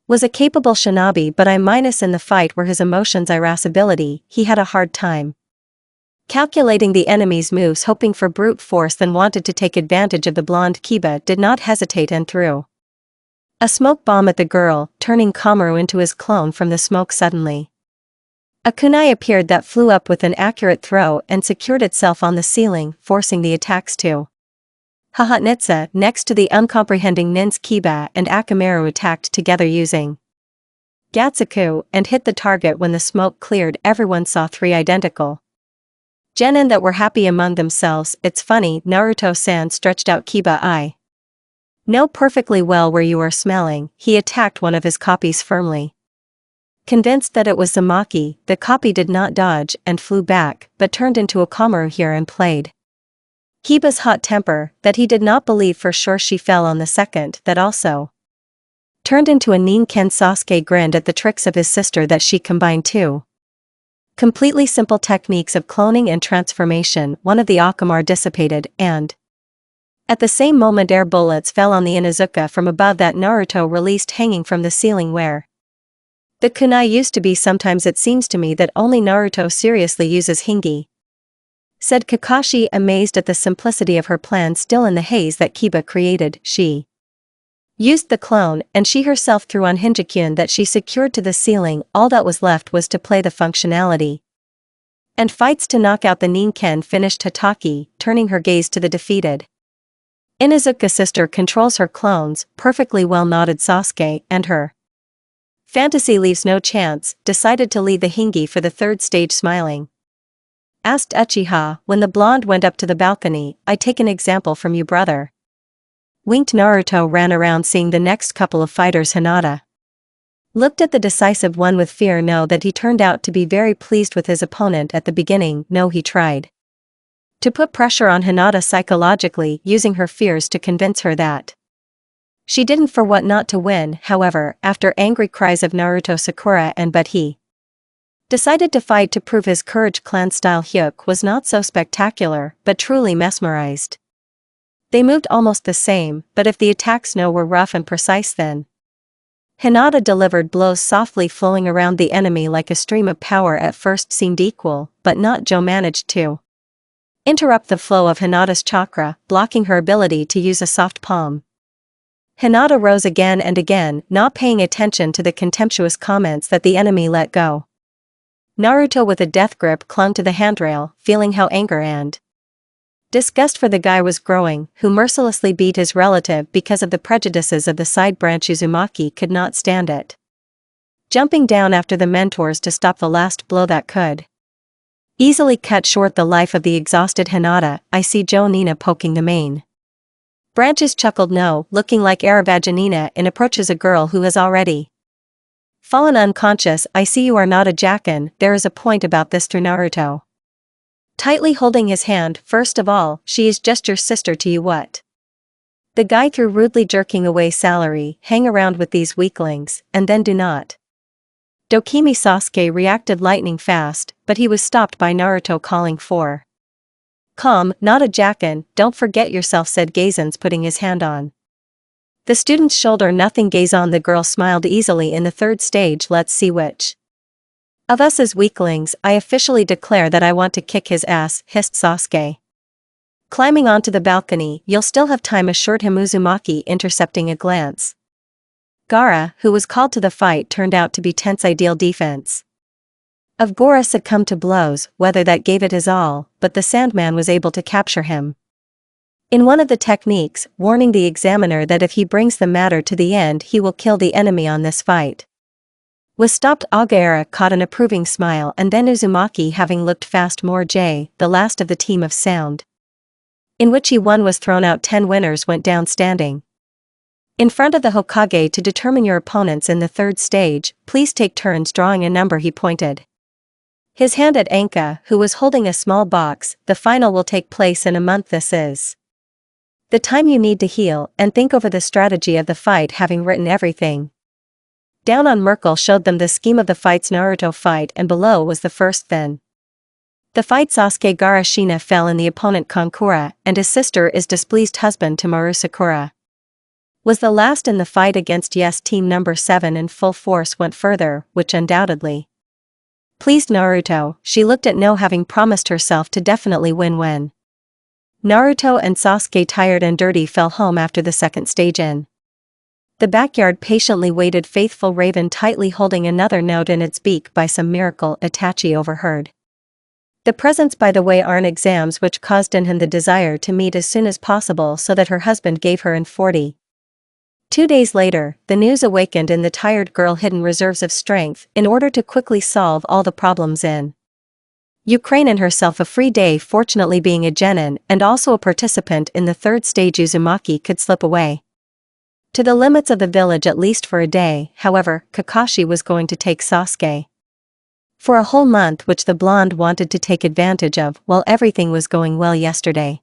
was a capable shinobi, but minus in the fight were his emotions, irascibility. He had a hard time calculating the enemy's moves, hoping for brute force, then wanted to take advantage of the blonde. Kiba did not hesitate and threw a smoke bomb at the girl, turning Kamaru into his clone from the smoke. Suddenly, a kunai appeared that flew up with an accurate throw and secured itself on the ceiling, forcing the attacks to Hahatnitsa. Next to the uncomprehending Nins, Kiba and Akamaru attacked together using Gatsuku and hit the target. When the smoke cleared, everyone saw 3 identical genin that were happy among themselves. It's funny, Naruto-san, stretched out Kiba. I know perfectly well where you are smelling. He attacked one of his copies firmly. Convinced that it was Zamaki, the copy did not dodge and flew back, but turned into a Kamaru here and played Kiba's hot temper, that he did not believe for sure she fell on the second, that also turned into a Ninken. Sasuke grinned at the tricks of his sister that she combined 2 completely simple techniques of cloning and transformation. One of the Akamar dissipated, and at the same moment air bullets fell on the Inuzuka from above that Naruto released, hanging from the ceiling where the kunai used to be. Sometimes it seems to me that only Naruto seriously uses Hingi, said Kakashi, amazed at the simplicity of her plan. Still in the haze that Kiba created, she used the clone, and she herself threw on Hinjikun that she secured to the ceiling. All that was left was to play the functionality and fights to knock out the Ninken, finished Hitaki, turning her gaze to the defeated Inuzuka. Sister controls her clones perfectly well, nodded Sasuke, and her fantasy leaves no chance. Decided to lead the Hingi for the 3rd stage. Smiling, asked Uchiha when the blonde went up to the balcony. I take an example from you, brother. Winked. Naruto ran around seeing the next couple of fighters. Hinata looked at the decisive one with fear. Know that he turned out to be very pleased with his opponent at the beginning. No, he tried To put pressure on Hinata psychologically, using her fears to convince her that she didn't for what not to win. However, after angry cries of Naruto, Sakura but he decided to fight to prove his courage. Clan-style Hyuk was not so spectacular, but truly mesmerized. They moved almost the same, but if the attacks were rough and precise, then Hinata delivered blows softly flowing around the enemy like a stream of power. At first seemed equal, but not. Joe managed to interrupt the flow of Hinata's chakra, blocking her ability to use a soft palm. Hinata rose again and again, not paying attention to the contemptuous comments that the enemy let go. Naruto with a death grip clung to the handrail, feeling how anger and disgust for the guy was growing, who mercilessly beat his relative because of the prejudices of the side branch. Uzumaki could not stand it. Jumping down after the mentors to stop the last blow that could easily cut short the life of the exhausted Hinata. I see Joe Nina poking the main branches, chuckled No, looking like Aravajanina, and approaches a girl who has already fallen unconscious. I see you are not a Jacken. There is a point about this. Through Naruto, tightly holding his hand. First of all, she is just your sister to you. What? The guy threw rudely, jerking away salary. Hang around with these weaklings, and then do not. Dokimi Sasuke reacted lightning fast, but he was stopped by Naruto calling for calm. Not a Jacken, don't forget yourself, said Gazans, putting his hand on the student's shoulder. Nothing, Gazan. The girl smiled easily. In the third stage, let's see which of us is weaklings. I officially declare that I want to kick his ass, hissed Sasuke, climbing onto the balcony. You'll still have time, assured him Uzumaki, intercepting a glance. Gaara, who was called to the fight, turned out to be tense. Ideal defense of Gaara succumbed to blows, whether that gave it his all, but the Sandman was able to capture him in one of the techniques, warning the examiner that if he brings the matter to the end, he will kill the enemy on this fight. Was stopped. Agaera caught an approving smile, and then Uzumaki, having looked fast, more the last of the team of sound in which he won, was thrown out. 10 winners went down standing in front of the Hokage. To determine your opponents in the third stage, please take turns drawing a number. He pointed his hand at Anka, who was holding a small box. The final will take place in a month. This is the time you need to heal and think over the strategy of the fight. Having written everything down on, Merkel showed them the scheme of the fight's Naruto fight, and below was the first. Then the fight. Sasuke Gaara Shina fell in the opponent Kankura, and his sister is displeased husband Tomaru Sakura was the last in the fight against Yes team number 7 in full force went further, which undoubtedly pleased Naruto. She looked at No, having promised herself to definitely win when Naruto and Sasuke, tired and dirty, fell home after the second stage. In the backyard patiently waited faithful Raven, tightly holding another note in its beak. By some miracle, Itachi overheard the presents. By the way, aren't exams, which caused in him the desire to meet as soon as possible so that her husband gave her in 42 days later. The news awakened in the tired girl hidden reserves of strength in order to quickly solve all the problems in Ukraine, and herself a free day. Fortunately, being a genin and also a participant in the third stage, Uzumaki could slip away to the limits of the village at least for a day. However, Kakashi was going to take Sasuke for a whole month, which the blonde wanted to take advantage of while everything was going well yesterday.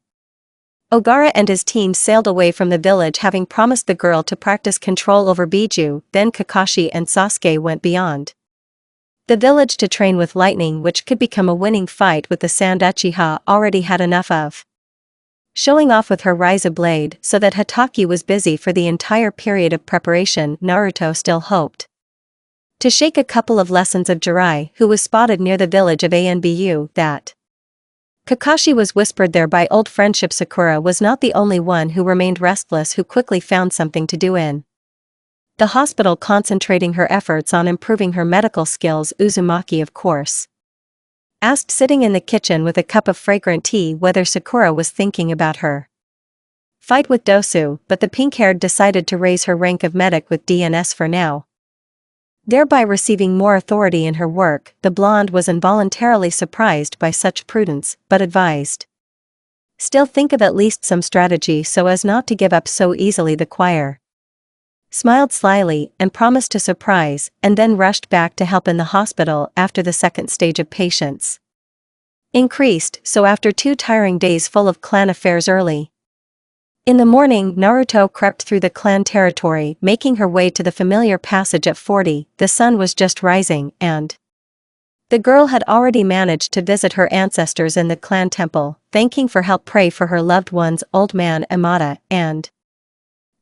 Ogara and his team sailed away from the village, having promised the girl to practice control over Biju. Then Kakashi and Sasuke went beyond the village to train with lightning, which could become a winning fight with the Sand Uchiha already had enough of showing off with her Raizu blade. So that Hataki was busy for the entire period of preparation. Naruto still hoped to shake a couple of lessons of Jirai, who was spotted near the village of Anbu. That Kakashi was whispered there by old friendship. Sakura was not the only one who remained restless, who quickly found something to do in the hospital, concentrating her efforts on improving her medical skills. Uzumaki, of course, asked, sitting in the kitchen with a cup of fragrant tea, whether Sakura was thinking about her fight with Dosu, but the pink-haired decided to raise her rank of medic with DNS for now, thereby receiving more authority in her work. The blonde was involuntarily surprised by such prudence, but advised still think of at least some strategy so as not to give up so easily. The choir smiled slyly and promised to surprise, and then rushed back to help in the hospital after the second stage of patients increased, so after 2 tiring days full of clan affairs early in the morning, Naruto crept through the clan territory, making her way to the familiar passage at 40. The sun was just rising, and the girl had already managed to visit her ancestors in the clan temple, thanking for help, pray for her loved ones, old man Amata and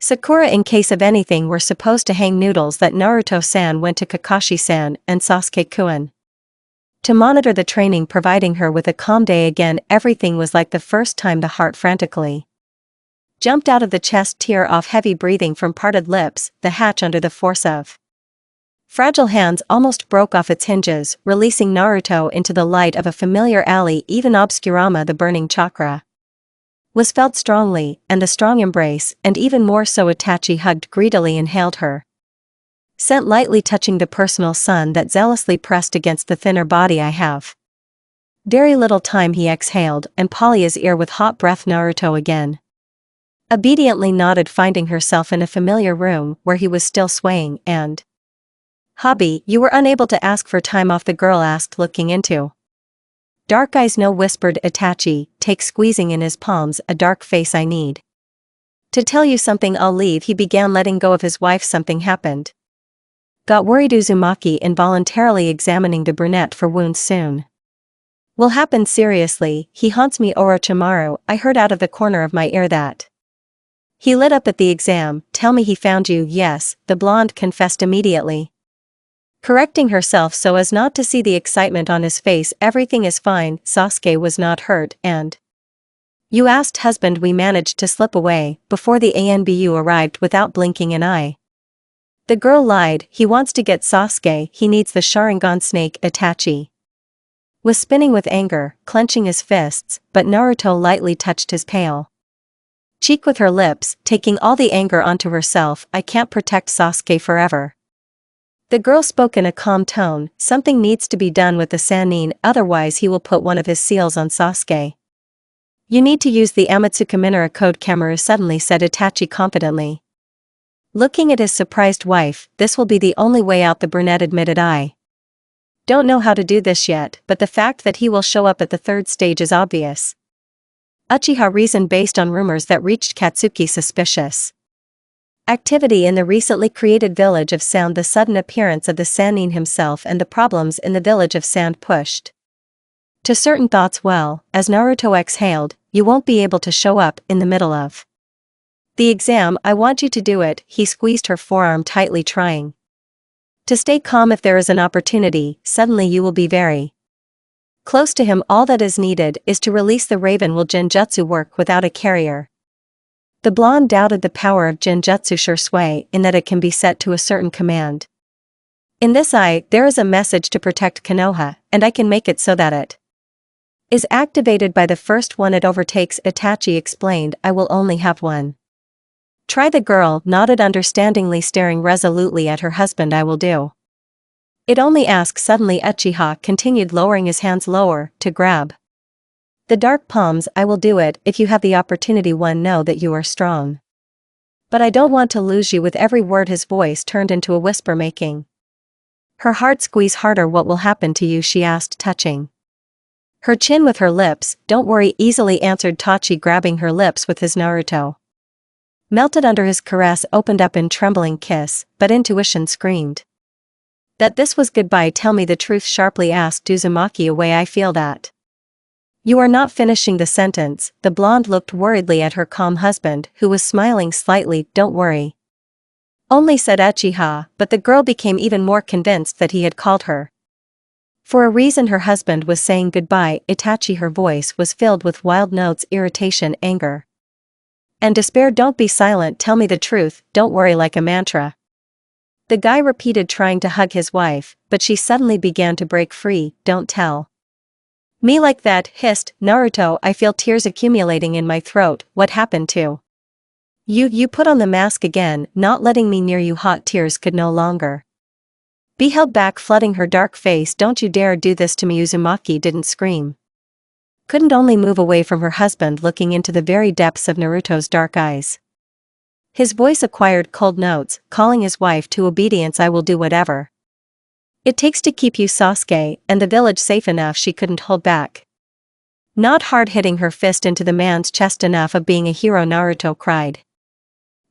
Sakura. In case of anything, were supposed to hang noodles that Naruto-san went to Kakashi-san and Sasuke-kun to monitor the training, providing her with a calm day again. Everything was like the first time. The heart frantically jumped out of the chest, tear off, heavy breathing from parted lips, the hatch under the force of fragile hands almost broke off its hinges, releasing Naruto into the light of a familiar alley. Even obscurama, the burning chakra, was felt strongly, and the strong embrace, and even more so Itachi hugged greedily, inhaled her scent, lightly touching the personal sun that zealously pressed against the thinner body. I have very little time, he exhaled, and Palya's ear with hot breath. Naruto again obediently nodded, finding herself in a familiar room where he was still swaying. And hobby, you were unable to ask for time off? The girl asked, looking into dark eyes. No, whispered Itachi, take squeezing in his palms, a dark face. I need to tell you something. I'll leave. He began, letting go of his wife. Something happened. Got worried Uzumaki, involuntarily examining the brunette for wounds. Soon will happen. Seriously, he haunts me, Orochimaru. I heard out of the corner of my ear that he lit up at the exam. Tell me he found you? Yes, the blonde confessed immediately, correcting herself so as not to see the excitement on his face. Everything is fine, Sasuke was not hurt. And you asked husband? We managed to slip away before the ANBU arrived without blinking an eye. The girl lied. He wants to get Sasuke, he needs the Sharingan snake. Itachi was spinning with anger, clenching his fists, but Naruto lightly touched his pale cheek with her lips, taking all the anger onto herself. I can't protect Sasuke forever. The girl spoke in a calm tone. Something needs to be done with the Sannin, otherwise he will put one of his seals on Sasuke. You need to use the Amatsuka Minara code, Kamaru suddenly said Itachi confidently, looking at his surprised wife. This will be the only way out, the brunette admitted. I don't know how to do this yet, but the fact that he will show up at the 3rd stage is obvious. Uchiha reasoned based on rumors that reached Katsuki. Suspicious activity in the recently created village of Sound, the sudden appearance of the Sannin himself, and the problems in the village of Sound pushed to certain thoughts. Well, as Naruto exhaled, you won't be able to show up in the middle of the exam. I want you to do it. He squeezed her forearm tightly, trying to stay calm. If there is an opportunity, suddenly you will be very close to him. All that is needed is to release the raven. Will Genjutsu work without a carrier? The blonde doubted the power of Genjutsu. Sure, sway in that it can be set to a certain command. In this eye, there is a message to protect Konoha, and I can make it so that it is activated by the first one it overtakes. Itachi explained. I will only have one. Try. The girl nodded understandingly, staring resolutely at her husband. I will do it. Only ask. Suddenly Uchiha continued, lowering his hands lower to grab the dark palms. I will do it if you have the opportunity. One, know that you are strong, but I don't want to lose you. With every word his voice turned into a whisper, making her heart squeeze harder. What will happen to you? She asked, touching her chin with her lips. Don't worry, easily answered Tachi, grabbing her lips with his. Naruto melted under his caress, opened up in trembling kiss, but intuition screamed that this was goodbye. Tell me the truth, sharply asked Uzumaki. Away, I feel that you are not finishing the sentence. The blonde looked worriedly at her calm husband, who was smiling slightly. Don't worry, only said Uchiha, but the girl became even more convinced that he had called her for a reason. Her husband was saying goodbye. Itachi, her voice was filled with wild notes, irritation, anger, and despair. Don't be silent, tell me the truth, don't worry, like a mantra. The guy repeated, trying to hug his wife, but she suddenly began to break free. Don't tell me like that, hissed Naruto. I feel tears accumulating in my throat. What happened to you? You put on the mask again, not letting me near you. Hot tears could no longer be held back, flooding her dark face. Don't you dare do this to me. Uzumaki didn't scream, couldn't only move away from her husband, looking into the very depths of Naruto's dark eyes. His voice acquired cold notes, calling his wife to obedience. I will do whatever it takes to keep you, Sasuke, and the village safe enough. She couldn't hold back Not hard, hitting her fist into the man's chest. Enough of being a hero, Naruto cried.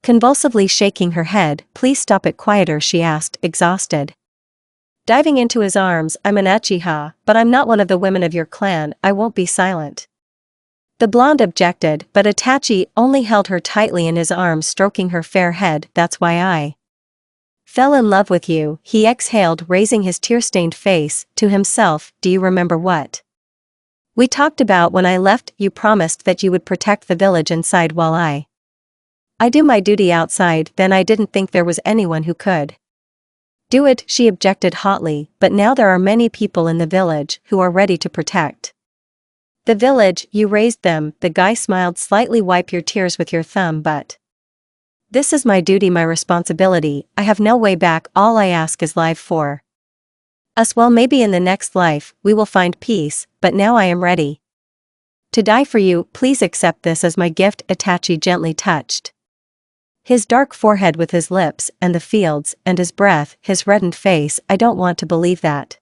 Convulsively shaking her head. Please stop it. Quieter, she asked, exhausted. Diving into his arms. I'm an Uchiha, but I'm not one of the women of your clan. I won't be silent. The blonde objected, but Itachi only held her tightly in his arms, stroking her fair head. That's why I fell in love with you, he exhaled, raising his tear-stained face to himself. Do you remember what we talked about when I left? You promised that you would protect the village inside while I do my duty outside. Then I didn't think there was anyone who could do it, she objected hotly, but now there are many people in the village who are ready to protect the village. You raised them, the guy smiled slightly. Wipe your tears with your thumb, but this is my duty, my responsibility. I have no way back. All I ask is life for us. Well, maybe in the next life, we will find peace, but now I am ready to die for you. Please accept this as my gift. Itachi gently touched his dark forehead with his lips, and the fields, and his breath, his reddened face. I don't want to believe that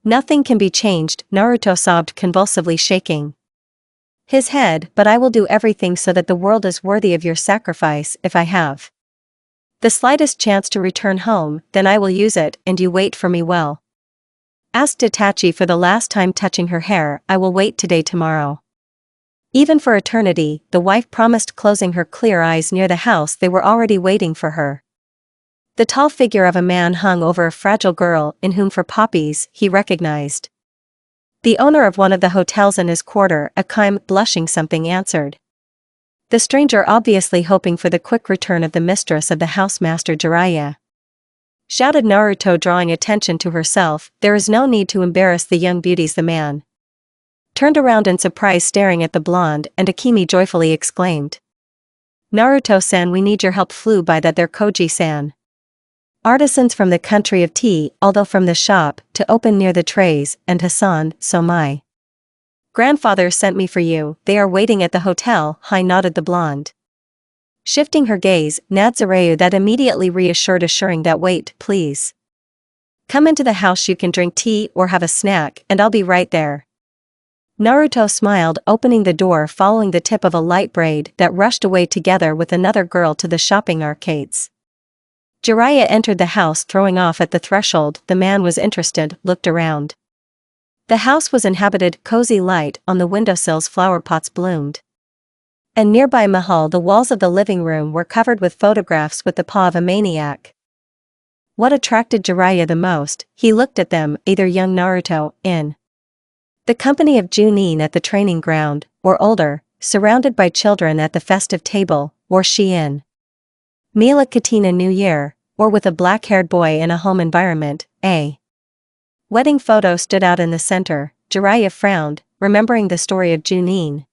nothing can be changed, Naruto sobbed, convulsively shaking his head. But I will do everything so that the world is worthy of your sacrifice. If I have the slightest chance to return home, then I will use it. And you wait for me, well? Asked Itachi for the last time, touching her hair. I will wait today, tomorrow, even for eternity, the wife promised, closing her clear eyes. Near the house they were already waiting for her. The tall figure of a man hung over a fragile girl, in whom for poppies he recognized the owner of one of the hotels in his quarter. Akaim, blushing something, answered the stranger, obviously hoping for the quick return of the mistress of the house. Master Jiraiya, shouted Naruto, drawing attention to herself. There is no need to embarrass the young beauties. The man turned around in surprise, staring at the blonde, and Akemi joyfully exclaimed, Naruto-san, we need your help. Flew by that there Koji-san. Artisans from the country of tea, although from the shop, to open near the trays, and Hassan, so my grandfather sent me for you. They are waiting at the hotel. Hi, nodded the blonde, shifting her gaze. Nazareu, that immediately reassured, assuring that wait, please. Come into the house, you can drink tea or have a snack, and I'll be right there. Naruto smiled, opening the door, following the tip of a light braid that rushed away together with another girl to the shopping arcades. Jiraiya entered the house, throwing off at the threshold. The man was interested, looked around. The house was inhabited, cozy light on the windowsills, flower pots bloomed. And nearby Mahal, the walls of the living room were covered with photographs with the paw of a maniac. What attracted Jiraiya the most? He looked at them, either young Naruto, in the company of Junin at the training ground, or older, surrounded by children at the festive table, or she in Mila Katina New Year, or with a black-haired boy in a home environment. A wedding photo stood out in the center. Jiraiya frowned, remembering the story of Junin.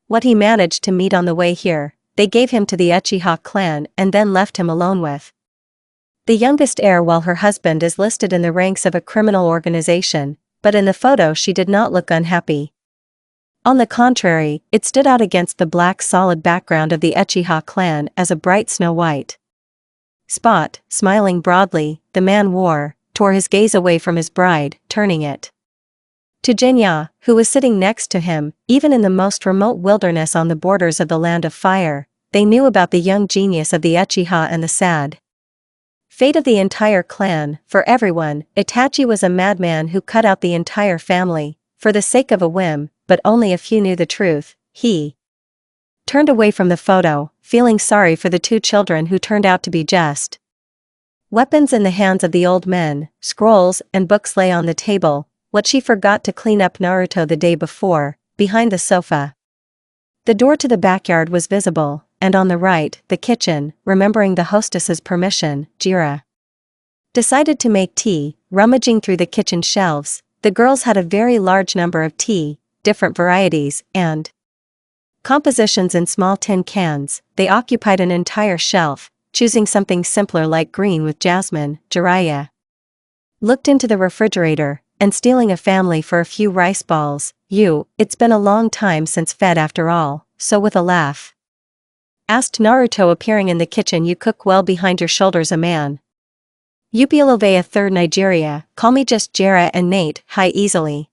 What he managed to meet on the way here. They gave him to the Uchiha clan and then left him alone with the youngest heir, while her husband is listed in the ranks of a criminal organization, but in the photo she did not look unhappy. On the contrary, it stood out against the black solid background of the Uchiha clan as a bright snow-white spot. Smiling broadly, the man tore his gaze away from his bride, turning it to Jinya, who was sitting next to him. Even in the most remote wilderness on the borders of the Land of Fire, they knew about the young genius of the Uchiha and the sad fate of the entire clan. For everyone, Itachi was a madman who cut out the entire family, for the sake of a whim, but only a few knew the truth. He turned away from the photo, feeling sorry for the two children who turned out to be just weapons in the hands of the old men. Scrolls and books lay on the table, what she forgot to clean up. Naruto the day before, behind the sofa. The door to the backyard was visible, and on the right, the kitchen. Remembering the hostess's permission, Jira decided to make tea. Rummaging through the kitchen shelves, the girls had a very large number of tea, different varieties, and compositions in small tin cans. They occupied an entire shelf, choosing something simpler like green with jasmine. Jiraiya looked into the refrigerator, and stealing a family for a few rice balls. It's been a long time since fed after all, so with a laugh, asked Naruto, appearing in the kitchen. You cook well. Behind your shoulders a man. Upilovea 3rd Nigeria, call me just Jera and Nate. Hi, easily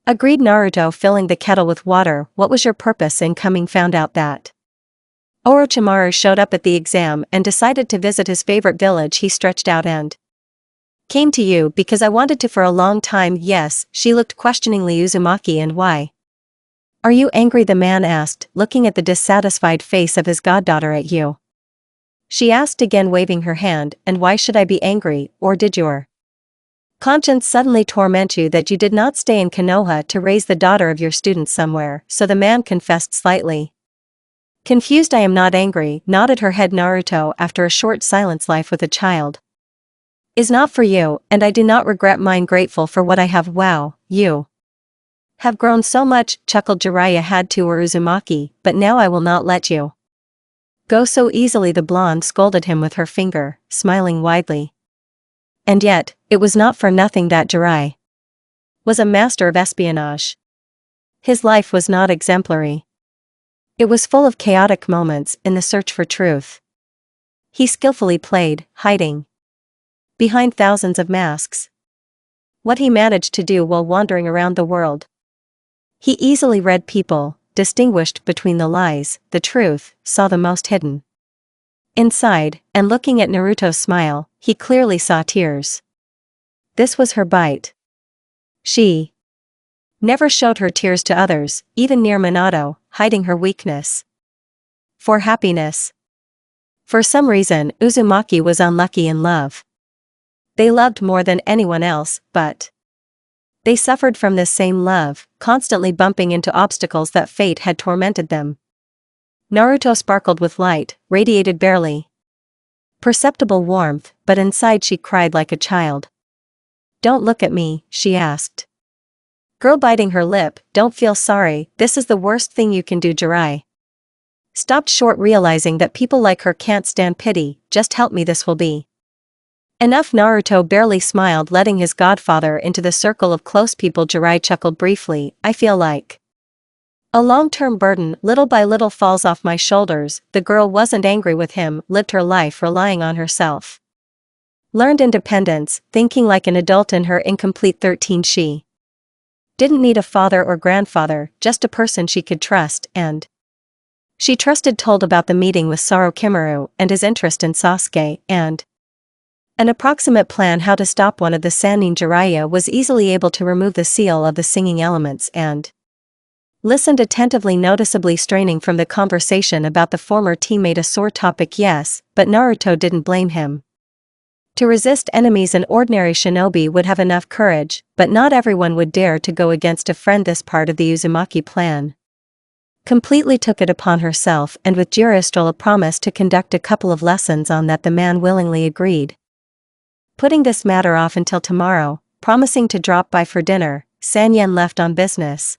Agreed Naruto, filling the kettle with water. What was your purpose in coming? Found out that Orochimaru showed up at the exam and decided to visit his favorite village. He stretched out and came to you because I wanted to for a long time. Yes, she looked questioningly Uzumaki. And why? Are you angry? The man asked, looking at the dissatisfied face of his goddaughter. At you? She asked again, waving her hand. And why should I be angry, or did your conscience suddenly torment you that you did not stay in Konoha to raise the daughter of your student somewhere? So the man confessed, slightly confused. I am not angry, nodded her head Naruto after a short silence. Life with a child is not for you, and I do not regret mine. Grateful for what I have. Wow, you have grown so much, chuckled Jiraiya. Had to, or Uzumaki, but now I will not let you go so easily. The blonde scolded him with her finger, smiling widely. And yet, it was not for nothing that Jiraiya was a master of espionage. His life was not exemplary. It was full of chaotic moments in the search for truth. He skillfully played, hiding behind thousands of masks. What he managed to do while wandering around the world. He easily read people, distinguished between the lies, the truth, saw the most hidden inside, and looking at Naruto's smile, he clearly saw tears. This was her bite. She never showed her tears to others, even near Minato, hiding her weakness for happiness. For some reason, Uzumaki was unlucky in love. They loved more than anyone else, but they suffered from this same love, constantly bumping into obstacles that fate had tormented them. Naruto sparkled with light, radiated barely perceptible warmth, but inside she cried like a child. Don't look at me, she asked. Girl, biting her lip, don't feel sorry, this is the worst thing you can do. Jiraiya stopped short, realizing that people like her can't stand pity. Just help me, this will be enough. Naruto barely smiled, letting his godfather into the circle of close people. Jiraiya chuckled briefly. I feel like a long-term burden little by little falls off my shoulders. The girl wasn't angry with him, lived her life relying on herself. Learned independence, thinking like an adult in her incomplete 13. She didn't need a father or grandfather, just a person she could trust, and she trusted. Told about the meeting with Orochimaru and his interest in Sasuke, and an approximate plan how to stop one of the Sannin. Jiraiya was easily able to remove the seal of the singing elements and listened attentively, noticeably straining from the conversation about the former teammate. A sore topic, yes, but Naruto didn't blame him. To resist enemies, an ordinary shinobi would have enough courage, but not everyone would dare to go against a friend. This part of the Uzumaki plan completely took it upon herself, and with Jiraiya a promise to conduct a couple of lessons on that, the man willingly agreed. Putting this matter off until tomorrow, promising to drop by for dinner, Sanyen left on business,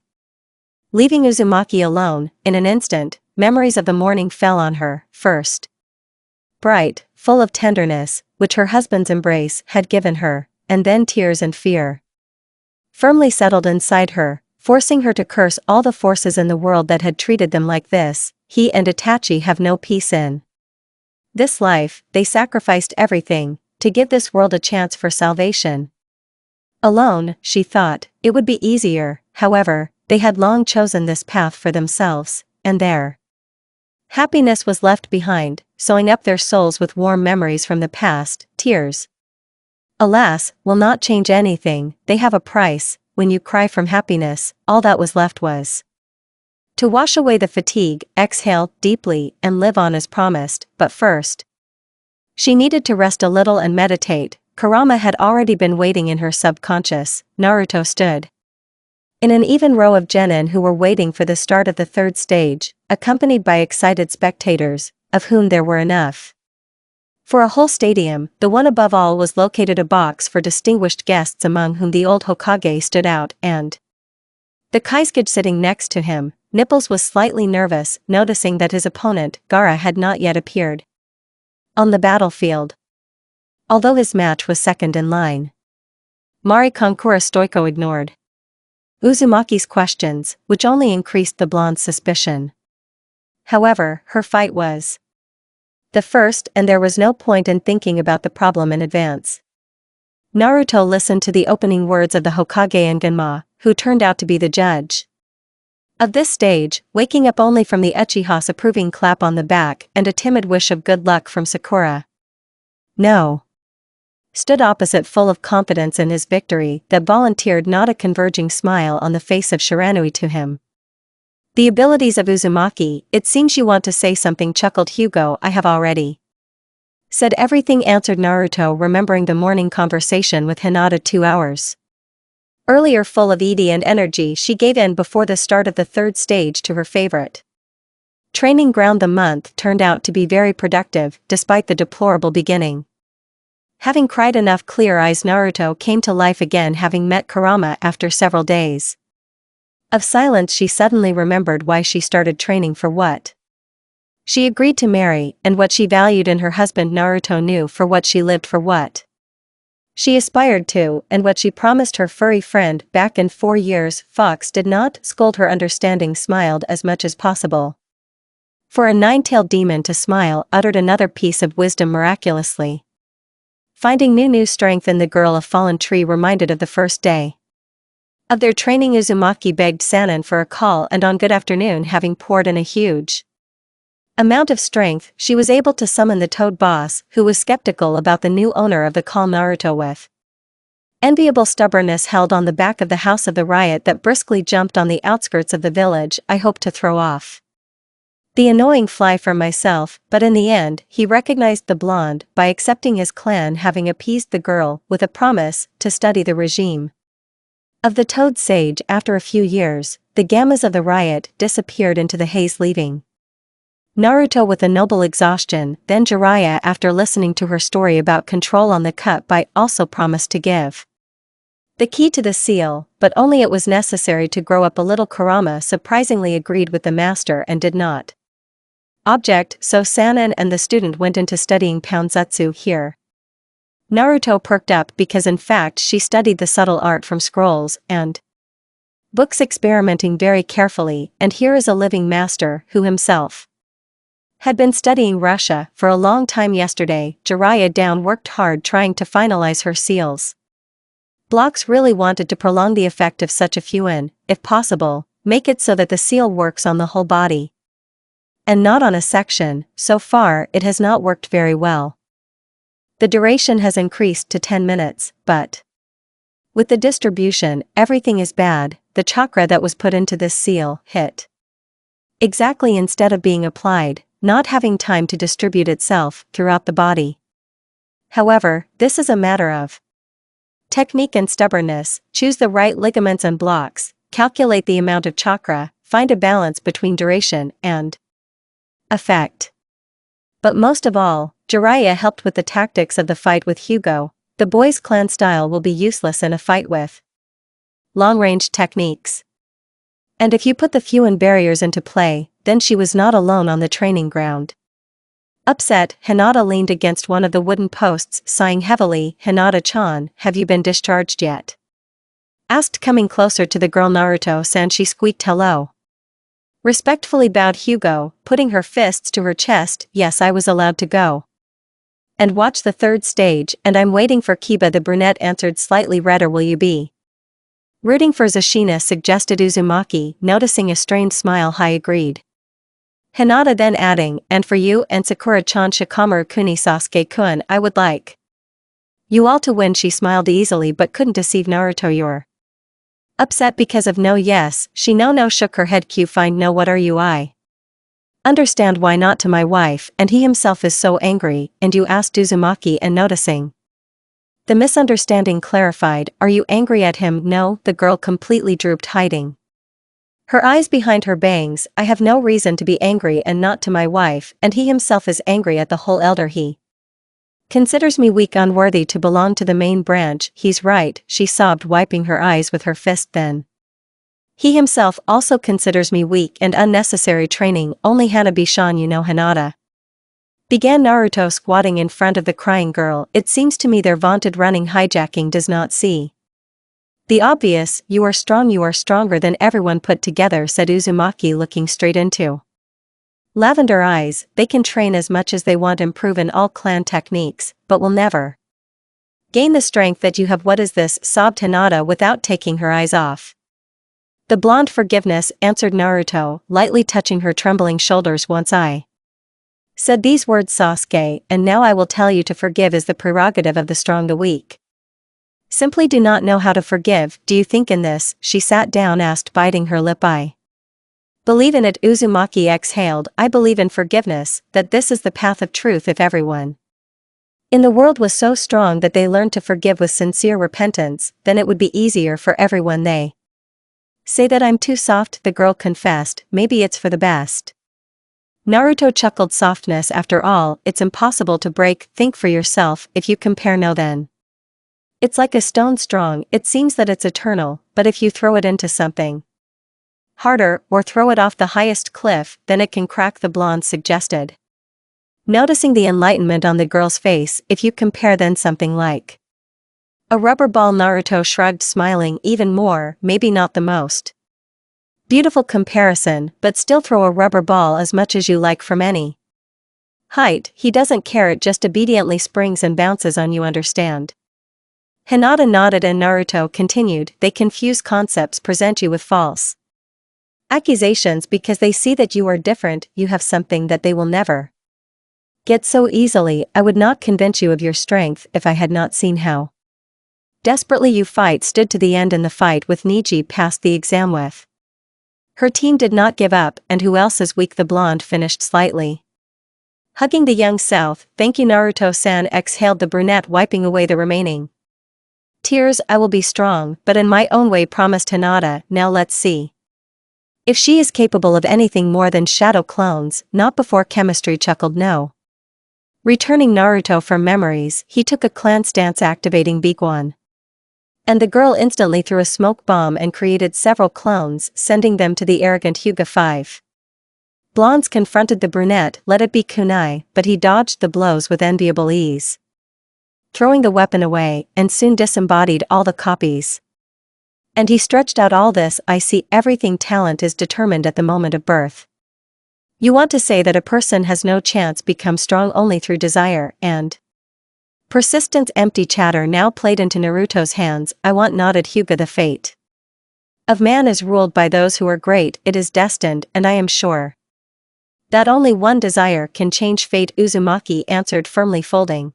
leaving Uzumaki alone. In an instant, memories of the morning fell on her, first bright, full of tenderness, which her husband's embrace had given her, and then tears and fear firmly settled inside her, forcing her to curse all the forces in the world that had treated them like this. He and Itachi have no peace in this life. They sacrificed everything to give this world a chance for salvation. Alone, she thought, it would be easier. However, they had long chosen this path for themselves, and their happiness was left behind, sewing up their souls with warm memories from the past. Tears, alas, will not change anything. They have a price. When you cry from happiness, all that was left was to wash away the fatigue, exhale deeply, and live on as promised. But first, she needed to rest a little and meditate. Kurama had already been waiting in her subconscious. Naruto stood in an even row of genin who were waiting for the start of the third stage, accompanied by excited spectators, of whom there were enough for a whole stadium. The one above all was located a box for distinguished guests, among whom the old Hokage stood out, and the Kaisuke sitting next to him. Nipples was slightly nervous, noticing that his opponent, Gaara, had not yet appeared on the battlefield, although his match was second in line. Mari Konkura Stoiko ignored Uzumaki's questions, which only increased the blonde's suspicion. However, her fight was the first, and there was no point in thinking about the problem in advance. Naruto listened to the opening words of the Hokage and Genma, who turned out to be the judge of this stage, waking up only from the Uchiha's approving clap on the back and a timid wish of good luck from Sakura. No. Stood opposite full of confidence in his victory that volunteered not a converging smile on the face of Shiranui to him. The abilities of Uzumaki, it seems you want to say something, chuckled Hugo. I have already said everything, answered Naruto, remembering the morning conversation with Hinata 2 hours earlier. Full of eddy and energy, she gave in before the start of the third stage to her favorite training ground. The month turned out to be very productive, despite the deplorable beginning. Having cried enough clear eyes, Naruto came to life again, having met Kurama after several days of silence. She suddenly remembered why she started training, for what she agreed to marry, and what she valued in her husband. Naruto knew for what she lived, for what she aspired to, and what she promised her furry friend back in 4 years. Fox did not scold her, understanding, smiled as much as possible. For a 9-tailed demon to smile, uttered another piece of wisdom miraculously. Finding new strength in the girl, a fallen tree reminded of the first day of their training. Uzumaki begged Sanin for a call, and on good afternoon, having poured in a huge amount of strength, she was able to summon the Toad Boss, who was skeptical about the new owner of the call. Naruto, with enviable stubbornness, held on the back of the house of the riot that briskly jumped on the outskirts of the village. I hope to throw off the annoying fly for myself, but in the end, he recognized the blonde by accepting his clan, having appeased the girl with a promise to study the regime of the Toad Sage. After a few years, the gammas of the riot disappeared into the haze, leaving Naruto with a noble exhaustion. Then Jiraiya, after listening to her story about control on the cut by, also promised to give the key to the seal, but only it was necessary to grow up a little. Kurama surprisingly agreed with the master and did not object, so Sanin and the student went into studying Pounzutsu. Here Naruto perked up, because in fact she studied the subtle art from scrolls and books, experimenting very carefully, and here is a living master who himself had been studying Russia for a long time. Yesterday, Jiraiya down worked hard trying to finalize her seals blocks. Really wanted to prolong the effect of such a few and, if possible, make it so that the seal works on the whole body and not on a section. So far, it has not worked very well. The duration has increased to 10 minutes, but with the distribution, everything is bad. The chakra that was put into this seal hit exactly instead of being applied, not having time to distribute itself throughout the body. However, this is a matter of technique and stubbornness. Choose the right ligaments and blocks, calculate the amount of chakra, find a balance between duration and effect. But most of all, Jiraiya helped with the tactics of the fight with Hugo. The boys' clan style will be useless in a fight with long-range techniques. And if you put the Fuin barriers into play, then she was not alone on the training ground. Upset, Hinata leaned against one of the wooden posts, sighing heavily. Hinata-chan, have you been discharged yet? Asked, coming closer to the girl. Naruto-san, she squeaked. Hello. Respectfully bowed Hugo, putting her fists to her chest. Yes, I was allowed to go and watch the third stage, and I'm waiting for Kiba. The brunette answered, slightly redder. Will you be rooting for Zashina? Suggested Uzumaki, noticing a strained smile. Hi, agreed. Hinata then adding, and for you and Sakura-chan, Shikamaru Kuni, Sasuke-kun, I would like you all to win. She smiled easily but couldn't deceive Naruto. You're upset because of no? Yes, she no shook her head. Q fine. No, what are you? I understand why not to my wife, and he himself is so angry. And you? Asked Uzumaki, and noticing the misunderstanding clarified, are you angry at him? No, the girl completely drooped, hiding her eyes behind her bangs. I have no reason to be angry, and not to my wife, and he himself is angry at the whole elder. He considers me weak, unworthy to belong to the main branch. He's right, she sobbed, wiping her eyes with her fist. Then he himself also considers me weak and unnecessary training. Only Hanabi-shan, you know. Hinata began Naruto, squatting in front of the crying girl. It seems to me their vaunted running hijacking does not see the obvious. You are strong, you are stronger than everyone put together, said Uzumaki, looking straight into lavender eyes. They can train as much as they want, improve in all clan techniques, but will never Gain the strength that you have. What is this? Sobbed Hinata without taking her eyes off. The blonde. Forgiveness, answered Naruto, lightly touching her trembling shoulders. Once I said these words, Sasuke, and now I will tell you to forgive is the prerogative of the strong. The weak simply do not know how to forgive. Do you think in this? She sat down, asked, biting her lip. I believe in it, Uzumaki exhaled. I believe in forgiveness, that this is the path of truth. If everyone in the world was so strong that they learned to forgive with sincere repentance, then it would be easier for everyone. They say that I'm too soft, the girl confessed. Maybe it's for the best. Naruto chuckled. Softness, after all, it's impossible to break. Think for yourself. If you compare, no, then it's like a stone strong. It seems that it's eternal, but if you throw it into something harder, or throw it off the highest cliff, then it can crack, the blonde suggested. Noticing the enlightenment on the girl's face, if you compare, then something like a rubber ball. Naruto shrugged, smiling even more. Maybe not the most beautiful comparison, but still throw a rubber ball as much as you like from any height. He doesn't care, it just obediently springs and bounces on you, understand? Hinata nodded and Naruto continued. They confuse concepts, present you with false accusations because they see that you are different. You have something that they will never get so easily. I would not convince you of your strength if I had not seen how desperately you fight. Stood to the end in the fight with Niji, passed the exam with her team, did not give up, and who else is weak? The blonde finished slightly hugging the young South. Thank you, Naruto-san, exhaled the brunette, wiping away the remaining tears. I will be strong, but in my own way, promised Hinata. Now let's see if she is capable of anything more than shadow clones. Not before chemistry, chuckled No. Returning Naruto from memories, he took a clan stance, activating Biguan. And the girl instantly threw a smoke bomb and created several clones, sending them to the arrogant Hyuga 5. Blondes confronted the brunette. Let it be kunai, but he dodged the blows with enviable ease, throwing the weapon away, and soon disembodied all the copies. And he stretched out, all this, I see everything. Talent is determined at the moment of birth. You want to say that a person has no chance, become strong only through desire and persistence. Empty chatter now played into Naruto's hands. I want, nodded Hyuga. The fate of man is ruled by those who are great. It is destined, and I am sure that only one desire can change fate. Uzumaki answered firmly, folding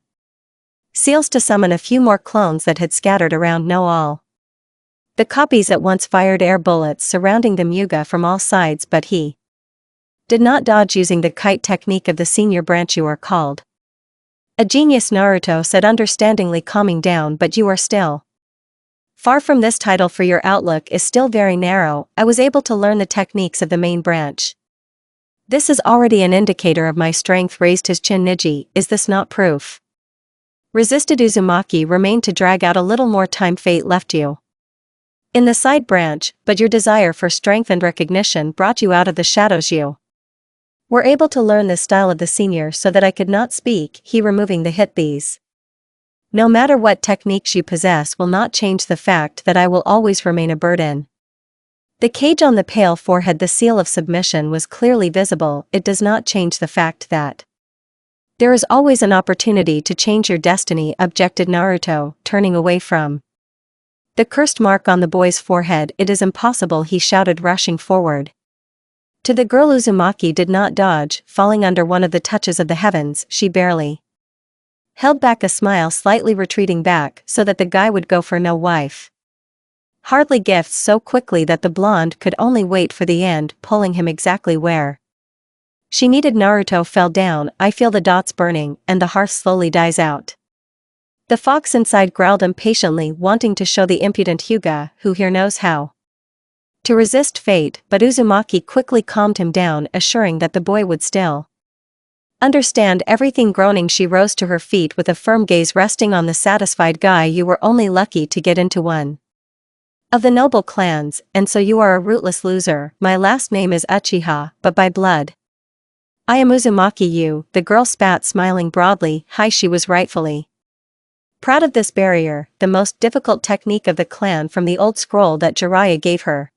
seals to summon a few more clones that had scattered around. No, all the copies at once fired air bullets surrounding the Hyuga from all sides, but he did not dodge, using the kite technique of the senior branch. You are called a genius, Naruto said understandingly, calming down, but you are still far from this title, for your outlook is still very narrow. I was able to learn the techniques of the main branch. This is already an indicator of my strength. Raised his chin Niji. Is this not proof? Resisted Uzumaki. Remained to drag out a little more time. Fate left you in the side branch, but your desire for strength and recognition brought you out of the shadows. You were able to learn the style of the senior so that I could not speak. He removing the hit. These no matter what techniques you possess will not change the fact that I will always remain a burden. The cage on the pale forehead, the seal of submission, was clearly visible. It does not change the fact that there is always an opportunity to change your destiny, objected Naruto, turning away from the cursed mark on the boy's forehead. It is impossible, he shouted, rushing forward to the girl. Uzumaki did not dodge, falling under one of the touches of the heavens. She barely held back a smile, slightly retreating back so that the guy would go for no wife. Hardly gifts, so quickly that the blonde could only wait for the end, pulling him exactly where she needed. Naruto fell down. I feel the dots burning, and the hearth slowly dies out. The fox inside growled impatiently, wanting to show the impudent Hyuga, who here knows how to resist fate, but Uzumaki quickly calmed him down, assuring that the boy would still understand everything. Groaning, she rose to her feet with a firm gaze resting on the satisfied guy. You were only lucky to get into one of the noble clans, and so you are a rootless loser. My last name is Uchiha, but by blood I am Uzumaki. You, the girl spat, smiling broadly. Hi. She was rightfully proud of this barrier, the most difficult technique of the clan from the old scroll that Jiraiya gave her.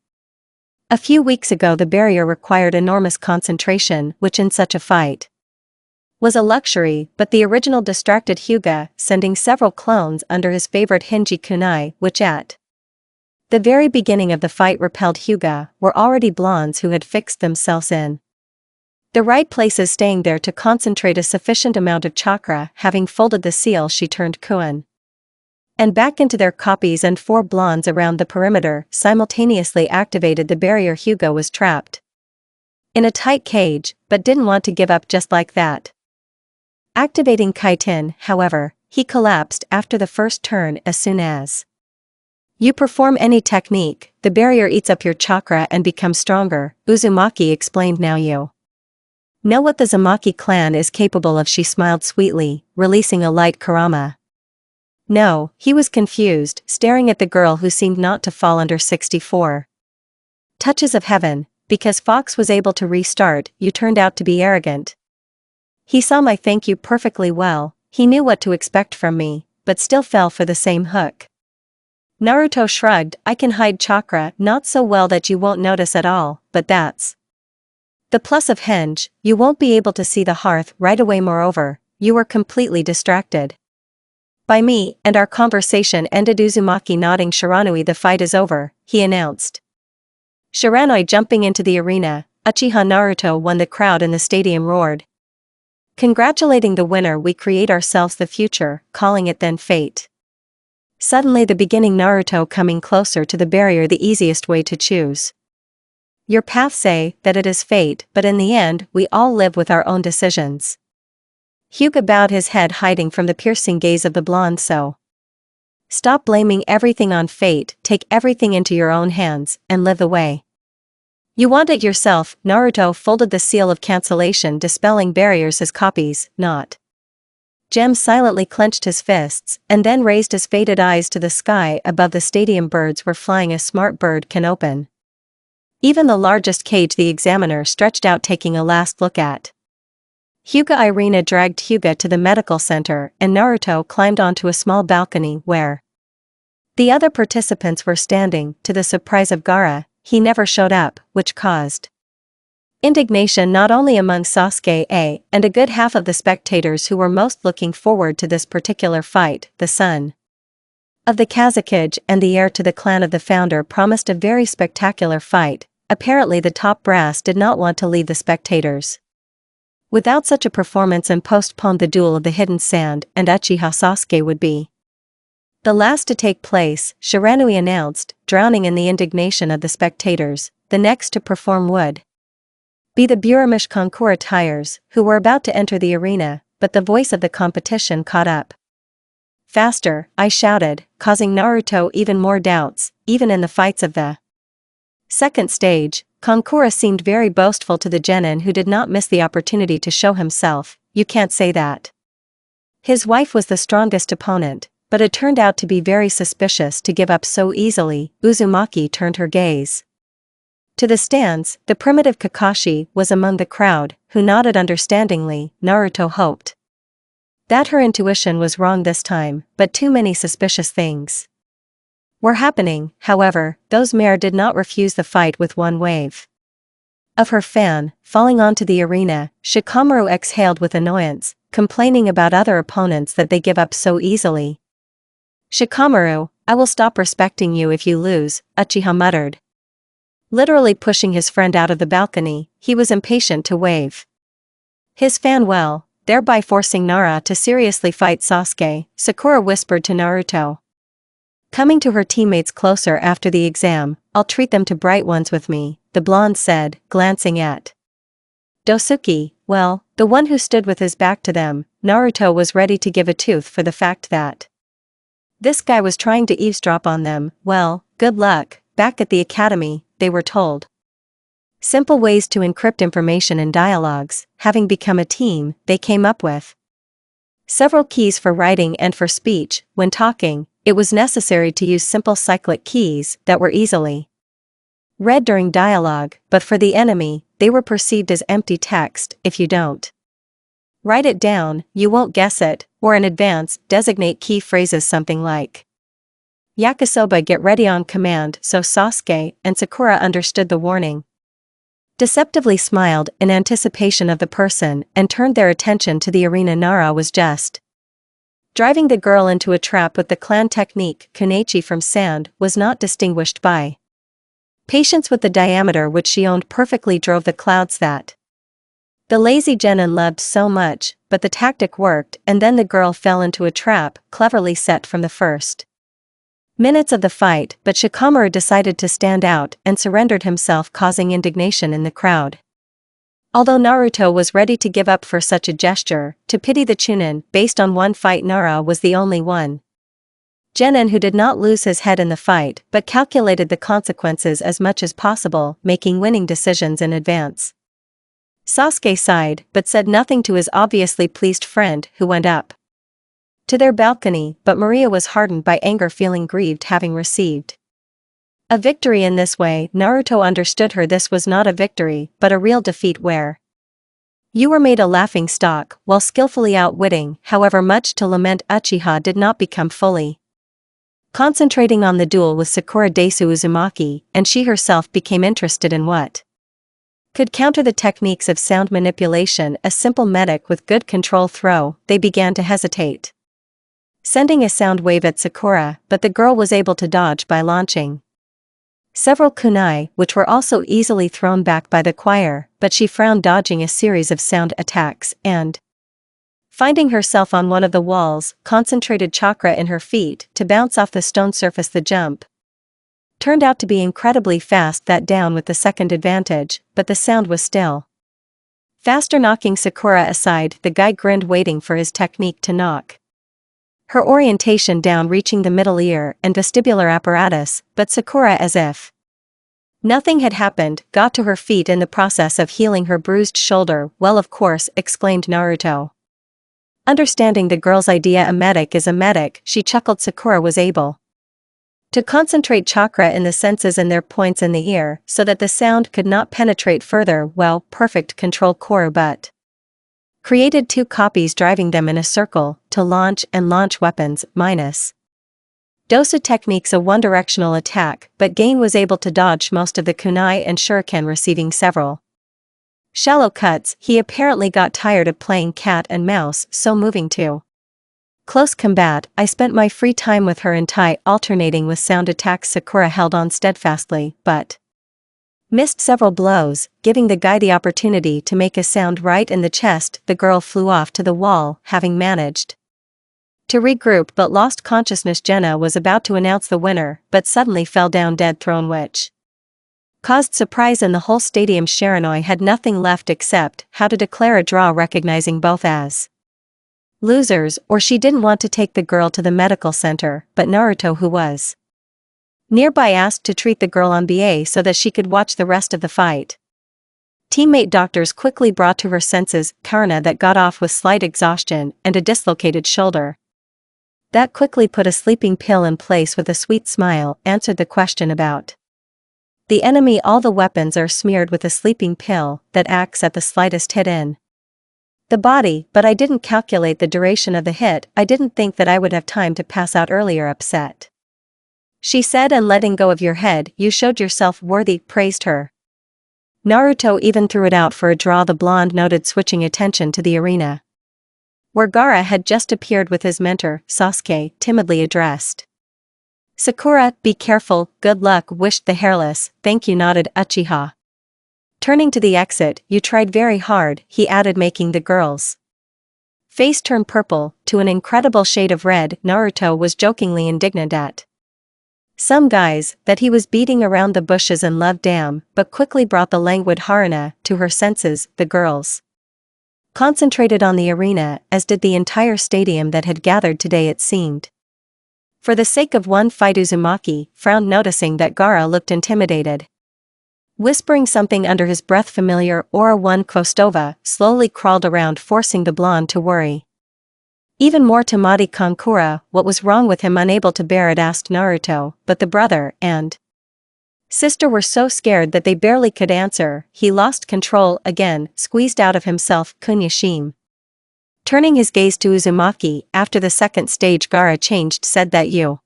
A few weeks ago the barrier required enormous concentration, which in such a fight was a luxury, but the original distracted Hyuga, sending several clones under his favorite Hinji kunai, which at the very beginning of the fight repelled Hyuga, were already blondes who had fixed themselves in the right places, staying there to concentrate a sufficient amount of chakra. Having folded the seal, she turned Kuan and back into their copies, and 4 blondes around the perimeter simultaneously activated the barrier. Hyuga was trapped in a tight cage, but didn't want to give up just like that. Activating Kaiten, however, he collapsed after the first turn. As soon as you perform any technique, the barrier eats up your chakra and becomes stronger, Uzumaki explained. Now you know what the Uzumaki clan is capable of. She smiled sweetly, releasing a light kurama. No, he was confused, staring at the girl who seemed not to fall under 64 touches of heaven. Because Fox was able to restart, you turned out to be arrogant. He saw my thank you perfectly well. He knew what to expect from me, but still fell for the same hook. Naruto shrugged. I can hide chakra not so well that you won't notice at all, but that's the plus of henge. You won't be able to see the hearth right away. Moreover, you were completely distracted by me, and our conversation ended. Uzumaki nodding. Shiranui, the fight is over, he announced. Shiranui jumping into the arena. Uchiha Naruto won. The crowd in the stadium roared, congratulating the winner. We create ourselves the future, calling it then fate. Suddenly the beginning. Naruto coming closer to the barrier. The easiest way to choose your path, say that it is fate, but in the end we all live with our own decisions. Hyuga bowed his head, hiding from the piercing gaze of the blonde. So stop blaming everything on fate, take everything into your own hands, and live the way you want it yourself. Naruto folded the seal of cancellation, dispelling barriers. His copies, not gems, silently clenched his fists, and then raised his faded eyes to the sky above. The stadium birds were flying. A smart bird can open even the largest cage. The examiner stretched out, taking a last look at Hyuga. Irina dragged Hyuga to the medical center, and Naruto climbed onto a small balcony where the other participants were standing. To the surprise of Gaara, he never showed up, which caused indignation not only among Sasuke and a good half of the spectators who were most looking forward to this particular fight. The son of the Kazakage and the heir to the clan of the founder promised a very spectacular fight. Apparently the top brass did not want to leave the spectators without such a performance, and postponed the duel of the hidden sand, and Uchiha Sasuke would be the last to take place. Shiranui announced, drowning in the indignation of the spectators. The next to perform would be the Buramish Kankura Tires, who were about to enter the arena, but the voice of the competition caught up. Faster, I shouted, causing Naruto even more doubts. Even in the fights of the second stage, Kankura seemed very boastful to the genin, who did not miss the opportunity to show himself. You can't say that. His wife was the strongest opponent, but it turned out to be very suspicious to give up so easily. Uzumaki turned her gaze to the stands. The primitive Kakashi was among the crowd, who nodded understandingly. Naruto hoped that her intuition was wrong this time, but too many suspicious things were happening. However, those mare did not refuse the fight. With one wave of her fan, falling onto the arena, Shikamaru exhaled with annoyance, complaining about other opponents that they give up so easily. Shikamaru, I will stop respecting you if you lose, Uchiha muttered. Literally pushing his friend out of the balcony, he was impatient to wave his fan well, thereby forcing Nara to seriously fight Sasuke. Sakura whispered to Naruto, coming to her teammates closer after the exam, I'll treat them to bright ones with me, the blonde said, glancing at Dosuke, well, the one who stood with his back to them. Naruto was ready to give a tooth for the fact that this guy was trying to eavesdrop on them. Well, good luck. Back at the academy, they were told simple ways to encrypt information in dialogues. Having become a team, they came up with several keys for writing and for speech. When talking, it was necessary to use simple cyclic keys that were easily read during dialogue, but for the enemy, they were perceived as empty text. If you don't write it down, you won't guess it, or in advance, designate key phrases something like Yakisoba, get ready on command. So Sasuke and Sakura understood the warning. deceptively smiled in anticipation of the person and turned their attention to the arena. Nara was just driving the girl into a trap with the clan technique. Kunechi from sand was not distinguished by patience with the diameter which she owned perfectly drove the clouds that the lazy genin loved so much, but the tactic worked and then the girl fell into a trap cleverly set from the first minutes of the fight, but Shikamaru decided to stand out and surrendered himself, causing indignation in the crowd. Although Naruto was ready to give up for such a gesture, to pity the Chunin, based on one fight Nara was the only one genin who did not lose his head in the fight but calculated the consequences as much as possible, making winning decisions in advance. Sasuke sighed but said nothing to his obviously pleased friend, who went up to their balcony, but Maria was hardened by anger, feeling grieved having received a victory in this way. Naruto understood her. This was not a victory but a real defeat where you were made a laughing stock while skillfully outwitting. However, much to lament, Uchiha did not become fully concentrating on the duel with Sakura Desu Uzumaki, and she herself became interested in what could counter the techniques of sound manipulation. A simple medic with good control throw. They began to hesitate, sending a sound wave at Sakura, but the girl was able to dodge by launching several kunai, which were also easily thrown back by the choir, but she frowned, dodging a series of sound attacks, and finding herself on one of the walls, concentrated chakra in her feet to bounce off the stone surface. The jump turned out to be incredibly fast, that down with the second advantage, but the sound was still faster, knocking Sakura aside. The guy grinned, waiting for his technique to knock her orientation down, reaching the middle ear and vestibular apparatus, but Sakura, as if nothing had happened, got to her feet in the process of healing her bruised shoulder. Well, of course, exclaimed Naruto, understanding the girl's idea. A medic is a medic, she chuckled. Sakura was able to concentrate chakra in the senses and their points in the ear so that the sound could not penetrate further. Well, perfect control. Koru but created two copies, driving them in a circle to launch and launch weapons, minus Dosa techniques, a one-directional attack, but Gain was able to dodge most of the kunai and shuriken, receiving several shallow cuts. He apparently got tired of playing cat and mouse, so moving to close combat. I spent my free time with her in Tai, alternating with sound attacks. Sakura held on steadfastly, but missed several blows, giving the guy the opportunity to make a sound right in the chest. The girl flew off to the wall, having managed to regroup but lost consciousness. Jenna was about to announce the winner, but suddenly fell down dead, thrown, which caused surprise in the whole stadium. Shiranui had nothing left except how to declare a draw, recognizing both as losers, or she didn't want to take the girl to the medical center, but Naruto, who was nearby, asked to treat the girl on BA so that she could watch the rest of the fight. Teammate doctors quickly brought to her senses Karna, that got off with slight exhaustion and a dislocated shoulder. That quickly put a sleeping pill in place. With a sweet smile, answered the question about the enemy. All the weapons are smeared with a sleeping pill that acts at the slightest hit in the body, but I didn't calculate the duration of the hit. I didn't think that I would have time to pass out earlier. Upset, she said, and letting go of your head, you showed yourself worthy, praised her. Naruto even threw it out for a draw, the blonde noted, switching attention to the arena, where Gaara had just appeared with his mentor. Sasuke timidly addressed Sakura. Be careful, good luck, wished the hairless. Thank you, nodded Uchiha. Turning to the exit, you tried very hard, he added, making the girl's face turn purple to an incredible shade of red. Naruto was jokingly indignant at some guys that he was beating around the bushes and love damn, but quickly brought the languid Haruna to her senses. The girls concentrated on the arena, as did the entire stadium that had gathered today, it seemed. For the sake of one fight, Uzumaki frowned, noticing that Gaara looked intimidated. Whispering something under his breath, familiar aura. One Kvostova slowly crawled around, forcing the blonde to worry even more. Tamati Kankura, what was wrong with him? Unable to bear it, asked Naruto, but the brother and sister were so scared that they barely could answer. He lost control again, squeezed out of himself. Kunyashim, turning his gaze to Uzumaki, after the second stage Gaara changed, said that you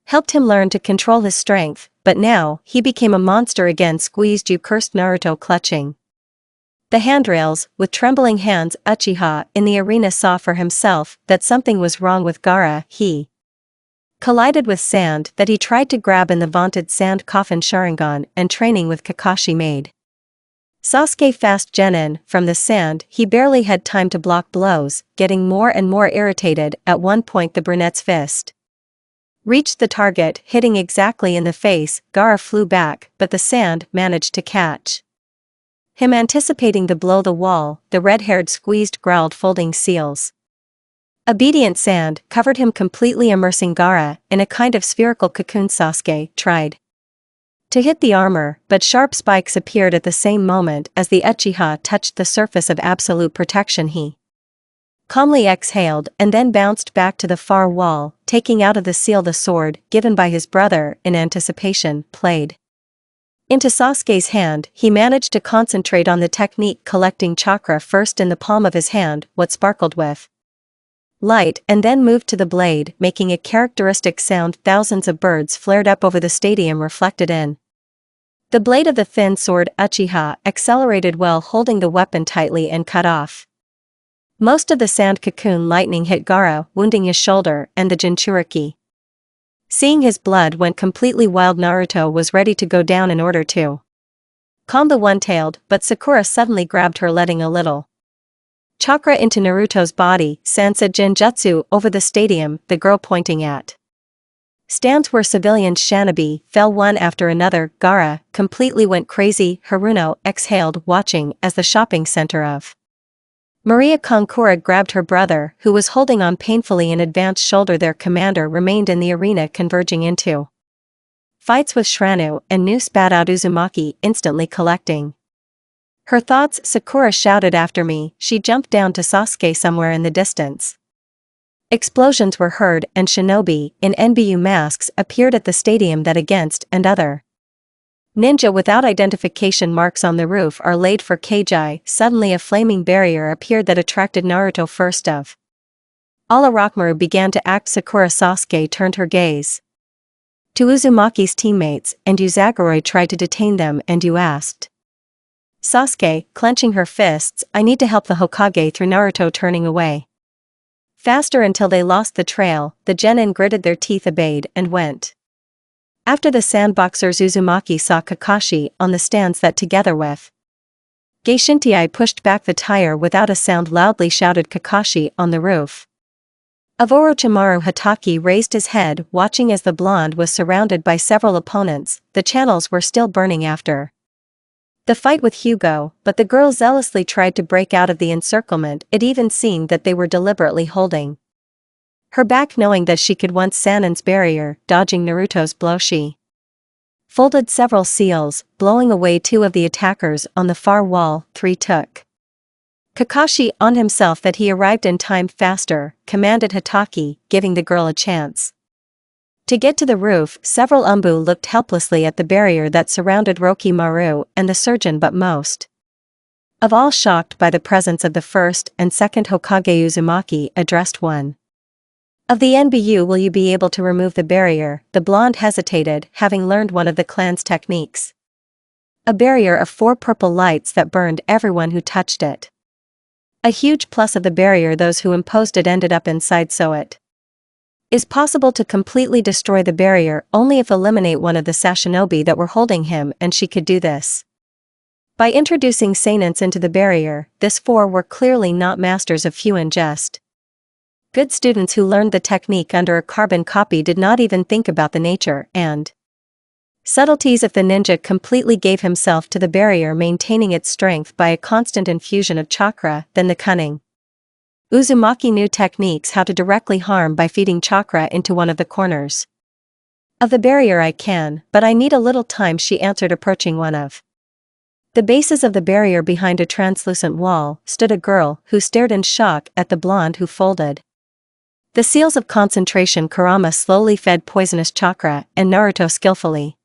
helped him learn to control his strength, but now, he became a monster again. Squeezed you, cursed Naruto, clutching the handrails. With trembling hands, Uchiha in the arena saw for himself that something was wrong with Gaara. He collided with sand that he tried to grab in the vaunted sand coffin Sharingan and training with Kakashi made Sasuke fast genin from the sand. He barely had time to block blows, getting more and more irritated. At one point the brunette's fist reached the target, hitting exactly in the face. Gaara flew back, but the sand managed to catch him. Anticipating the blow, the wall, the red-haired squeezed growled, folding seals. Obedient sand covered him completely, immersing Gaara in a kind of spherical cocoon. Sasuke tried to hit the armor, but sharp spikes appeared at the same moment as the Uchiha touched the surface of absolute protection. He calmly exhaled and then bounced back to the far wall, taking out of the seal the sword given by his brother in anticipation, played into Sasuke's hand. He managed to concentrate on the technique, collecting chakra first in the palm of his hand, what sparkled with light, and then moved to the blade, making a characteristic sound. Thousands of birds flared up over the stadium, reflected in the blade of the thin sword. Uchiha accelerated while holding the weapon tightly and cut off most of the sand cocoon. Lightning hit Gaara, wounding his shoulder and the Jinchuriki. Seeing his blood went completely wild, Naruto was ready to go down in order to calm the one-tailed, but Sakura suddenly grabbed her, letting a little chakra into Naruto's body. Sansa Jinjutsu over the stadium. The girl pointing at stands where civilians shinobi fell one after another. Gaara completely went crazy. Haruno exhaled, watching as the shopping center of Maria Kankura grabbed her brother, who was holding on painfully in advanced shoulder. Their commander remained in the arena, converging into fights with Shirano, and Nu spat out Uzumaki, instantly collecting her thoughts. Sakura shouted, "After me!" She jumped down to Sasuke somewhere in the distance. Explosions were heard, and shinobi in NBU masks appeared at the stadium. That against and other ninja without identification marks on the roof are laid for Kajai. Suddenly a flaming barrier appeared that attracted Naruto. First of all, Orochimaru began to act. Sakura Sasuke turned her gaze to Uzumaki's teammates, and Uzagoroi tried to detain them. And you asked Sasuke, clenching her fists, "I need to help the Hokage through." Naruto turning away faster until they lost the trail. The genin gritted their teeth, obeyed, and went after the sandboxers. Uzumaki saw Kakashi on the stands that together with Geishintai pushed back the tire without a sound. Loudly shouted Kakashi on the roof of Orochimaru. Hatake raised his head, watching as the blonde was surrounded by several opponents. The channels were still burning after the fight with Hugo, but the girl zealously tried to break out of the encirclement. It even seemed that they were deliberately holding her back, knowing that she could once Sannin's barrier. Dodging Naruto's blow, she folded several seals, blowing away two of the attackers on the far wall. 3 took Kakashi on himself that he arrived in time. Faster, commanded Hatake, giving the girl a chance to get to the roof. Several Umbu looked helplessly at the barrier that surrounded Orochimaru and the surgeon, but most of all shocked by the presence of the first and second Hokage. Uzumaki addressed one of the NBU. "Will you be able to remove the barrier?" The blonde hesitated, having learned one of the clan's techniques, a barrier of 4 purple lights that burned everyone who touched it. A huge plus of the barrier, those who imposed it ended up inside. So it is possible to completely destroy the barrier only if eliminate one of the Sashinobi that were holding him, and she could do this by introducing Sanins into the barrier. This 4 were clearly not masters of Fuin, just good students who learned the technique under a carbon copy. Did not even think about the nature and subtleties of the ninja. Completely gave himself to the barrier, maintaining its strength by a constant infusion of chakra. Then the cunning Uzumaki knew techniques how to directly harm by feeding chakra into one of the corners of the barrier. "I can, but I need a little time," she answered. Approaching one of the bases of the barrier, behind a translucent wall, stood a girl who stared in shock at the blonde who folded the seals of concentration. Kurama slowly fed poisonous chakra, and Naruto skillfully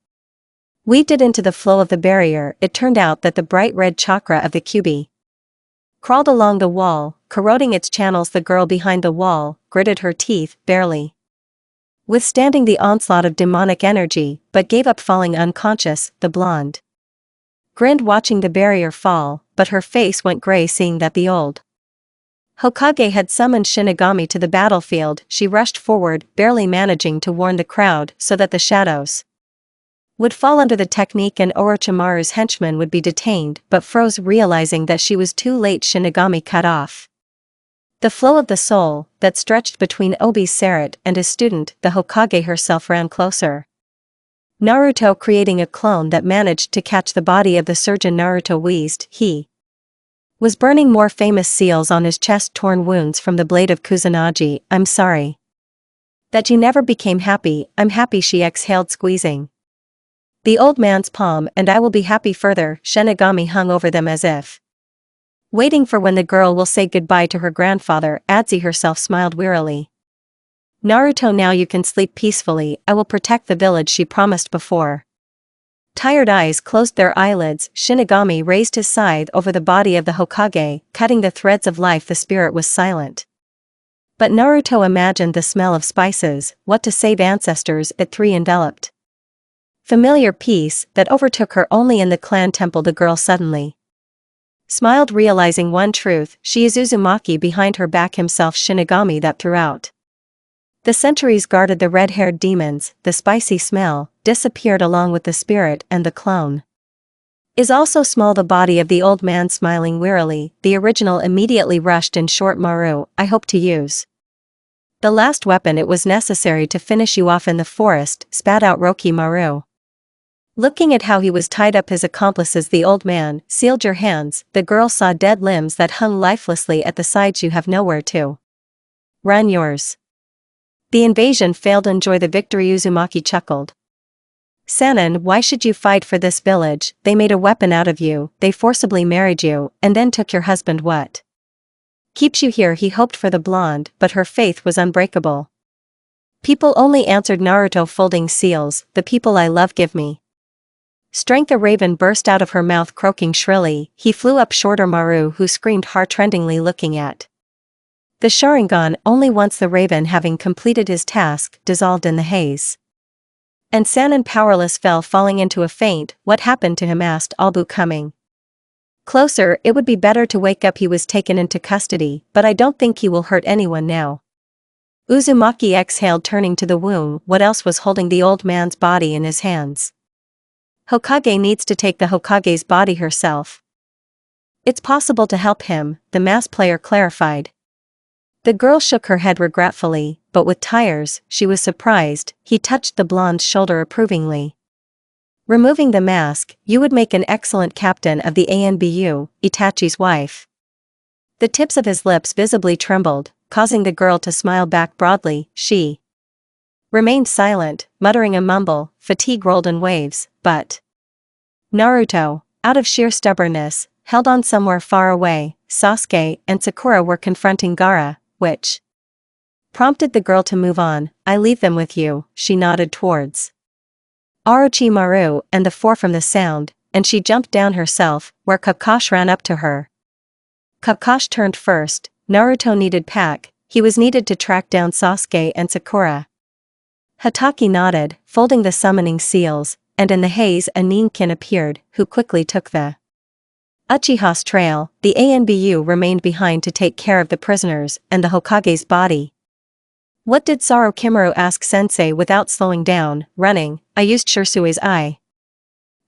weaved it into the flow of the barrier. It turned out that the bright red chakra of the Kyuubi crawled along the wall, corroding its channels. The girl behind the wall gritted her teeth, barely withstanding the onslaught of demonic energy, but gave up falling unconscious. The blonde grinned watching the barrier fall, but her face went gray seeing that the old Hokage had summoned Shinigami to the battlefield. She rushed forward, barely managing to warn the crowd so that the shadows would fall under the technique and Orochimaru's henchmen would be detained, but froze realizing that she was too late. Shinigami cut off the flow of the soul that stretched between Obi's Seret and his student. The Hokage herself ran closer. Naruto creating a clone that managed to catch the body of the surgeon. Naruto wheezed. He was burning more famous seals on his chest, torn wounds from the blade of Kusanagi. I'm sorry that you never became happy. I'm happy, she exhaled, squeezing the old man's palm, and I will be happy further. Shinigami hung over them as if waiting for when the girl will say goodbye to her grandfather. Adzi herself smiled wearily. Naruto, now you can sleep peacefully. I will protect the village, she promised before. Tired eyes closed their eyelids. Shinigami raised his scythe over the body of the Hokage, cutting the threads of life. The spirit was silent. But Naruto imagined the smell of spices, what to save ancestors. It three enveloped familiar peace that overtook her only in the clan temple. The girl suddenly smiled, realizing one truth: she is Uzumaki behind her back himself. Shinigami that throughout the centuries guarded the red-haired demons. The spicy smell disappeared along with the spirit, and the clone is also small. The body of the old man smiling wearily. The original immediately rushed in. Short Maru, I hope to use the last weapon. It was necessary to finish you off in the forest, spat out Rokimaru. Looking at how he was tied up, his accomplices. The old man sealed your hands. The girl saw dead limbs that hung lifelessly at the sides. You have nowhere to run. Yours the invasion failed. Enjoy the victory. Uzumaki chuckled. Sanin, why should you fight for this village? They made a weapon out of you, they forcibly married you, and then took your husband. What keeps you here? He hoped for the blonde, but her faith was unbreakable. People only, answered Naruto, folding seals. The people I love give me strength. A raven burst out of her mouth, croaking shrilly. He flew up shorter Maru, who screamed heart-rendingly, looking at the Sharingan. Only once the raven, having completed his task, dissolved in the haze. And Sanin powerless fell, falling into a faint. What happened to him? Asked Albu, coming closer. It would be better to wake up. He was taken into custody, but I don't think he will hurt anyone now. Uzumaki exhaled, turning to the wound. What else was holding the old man's body in his hands? Hokage needs to take the Hokage's body herself. It's possible to help him, the mass player clarified. The girl shook her head regretfully, but with Tires, she was surprised. He touched the blonde's shoulder approvingly. Removing the mask, you would make an excellent captain of the ANBU, Itachi's wife. The tips of his lips visibly trembled, causing the girl to smile back broadly. She remained silent, muttering a mumble. Fatigue rolled in waves, but Naruto, out of sheer stubbornness, held on somewhere far away. Sasuke and Sakura were confronting Gaara, which prompted the girl to move on. I leave them with you, she nodded towards Orochimaru and the four from the sound, and she jumped down herself, where Kakashi ran up to her. Kakashi turned first. Naruto needed pack, he was needed to track down Sasuke and Sakura. Hatake nodded, folding the summoning seals, and in the haze a Ninkin appeared, who quickly took the Uchiha's trail. The ANBU remained behind to take care of the prisoners and the Hokage's body. What did Sarukimaru ask Sensei without slowing down? Running. I used Shirsui's eye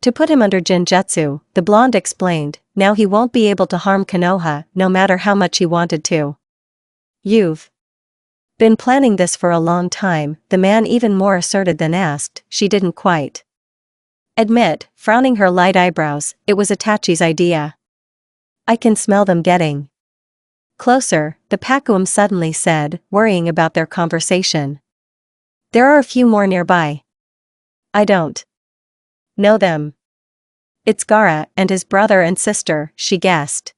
to put him under Genjutsu, the blonde explained. Now he won't be able to harm Konoha, no matter how much he wanted to. You've been planning this for a long time, the man even more asserted than asked. She didn't quite admit, frowning her light eyebrows. It was Itachi's idea. I can smell them getting closer, the Pakuum suddenly said, worrying about their conversation. There are a few more nearby. I don't know them. It's Gaara and his brother and sister, she guessed.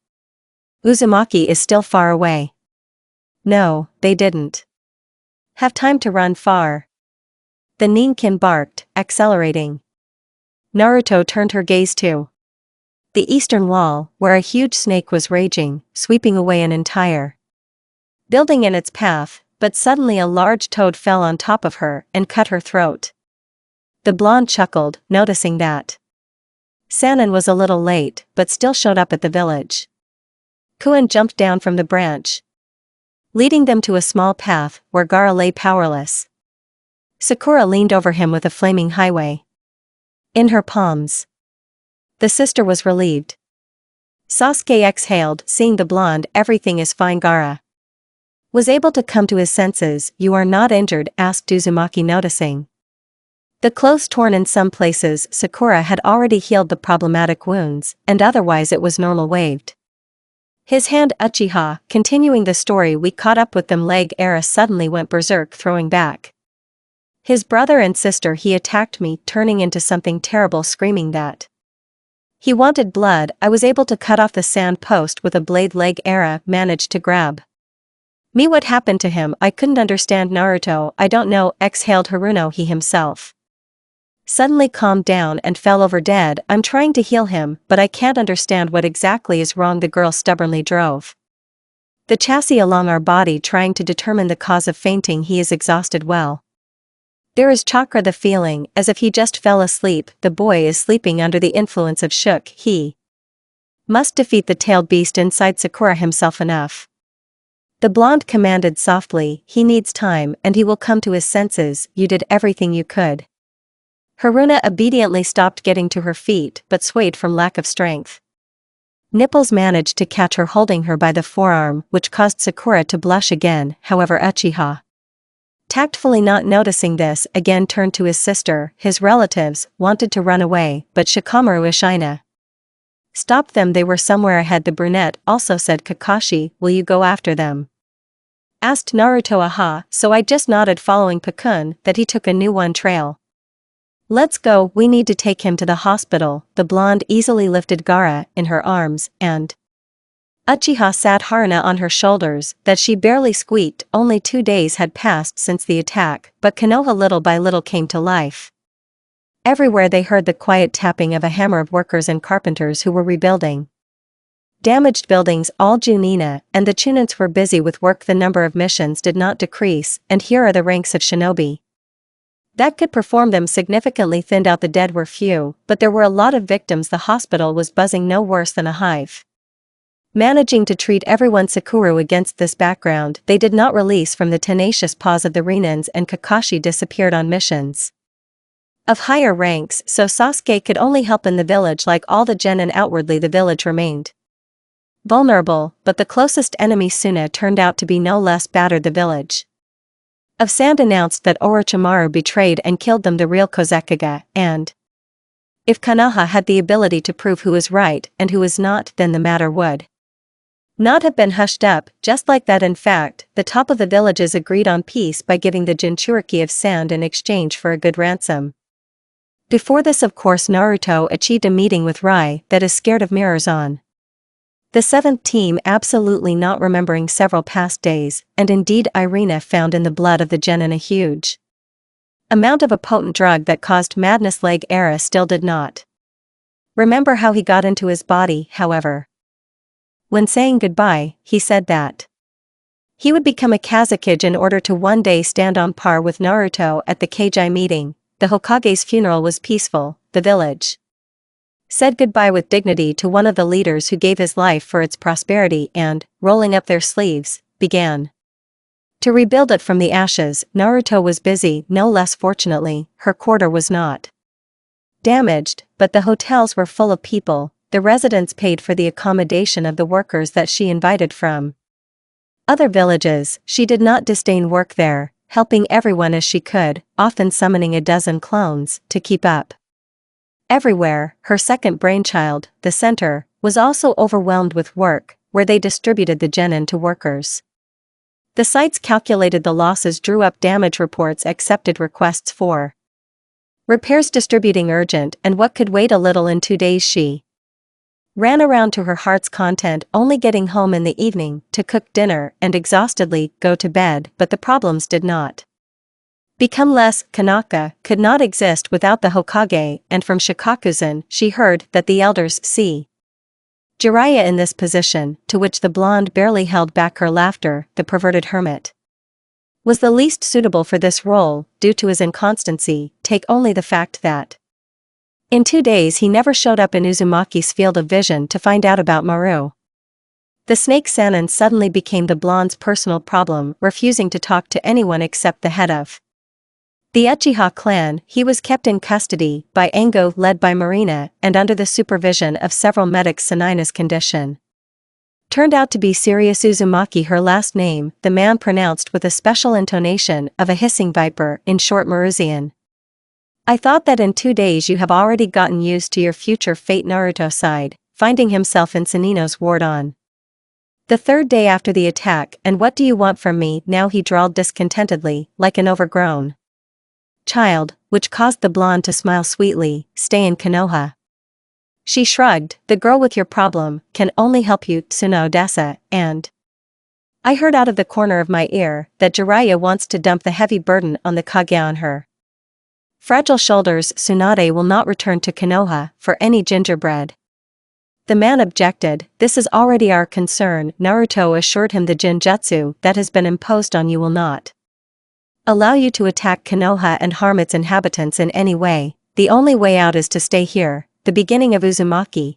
Uzumaki is still far away. No, they didn't have time to run far. The Ninkin barked, accelerating. Naruto turned her gaze to the eastern wall, where a huge snake was raging, sweeping away an entire building in its path. but suddenly a large toad fell on top of her and cut her throat. The blonde chuckled, noticing that Sanan was a little late but still showed up at the village. Kuan jumped down from the branch, leading them to a small path where Gaara lay powerless. Sakura leaned over him with a flaming highway in her palms. The sister was relieved. Sasuke exhaled, seeing the blonde. Everything is fine. Gaara was able to come to his senses. You are not injured? Asked Uzumaki, noticing the clothes torn in some places. Sakura had already healed the problematic wounds, and otherwise it was normal. Waved his hand. Uchiha, continuing the story, we caught up with them. Leg Era suddenly went berserk, throwing back his brother and sister. He attacked me, turning into something terrible, screaming that he wanted blood. I was able to cut off the sand post with a blade. Leg Era managed to grab me. What happened to him? I couldn't understand. Naruto, I don't know, exhaled Haruno. He himself suddenly calmed down and fell over dead. I'm trying to heal him, but I can't understand what exactly is wrong. The girl stubbornly drove the chassis along our body, trying to determine the cause of fainting. He is exhausted. Well, there is chakra. The feeling as if he just fell asleep. The boy is sleeping under the influence of Shook. He must defeat the tailed beast inside Sakura himself. Enough. The blonde commanded softly. He needs time and he will come to his senses. You did everything you could. Haruna obediently stopped, getting to her feet but swayed from lack of strength. Nipples managed to catch her, holding her by the forearm, which caused Sakura to blush again. However, Uchiha, tactfully not noticing this, again turned to his sister. His relatives wanted to run away, but Shikamaru Ishina stopped them. They were somewhere ahead. The brunette also said, Kakashi, will you go after them? Asked Naruto. Aha, so I just nodded, following Pakun that he took a new one trail. Let's go, we need to take him to the hospital. The blonde easily lifted Gaara in her arms, and Uchiha sat Haruna on her shoulders, that she barely squeaked. Only 2 days had passed since the attack, but Konoha little by little came to life. Everywhere they heard the quiet tapping of a hammer of workers and carpenters who were rebuilding damaged buildings. All Junina and the Chunins were busy with work. The number of missions did not decrease, and here are the ranks of shinobi that could perform them significantly thinned out. The dead were few, but there were a lot of victims. The hospital was buzzing, no worse than a hive. Managing to treat everyone. Sakura. Against this background, they did not release from the tenacious paws of the Rinins, and Kakashi disappeared on missions of higher ranks, so Sasuke could only help in the village like all the genin. Outwardly the village remained vulnerable, but the closest enemy Suna turned out to be no less battered. The village of Sand announced that Orochimaru betrayed and killed them, the real Kozekage, and if Konoha had the ability to prove who is right and who is not, then the matter would not have been hushed up just like that. In fact, the top of the villages agreed on peace by giving the Jinchuriki of Sand in exchange for a good ransom. Before this, of course, Naruto achieved a meeting with Rai that is scared of mirrors on the 7th team, absolutely not remembering several past days, and indeed Irina found in the blood of the genin a huge amount of a potent drug that caused madness. Leg Era still did not remember how he got into his body. However, when saying goodbye, he said that he would become a Kazekage in order to one day stand on par with Naruto. At the Kagi meeting, the Hokage's funeral was peaceful. The village said goodbye with dignity to one of the leaders who gave his life for its prosperity and, rolling up their sleeves, began to rebuild it from the ashes. Naruto was busy. No less fortunately, her quarter was not damaged, but the hotels were full of people. The residents paid for the accommodation of the workers that she invited from other villages. She did not disdain work there, helping everyone as she could, often summoning a dozen clones to keep up. Everywhere, her second brainchild, the center, was also overwhelmed with work, where they distributed the genin to workers. The sites calculated the losses, drew up damage reports, accepted requests for repairs, distributing urgent and what could wait a little. In 2 days she ran around to her heart's content, only getting home in the evening to cook dinner and exhaustedly go to bed. But the problems did not become less. Kanaka could not exist without the Hokage, and from Shikakuzan she heard that the elders see Jiraiya in this position, to which the blonde barely held back her laughter. The perverted hermit was the least suitable for this role, due to his inconstancy. Take only the fact that in 2 days he never showed up in Uzumaki's field of vision to find out about Maru. The snake Sanin suddenly became the blonde's personal problem, refusing to talk to anyone except the head of the Uchiha clan. He was kept in custody by Ango, led by Marina, and under the supervision of several medics. Sanina's condition turned out to be serious. Uzumaki, her last name, the man pronounced with a special intonation of a hissing viper, in short Marusian. I thought that in 2 days you have already gotten used to your future fate. Naruto sighed, finding himself in Sanino's ward on the 3rd day after the attack. And what do you want from me now? He drawled discontentedly, like an overgrown child, which caused the blonde to smile sweetly. Stay in Konoha. She shrugged. The girl with your problem can only help you, Tsuno Dasa, and I heard out of the corner of my ear that Jiraiya wants to dump the heavy burden on the Kage on her fragile shoulders. Tsunade will not return to Konoha for any gingerbread. The man objected. This is already our concern. Naruto assured him the Jinjutsu that has been imposed on you will not allow you to attack Konoha and harm its inhabitants in any way. The only way out is to stay here. The beginning of Uzumaki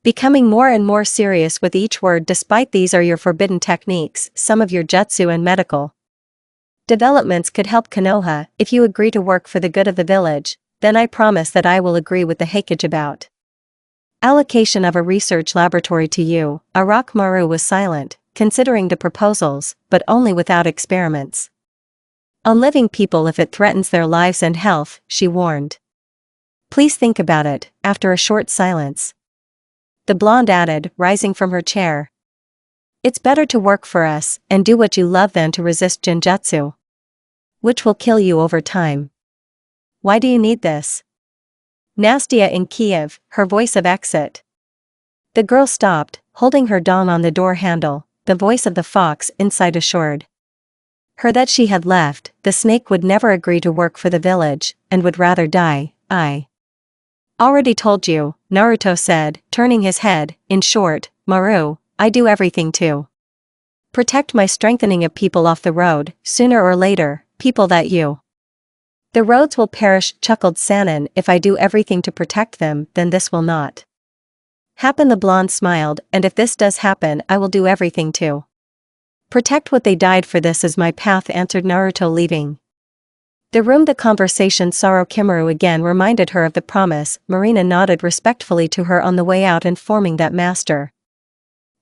becoming more and more serious with each word. Despite these are your forbidden techniques, some of your jutsu and medical developments could help Konoha. If you agree to work for the good of the village, then I promise that I will agree with the Heikage about allocation of a research laboratory to you. Orochimaru was silent, considering the proposals, but only without experiments on living people if it threatens their lives and health, she warned. Please think about it. After a short silence, the blonde added, rising from her chair. It's better to work for us and do what you love than to resist Jinjutsu, which will kill you over time. Why do you need this? Nastia in Kiev, her voice of exit. The girl stopped, holding her dong on the door handle. The voice of the fox inside assured her that she had left. The snake would never agree to work for the village, and would rather die. I already told you, Naruto said, turning his head. In short, Maru, I do everything to protect my strengthening of people off the road. Sooner or later, people that you the roads will perish, chuckled Sanin. If I do everything to protect them, then this will not happen. The blonde smiled. And if this does happen, I will do everything to protect what they died for. This is my path, answered Naruto, leaving the room. The conversation Orochimaru again reminded her of the promise. Marina nodded respectfully to her on the way out, informing that Master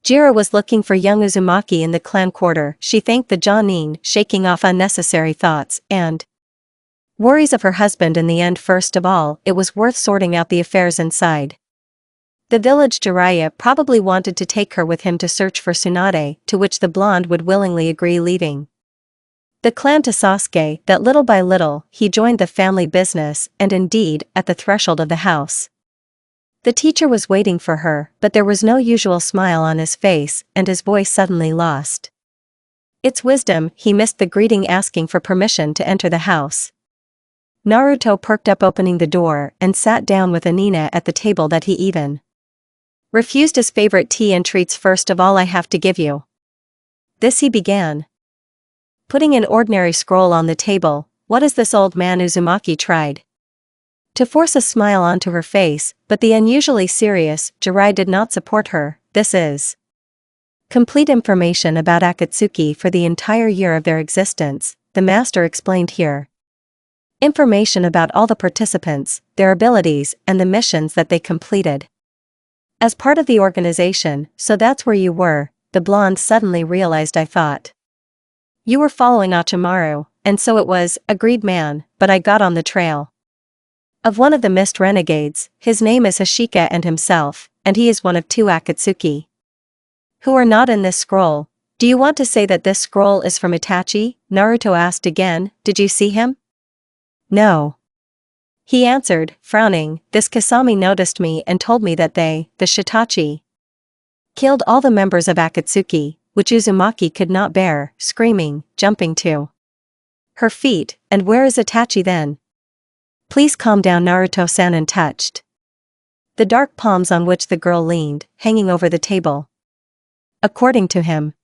Jira was looking for young Uzumaki in the clan quarter. She thanked the Jonin, shaking off unnecessary thoughts and worries of her husband. In the end, first of all, it was worth sorting out the affairs inside the village. Jiraiya probably wanted to take her with him to search for Tsunade, to which the blonde would willingly agree, leaving the clan to Sasuke. That little by little, he joined the family business, and indeed, at the threshold of the house, the teacher was waiting for her, but there was no usual smile on his face, and his voice suddenly lost its wisdom. He missed the greeting, asking for permission to enter the house. Naruto perked up, opening the door, and sat down with Anina at the table that he even refused his favorite tea and treats. First of all, I have to give you this, he began, putting an ordinary scroll on the table. What is this, old man? Uzumaki tried to force a smile onto her face, but the unusually serious Jiraiya did not support her. This is complete information about Akatsuki for the entire year of their existence, the master explained here. Information about all the participants, their abilities, and the missions that they completed as part of the organization. So that's where you were, the blonde suddenly realized. I thought you were following Orochimaru, and so it was, agreed man, but I got on the trail of one of the mist renegades. His name is Hashika, and himself, and he is one of 2 Akatsuki who are not in this scroll. Do you want to say that this scroll is from Itachi? Naruto asked again. Did you see him? No, he answered, frowning. This Kasami noticed me and told me that they, the Shitachi, killed all the members of Akatsuki, which Uzumaki could not bear, screaming, jumping to her feet. And where is Itachi then? Please calm down, Naruto-san touched the dark palms on which the girl leaned, hanging over the table. According to him,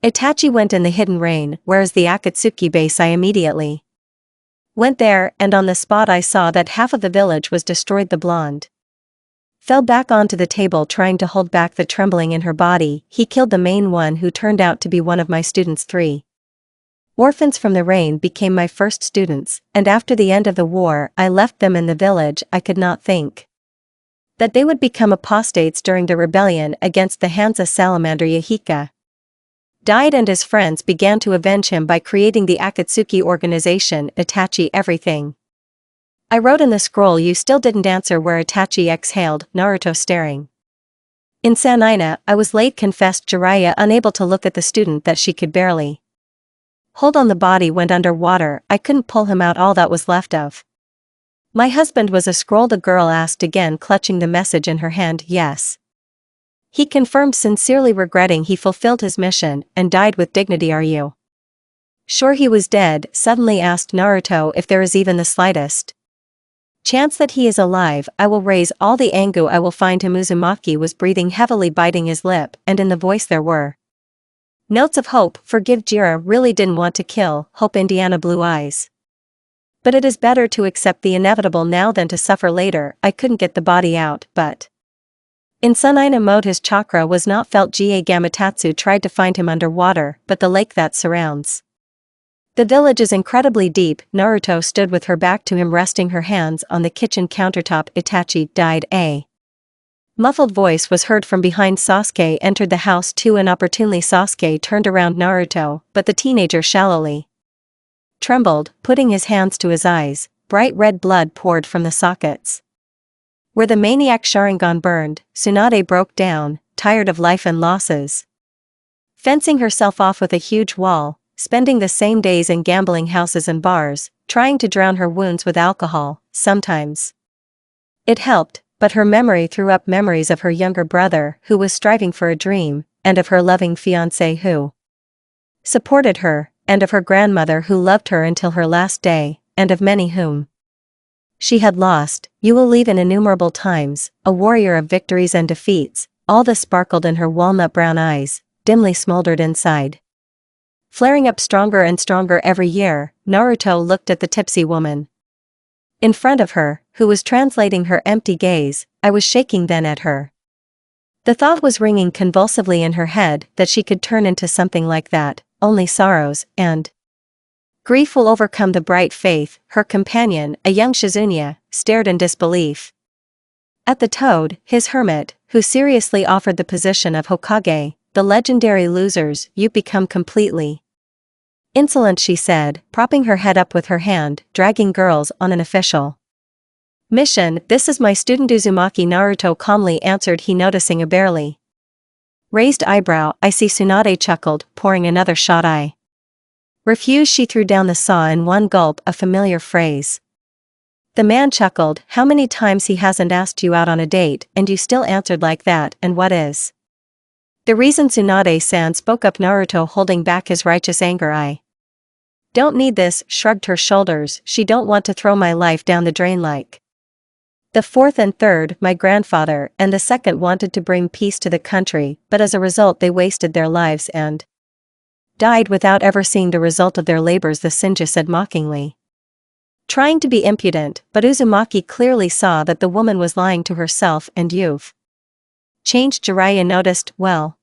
Itachi went in the hidden rain, whereas the Akatsuki base I immediately went there, and on the spot I saw that half of the village was destroyed. The blonde fell back onto the table trying to hold back the trembling in her body. He killed the main one, who turned out to be one of my students. 3 orphans from the rain became my first students, and after the end of the war I left them in the village. I could not think that they would become apostates during the rebellion against the Hansa salamander. Yahika died, and his friends began to avenge him by creating the Akatsuki organization. Itachi everything I wrote in the scroll you still didn't answer. Where Itachi exhaled. Naruto staring in Sanina. I was late, confessed Jiraiya, unable to look at the student that she could barely hold on. The body went underwater. I couldn't pull him out. All that was left of my husband was a scroll. The girl asked again, clutching the message in her hand. Yes, he confirmed, sincerely regretting he fulfilled his mission and died with dignity. Are you sure he was dead? Suddenly asked Naruto. If there is even the slightest chance that he is alive, I will raise all the Angu. I will find him. Uzumaki was breathing heavily, biting his lip, and in the voice there were notes of hope. Forgive Jira really didn't want to kill Hope. Indiana blue eyes. But it is better to accept the inevitable now than to suffer later. I couldn't get the body out, but in Sunina mode his chakra was not felt. Ga Gamatatsu tried to find him underwater, but the lake that surrounds the village is incredibly deep. Naruto stood with her back to him, resting her hands on the kitchen countertop. Itachi died. A muffled voice was heard from behind. Sasuke entered the house too. Inopportunely Sasuke turned around Naruto, but the teenager shallowly trembled, putting his hands to his eyes. Bright red blood poured from the sockets where the maniac Sharingan burned. Tsunade broke down, tired of life and losses, fencing herself off with a huge wall, spending the same days in gambling houses and bars, trying to drown her wounds with alcohol. Sometimes it helped, but her memory threw up memories of her younger brother who was striving for a dream, and of her loving fiancé who supported her, and of her grandmother who loved her until her last day, and of many whom she had lost. You will leave in innumerable times, a warrior of victories and defeats. All this sparkled in her walnut brown eyes, dimly smoldered inside, flaring up stronger and stronger every year. Naruto looked at the tipsy woman in front of her, who was translating her empty gaze. I was shaking then at her. The thought was ringing convulsively in her head that she could turn into something like that. Only sorrows and grief will overcome the bright faith. Her companion, a young Shizunya, stared in disbelief at the toad, his hermit, who seriously offered the position of Hokage. The legendary losers, you become completely insolent, she said, propping her head up with her hand, dragging girls on an official mission. This is my student Uzumaki, Naruto calmly answered he, noticing a barely raised eyebrow. I see. Tsunade chuckled, pouring another shot. I refuse. She threw down the saw in one gulp, a familiar phrase. The man chuckled. How many times he hasn't asked you out on a date, and you still answered like that. And what is the reason? Tsunade-san spoke up, Naruto holding back his righteous anger. I don't need this, shrugged her shoulders. She don't want to throw my life down the drain like the fourth and third, my grandfather, and the second wanted to bring peace to the country, but as a result they wasted their lives and died without ever seeing the result of their labors, the Senju said mockingly, trying to be impudent, but Uzumaki clearly saw that the woman was lying to herself. And you've changed, Jiraiya noticed. Well,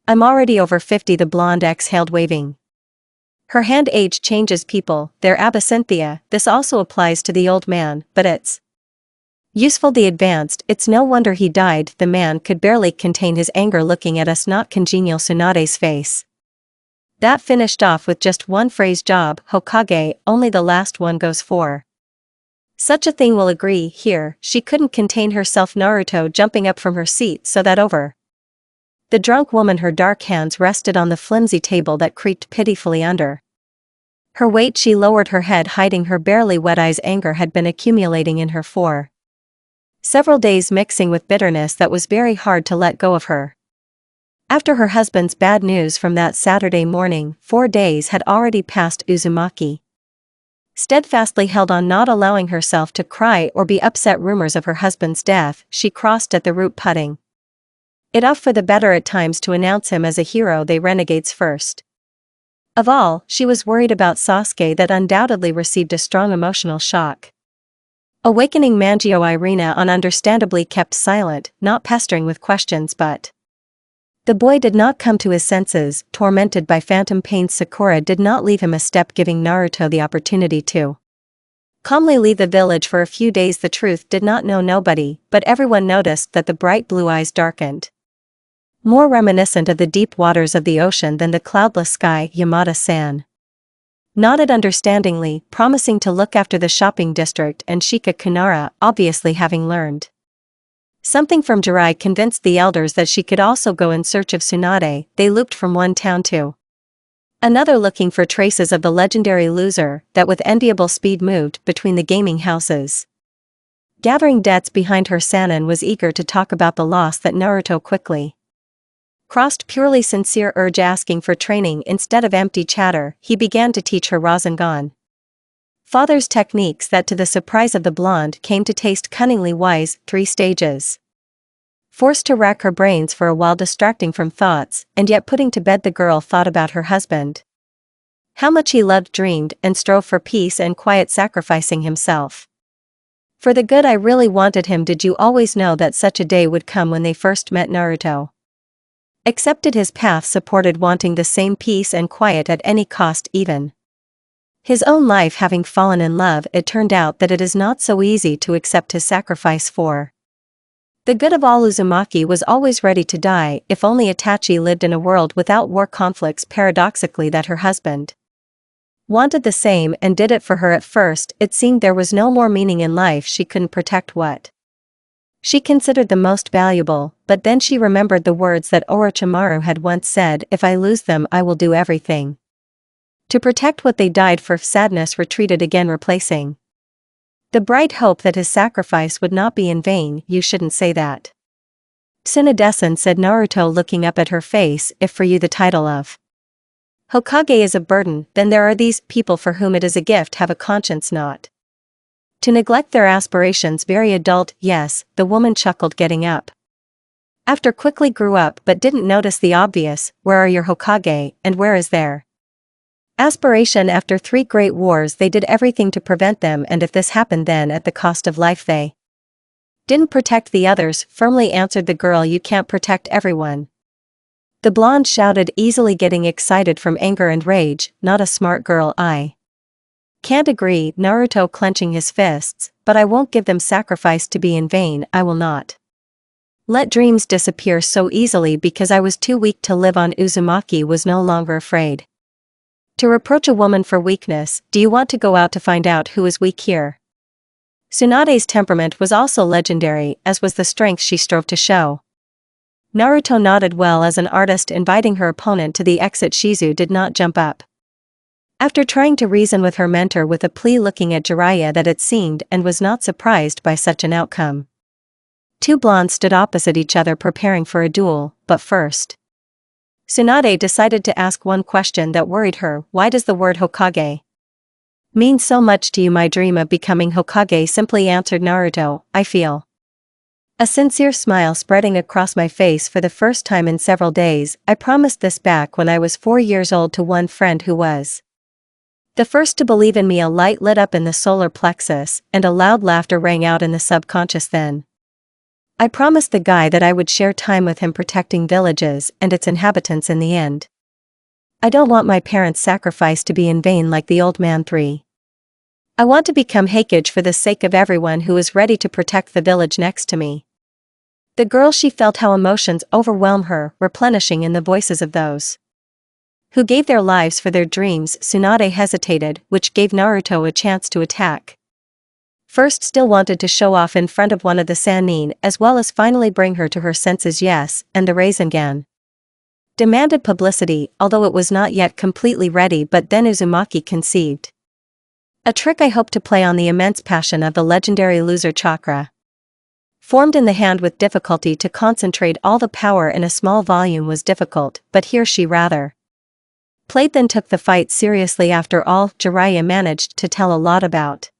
I'm already over 50, the blonde exhaled, waving her hand. Age changes people, they're Absinthiya. This also applies to the old man, but it's useful, the advanced. It's no wonder he died. The man could barely contain his anger, looking at us. Not congenial. Tsunade's face that finished off with just one phrase, job, Hokage, only the last one goes for such a thing. Will agree. Here, she couldn't contain herself. Naruto jumping up from her seat so that over the drunk woman her dark hands rested on the flimsy table that creaked pitifully under her weight. She lowered her head, hiding her barely wet eyes. Anger had been accumulating in her for several days, mixing with bitterness that was very hard to let go of her. After her husband's bad news from that Saturday morning, 4 days had already passed. Uzumaki steadfastly held on, not allowing herself to cry or be upset. Rumors of her husband's death, she crossed at the root, putting It off for the better at times to announce him as a hero they renegades first. Of all, she was worried about Sasuke that undoubtedly received a strong emotional shock. Awakening Mangio Irina understandably kept silent, not pestering with questions but. The boy did not come to his senses, tormented by phantom pains. Sakura did not leave him a step, giving Naruto the opportunity to calmly leave the village for a few days. The truth did not know nobody, but everyone noticed that the bright blue eyes darkened. More reminiscent of the deep waters of the ocean than the cloudless sky. Yamada-san nodded understandingly, promising to look after the shopping district, and Shika Kunara, obviously having learned something from Jirai, convinced the elders that she could also go in search of Tsunade. They looped from one town to another looking for traces of the legendary loser that with enviable speed moved between the gaming houses. Gathering debts behind her, Sanin was eager to talk about the loss that Naruto quickly crossed. Purely sincere urge asking for training instead of empty chatter, he began to teach her Rasengan. Father's techniques that to the surprise of the blonde came to taste cunningly wise. 3 stages. Forced to rack her brains for a while, distracting from thoughts, and yet putting to bed, the girl thought about her husband. How much he loved, dreamed, and strove for peace and quiet, sacrificing himself for the good. I really wanted him. Did you always know that such a day would come? When they first met, Naruto accepted his path, supported wanting the same peace and quiet at any cost, even his own life having fallen in love. It turned out that it is not so easy to accept his sacrifice for the good of all. Uzumaki was always ready to die if only Itachi lived in a world without war conflicts. Paradoxically, that her husband wanted the same and did it for her. At first, it seemed there was no more meaning in life. She couldn't protect what she considered the most valuable, but then she remembered the words that Orochimaru had once said, "If I lose them, I will do everything to protect what they died for." Sadness retreated again, replacing the bright hope that his sacrifice would not be in vain. "You shouldn't say that, Tsunade-san," said Naruto, looking up at her face. "If for you the title of Hokage is a burden, then there are these people for whom it is a gift. Have a conscience not to neglect their aspirations." Very adult. Yes, the woman chuckled, getting up after quickly grew up but didn't notice the obvious. Where are your Hokage, and where is their aspiration? After 3 great wars they did everything to prevent them, and if this happened, then at the cost of life they didn't protect the others, firmly answered the girl. "You can't protect everyone," the blonde shouted, easily getting excited from anger and rage. "Not a smart girl." "I can't agree," Naruto clenching his fists, "but I won't give them sacrifice to be in vain. I will not let dreams disappear so easily because I was too weak to live on." Uzumaki was no longer afraid to reproach a woman for weakness. "Do you want to go out to find out who is weak here?" Tsunade's temperament was also legendary, as was the strength she strove to show. Naruto nodded, well, as an artist inviting her opponent to the exit. Shizu did not jump up after trying to reason with her mentor with a plea, looking at Jiraiya that it seemed, and was not surprised by such an outcome. 2 blondes stood opposite each other preparing for a duel, but first Tsunade decided to ask one question that worried her. "Why does the word Hokage mean so much to you?" "My dream of becoming Hokage," simply answered Naruto. "I feel a sincere smile spreading across my face for the first time in several days. I promised this back when I was 4 years old to one friend who was the first to believe in me." A light lit up in the solar plexus, and a loud laughter rang out in the subconscious. "Then I promised the guy that I would share time with him, protecting villages and its inhabitants in the end. I don't want my parents' sacrifice to be in vain like the old man 3. I want to become Hokage for the sake of everyone who is ready to protect the village next to me." The girl, she felt how emotions overwhelm her, replenishing in the voices of those who gave their lives for their dreams. Tsunade hesitated, which gave Naruto a chance to attack. First, still wanted to show off in front of one of the Sannin, as well as finally bring her to her senses. Yes, and the Rasengan demanded publicity, although it was not yet completely ready. But then Uzumaki conceived a trick I hope to play on the immense passion of the legendary loser chakra. Formed in the hand with difficulty, to concentrate all the power in a small volume was difficult, but here she rather played than took the fight seriously. After all, Jiraiya managed to tell a lot about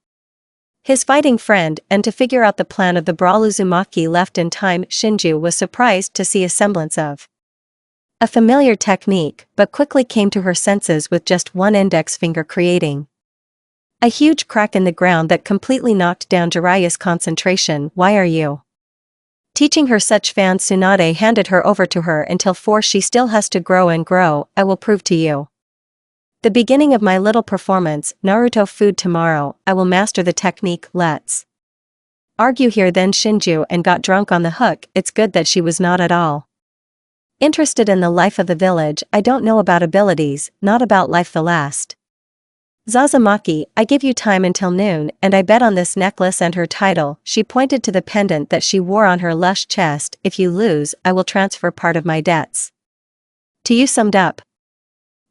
his fighting friend, and to figure out the plan of the brawl Uzumaki left in time. Shinju was surprised to see a semblance of a familiar technique, but quickly came to her senses with just one index finger creating a huge crack in the ground that completely knocked down Jiraiya's concentration. Why are you teaching her such fans? Tsunade handed her over to her until she still has to grow and grow. I will prove to you. The beginning of my little performance, Naruto food tomorrow, I will master the technique. Let's argue here then. Shinju and got drunk on the hook. It's good that she was not at all interested in the life of the village. I don't know about abilities, not about life. The last Zazamaki, I give you time until noon, and I bet on this necklace and her title. She pointed to the pendant that she wore on her lush chest. If you lose, I will transfer part of my debts to you. Summed up.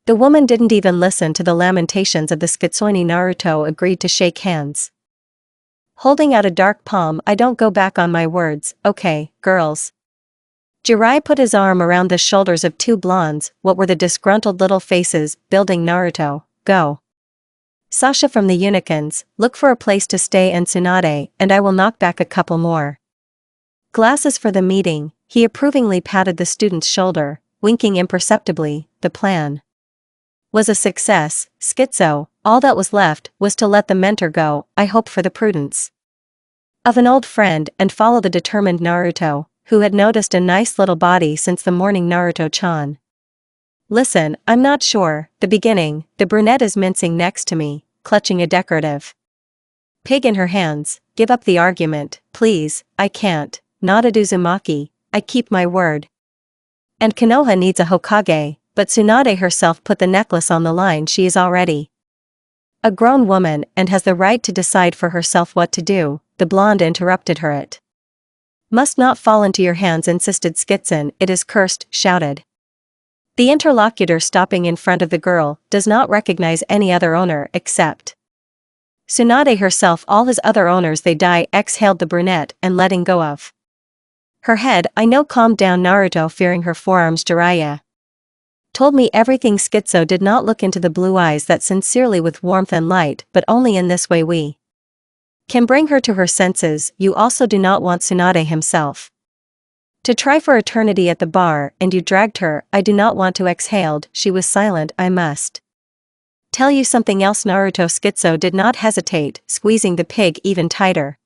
The woman didn't even listen to the lamentations of the Skitsuini. Naruto agreed to shake hands, holding out a dark palm. I don't go back on my words, okay, girls. Jiraiya put his arm around the shoulders of two blondes. What were the disgruntled little faces building? Naruto, go. Sasha from the Unicorns, look for a place to stay, and Tsunade, and I will knock back a couple more glasses for the meeting. He approvingly patted the student's shoulder, winking imperceptibly. The plan was a success. Schizo, all that was left was to let the mentor go. I hope for the prudence of an old friend and follow the determined Naruto, who had noticed a nice little body since the morning. Naruto-chan, listen, I'm not sure. The beginning, the brunette is mincing next to me, clutching a decorative pig in her hands. Give up the argument, please. I can't. Nodded Uzumaki, I keep my word. And Konoha needs a Hokage, but Tsunade herself put the necklace on the line. She is already a grown woman and has the right to decide for herself what to do. The blonde interrupted her. It must not fall into your hands, insisted Skitsun. It is cursed, shouted the interlocutor, stopping in front of the girl. Does not recognize any other owner except Tsunade herself. All his other owners, they die, exhaled the brunette, and letting go of her head. I know. Calm down, Naruto, fearing her forearms. Jiraiya told me everything. Schizo did not look into the blue eyes that sincerely with warmth and light, but only in this way we can bring her to her senses. You also do not want Tsunade himself to try for eternity at the bar, and you dragged her. I do not want to. Exhaled. She was silent. I must tell you something else, Naruto. Schizo did not hesitate, squeezing the pig even tighter.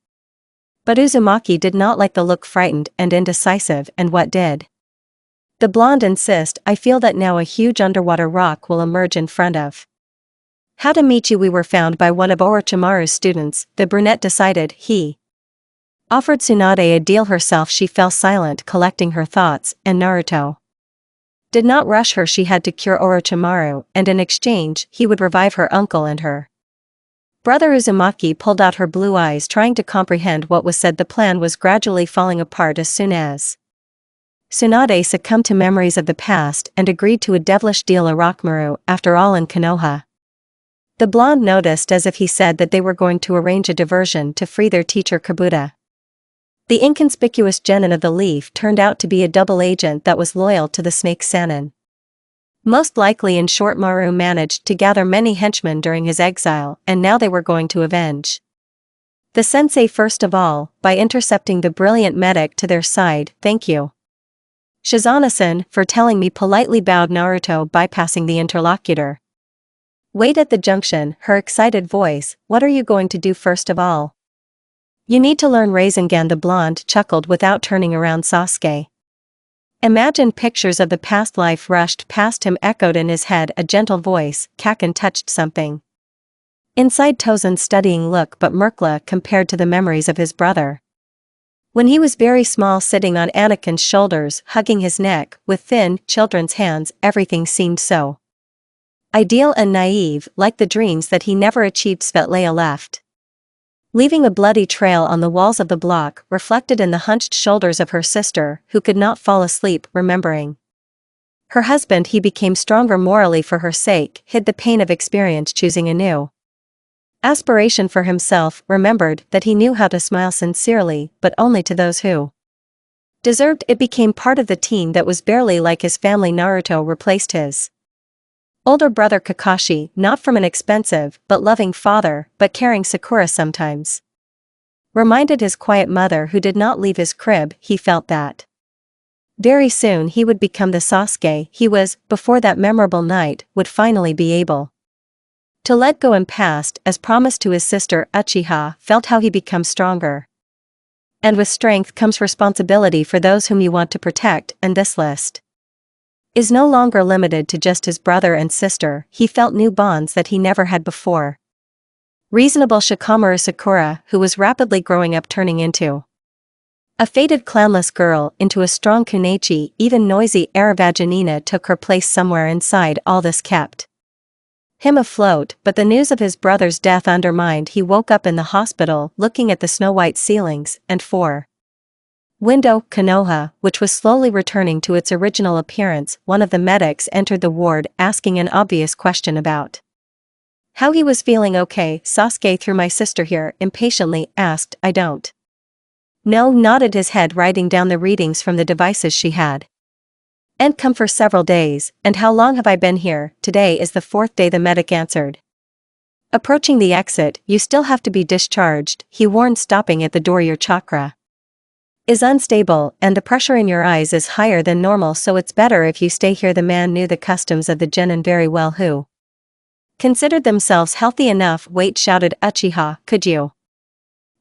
But Uzumaki did not like the look, frightened and indecisive. And what did the blonde insist? I feel that now a huge underwater rock will emerge in front of how to meet you. We were found by one of Orochimaru's students, the brunette decided. He offered Tsunade a deal herself. She fell silent, collecting her thoughts, and Naruto did not rush her. She had to cure Orochimaru, and in exchange, he would revive her uncle and her brother. Uzumaki pulled out her blue eyes, trying to comprehend what was said. The plan was gradually falling apart as soon as Tsunade succumbed to memories of the past and agreed to a devilish deal. Orochimaru, after all, in Konoha. The blonde noticed, as if he said that they were going to arrange a diversion to free their teacher Kabuta. The inconspicuous genin of the leaf turned out to be a double agent that was loyal to the snake Sannin. Most likely. In short, Maru managed to gather many henchmen during his exile, and now they were going to avenge the sensei first of all, by intercepting the brilliant medic to their side. Thank you, Shizana-san, for telling me, politely bowed Naruto, bypassing the interlocutor. Wait at the junction, her excited voice. What are you going to do first of all? You need to learn Rasengan. The blonde chuckled without turning around. Sasuke imagined pictures of the past life rushed past him, echoed in his head a gentle voice. Kakin touched something inside Tozen's studying look, but Merkla compared to the memories of his brother when he was very small, sitting on Anakin's shoulders, hugging his neck with thin, children's hands. Everything seemed so ideal and naive, like the dreams that he never achieved. Svetlana left, leaving a bloody trail on the walls of the block, reflected in the hunched shoulders of her sister, who could not fall asleep. Remembering her husband, he became stronger morally for her sake, hid the pain of experience, choosing a new aspiration for himself. Remembered that he knew how to smile sincerely, but only to those who deserved it. Became part of the team that was barely like his family. Naruto replaced his older brother Kakashi, not from an expensive but loving father, but caring Sakura sometimes. reminded his quiet mother who did not leave his crib. He felt that very soon he would become the Sasuke he was, before that memorable night, would finally be able to let go and past, as promised to his sister. Uchiha felt how he become stronger. And with strength comes responsibility for those whom you want to protect, and this list is no longer limited to just his brother and sister. He felt new bonds that he never had before. Reasonable Shikamaru Sakura, who was rapidly growing up, turning into a faded clownless girl, into a strong Kunechi. Even noisy Aravajanina took her place somewhere inside. All this kept him afloat, but the news of his brother's death undermined. He woke up in the hospital, looking at the snow-white ceilings, and window Konoha, which was slowly returning to its original appearance. One of the medics entered the ward, asking an obvious question about how he was feeling. Okay, Sasuke, through my sister here, impatiently asked. I don't know, nodded his head, writing down the readings from the devices she had and come for several days. And how long have I been here? Today is the 4th day, the medic answered. Approaching the exit. You still have to be discharged, he warned, stopping at the door. Your chakra is unstable, and the pressure in your eyes is higher than normal, so it's better if you stay here. The man knew the customs of the genin very well, who considered themselves healthy enough. Wait, shouted Uchiha, could you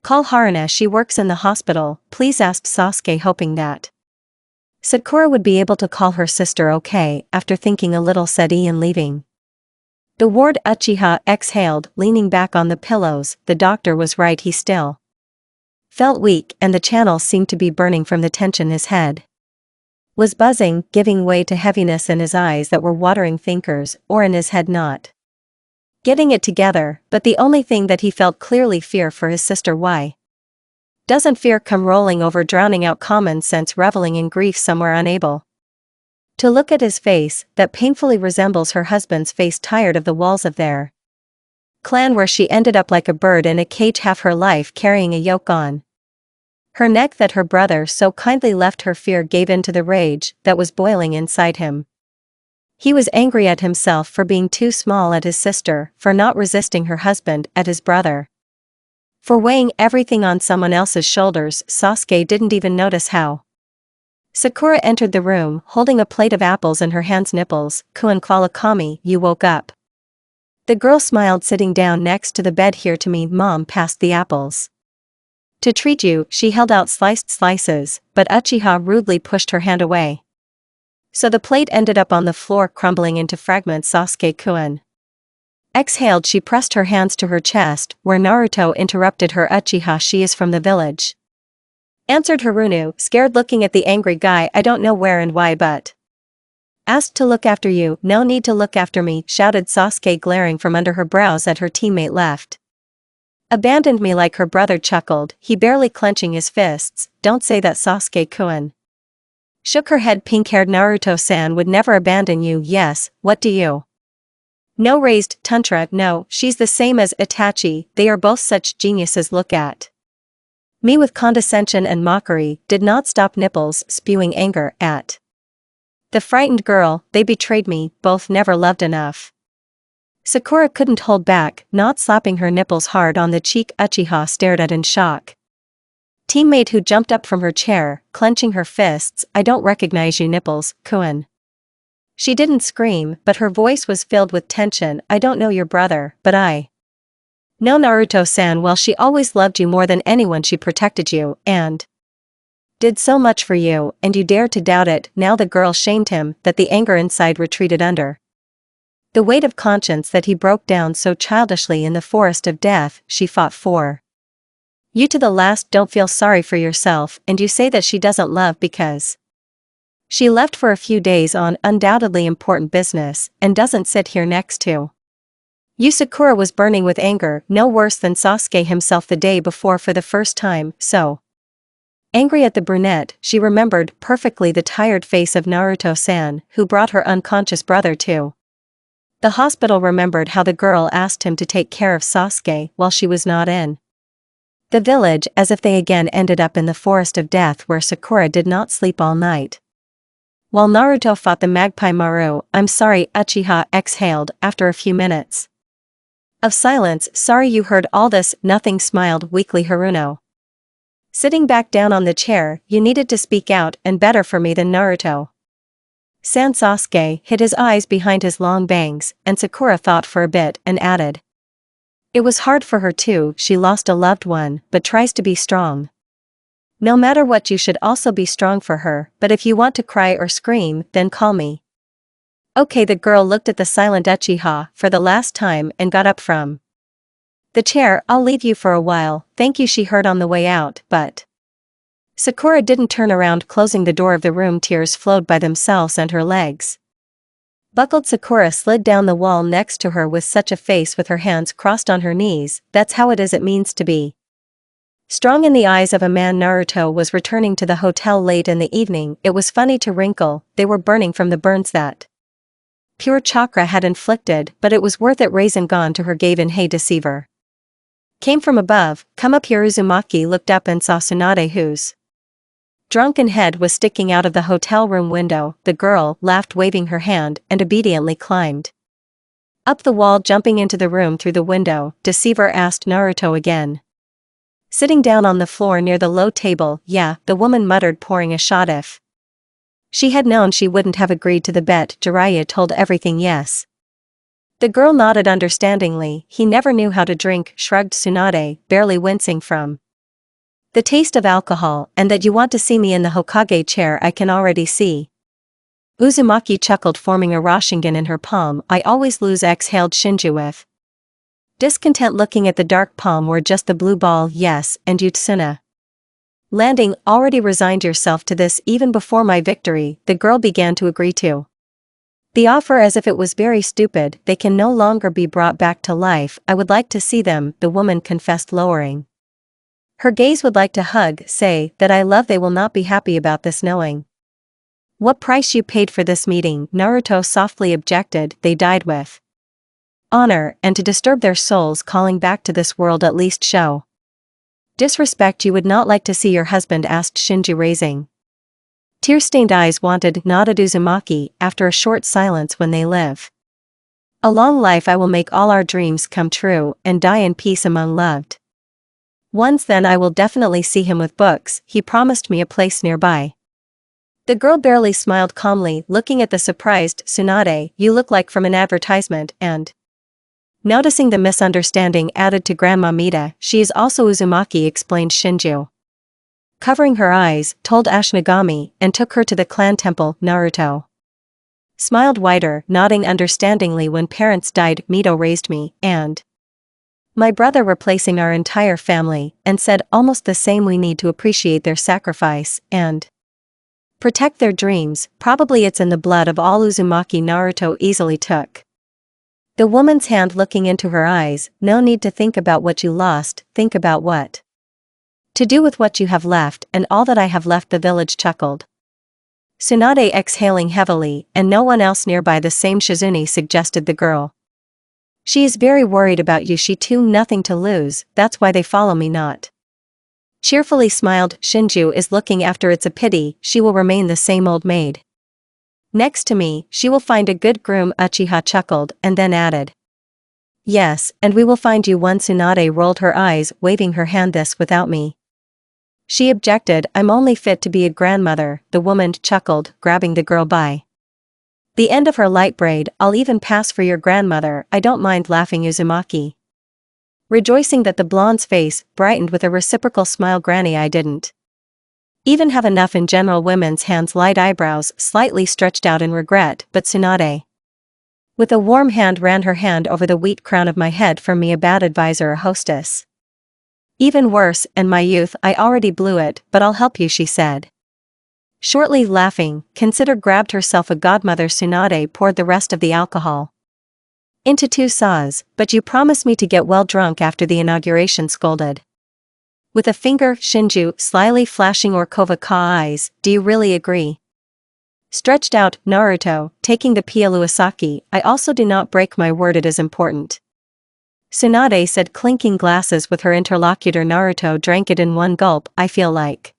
call Haruna? She works in the hospital, please, asked Sasuke, hoping that Sakura would be able to call her sister. Okay, after thinking a little, said Ian, leaving the ward. Uchiha exhaled, leaning back on the pillows. The doctor was right, he still felt weak, and the channels seemed to be burning from the tension. His head was buzzing, giving way to heaviness in his eyes that were watering, thinkers, or in his head not getting it together. But the only thing that he felt clearly, fear for his sister. Why doesn't fear come rolling over, drowning out common sense, reveling in grief somewhere, unable to look at his face that painfully resembles her husband's face, tired of the walls of their clan where she ended up like a bird in a cage, half her life carrying a yoke on her neck that her brother so kindly left her. Fear gave in to the rage that was boiling inside him. He was angry at himself for being too small, at his sister for not resisting her husband, at his brother for weighing everything on someone else's shoulders. Sasuke didn't even notice how Sakura entered the room, holding a plate of apples in her hands. Nipples, Kun Kawakami, you woke up. The girl smiled, sitting down next to the bed. Here to me, Mom passed the apples to treat you. She held out sliced slices, but Uchiha rudely pushed her hand away. So the plate ended up on the floor, crumbling into fragments. Sasuke-kun exhaled. She pressed her hands to her chest, where Naruto interrupted her. Uchiha, she is from the village, answered Haruno, scared, looking at the angry guy. I don't know where and why, but asked to look after you. No need to look after me, shouted Sasuke, glaring from under her brows at her teammate. Left abandoned me like her brother, chuckled he, barely clenching his fists. Don't say that. Sasuke-kun shook her head. Pink-haired Naruto-san would never abandon you. Yes, what do you know? Raised Tantra. No, she's the same as Itachi, they are both such geniuses. Look at me with condescension and mockery. Did not stop. Nipples, spewing anger at the frightened girl. They betrayed me, both never loved enough. Sakura couldn't hold back, not slapping her nipples hard on the cheek. Uchiha stared at in shock teammate, who jumped up from her chair, clenching her fists. I don't recognize you. Nipples, Kun. She didn't scream, but her voice was filled with tension. I don't know your brother, but I know Naruto-san well. She always loved you more than anyone. She protected you, and did so much for you, and you dare to doubt it. Now the girl shamed him, that the anger inside retreated under the weight of conscience, that he broke down so childishly in the forest of death. She fought for you to the last. Don't feel sorry for yourself. And you say that she doesn't love because she left for a few days on undoubtedly important business, and doesn't sit here next to you. Sakura was burning with anger, no worse than Sasuke himself the day before. For the first time, so angry at the brunette, she remembered perfectly the tired face of Naruto-san, who brought her unconscious brother to the hospital. Remembered how the girl asked him to take care of Sasuke while she was not in the village, as if they again ended up in the forest of death, where Sakura did not sleep all night while Naruto fought the magpie Maru. I'm sorry, Uchiha exhaled after a few minutes of silence. Sorry you heard all this. Nothing, smiled weakly Haruno. Sitting back down on the chair, you needed to speak out and better for me than Naruto. Sasuke hid his eyes behind his long bangs, and Sakura thought for a bit and added. It was hard for her too, she lost a loved one, but tries to be strong. No matter what, you should also be strong for her, but if you want to cry or scream, then call me. Okay, the girl looked at the silent Uchiha for the last time and got up from the chair. I'll leave you for a while, thank you, she heard on the way out, but Sakura didn't turn around, closing the door of the room. Tears flowed by themselves and her legs buckled. Sakura slid down the wall next to her with such a face, with her hands crossed on her knees. That's how it means to be strong in the eyes of a man. Naruto was returning to the hotel late in the evening. It was funny to wrinkle, they were burning from the burns that pure chakra had inflicted, but it was worth it. Rasengan to her gave in. Hey deceiver. Came from above, come up here. Uzumaki looked up and saw Tsunade, whose drunken head was sticking out of the hotel room window. The girl laughed, waving her hand, and obediently climbed up the wall, jumping into the room through the window. Deceiver asked Naruto again. Sitting down on the floor near the low table. Yeah, the woman muttered, pouring a shot. If she had known, she wouldn't have agreed to the bet. Jiraiya told everything. Yes. The girl nodded understandingly. He never knew how to drink, shrugged Tsunade, barely wincing from the taste of alcohol. And that you want to see me in the Hokage chair, I can already see. Uzumaki chuckled, forming a Rasengan in her palm. I always lose, exhaled Shinju with discontent, looking at the dark palm where just the blue ball. Yes, and you Tsuna landing, already resigned yourself to this even before my victory. The girl began to agree to the offer as if it was very stupid. They can no longer be brought back to life. I would like to see them, the woman confessed, lowering her gaze. Would like to hug, say that I love. They will not be happy about this, knowing what price you paid for this meeting. Naruto softly objected. They died with honor, and to disturb their souls calling back to this world at least show disrespect. You would not like to see your husband, asked Shinju, raising tear-stained eyes. Wanted, nodded Uzumaki, after a short silence. When they live a long life, I will make all our dreams come true, and die in peace among loved ones. Then I will definitely see him with books. He promised me a place nearby. The girl barely smiled calmly, looking at the surprised Tsunade. You look like from an advertisement, and noticing the misunderstanding, added to Grandma Mita. She is also Uzumaki, explained Shinju, covering her eyes, told Ashinigami, and took her to the clan temple. Naruto smiled wider, nodding understandingly. When parents died, Mito raised me, and my brother, replacing our entire family, and said almost the same. We need to appreciate their sacrifice, and protect their dreams. Probably it's in the blood of all. Uzumaki Naruto easily took the woman's hand, looking into her eyes. No need to think about what you lost, think about what to do with what you have left, and all that I have left. The village chuckled. Tsunade exhaling heavily, and no one else nearby. The same, Shizune suggested the girl. She is very worried about you. She too nothing to lose, that's why they follow me. Not cheerfully smiled Shinju is looking after. It's a pity, she will remain the same old maid next to me. She will find a good groom. Uchiha chuckled, and then added, yes, and we will find you one. Tsunade rolled her eyes, waving her hand. This without me, she objected. I'm only fit to be a grandmother. The woman chuckled, grabbing the girl by the end of her light braid. I'll even pass for your grandmother, I don't mind, laughing Uzumaki, rejoicing that the blonde's face brightened with a reciprocal smile. Granny, I didn't even have enough in general. Women's hands, light eyebrows slightly stretched out in regret, but Tsunade with a warm hand ran her hand over the wheat crown of my head. For me, a bad advisor, a hostess. Even worse, and my youth, I already blew it, but I'll help you, she said. Shortly, laughing, Consider grabbed herself a godmother. Tsunade poured the rest of the alcohol into 2 saws. But you promised me to get well drunk after the inauguration, scolded with a finger Shinju, slyly flashing Orkova Ka eyes. Do you really agree? Stretched out Naruto, taking the Pialuasaki. I also do not break my word, it is important, Tsunade said, clinking glasses with her interlocutor. Naruto drank it in one gulp. I feel like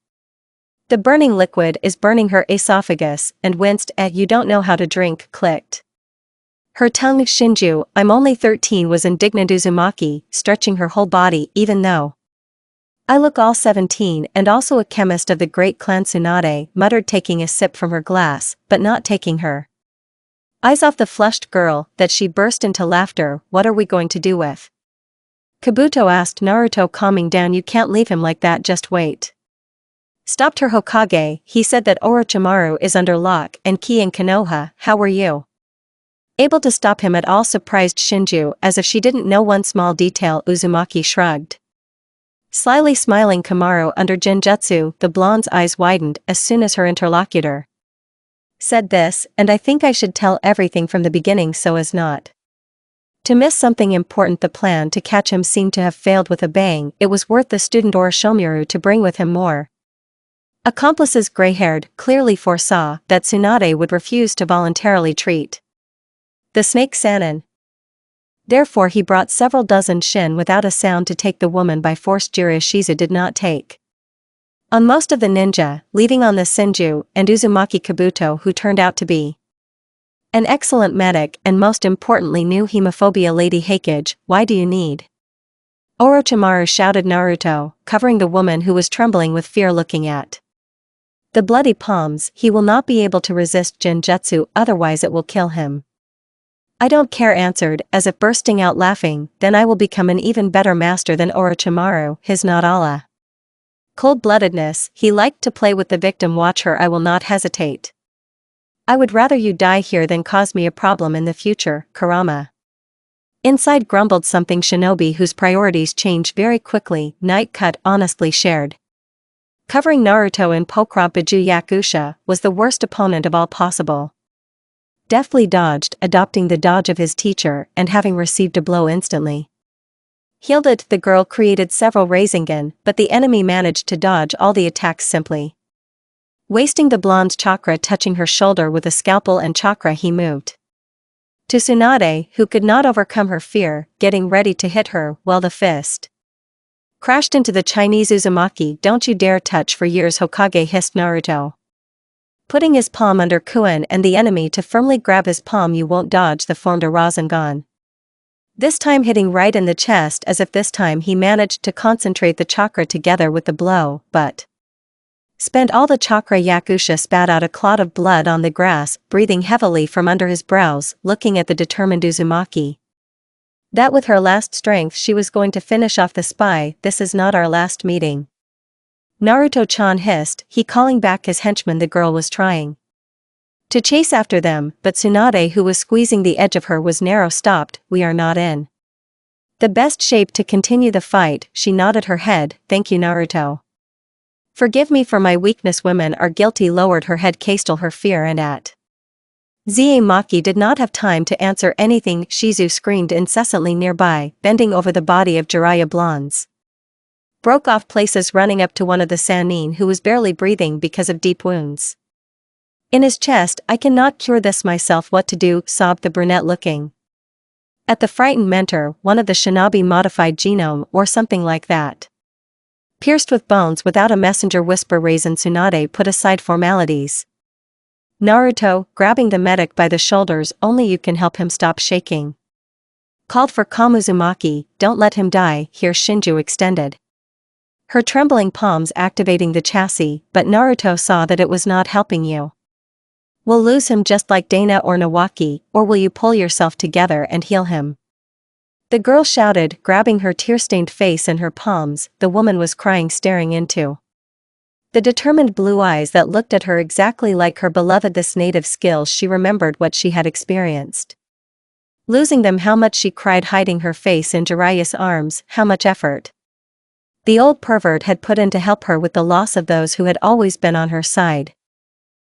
the burning liquid is burning her esophagus, and winced at you don't know how to drink, clicked her tongue. Shinju, I'm only 13, was indignant. Uzumaki, stretching her whole body. Even though I look all 17 and also a chemist of the great clan Tsunade, muttered, taking a sip from her glass, but not taking her eyes off the flushed girl, that she burst into laughter. What are we going to do with Kabuto? Asked Naruto, calming down. You can't leave him like that, just wait. Stopped her Hokage. He said that Orochimaru is under lock and key in Konoha. How were you able to stop him at all? Surprised Shinju, as if she didn't know one small detail. Uzumaki shrugged. Slyly smiling, Kamaru under Genjutsu. The blonde's eyes widened as soon as her interlocutor said this, and I think I should tell everything from the beginning so as not to miss something important. The plan to catch him seemed to have failed with a bang. It was worth the student Orochimaru to bring with him more accomplices. Gray-haired clearly foresaw that Tsunade would refuse to voluntarily treat the snake Sannin. Therefore he brought several dozen shin without a sound to take the woman by force. Jiraiya did not take on most of the ninja, leaving on the Senju and Uzumaki Kabuto, who turned out to be an excellent medic and most importantly knew hemophobia. Lady Hakage, why do you need Orochimaru? Shouted Naruto, covering the woman who was trembling with fear. Looking at the bloody palms, he will not be able to resist Genjutsu, otherwise it will kill him. I don't care, answered, as if bursting out laughing. Then I will become an even better master than Orochimaru. His not Allah cold-bloodedness, he liked to play with the victim. Watch her, I will not hesitate. I would rather you die here than cause me a problem in the future. Kurama inside grumbled something. Shinobi, whose priorities change very quickly. Night cut honestly shared. Covering Naruto in Pokra Biju Yakusha was the worst opponent of all possible. Deftly dodged, adopting the dodge of his teacher and having received a blow instantly healed it. The girl created several Rasengan, but the enemy managed to dodge all the attacks, simply wasting the blonde's chakra. Touching her shoulder with a scalpel and chakra, he moved to Tsunade, who could not overcome her fear, getting ready to hit her, while the fist crashed into the Chinese Uzumaki. Don't you dare touch for years, Hokage hissed Naruto, putting his palm under Kuin and the enemy to firmly grab his palm. You won't dodge the formed a Rasengan, this time hitting right in the chest, as if this time he managed to concentrate the chakra together with the blow, but spent all the chakra. Yakusha spat out a clot of blood on the grass, breathing heavily from under his brows, looking at the determined Uzumaki. That with her last strength she was going to finish off the spy. This is not our last meeting, Naruto-chan hissed, he calling back his henchman. The girl was trying to chase after them, but Tsunade, who was squeezing the edge of her, was narrow. Stopped. We are not in the best shape to continue the fight. She nodded her head. Thank you, Naruto. Forgive me for my weakness. Women are guilty. Lowered her head, castel her fear, and at Maki did not have time to answer anything. Shizu screamed incessantly nearby, bending over the body of Jiraiya. Blondes broke off places, running up to one of the Sannin, who was barely breathing because of deep wounds in his chest. I cannot cure this myself. What to do? Sobbed the brunette, looking at the frightened mentor. One of the shinobi modified genome or something like that, pierced with bones without a messenger. Whisper. Raisin. Tsunade put aside formalities. Naruto, grabbing the medic by the shoulders. Only you can help him stop shaking. Called for Kamuzumaki. Don't let him die here. Shinju extended her trembling palms, activating the chassis, but Naruto saw that it was not helping you. We'll lose him just like Dana or Nawaki, or will you pull yourself together and heal him? The girl shouted, grabbing her tear-stained face in her palms. The woman was crying, staring into the determined blue eyes that looked at her exactly like her beloved. This native skills, she remembered what she had experienced losing them, how much she cried hiding her face in Jiraiya's arms, how much effort the old pervert had put in to help her with the loss of those who had always been on her side.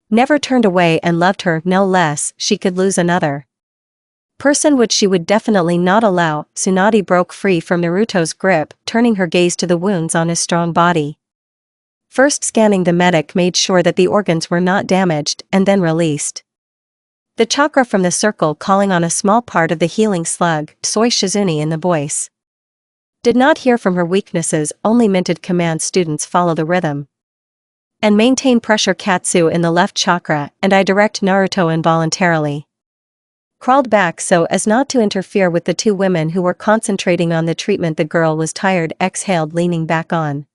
Never turned away and loved her no less. She could lose another person, which she would definitely not allow. Tsunade broke free from Naruto's grip, turning her gaze to the wounds on his strong body. First scanning the medic, made sure that the organs were not damaged, and then released the chakra from the circle, calling on a small part of the healing slug. Soi Shizune in the voice did not hear from her weaknesses, only minted commands. Students follow the rhythm and maintain pressure. Katsu in the left chakra, and I direct. Naruto involuntarily crawled back so as not to interfere with the two women who were concentrating on the treatment. The girl was tired, exhaled, leaning back on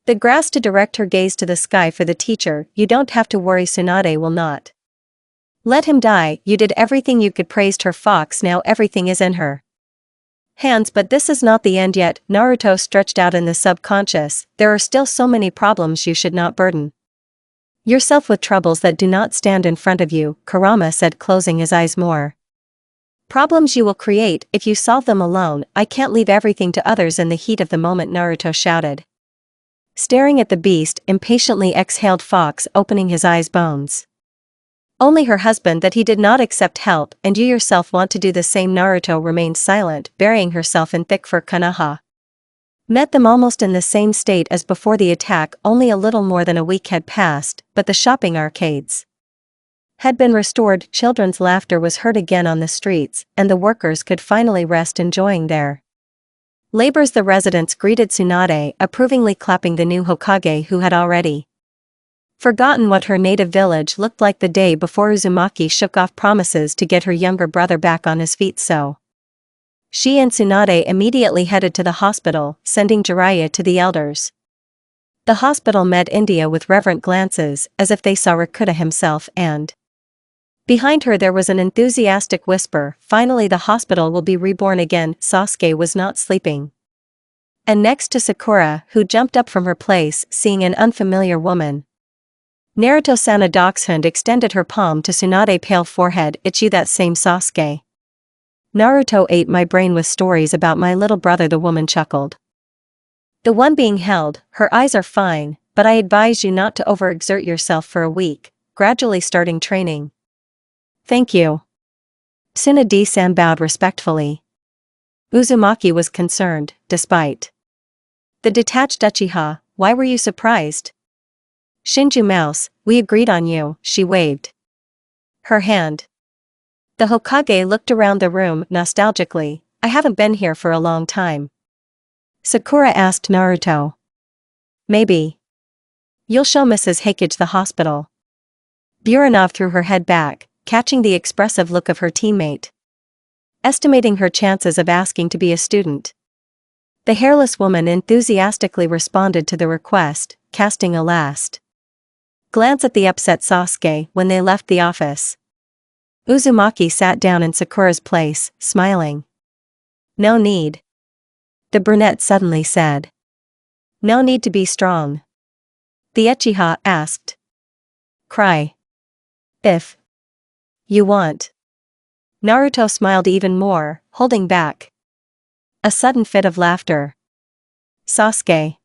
The grass to direct her gaze to the sky for the teacher. You don't have to worry, Tsunade will not. Let him die. You did everything you could, praised her fox. Now everything is in her hands, but this is not the end yet. Naruto stretched out in the subconscious. There are still so many problems. You should not burden yourself with troubles that do not stand in front of you, Kurama said, closing his eyes. More problems you will create if you solve them alone. I can't leave everything to others. In the heat of the moment, Naruto shouted, staring at the beast, impatiently exhaled Fox, opening his eyes. Bones. Only her husband that he did not accept help, and you yourself want to do the same. Naruto remained silent, burying herself in thick fur. Konoha met them almost in the same state as before the attack. Only a little more than a week had passed, but the shopping arcades had been restored. Children's laughter was heard again on the streets, and the workers could finally rest, enjoying their labors. The residents greeted Tsunade, approvingly clapping the new Hokage, who had already forgotten what her native village looked like the day before. Uzumaki shook off promises to get her younger brother back on his feet, so she and Tsunade immediately headed to the hospital, sending Jiraiya to the elders. The hospital met India with reverent glances, as if they saw Rakuta himself, and behind her there was an enthusiastic whisper, finally the hospital will be reborn again. Sasuke was not sleeping. And next to Sakura, who jumped up from her place, seeing an unfamiliar woman. Naruto-sana Dachshund extended her palm to Tsunade, pale forehead. It's you, that same Sasuke. Naruto ate my brain with stories about my little brother, the woman chuckled. The one being held, her eyes are fine, but I advise you not to overexert yourself for a week, gradually starting training. Thank you. Tsunade-san bowed respectfully. Uzumaki was concerned, despite the detached Uchiha. Why were you surprised? Shinju Mouse, we agreed on you, she waved her hand. The Hokage looked around the room nostalgically. I haven't been here for a long time. Sakura asked Naruto. Maybe you'll show Mrs. Hakage the hospital. Buranov threw her head back, catching the expressive look of her teammate, estimating her chances of asking to be a student. The hairless woman enthusiastically responded to the request, casting a last glance at the upset Sasuke. When they left the office, Uzumaki sat down in Sakura's place, smiling. No need. The brunette suddenly said. No need to be strong. The Uchiha asked. Cry. If you want. Naruto smiled even more, holding back a sudden fit of laughter. Sasuke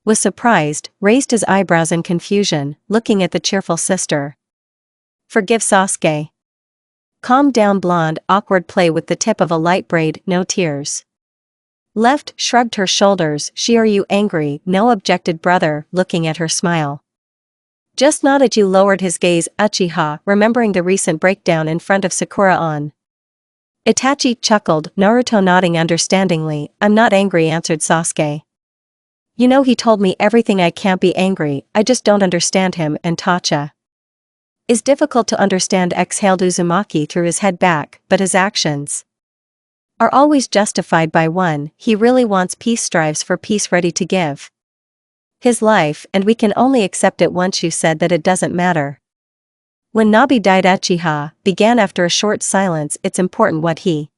was surprised, raised his eyebrows in confusion, looking at the cheerful sister. Forgive Sasuke. Calm down. Blonde, awkward play with the tip of a light braid. No tears. Left, shrugged her shoulders. She, are you angry? No, objected brother, looking at her. Smile. Just not at you. Lowered his gaze. Uchiha, remembering the recent breakdown in front of Sakura on Itachi, chuckled. Naruto nodding understandingly. I'm not angry, answered Sasuke. You know, he told me everything. I can't be angry, I just don't understand him. And Tacha is difficult to understand, exhaled Uzumaki, threw his head back, but his actions are always justified by one. He really wants peace, strives for peace, ready to give his life, and we can only accept it once. You said that it doesn't matter. When Nabi died, Uchiha began after a short silence. It's important what he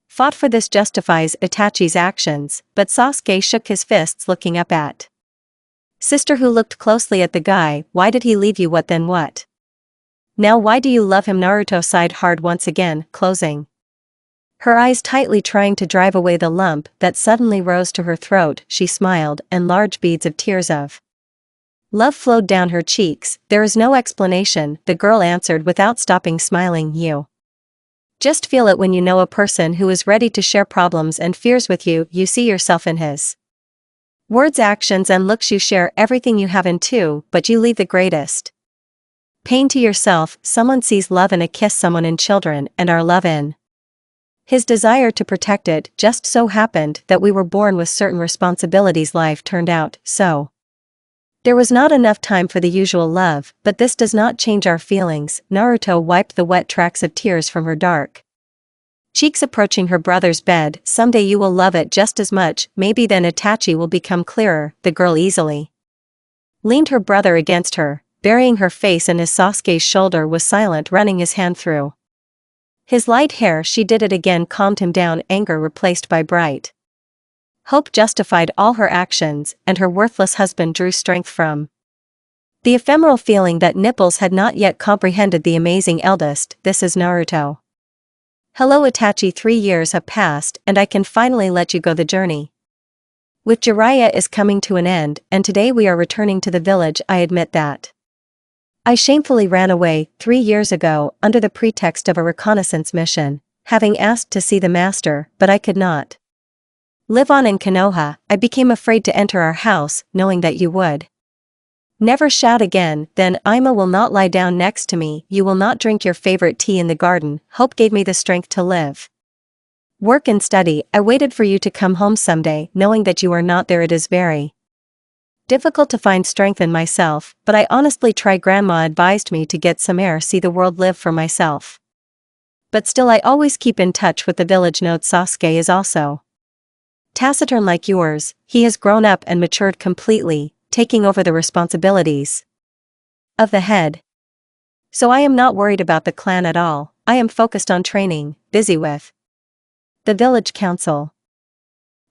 fought for. This justifies Itachi's actions, but Sasuke shook his fists, looking up at sister, who looked closely at the guy. Why did he leave you? What then? What now? Why do you love him? Naruto sighed hard once again, closing her eyes tightly, trying to drive away the lump that suddenly rose to her throat. She smiled, and large beads of tears of love flowed down her cheeks. There is no explanation, the girl answered without stopping smiling. You just feel it when you know a person who is ready to share problems and fears with you. You see yourself in his words, actions, and looks. You share everything you have in too, but you leave the greatest pain to yourself. Someone sees love in a kiss, someone in children, and our love in his desire to protect it. Just so happened that we were born with certain responsibilities. Life turned out so there was not enough time for the usual love, but this does not change our feelings. Naruto wiped the wet tracks of tears from her dark cheeks approaching her brother's bed. Someday you will love it just as much, maybe then Itachi will become clearer. The girl easily leaned her brother against her, burying her face in his Sasuke's shoulder, was silent, running his hand through his light hair. She did it again, calmed him down, anger replaced by bright hope justified all her actions, and her worthless husband drew strength from the ephemeral feeling that nipples had not yet comprehended the amazing eldest. This is Naruto. Hello Itachi, 3 years have passed and I can finally let you go. The journey with Jiraiya is coming to an end, and today we are returning to the village. I admit that I shamefully ran away 3 years ago under the pretext of a reconnaissance mission, having asked to see the master, but I could not live on in Konoha. I became afraid to enter our house, knowing that you would never shout again. Then Ima will not lie down next to me, you will not drink your favorite tea in the garden. Hope gave me the strength to live, work and study. I waited for you to come home someday, knowing that you are not there. It is very difficult to find strength in myself, but I honestly try. Grandma advised me to get some air, see the world, live for myself. But still I always keep in touch with the village. Note: Sasuke is also taciturn like yours. He has grown up and matured completely, taking over the responsibilities of the head. So I am not worried about the clan at all. I am focused on training, busy with the village council.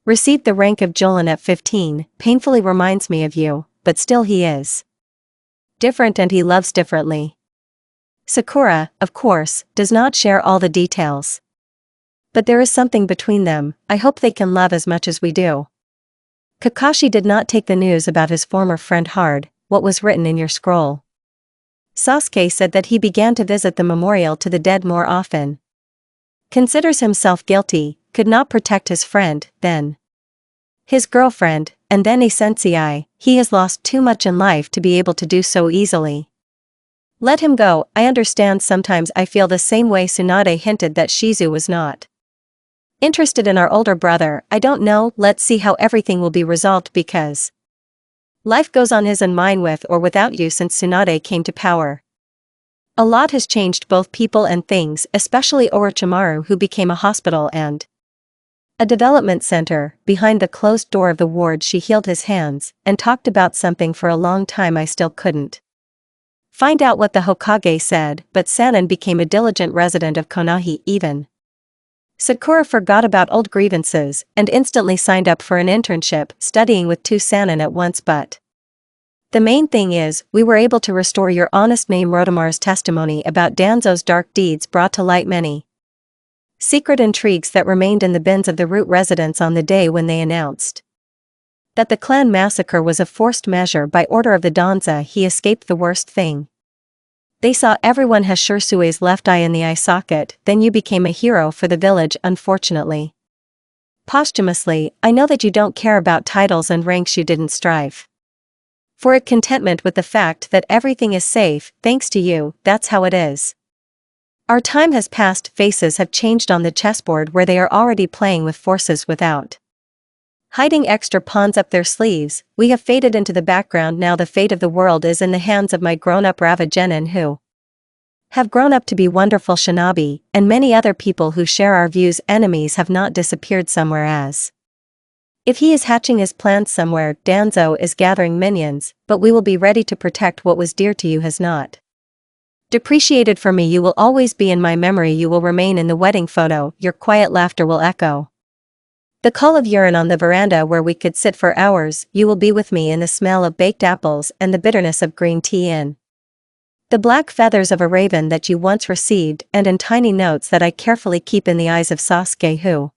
Received the rank of Jolan at 15, painfully reminds me of you, but still he is different and he loves differently. Sakura, of course, does not share all the details. But there is something between them. I hope they can love as much as we do. Kakashi did not take the news about his former friend hard. What was written in your scroll? Sasuke said that he began to visit the memorial to the dead more often. Considers himself guilty, could not protect his friend, then his girlfriend, and then a sensei. He has lost too much in life to be able to do so easily. Let him go. I understand, sometimes I feel the same way. Tsunade hinted that Shizu was not interested in our older brother. I don't know, let's see how everything will be resolved, because life goes on, his and mine, with or without you. Since Tsunade came to power, a lot has changed, both people and things, especially Orochimaru, who became a hospital and a development center. Behind the closed door of the ward she healed his hands, and talked about something for a long time. I still couldn't find out what the Hokage said, but Sannin became a diligent resident of Konoha. Even Sakura forgot about old grievances, and instantly signed up for an internship, studying with 2 Sannin at once. But the main thing is, we were able to restore your honest name. Rotomaru's testimony about Danzo's dark deeds brought to light many secret intrigues that remained in the bins of the root residents on the day when they announced that the clan massacre was a forced measure by order of the Danza. He escaped the worst thing. They saw everyone has Shirsue's left eye in the eye socket. Then you became a hero for the village. Unfortunately, posthumously, I know that you don't care about titles and ranks. You didn't strive for it, contentment with the fact that everything is safe, thanks to you. That's how it is. Our time has passed, faces have changed on the chessboard where they are already playing with forces without hiding extra pawns up their sleeves. We have faded into the background now. The fate of the world is in the hands of my grown-up Ravagenin, who have grown up to be wonderful shinobi, and many other people who share our views. Enemies have not disappeared somewhere, as if he is hatching his plans somewhere. Danzo is gathering minions, but we will be ready to protect what was dear to you. Has not depreciated for me. You will always be in my memory. You will remain in the wedding photo. Your quiet laughter will echo the call of urine on the veranda where we could sit for hours. You will be with me in the smell of baked apples and the bitterness of green tea, in the black feathers of a raven that you once received, and in tiny notes that I carefully keep in the eyes of Sasuke, who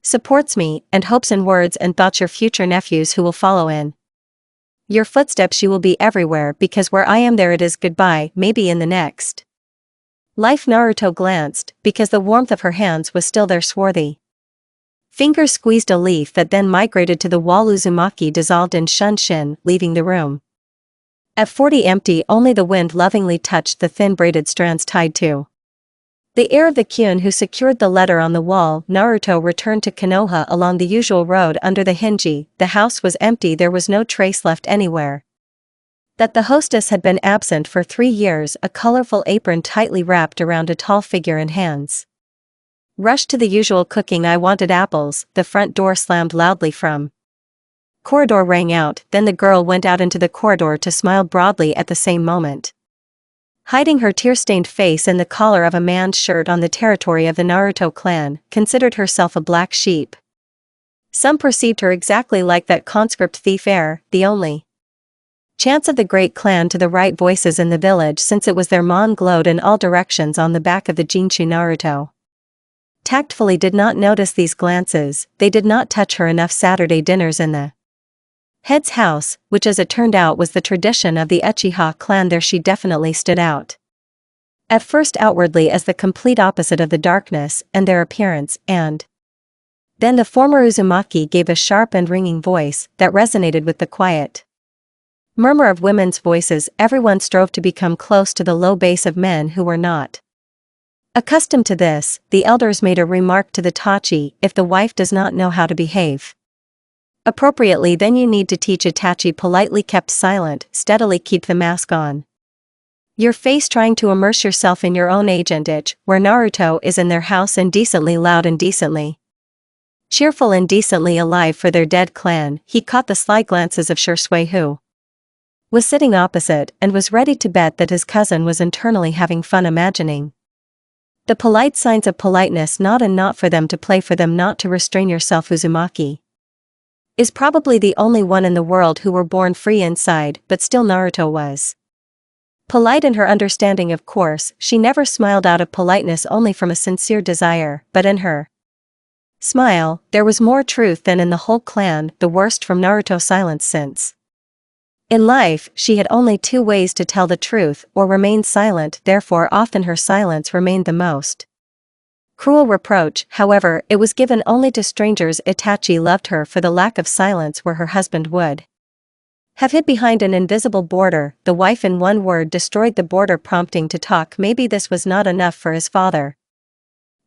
supports me, and hopes in words and thoughts. Your future nephews who will follow in your footsteps. You will be everywhere, because where I am, there it is. Goodbye, maybe in the next life. Naruto glanced, because the warmth of her hands was still there. Swarthy fingers squeezed a leaf that then migrated to the wall. Uzumaki dissolved in Shunshin, leaving the room at 40 empty. Only the wind lovingly touched the thin braided strands tied to the ear of the Kyun who secured the letter on the wall. Naruto returned to Konoha along the usual road under the Hinji. The house was empty. There was no trace left anywhere that the hostess had been absent for 3 years. A colorful apron tightly wrapped around a tall figure, and hands Rushed to the usual cooking. I wanted apples. The front door slammed loudly from. Corridor rang out, then the girl went out into the corridor to smile broadly at the same moment. Hiding her tear-stained face in the collar of a man's shirt on the territory of the Naruto clan, considered herself a black sheep. Some perceived her exactly like that conscript thief heir, the only chance of the great clan to the right voices in the village, since it was their mon glowed in all directions on the back of the Jinshu Naruto. Tactfully did not notice these glances. They did not touch her enough Saturday dinners in the head's house, which as it turned out was the tradition of the Uchiha clan. There she definitely stood out. At first outwardly as the complete opposite of the darkness and their appearance, and then the former Uzumaki gave a sharp and ringing voice that resonated with the quiet murmur of women's voices. Everyone strove to become close to the low bass of men who were not accustomed to this. The elders made a remark to the Itachi: if the wife does not know how to behave appropriately, then you need to teach. Itachi politely kept silent. Steadily keep the mask on your face, trying to immerse yourself in your own age and itch, where Naruto is in their house, indecently loud, indecently cheerful, indecently alive for their dead clan. He caught the sly glances of Shursui, who was sitting opposite, and was ready to bet that his cousin was internally having fun imagining the polite signs of politeness. Not and not for them to play, for them not to restrain yourself. Uzumaki is probably the only one in the world who were born free inside, but still Naruto was polite in her understanding. Of course, she never smiled out of politeness, only from a sincere desire, but in her smile, there was more truth than in the whole clan. The worst from Naruto's silence, since in life she had only two ways to tell the truth: or remain silent. Therefore often her silence remained the most cruel reproach. However, it was given only to strangers. Itachi loved her for the lack of silence where her husband would have hid behind an invisible border. The wife, in one word, destroyed the border, prompting to talk. Maybe this was not enough for his father.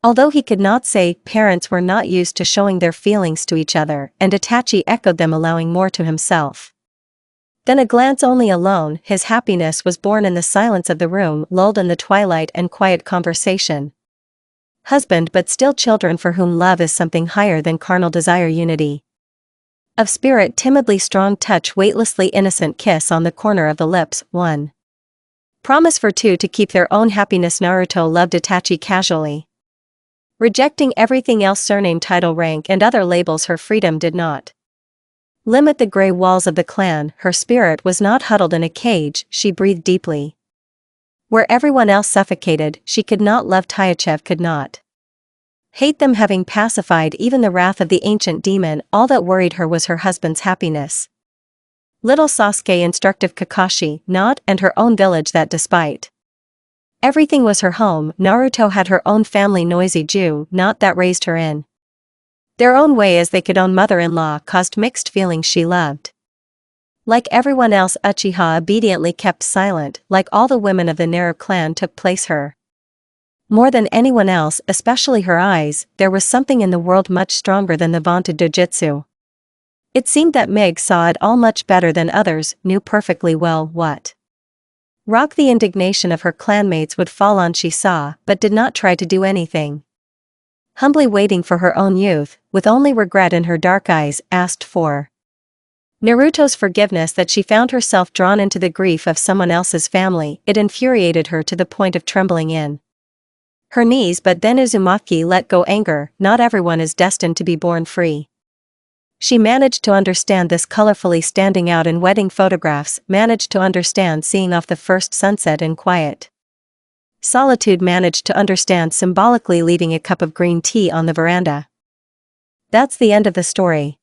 Although he could not say, parents were not used to showing their feelings to each other, and Itachi echoed them, allowing more to himself than a glance only. Alone, his happiness was born in the silence of the room, lulled in the twilight and quiet conversation. Husband, but still children, for whom love is something higher than carnal desire. Unity of spirit, timidly strong touch, weightlessly innocent kiss on the corner of the lips. One promise for two to keep their own happiness. Naruto loved Itachi casually, rejecting everything else: surname, title, rank, and other labels. Her freedom did not limit the gray walls of the clan. Her spirit was not huddled in a cage. She breathed deeply where everyone else suffocated. She could not love Taichev, could not hate them, having pacified even the wrath of the ancient demon. All that worried her was her husband's happiness. Little Sasuke, instructive Kakashi, not, and her own village that despite everything was her home. Naruto had her own family, noisy Jew, not, that raised her in their own way as they could. Own mother-in-law caused mixed feelings. She loved like everyone else. Uchiha obediently kept silent. Like all the women of the Naru clan, took place her more than anyone else, especially her eyes. There was something in the world much stronger than the vaunted dojutsu. It seemed that Meg saw it all much better than others, knew perfectly well what rock the indignation of her clanmates would fall on. She saw, but did not try to do anything. Humbly waiting for her own youth, with only regret in her dark eyes, asked for Naruto's forgiveness. That she found herself drawn into the grief of someone else's family, it infuriated her to the point of trembling in her knees. But then Uzumaki let go anger. Not everyone is destined to be born free. She managed to understand this colorfully standing out in wedding photographs, managed to understand seeing off the first sunset in quiet solitude, managed to understand symbolically leaving a cup of green tea on the veranda. That's the end of the story.